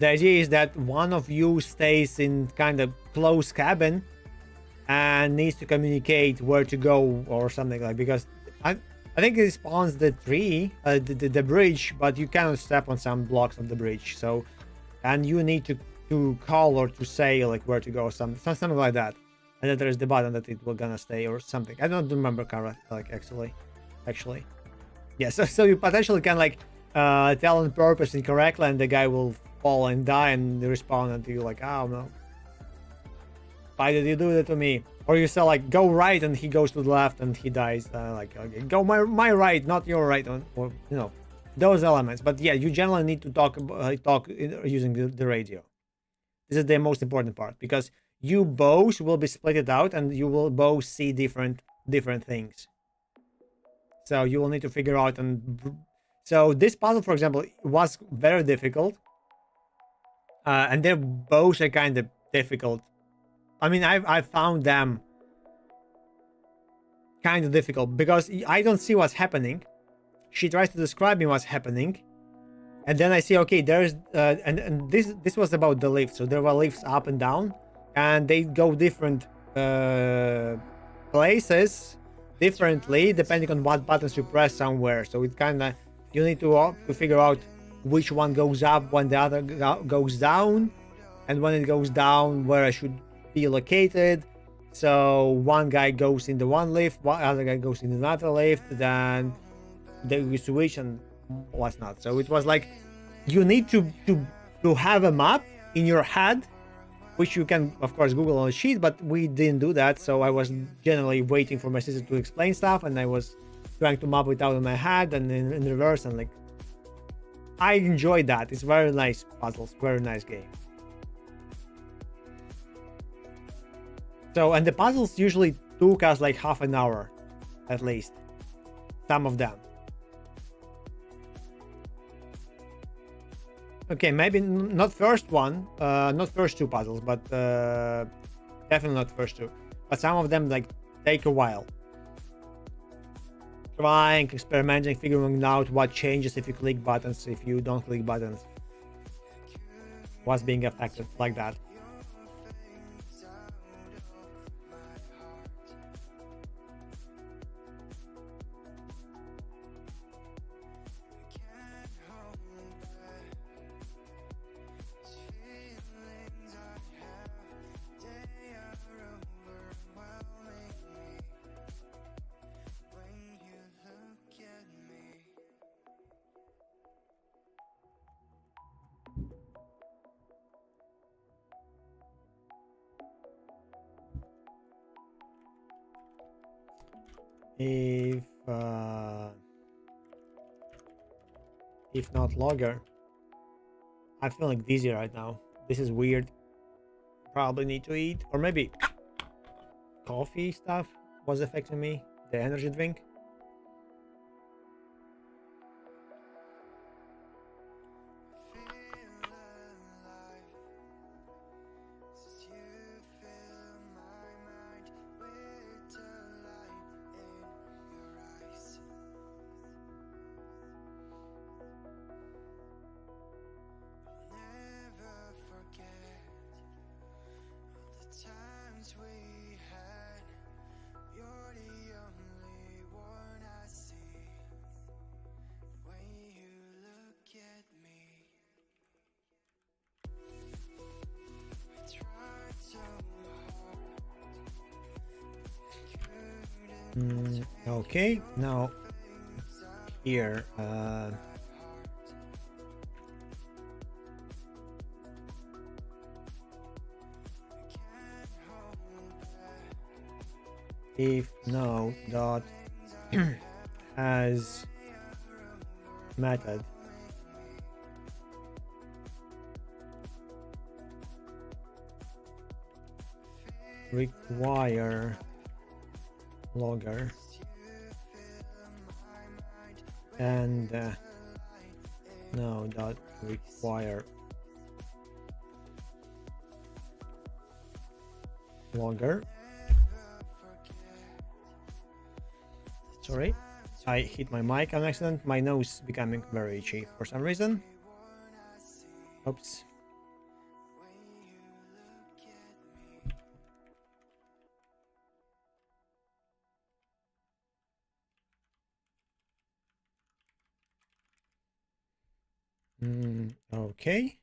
The idea is that one of you stays in kind of closed cabin and needs to communicate where to go or something like, because I think it spawns the tree, the bridge, but you cannot step on some blocks of the bridge. So, and you need to call or to say like where to go or something like that. And then there's the button that it will gonna stay or something. I don't remember like actually. Yeah, so you potentially can like tell on purpose incorrectly, and the guy will fall and die and respawn until you're like, oh no. Why did you do that to me? Or you say like go right and he goes to the left and he dies. Like okay, go my right, not your right, or you know, those elements. But yeah, you generally need to talk using the radio. This is the most important part because you both will be split out and you will both see different things. So you will need to figure out. And so this puzzle, for example, was very difficult, and they're both are kind of difficult. I mean, I found them kind of difficult because I don't see what's happening. She tries to describe me what's happening, and then I see, okay, there's and this was about the lift. So there were lifts up and down, and they go different places differently depending on what buttons you press somewhere. So it kind of, you need to figure out which one goes up when the other goes down, and when it goes down where I should be located. So one guy goes in the one lift, one other guy goes in another lift, then they switch and what's not. So it was like you need to have a map in your head, which you can of course Google on a sheet, but we didn't do that. So I was generally waiting for my sister to explain stuff, and I was trying to map it out in my head and in reverse, and like I enjoyed that. It's very nice puzzles, very nice game. So, and the puzzles usually took us like half an hour, at least. Some of them. Okay, maybe not first one, not first two puzzles, but definitely not first two. But some of them like take a while. Trying, experimenting, figuring out what changes if you click buttons, if you don't click buttons. What's being affected like that. If not logger, I'm feeling dizzy right now. This is weird. Probably need to eat, or maybe coffee stuff was affecting me, the energy drink. Okay, now here. If node dot has method require logger and no dot require logger. Sorry, I hit my mic on accident. My nose becoming very itchy for some reason. Oops. Okay.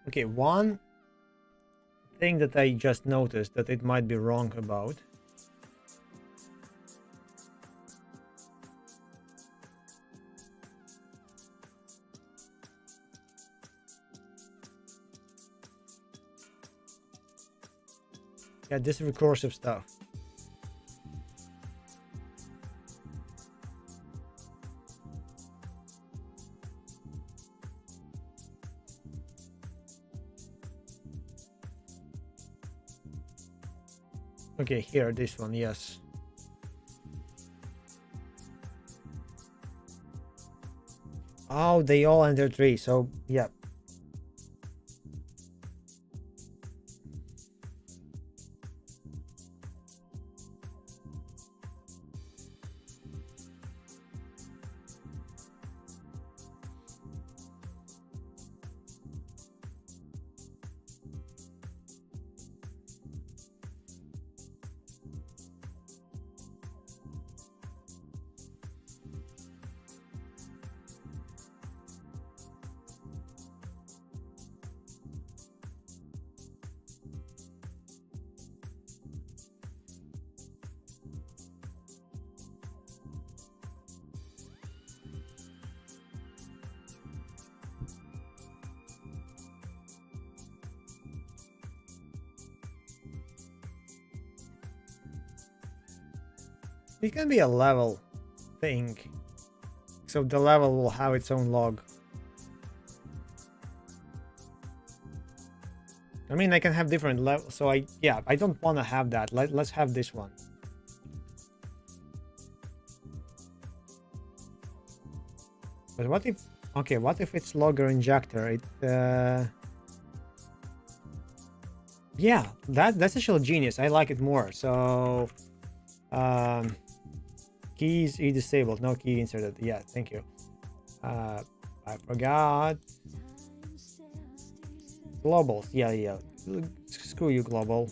Okay, one thing that I just noticed that it might be wrong about. Yeah, this recursive stuff. Okay, here, this one, yes. Oh, they all enter 3, so yeah. It can be a level thing, so the level will have its own log. I mean, I can have different levels, so I don't want to have that. Let's have this one. But what if, okay, what if it's logger injector? It yeah, that's actually genius. I like it more. So keys is disabled, no key inserted. Yeah, thank you. I forgot. Globals, yeah. Screw you, global.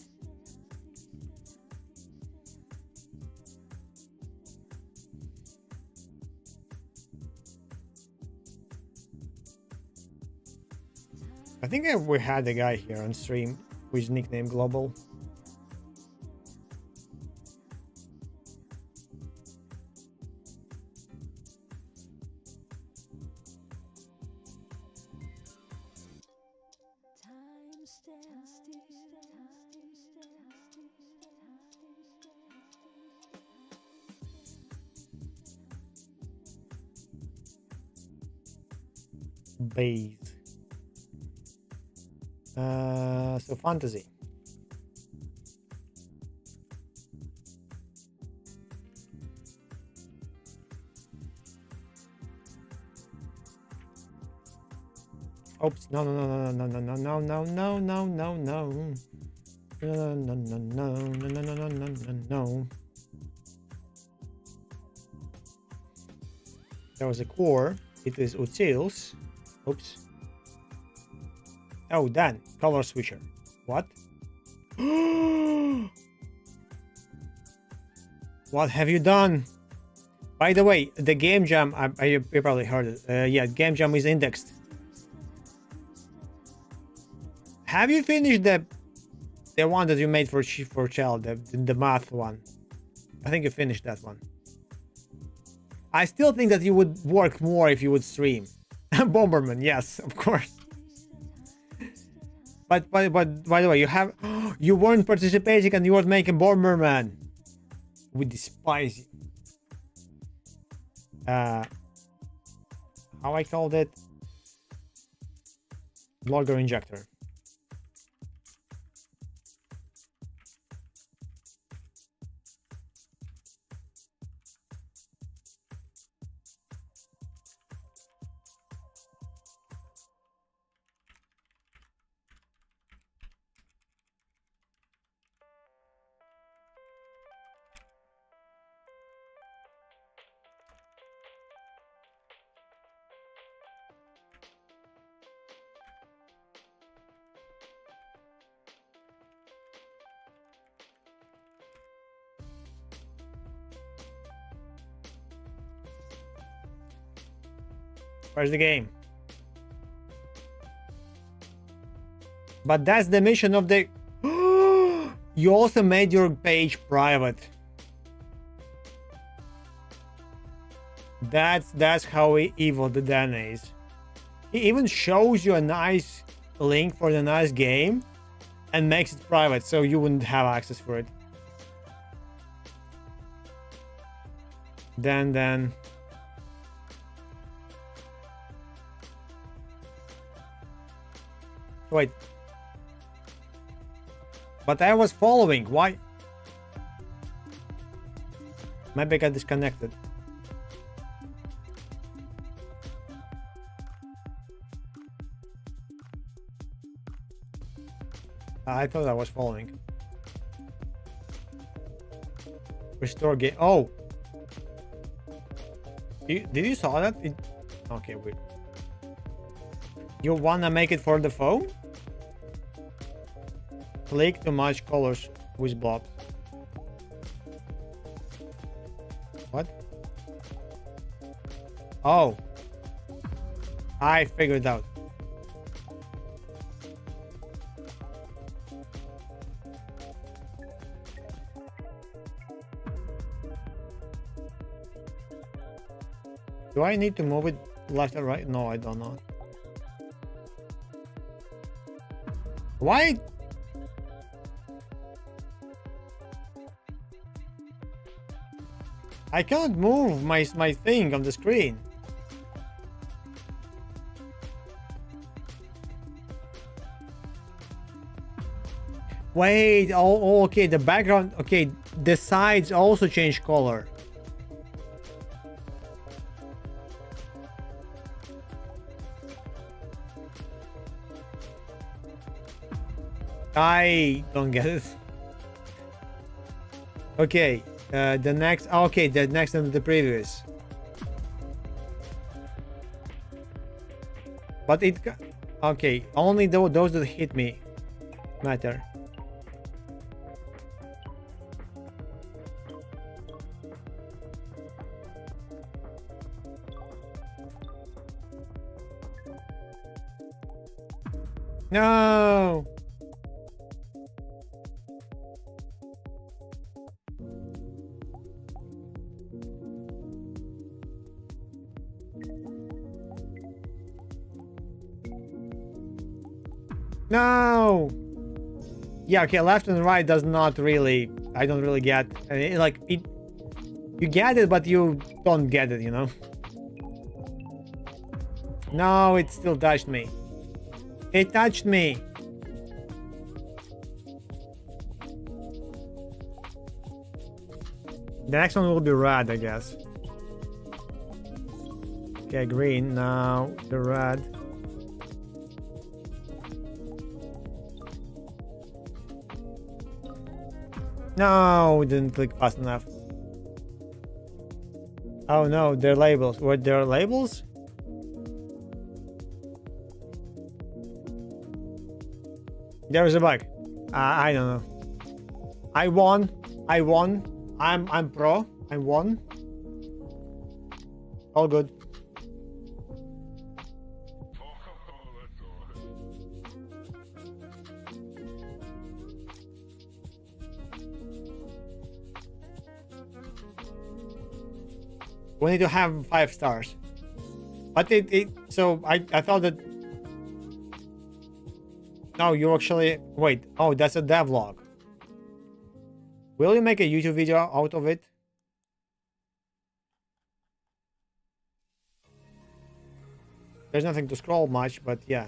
I think we had a guy here on stream who is nicknamed Global. Base. So fantasy. Oops, no. There was a core. It is utils. Oops. Oh, Dan, color switcher. What? What have you done? By the way, the game jam, you probably heard it. Yeah, game jam is indexed. Have you finished the one that you made for Shell, the math one? I think you finished that one. I still think that you would work more if you would stream. Bomberman, yes, of course. But by the way, you weren't participating and you weren't making Bomberman. We despise you. How I called it? Logger injector. Where's the game? But that's the mission of the... You also made your page private. That's how evil the Dan is. He even shows you a nice link for the nice game and makes it private so you wouldn't have access for it. Then... Wait. But I was following. Why? Maybe I got disconnected. I thought I was following. Restore game. Oh! Did you saw that? Okay, wait. You wanna make it for the phone? Click to match colors with blobs. What? Oh. I figured it out. Do I need to move it left or right? No, I don't know. Why? I can't move my thing on the screen. Wait, oh, okay, the background, okay, the sides also change color. I don't get it. Okay, the next, okay, the next and the previous. But it, okay, only those that hit me matter. No. No. Yeah, okay, left and right does not really, I don't really get, like, it, you get it, but you don't get it, you know? No, it still touched me. It touched me. The next one will be red, I guess. Okay, green, now the red. No, we didn't click fast enough. Oh no, they're labels. What, they're labels? There's a bug. I don't know. I won. I'm pro. I won. All good. We need to have 5 stars. But so I thought that. No, you actually wait. Oh, that's a devlog. Will you make a YouTube video out of it? There's nothing to scroll much, but yeah.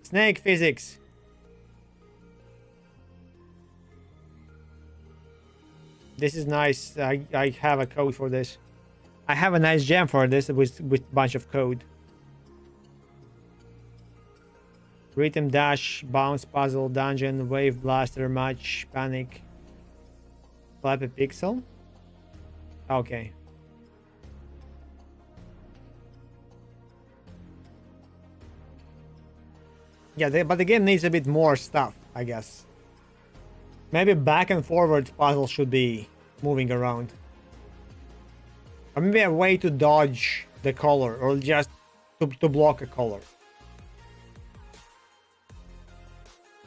Snake physics. This is nice. I have a code for this. I have a nice gem for this with bunch of code. Rhythm dash, bounce puzzle, dungeon, wave blaster, match, panic. Flappy pixel. Okay. Yeah, but the game needs a bit more stuff, I guess. Maybe back and forward puzzle should be moving around. Or maybe a way to dodge the color or just to block a color.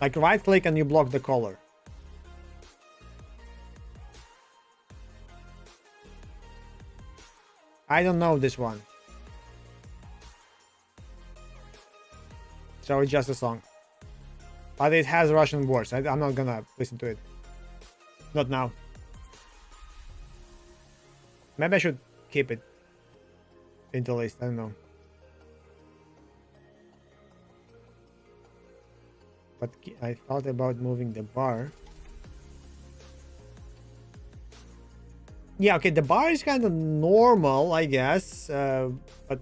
Like right click and you block the color. I don't know this one. So it's just a song. But it has Russian words. I'm not gonna listen to it. Not now. Maybe I should keep it in the list. I don't know. But I thought about moving the bar. Yeah, okay, the bar is kind of normal, I guess. But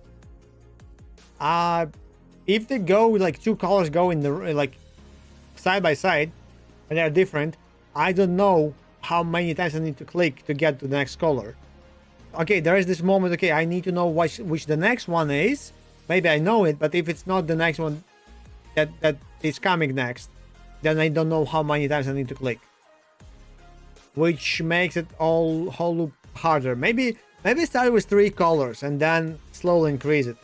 if they go like 2 colors go in the like side by side and they're different, I don't know how many times I need to click to get to the next color. Okay, there is this moment. Okay, I need to know which the next one is. Maybe I know it, but if it's not the next one that is coming next, then I don't know how many times I need to click, which makes it all whole loop harder. Maybe start with 3 colors and then slowly increase it.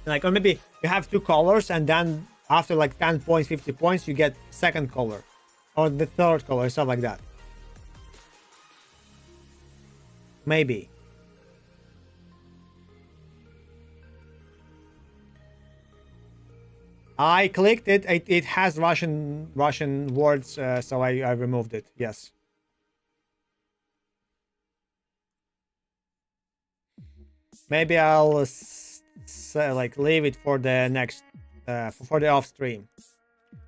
Like, or maybe you have 2 colors and then after like 10 points, 50 points, you get second color or the third color, stuff like that. Maybe. I clicked it. It has Russian words, so I removed it. Yes. Maybe I'll like leave it for the next for the off stream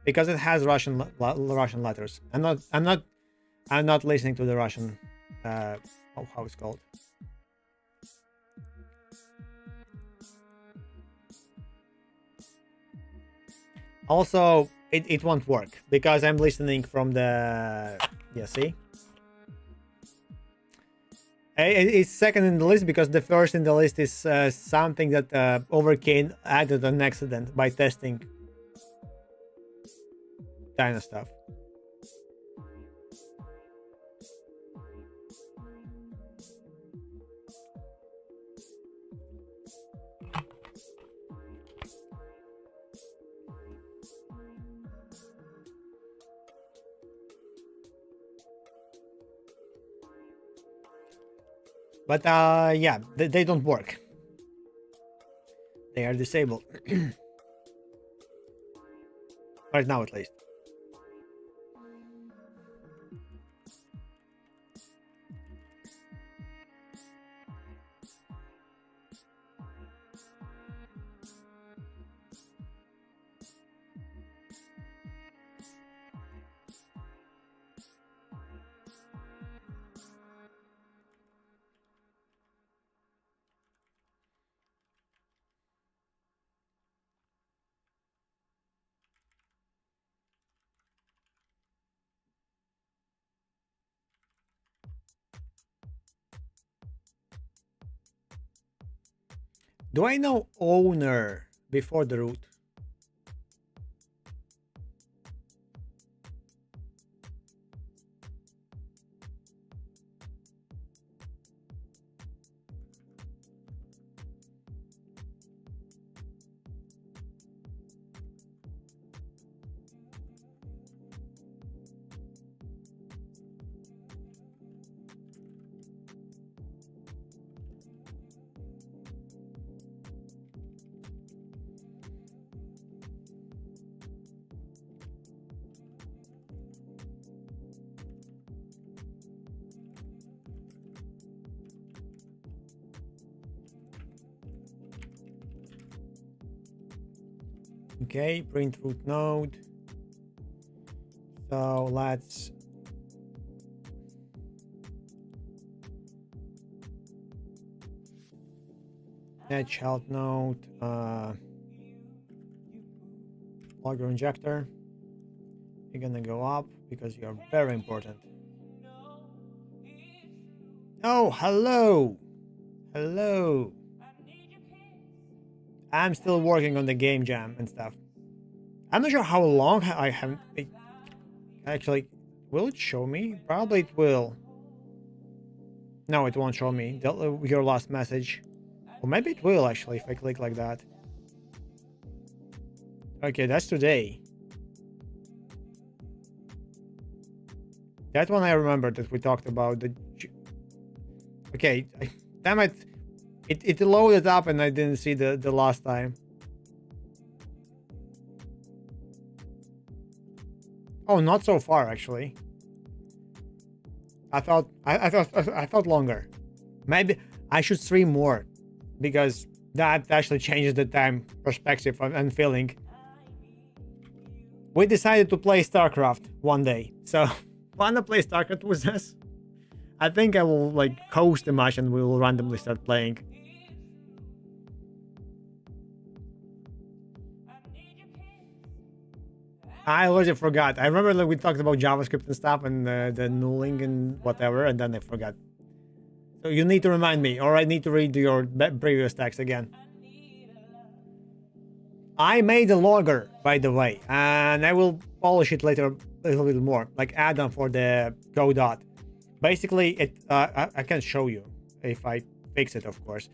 because it has Russian letters. I'm not listening to the Russian how it's called. Also, it won't work because I'm listening from the see. It's second in the list because the first in the list is something that Overkane added on accident by testing kind of stuff. But yeah, they don't work. They are disabled. Right now, at least. Do I know owner before the root? Okay, print root node. So let's add child node, logger injector. You're gonna go up because you're very important. Oh, hello. Hello. I'm still working on the game jam and stuff. I'm not sure how long I haven't. Actually, will it show me? Probably it will. No, it won't show me your last message. Or maybe it will actually if I click like that. Okay, that's today. That one I remember that we talked about. Okay, damn it. It loaded up and I didn't see the last time. Oh, not so far actually. I thought longer. Maybe I should stream more because that actually changes the time perspective and feeling. We decided to play StarCraft one day, so wanna play StarCraft with us? I think I will like host the match and we will randomly start playing. I already forgot. I remember that we talked about JavaScript and stuff and the nulling and whatever, and then I forgot. So you need to remind me, or I need to read your previous text again. I made a logger, by the way, and I will polish it later a little bit more, like add-on for the Go dot. Basically, it I can show you if I fix it, of course.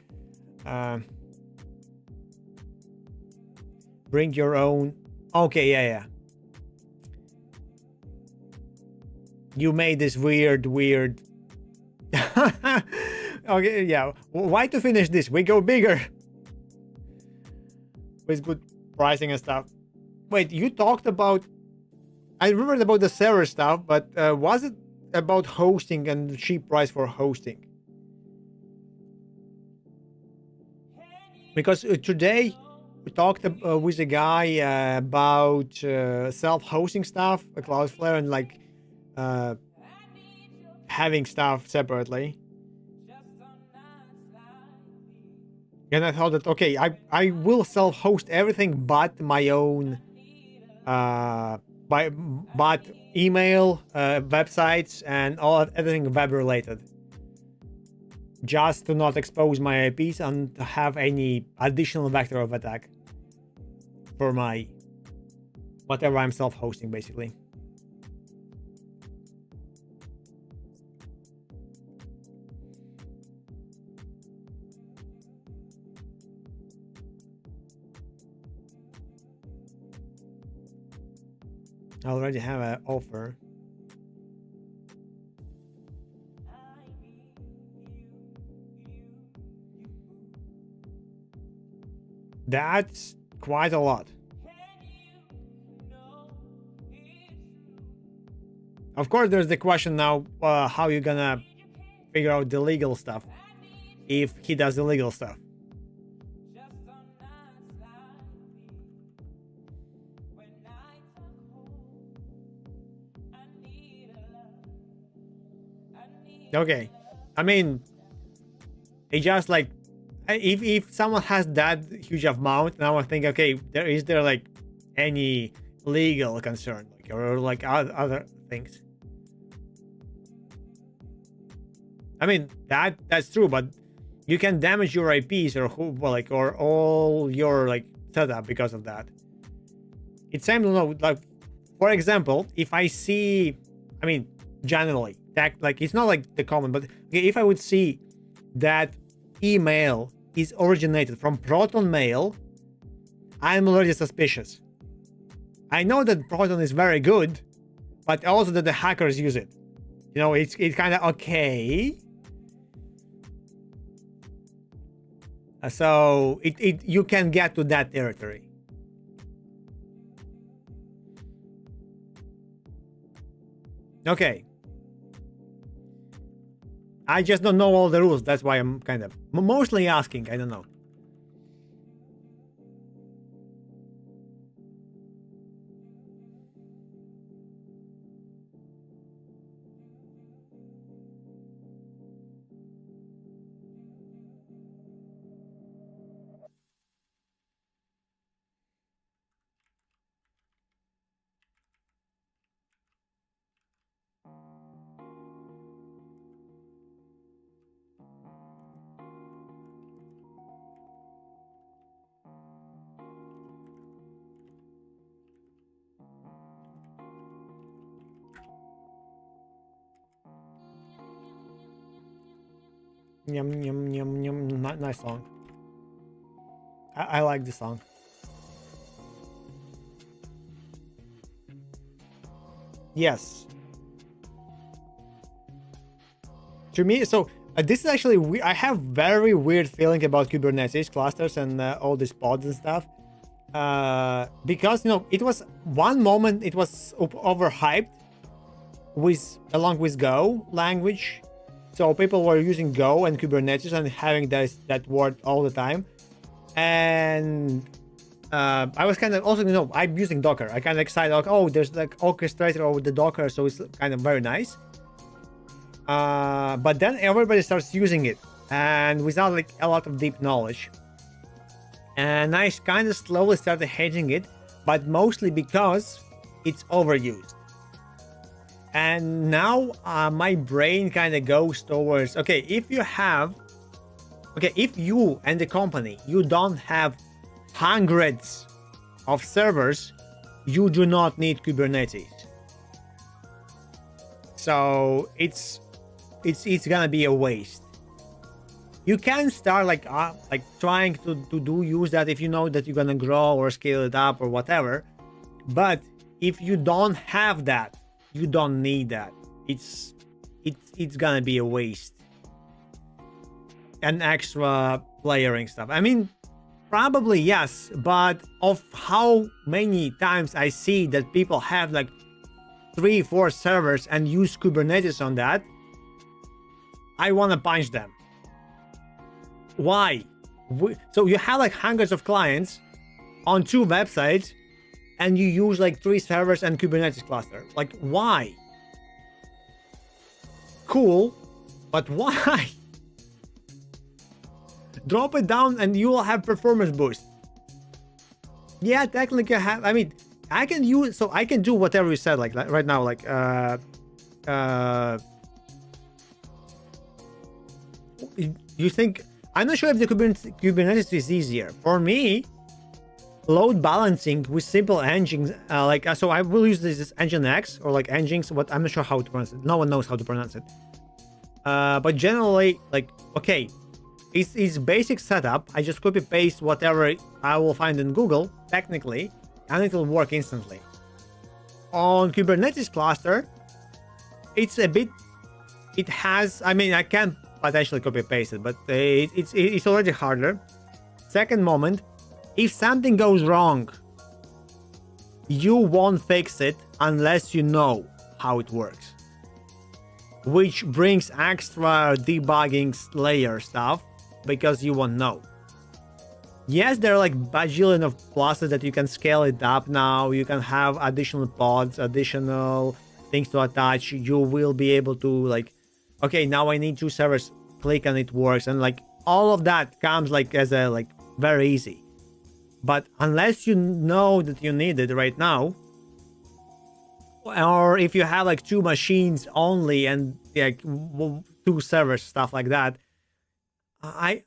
Bring your own. Okay, yeah. You made this weird. Okay, yeah. Why to finish this? We go bigger with good pricing and stuff. Wait, you talked about. I remembered about the server stuff, but was it about hosting and cheap price for hosting? Because today we talked with a guy about self-hosting stuff, Cloudflare, and like having stuff separately. And I thought that okay, I will self-host everything but my own but email, websites, and everything web related, just to not expose my IPs and to have any additional vector of attack for my whatever I'm self-hosting, basically. I already have an offer. That's quite a lot. Of course, there's the question now, how you gonna figure out the legal stuff if he does the legal stuff. Okay, I mean, it just like if someone has that huge amount, now I think okay, is there like any legal concern, like or like other things? I mean that's true, but you can damage your IPs or or all your like setup because of that. It's same, like for example, if I see, I mean generally that like it's not like the common, but okay, if I would see that email is originated from Proton Mail, I'm already suspicious. I know that Proton is very good, but also that the hackers use it. You know, it's kind of okay. So you can get to that territory. Okay. I just don't know all the rules. That's why I'm kind of mostly asking. I don't know. Yum, yum, yum, yum. Nice song. I like the song. Yes. To me, so this is actually I have very weird feeling about Kubernetes clusters and all these pods and stuff. Because it was one moment it was overhyped along with Go language. So people were using Go and Kubernetes and having that word all the time. And I was kind of also, I'm using Docker. I kind of excited, like, oh, there's like orchestrator over the Docker, so it's kind of very nice. But then everybody starts using it, and without like a lot of deep knowledge. And I kind of slowly started hating it, but mostly because it's overused. And now my brain kind of goes towards, okay, if you and the company, you don't have hundreds of servers, you do not need Kubernetes. So it's gonna be a waste. You can start like trying to use that if you know that you're gonna grow or scale it up or whatever. But if you don't have that, you don't need that. It's gonna be a waste. And extra layering stuff. I mean, probably yes, but of how many times I see that people have like 3-4 servers and use Kubernetes on that, I want to punch them. Why? So you have like hundreds of clients on 2 websites and you use like 3 servers and Kubernetes cluster. Like, why? Cool, but why? Drop it down and you will have performance boost. Yeah, technically I can use, so I can do whatever you said, like right now, like you think, I'm not sure if the Kubernetes is easier. For me, load balancing with simple engines, so I will use this Nginx or like Nginx, what I'm not sure how to pronounce it. No one knows how to pronounce it. But generally, like, okay, it's basic setup. I just copy paste whatever I will find in Google, technically, and it will work instantly. On Kubernetes cluster, it's a bit, it has, I can potentially copy paste it, but it's already harder. Second moment, if something goes wrong, you won't fix it unless you know how it works, which brings extra debugging layer stuff because you won't know. Yes, there are like bajillion of pluses that you can scale it up now. You can have additional pods, additional things to attach. You will be able to like, okay, now I need 2 servers, click and it works. And like all of that comes like as a like very easy. But unless you know that you need it right now, or if you have like 2 machines only and like 2 servers, stuff like that, I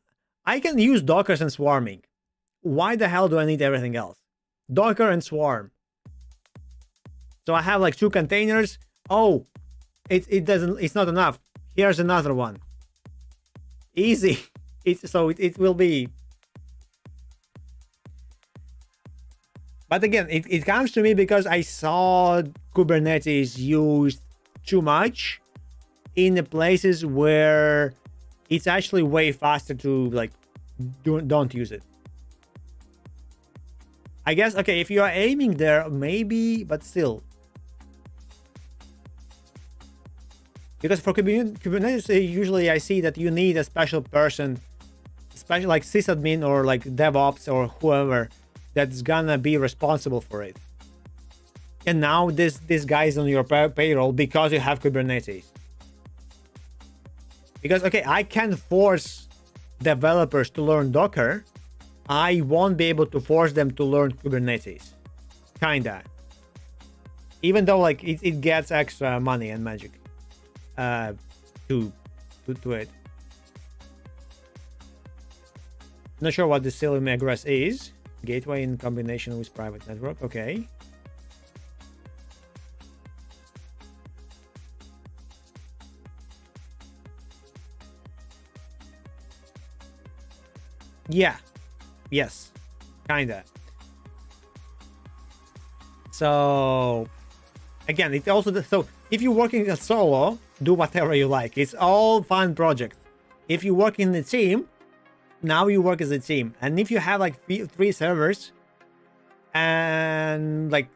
can use Dockers and swarming. Why the hell do I need everything else? Docker and swarm. So I have like 2 containers. Oh, it's not enough. Here's another one. Easy. It will be. But again, it comes to me because I saw Kubernetes used too much in the places where it's actually way faster to like don't use it. I guess, okay, if you are aiming there, maybe, but still. Because for Kubernetes, usually I see that you need a special person, especially like sysadmin or like DevOps or whoever that's gonna be responsible for it. And now this guy is on your payroll because you have Kubernetes. Because, okay, I can force developers to learn Docker. I won't be able to force them to learn Kubernetes. Kinda. Even though like it gets extra money and magic to it. Not sure what the Cilium egress is. Gateway in combination with private network. Okay. Yeah. Yes. Kinda. So again, it also so if you're working as solo, do whatever you like. It's all fun project. If you work in a team, now you work as a team. And if you have like 3 servers and like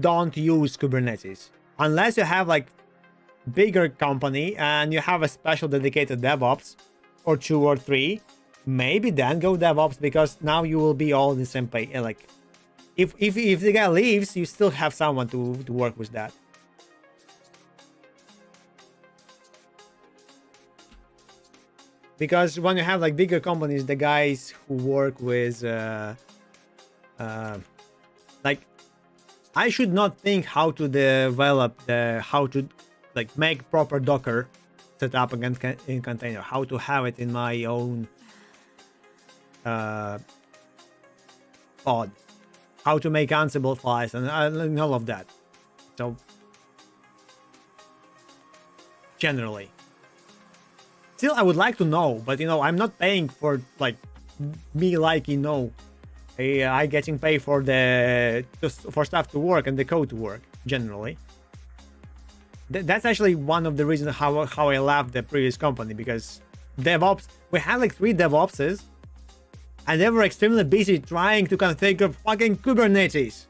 don't use Kubernetes unless you have like bigger company and you have a special dedicated DevOps or 2 or 3, maybe then go DevOps, because now you will be all in the same page. Like if the guy leaves, you still have someone to work with that. Because when you have like bigger companies, the guys who work with like, I should not think how to develop how to like make proper Docker setup in container, how to have it in my own pod, how to make Ansible files and all of that. So generally, still I would like to know, but you know, I'm not paying for like me, like, you know, I getting paid for for stuff to work and the code to work generally. That's actually one of the reasons how I left the previous company, because DevOps, we had like 3 DevOpses and they were extremely busy trying to configure fucking Kubernetes.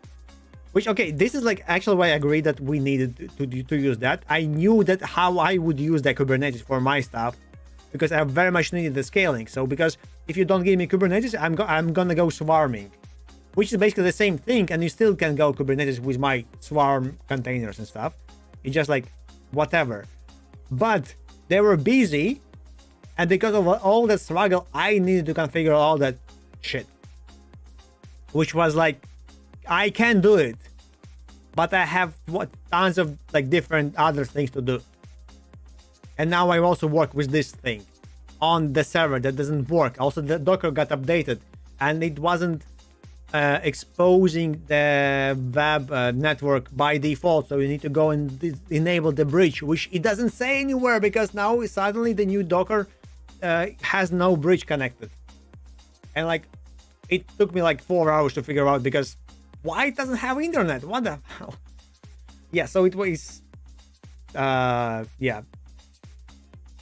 Which, okay, this is like actually why I agree that we needed to use that. I knew that how I would use the Kubernetes for my stuff, because I very much needed the scaling. So because if you don't give me Kubernetes, I'm gonna go swarming, which is basically the same thing, and you still can go Kubernetes with my swarm containers and stuff. It's just like whatever. But they were busy, and because of all that struggle, I needed to configure all that shit, which was like, I can do it, but I have tons of like different other things to do. And now I also work with this thing on the server that doesn't work. Also, the Docker got updated and it wasn't exposing the web network by default. So you need to go and enable the bridge, which it doesn't say anywhere, because now suddenly the new Docker has no bridge connected. And like, it took me like 4 hours to figure out, because why it doesn't have internet? What the hell? Yeah, so it was, yeah.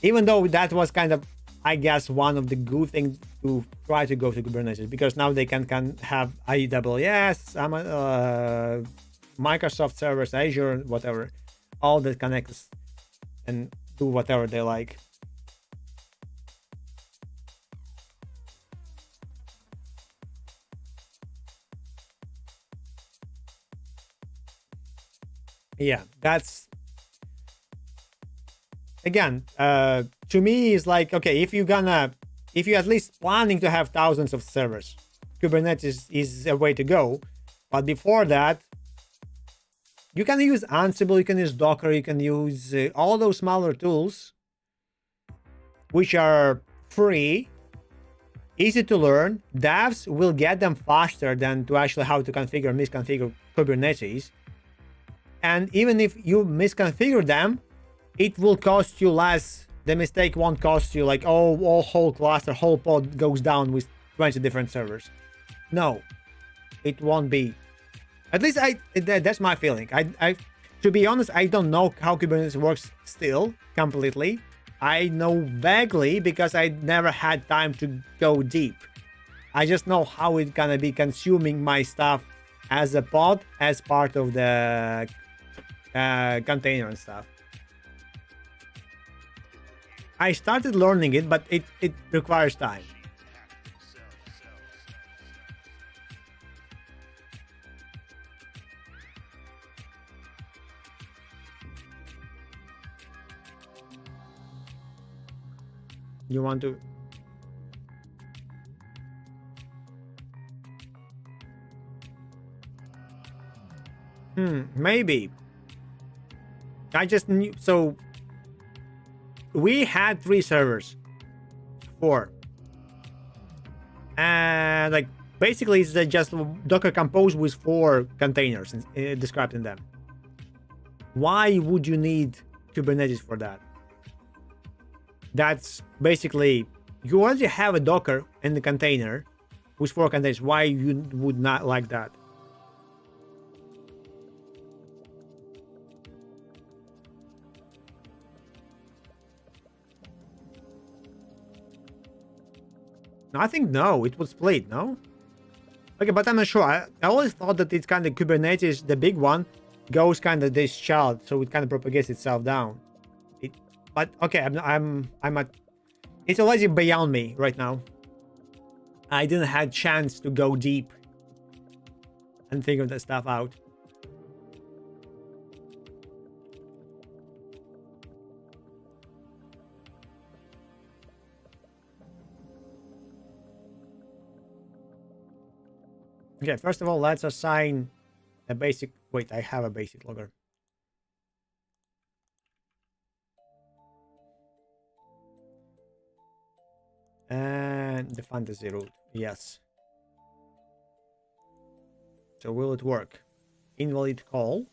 Even though that was kind of, I guess, one of the good things to try to go to Kubernetes, because now they can have AWS, Microsoft servers, Azure, whatever, all that connects and do whatever they like. Yeah, that's, again, to me, is like, okay, if you're at least planning to have thousands of servers, Kubernetes is a way to go. But before that, you can use Ansible, you can use Docker, you can use all those smaller tools, which are free, easy to learn. Devs will get them faster than to actually how to configure, misconfigure Kubernetes. And even if you misconfigure them, it will cost you less. The mistake won't cost you like, oh, whole cluster, whole pod goes down with 20 different servers. No, it won't be. At least that's my feeling. I to be honest, I don't know how Kubernetes works still completely. I know vaguely because I never had time to go deep. I just know how it's gonna be consuming my stuff as a pod, as part of the container and stuff. I started learning it, but it requires time. You want to? Maybe. I just knew. So we had 3 servers, 4, and like basically it's just Docker Compose with 4 containers described in them. Why would you need Kubernetes for that? That's basically you already have a Docker in the container with 4 containers. Why you would not like that? No, I think no, it would split, no? Okay, but I'm not sure. I always thought that it's kind of Kubernetes, the big one, goes kind of this child, so it kind of propagates itself down. But okay, I'm at. It's already beyond me right now. I didn't have chance to go deep and figure that stuff out. Okay, first of all, let's assign a basic. Wait, I have a basic logger. And the fantasy root, yes. So will it work? Invalid call.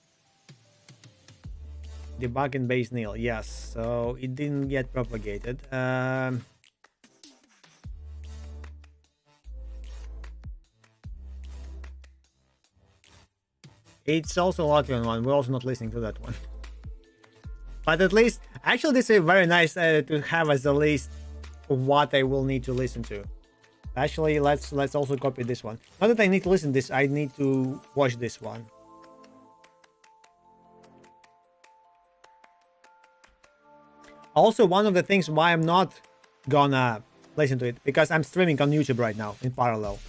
Debug and base nil, yes. So it didn't get propagated. It's also Latvian one. We're also not listening to that one. But at least, actually, this is very nice to have as a list of what I will need to listen to. Actually, let's also copy this one. Not that I need to listen to this, I need to watch this one. Also, one of the things why I'm not gonna listen to it, because I'm streaming on YouTube right now in parallel.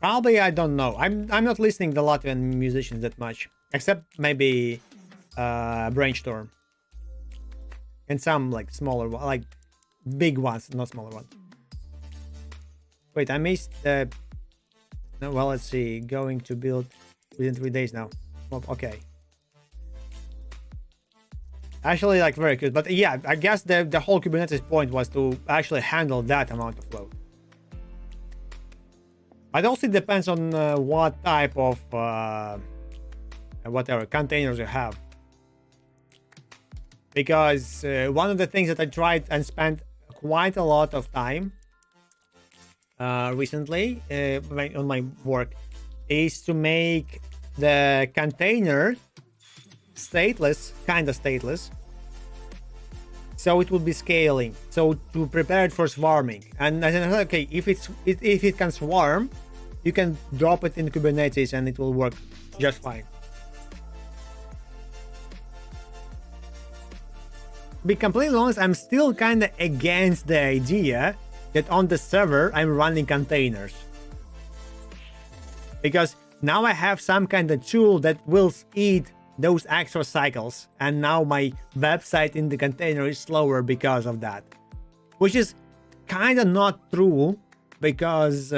Probably, I don't know. I'm not listening to Latvian musicians that much, except maybe Brainstorm and some like smaller, like big ones, not smaller ones. Wait, I missed. No, well, let's see. Going to build within 3 days now. Well, okay. Actually, like very good, but yeah, I guess the whole Kubernetes point was to actually handle that amount of load. It also depends on what type of whatever containers you have. Because one of the things that I tried and spent quite a lot of time recently on my work is to make the container stateless, kind of stateless, so it would be scaling, so to prepare it for swarming. And I said, okay, if it can swarm, you can drop it in Kubernetes and it will work just fine. To be completely honest, I'm still kind of against the idea that on the server I'm running containers, because now I have some kind of tool that will eat those extra cycles, and now my website in the container is slower because of that, which is kind of not true, because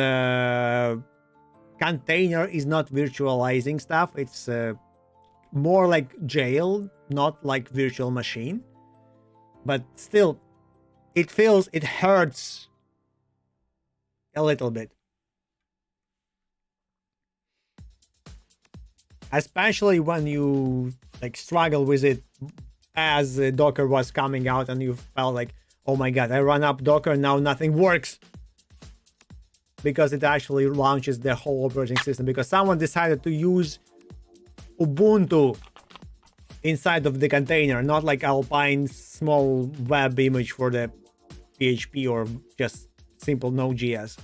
container is not virtualizing stuff. It's more like jail, not like virtual machine. But still, it hurts a little bit. Especially when you like struggle with it as Docker was coming out and you felt like, oh my god, I run up Docker, now nothing works. Because it actually launches the whole operating system, because someone decided to use Ubuntu inside of the container, not like Alpine's small web image for the PHP or just simple Node.js.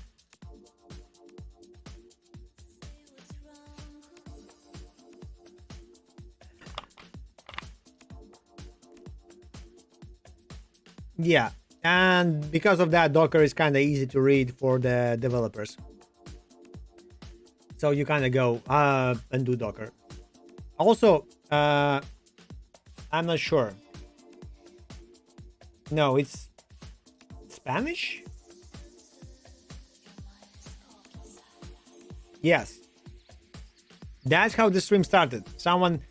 Yeah, and because of that, Docker is kind of easy to read for the developers. So you kind of go and do Docker. Also, I'm not sure. No, it's Spanish? Yes. That's how the stream started. Someone,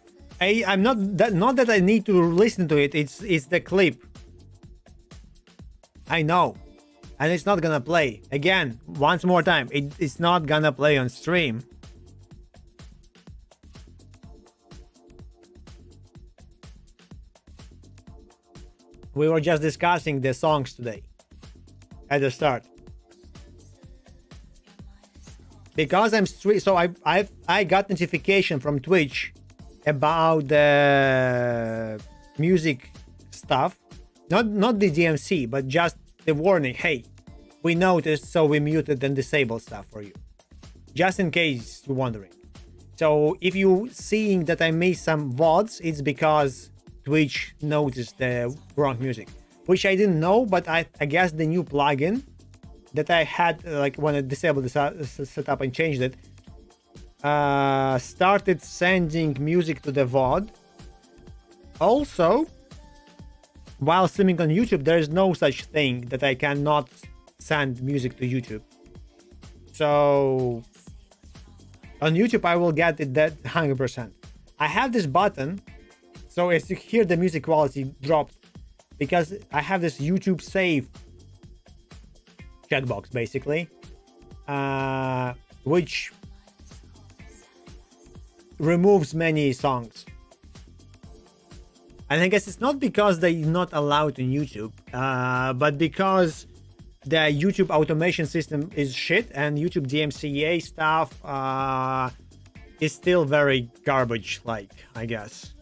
I'm not that I need to listen to it. It's the clip. I know. and it's not gonna play. Again, once more time, it's not gonna play on stream. We were just discussing the songs today at the start. Because I'm so I got notification from Twitch about the music stuff, not the DMC, but just the warning. Hey, we noticed, so we muted and disabled stuff for you, just in case you're wondering. So if you seeing that I missed some VODs, it's because Twitch noticed the wrong music, which I didn't know, but I guess the new plugin that I had, like when I disabled the setup and changed it, started sending music to the VOD. Also, while streaming on YouTube, there is no such thing that I cannot send music to YouTube. So on YouTube, I will get it that 100%. I have this button, so as you hear, the music quality dropped because I have this YouTube save checkbox, basically, which removes many songs. And I guess it's not because they're not allowed on YouTube, but because the YouTube automation system is shit and YouTube DMCA stuff is still very garbage-like, I guess.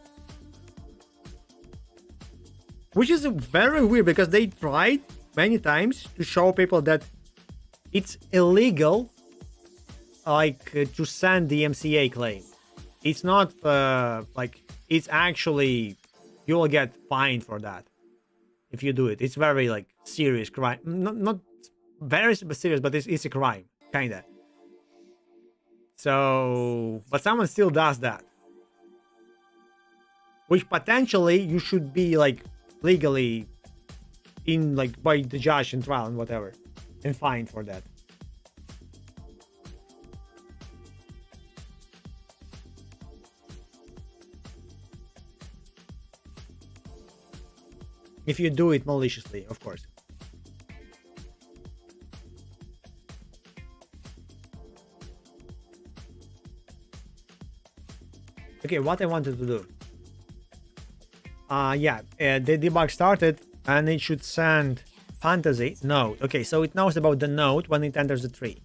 Which is very weird because they tried many times to show people that it's illegal, like to send the DMCA claim. It's not like it's actually, you will get fined for that if you do it. It's very like serious crime, not very serious, but it's a crime, kinda. So, but someone still does that, which potentially you should be like legally in, like, by the judge and trial and whatever, and fined for that. If you do it maliciously, of course. Okay, what I wanted to do. The debug started and it should send fantasy node. Okay, so it knows about the node when it enters the tree.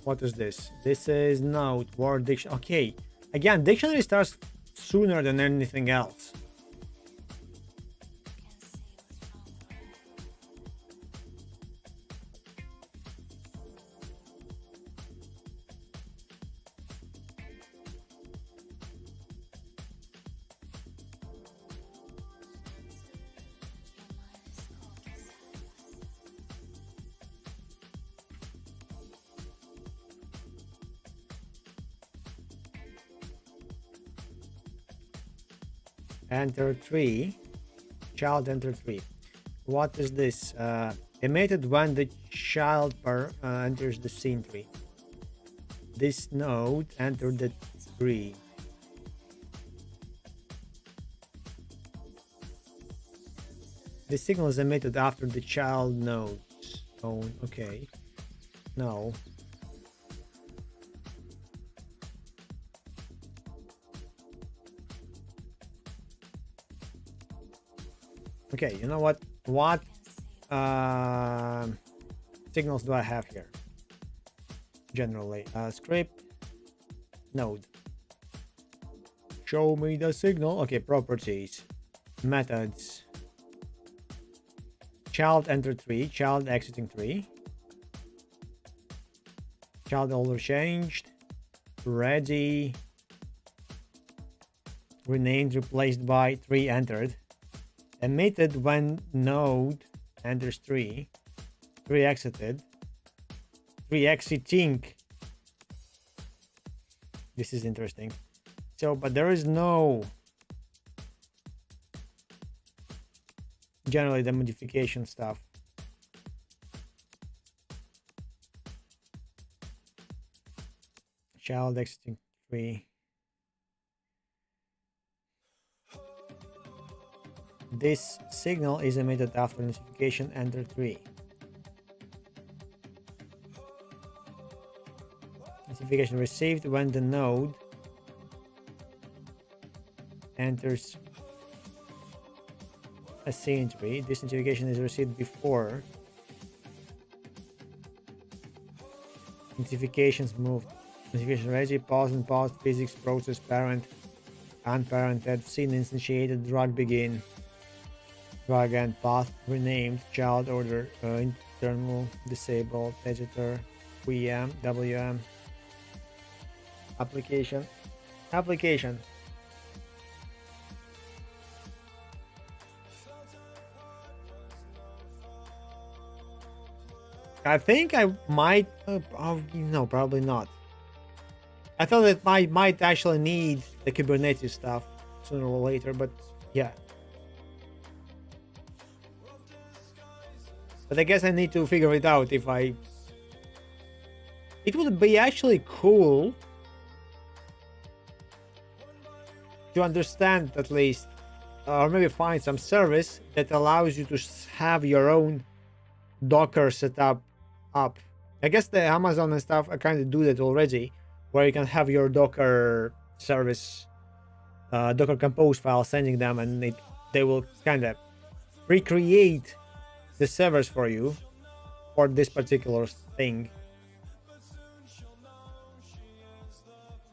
What is this? This is node word dictionary. Okay, again, dictionary starts sooner than anything else. Enter 3, child enter 3. What is this? Emitted when the child enters the scene tree. This node entered the tree. The signal is emitted after the child nodes. Oh, okay. No. Okay, you know what? What signals do I have here? Generally, script node. Show me the signal. Okay, properties, methods. Child enter 3, child exiting 3. Child order changed. Ready. Renamed, replaced by 3 entered. Emitted when node enters 3. 3 exited. 3 exiting. This is interesting. So, but there is no generally the modification stuff. child exiting 3. This signal is emitted after notification enter 3. Notification received when the node enters a scene 3. This notification is received before notifications moved. Notification ready, pause and pause, physics, process, parent, unparented, scene instantiated, drug begin, drug end, path renamed, child order, internal, disabled, editor, VM, WM, application, application. I think I might, no, probably not. I thought it might actually need the Kubernetes stuff sooner or later, but yeah. But I guess I need to figure it out if I... It would be actually cool to understand at least, or maybe find some service that allows you to have your own Docker setup up. I guess the Amazon and stuff kind of do that already, where you can have your Docker service, Docker Compose file, sending them, and they will kind of recreate the servers for you for this particular thing.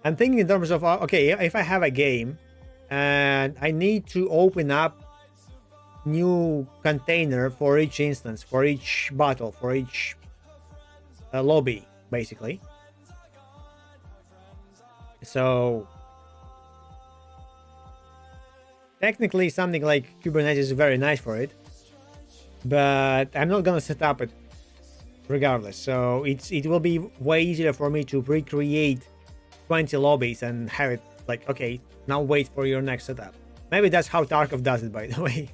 I'm thinking in terms of, okay, if I have a game and I need to open up new container for each instance, for each battle, for each lobby, basically. So technically something like Kubernetes is very nice for it, but I'm not gonna set up it regardless. So it will be way easier for me to recreate 20 lobbies and have it like, okay, now wait for your next setup. Maybe that's how Tarkov does it, by the way.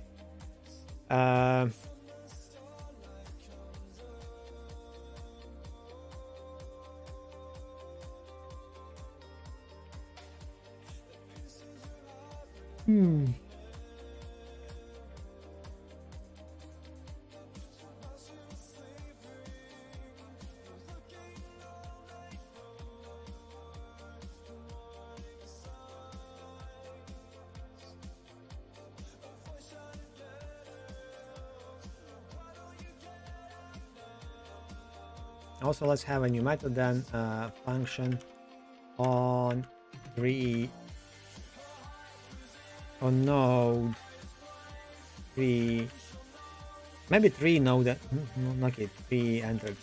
Also, let's have a new method then, function on 3 on node 3, maybe 3 node, okay, 3 entered.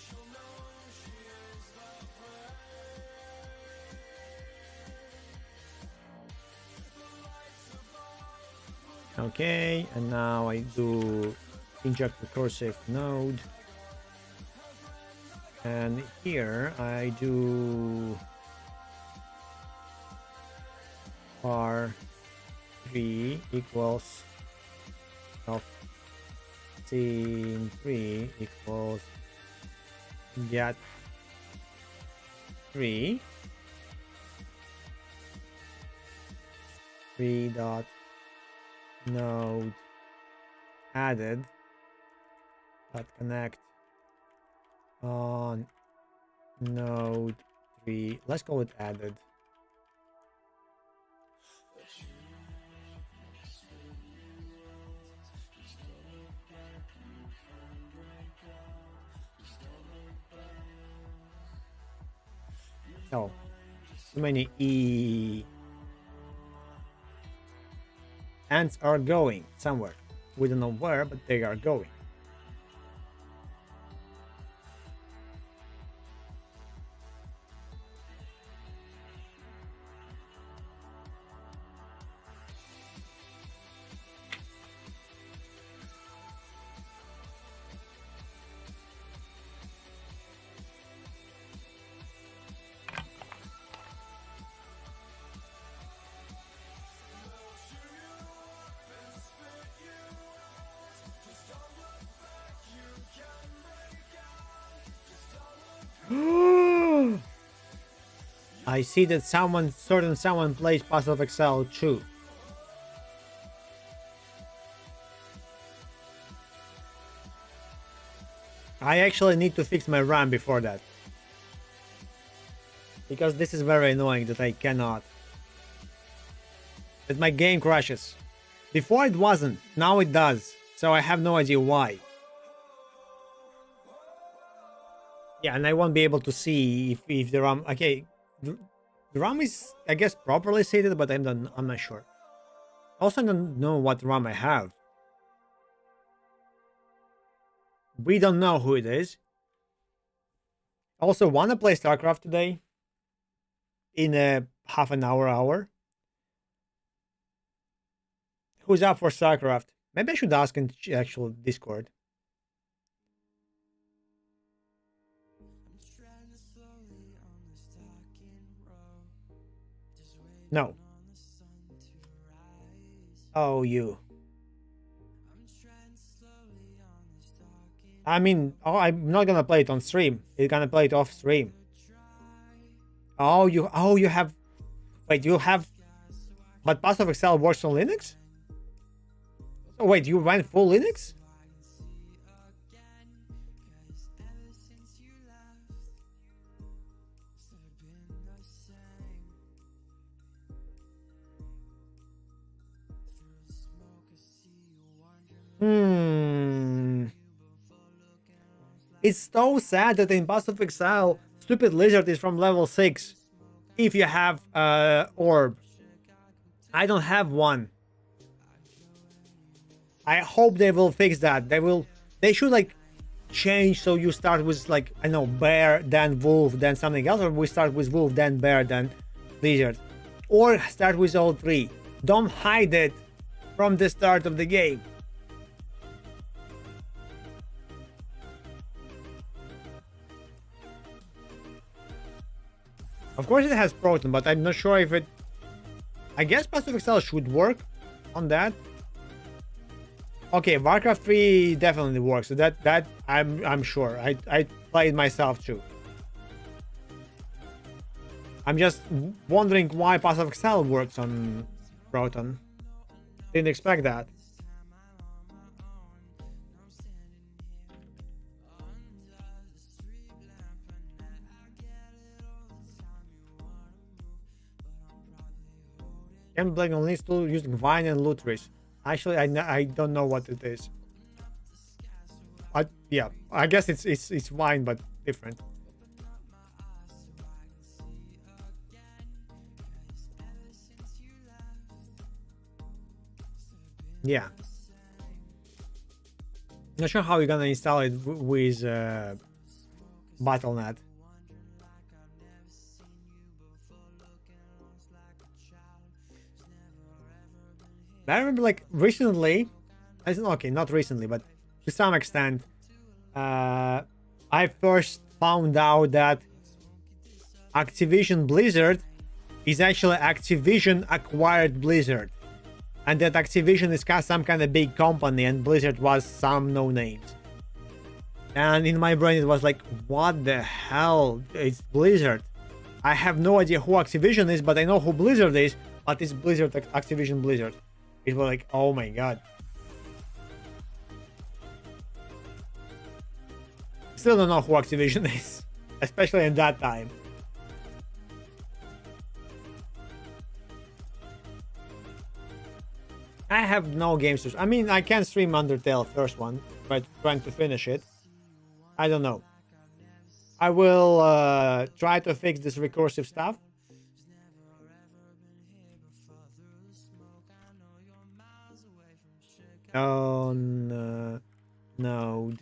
Okay, and now I do inject recursive node. And here I do var3 equals of scene 3 equals get 3 dot node added dot connect on node 3. Let's call it added. Oh, too many E. Ants are going somewhere. We don't know where, but they are going. I see that someone plays Pass of Exile too. I actually need to fix my RAM before that. Because this is very annoying that I cannot. That my game crashes. Before it wasn't, now it does. So I have no idea why. Yeah, and I won't be able to see if the RAM... Okay, the RAM is, I guess, properly seated, but I'm not sure. Also, I don't know what RAM I have. We don't know who it is. Also, wanna play StarCraft today? In a half an hour. Who's up for StarCraft? Maybe I should ask in actual Discord. No. Oh, you. I mean, oh, I'm not gonna play it on stream. You're gonna play it off stream. Oh, you have... Wait, you have... But Pass of Exile works on Linux? Oh, wait, you ran full Linux? It's so sad that in Pass of Exile, stupid lizard is from level 6. If you have orb. I don't have one. I hope they will fix that. They should like change so you start with like, I know, bear, then wolf, then something else, or we start with wolf, then bear, then lizard. Or start with all three. Don't hide it from the start of the game. Of course it has Proton, but I'm not sure if it... I guess Pass of Exile should work on that. Okay, Warcraft 3 definitely works. So that I'm sure. I played myself too. I'm just wondering why Pass of Exile works on Proton. Didn't expect that. I'm playing on Linux tool using Vine and Lutris. Actually, I don't know what it is. Yeah, I guess it's Vine but different. Yeah. Not sure how you're gonna install it with Battle.net. I remember like recently, okay, not recently, but to some extent, I first found out that Activision Blizzard is actually Activision acquired Blizzard, and that Activision is some kind of big company and Blizzard was some no names. And in my brain it was like, what the hell? It's Blizzard. I have no idea who Activision is, but I know who Blizzard is, but it's Blizzard, Activision Blizzard. It was like, oh my god. Still don't know who Activision is, especially in that time. I have no games to... I mean, I can stream Undertale first one, but trying to finish it. I don't know. I will try to fix this recursive stuff. On node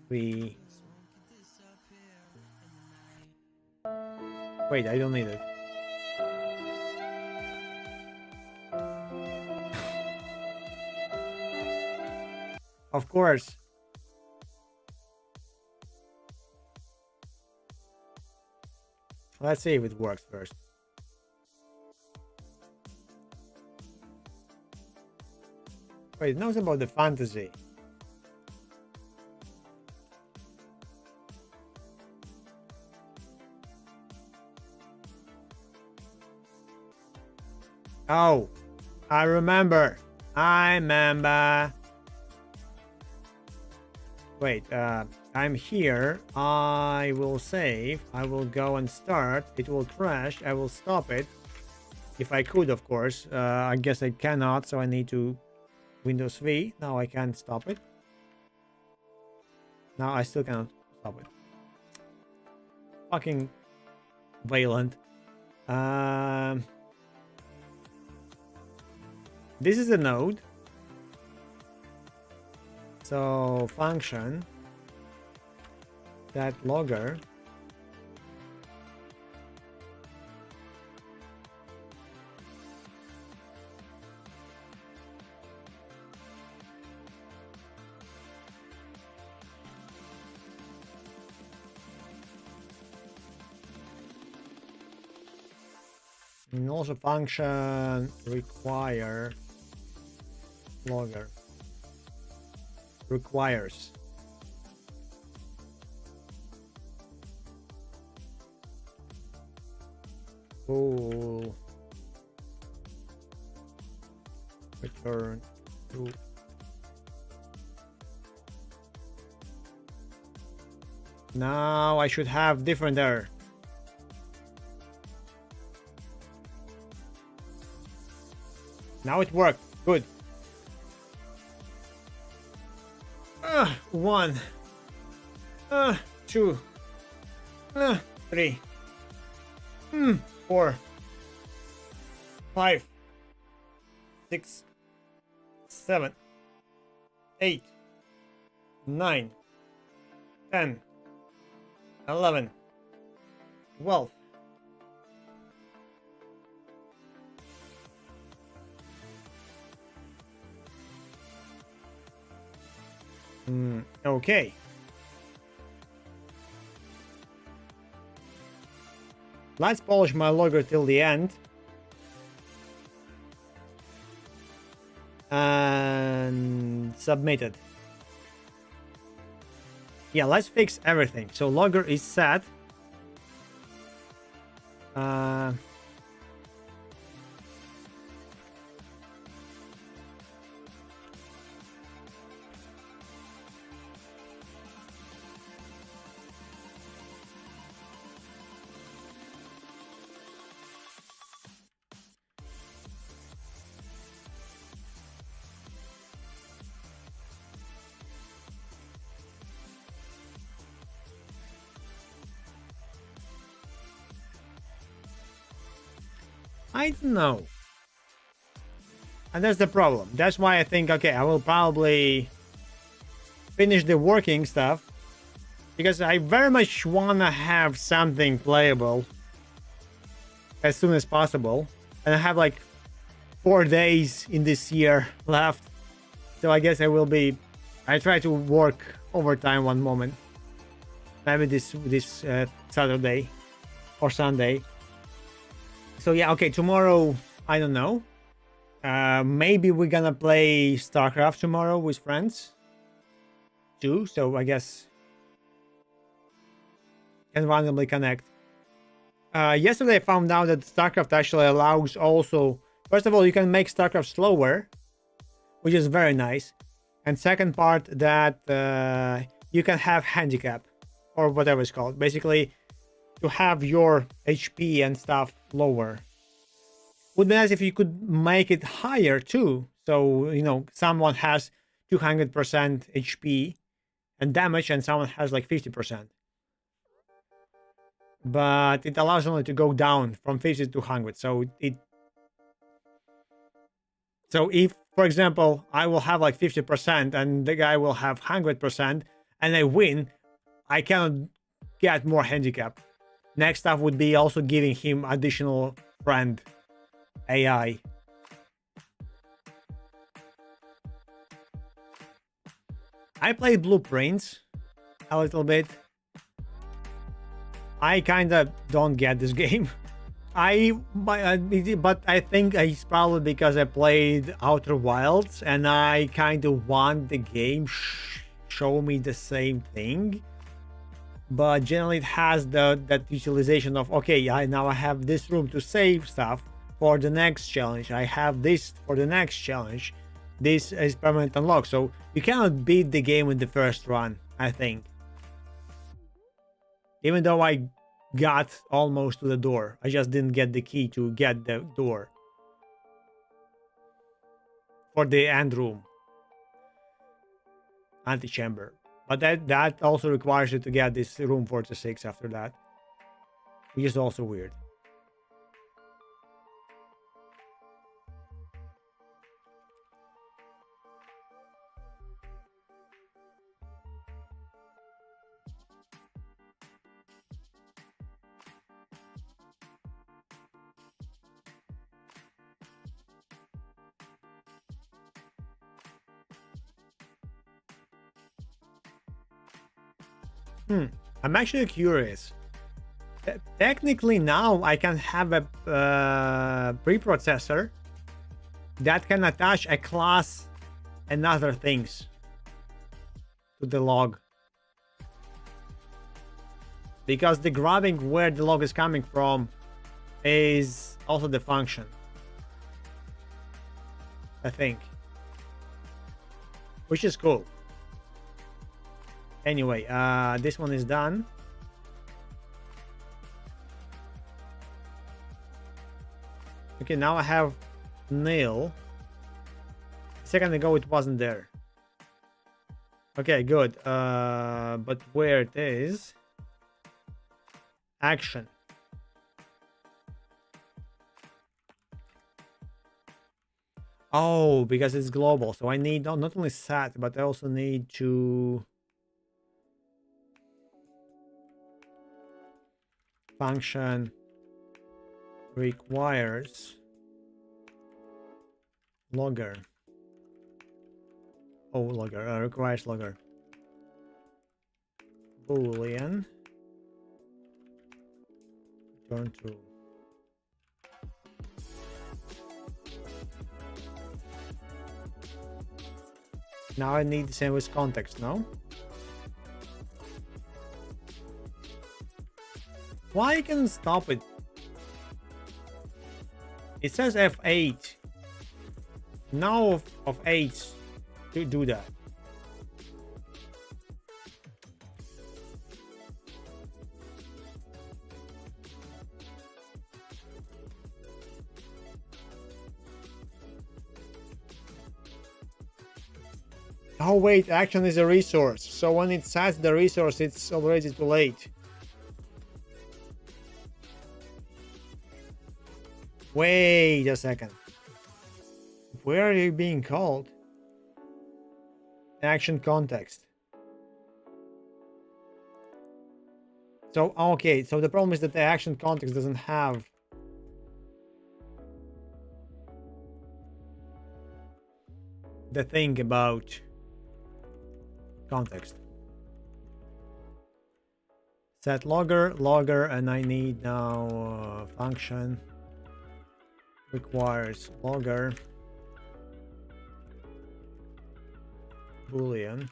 3. Wait, I don't need it. Of course. Let's see if it works first. Wait, it knows about the fantasy. Oh, I remember. I remember. Wait, I'm here. I will save. I will go and start. It will crash. I will stop it. If I could, of course. I guess I cannot, so I need to Windows V. Now I can't stop it. Now I still cannot stop it. Fucking Valent. This is a node. So function that logger and also function require logger requires. Oh, return to now. I should have different error. Now it worked. Good. 1, 2, 3, 4, 5, 6, 7, 8, 9, 10, 11, 12. Okay. Let's polish my logger till the end. And submit it. Yeah, let's fix everything. So logger is set. I don't know. And that's the problem. That's why I think, okay, I will probably finish the working stuff. Because I very much want to have something playable as soon as possible. And I have like 4 days in this year left. So I guess I try to work overtime one moment. Maybe this Saturday or Sunday. So yeah, okay, tomorrow, I don't know. Maybe we're gonna play StarCraft tomorrow with friends too. So I guess can randomly connect. Yesterday I found out that StarCraft actually allows also, first of all, you can make StarCraft slower, which is very nice. And second part that you can have handicap or whatever it's called. Basically, to have your HP and stuff lower. Would be nice if you could make it higher too. So, you know, someone has 200% HP and damage and someone has like 50%. But it allows only to go down from 50 to 100. So if, for example, I will have like 50% and the guy will have 100% and I win, I cannot get more handicap. Next stuff would be also giving him additional friend AI. I played Blueprints a little bit. I kind of don't get this game. But I think it's probably because I played Outer Wilds and I kind of want the game show me the same thing. But generally it has that utilization of, okay, now I have this room to save stuff. for the next challenge. I have this for the next challenge. This is permanent unlock, so you cannot beat the game in the first run, I think. Even though I got almost to the door, I just didn't get the key to get the door for the end room, antechamber. But that also requires you to get this room 46 after that, which is also weird. I'm actually curious. Technically now I can have a preprocessor that can attach a class and other things to the log. Because the grabbing where the log is coming from is also the function, I think. Which is cool. Anyway, this one is done. Okay, now I have nil. A second ago it wasn't there. Okay, good. But where it is? Action. Oh, because it's global. So I need not only sat, but I also need to function requires logger. Oh, logger requires logger. Boolean. Return true. Now I need the same with context, no? Why can stop it? It says F8. Now of 8 to do that. Oh wait, action is a resource. So when it sets the resource, it's already too late. Wait a second. Where are you being called? Action context. So, okay, so the problem is that the action context doesn't have the thing about context. Set logger, and I need now function requires logger boolean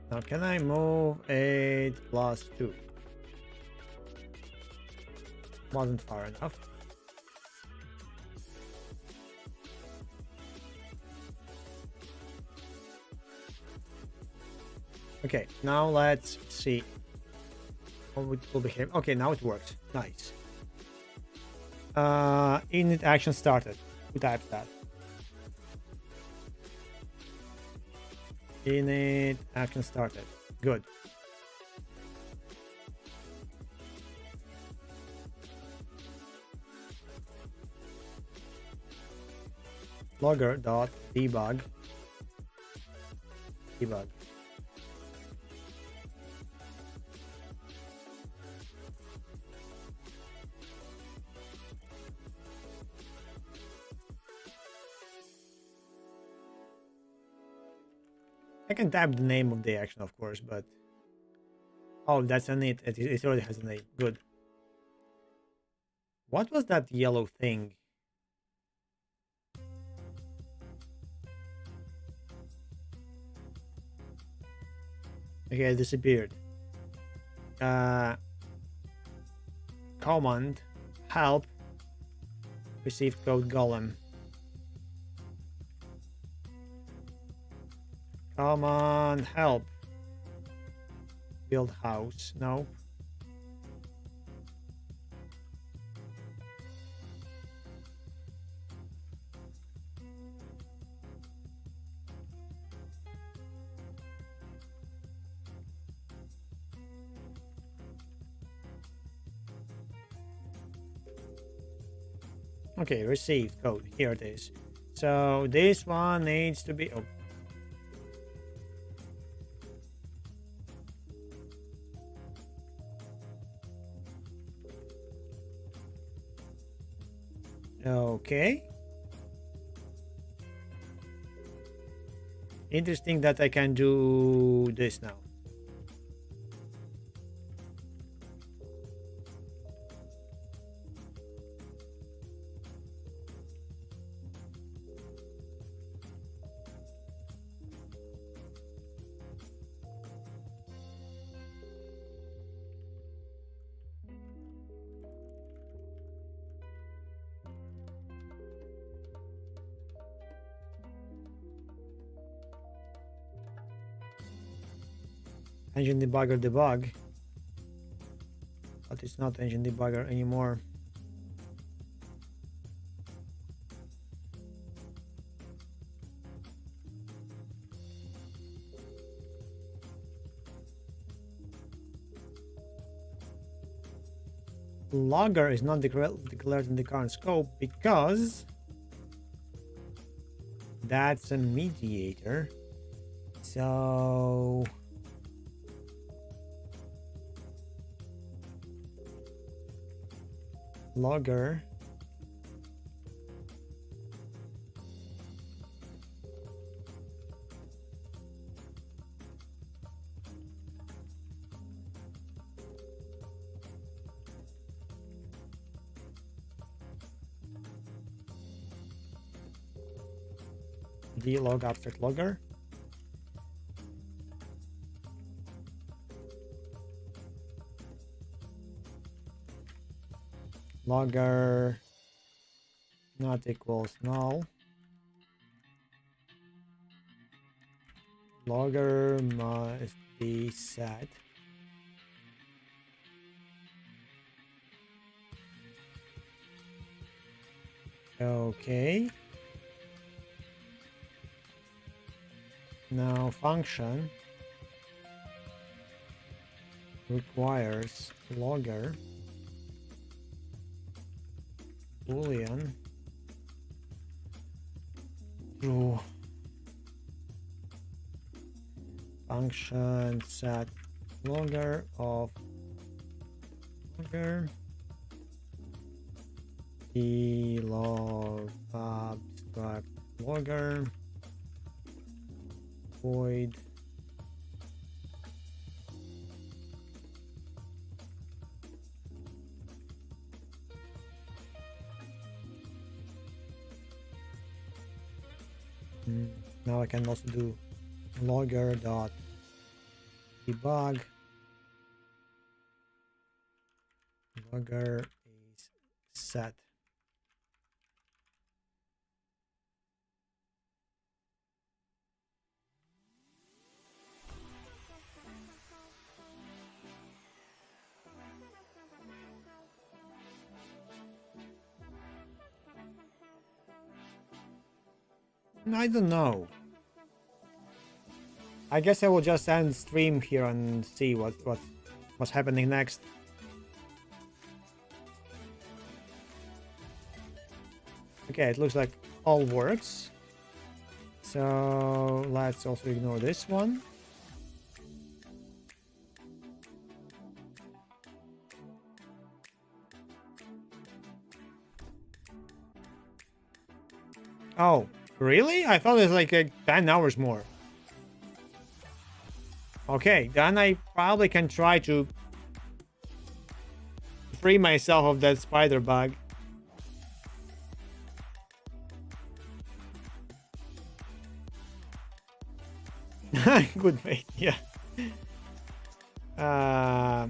now. Can I move 8 plus 2? Wasn't far enough. Okay, now let's see how it will behave. Okay, now it works. Nice. Init action started. Who types that? Init action started. Good. Logger dot debug. Debug. I can type the name of the action, of course, but oh, that's an it. It already has a name. Good. What was that yellow thing Okay, it disappeared. Command help received code golem. Command help build house. No. Okay, received code. Here it is. So this one needs to be. Oh. Okay. Interesting that I can do this now. Engine debugger debug, but it's not engine debugger anymore. Logger is not declared in the current scope because that's a mediator. So logger dlog abstract logger. Logger not equals null. Logger must be set. Okay. Now function requires logger boolean true. Function set logger of logger dlog abstract logger void now I can also do logger dot debug. Logger is set. I don't know. I guess I will just end stream here and see what's happening next. Okay, it looks like all works. So let's also ignore this one. Oh, really? I thought it was like 10 hours more. Okay, then I probably can try to free myself of that spider bug. Good mate, yeah. Uh,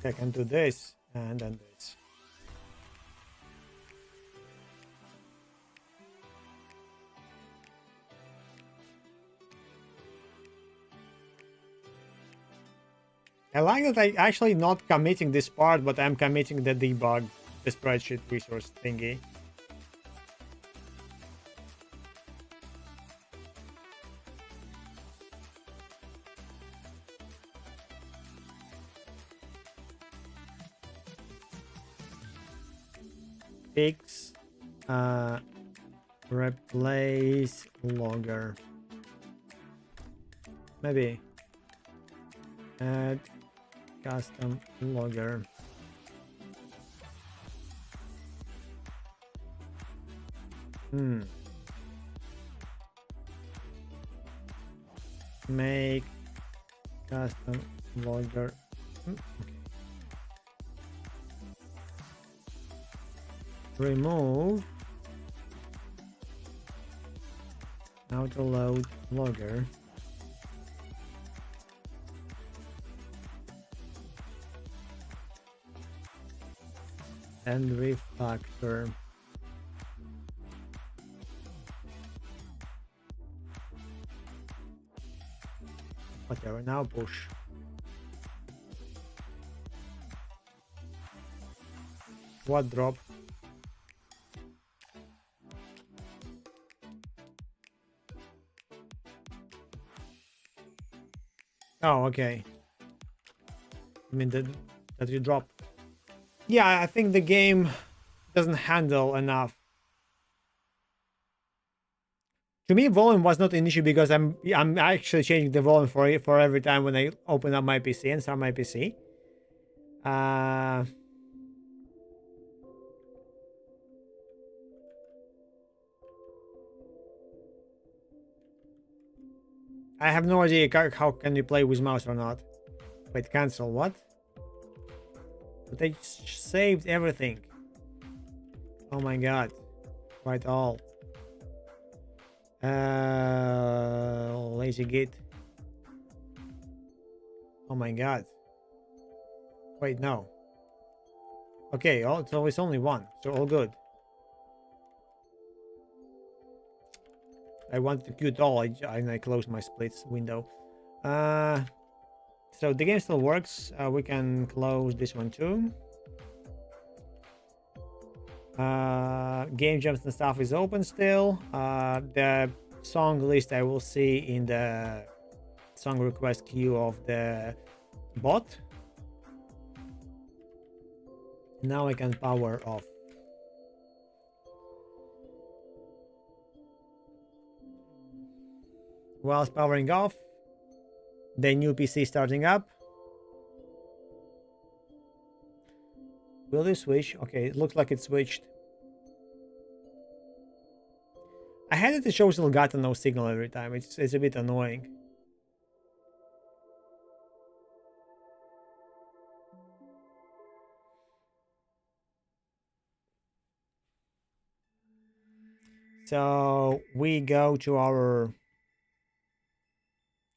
I can do this and then this. I like that I actually not committing this part, but I'm committing the debug, the spreadsheet resource thingy. Fix, replace logger. Maybe add custom logger. Make custom logger. Okay. Remove auto load logger. And refactor. Whatever, now push. What drop? Oh, okay. I mean that you drop. Yeah, I think the game doesn't handle enough. To me, volume was not an issue because I'm actually changing the volume for every time when I open up my PC and start my PC. I have no idea how can you play with mouse or not. Wait, cancel what? But they saved everything. Oh my god. Right all. Lazy git. Oh my god. Wait, no. Okay, so it's only one, so all good. I want to quit all, and I close my splits window. So the game still works. We can close this one too. Game jumps and stuff is open still. The song list I will see in the song request queue of the bot. Now I can power off. Whilst powering off, the new PC starting up. Will it switch? Okay, it looks like it switched. I had it to show still got no signal every time. It's a bit annoying. So we go to our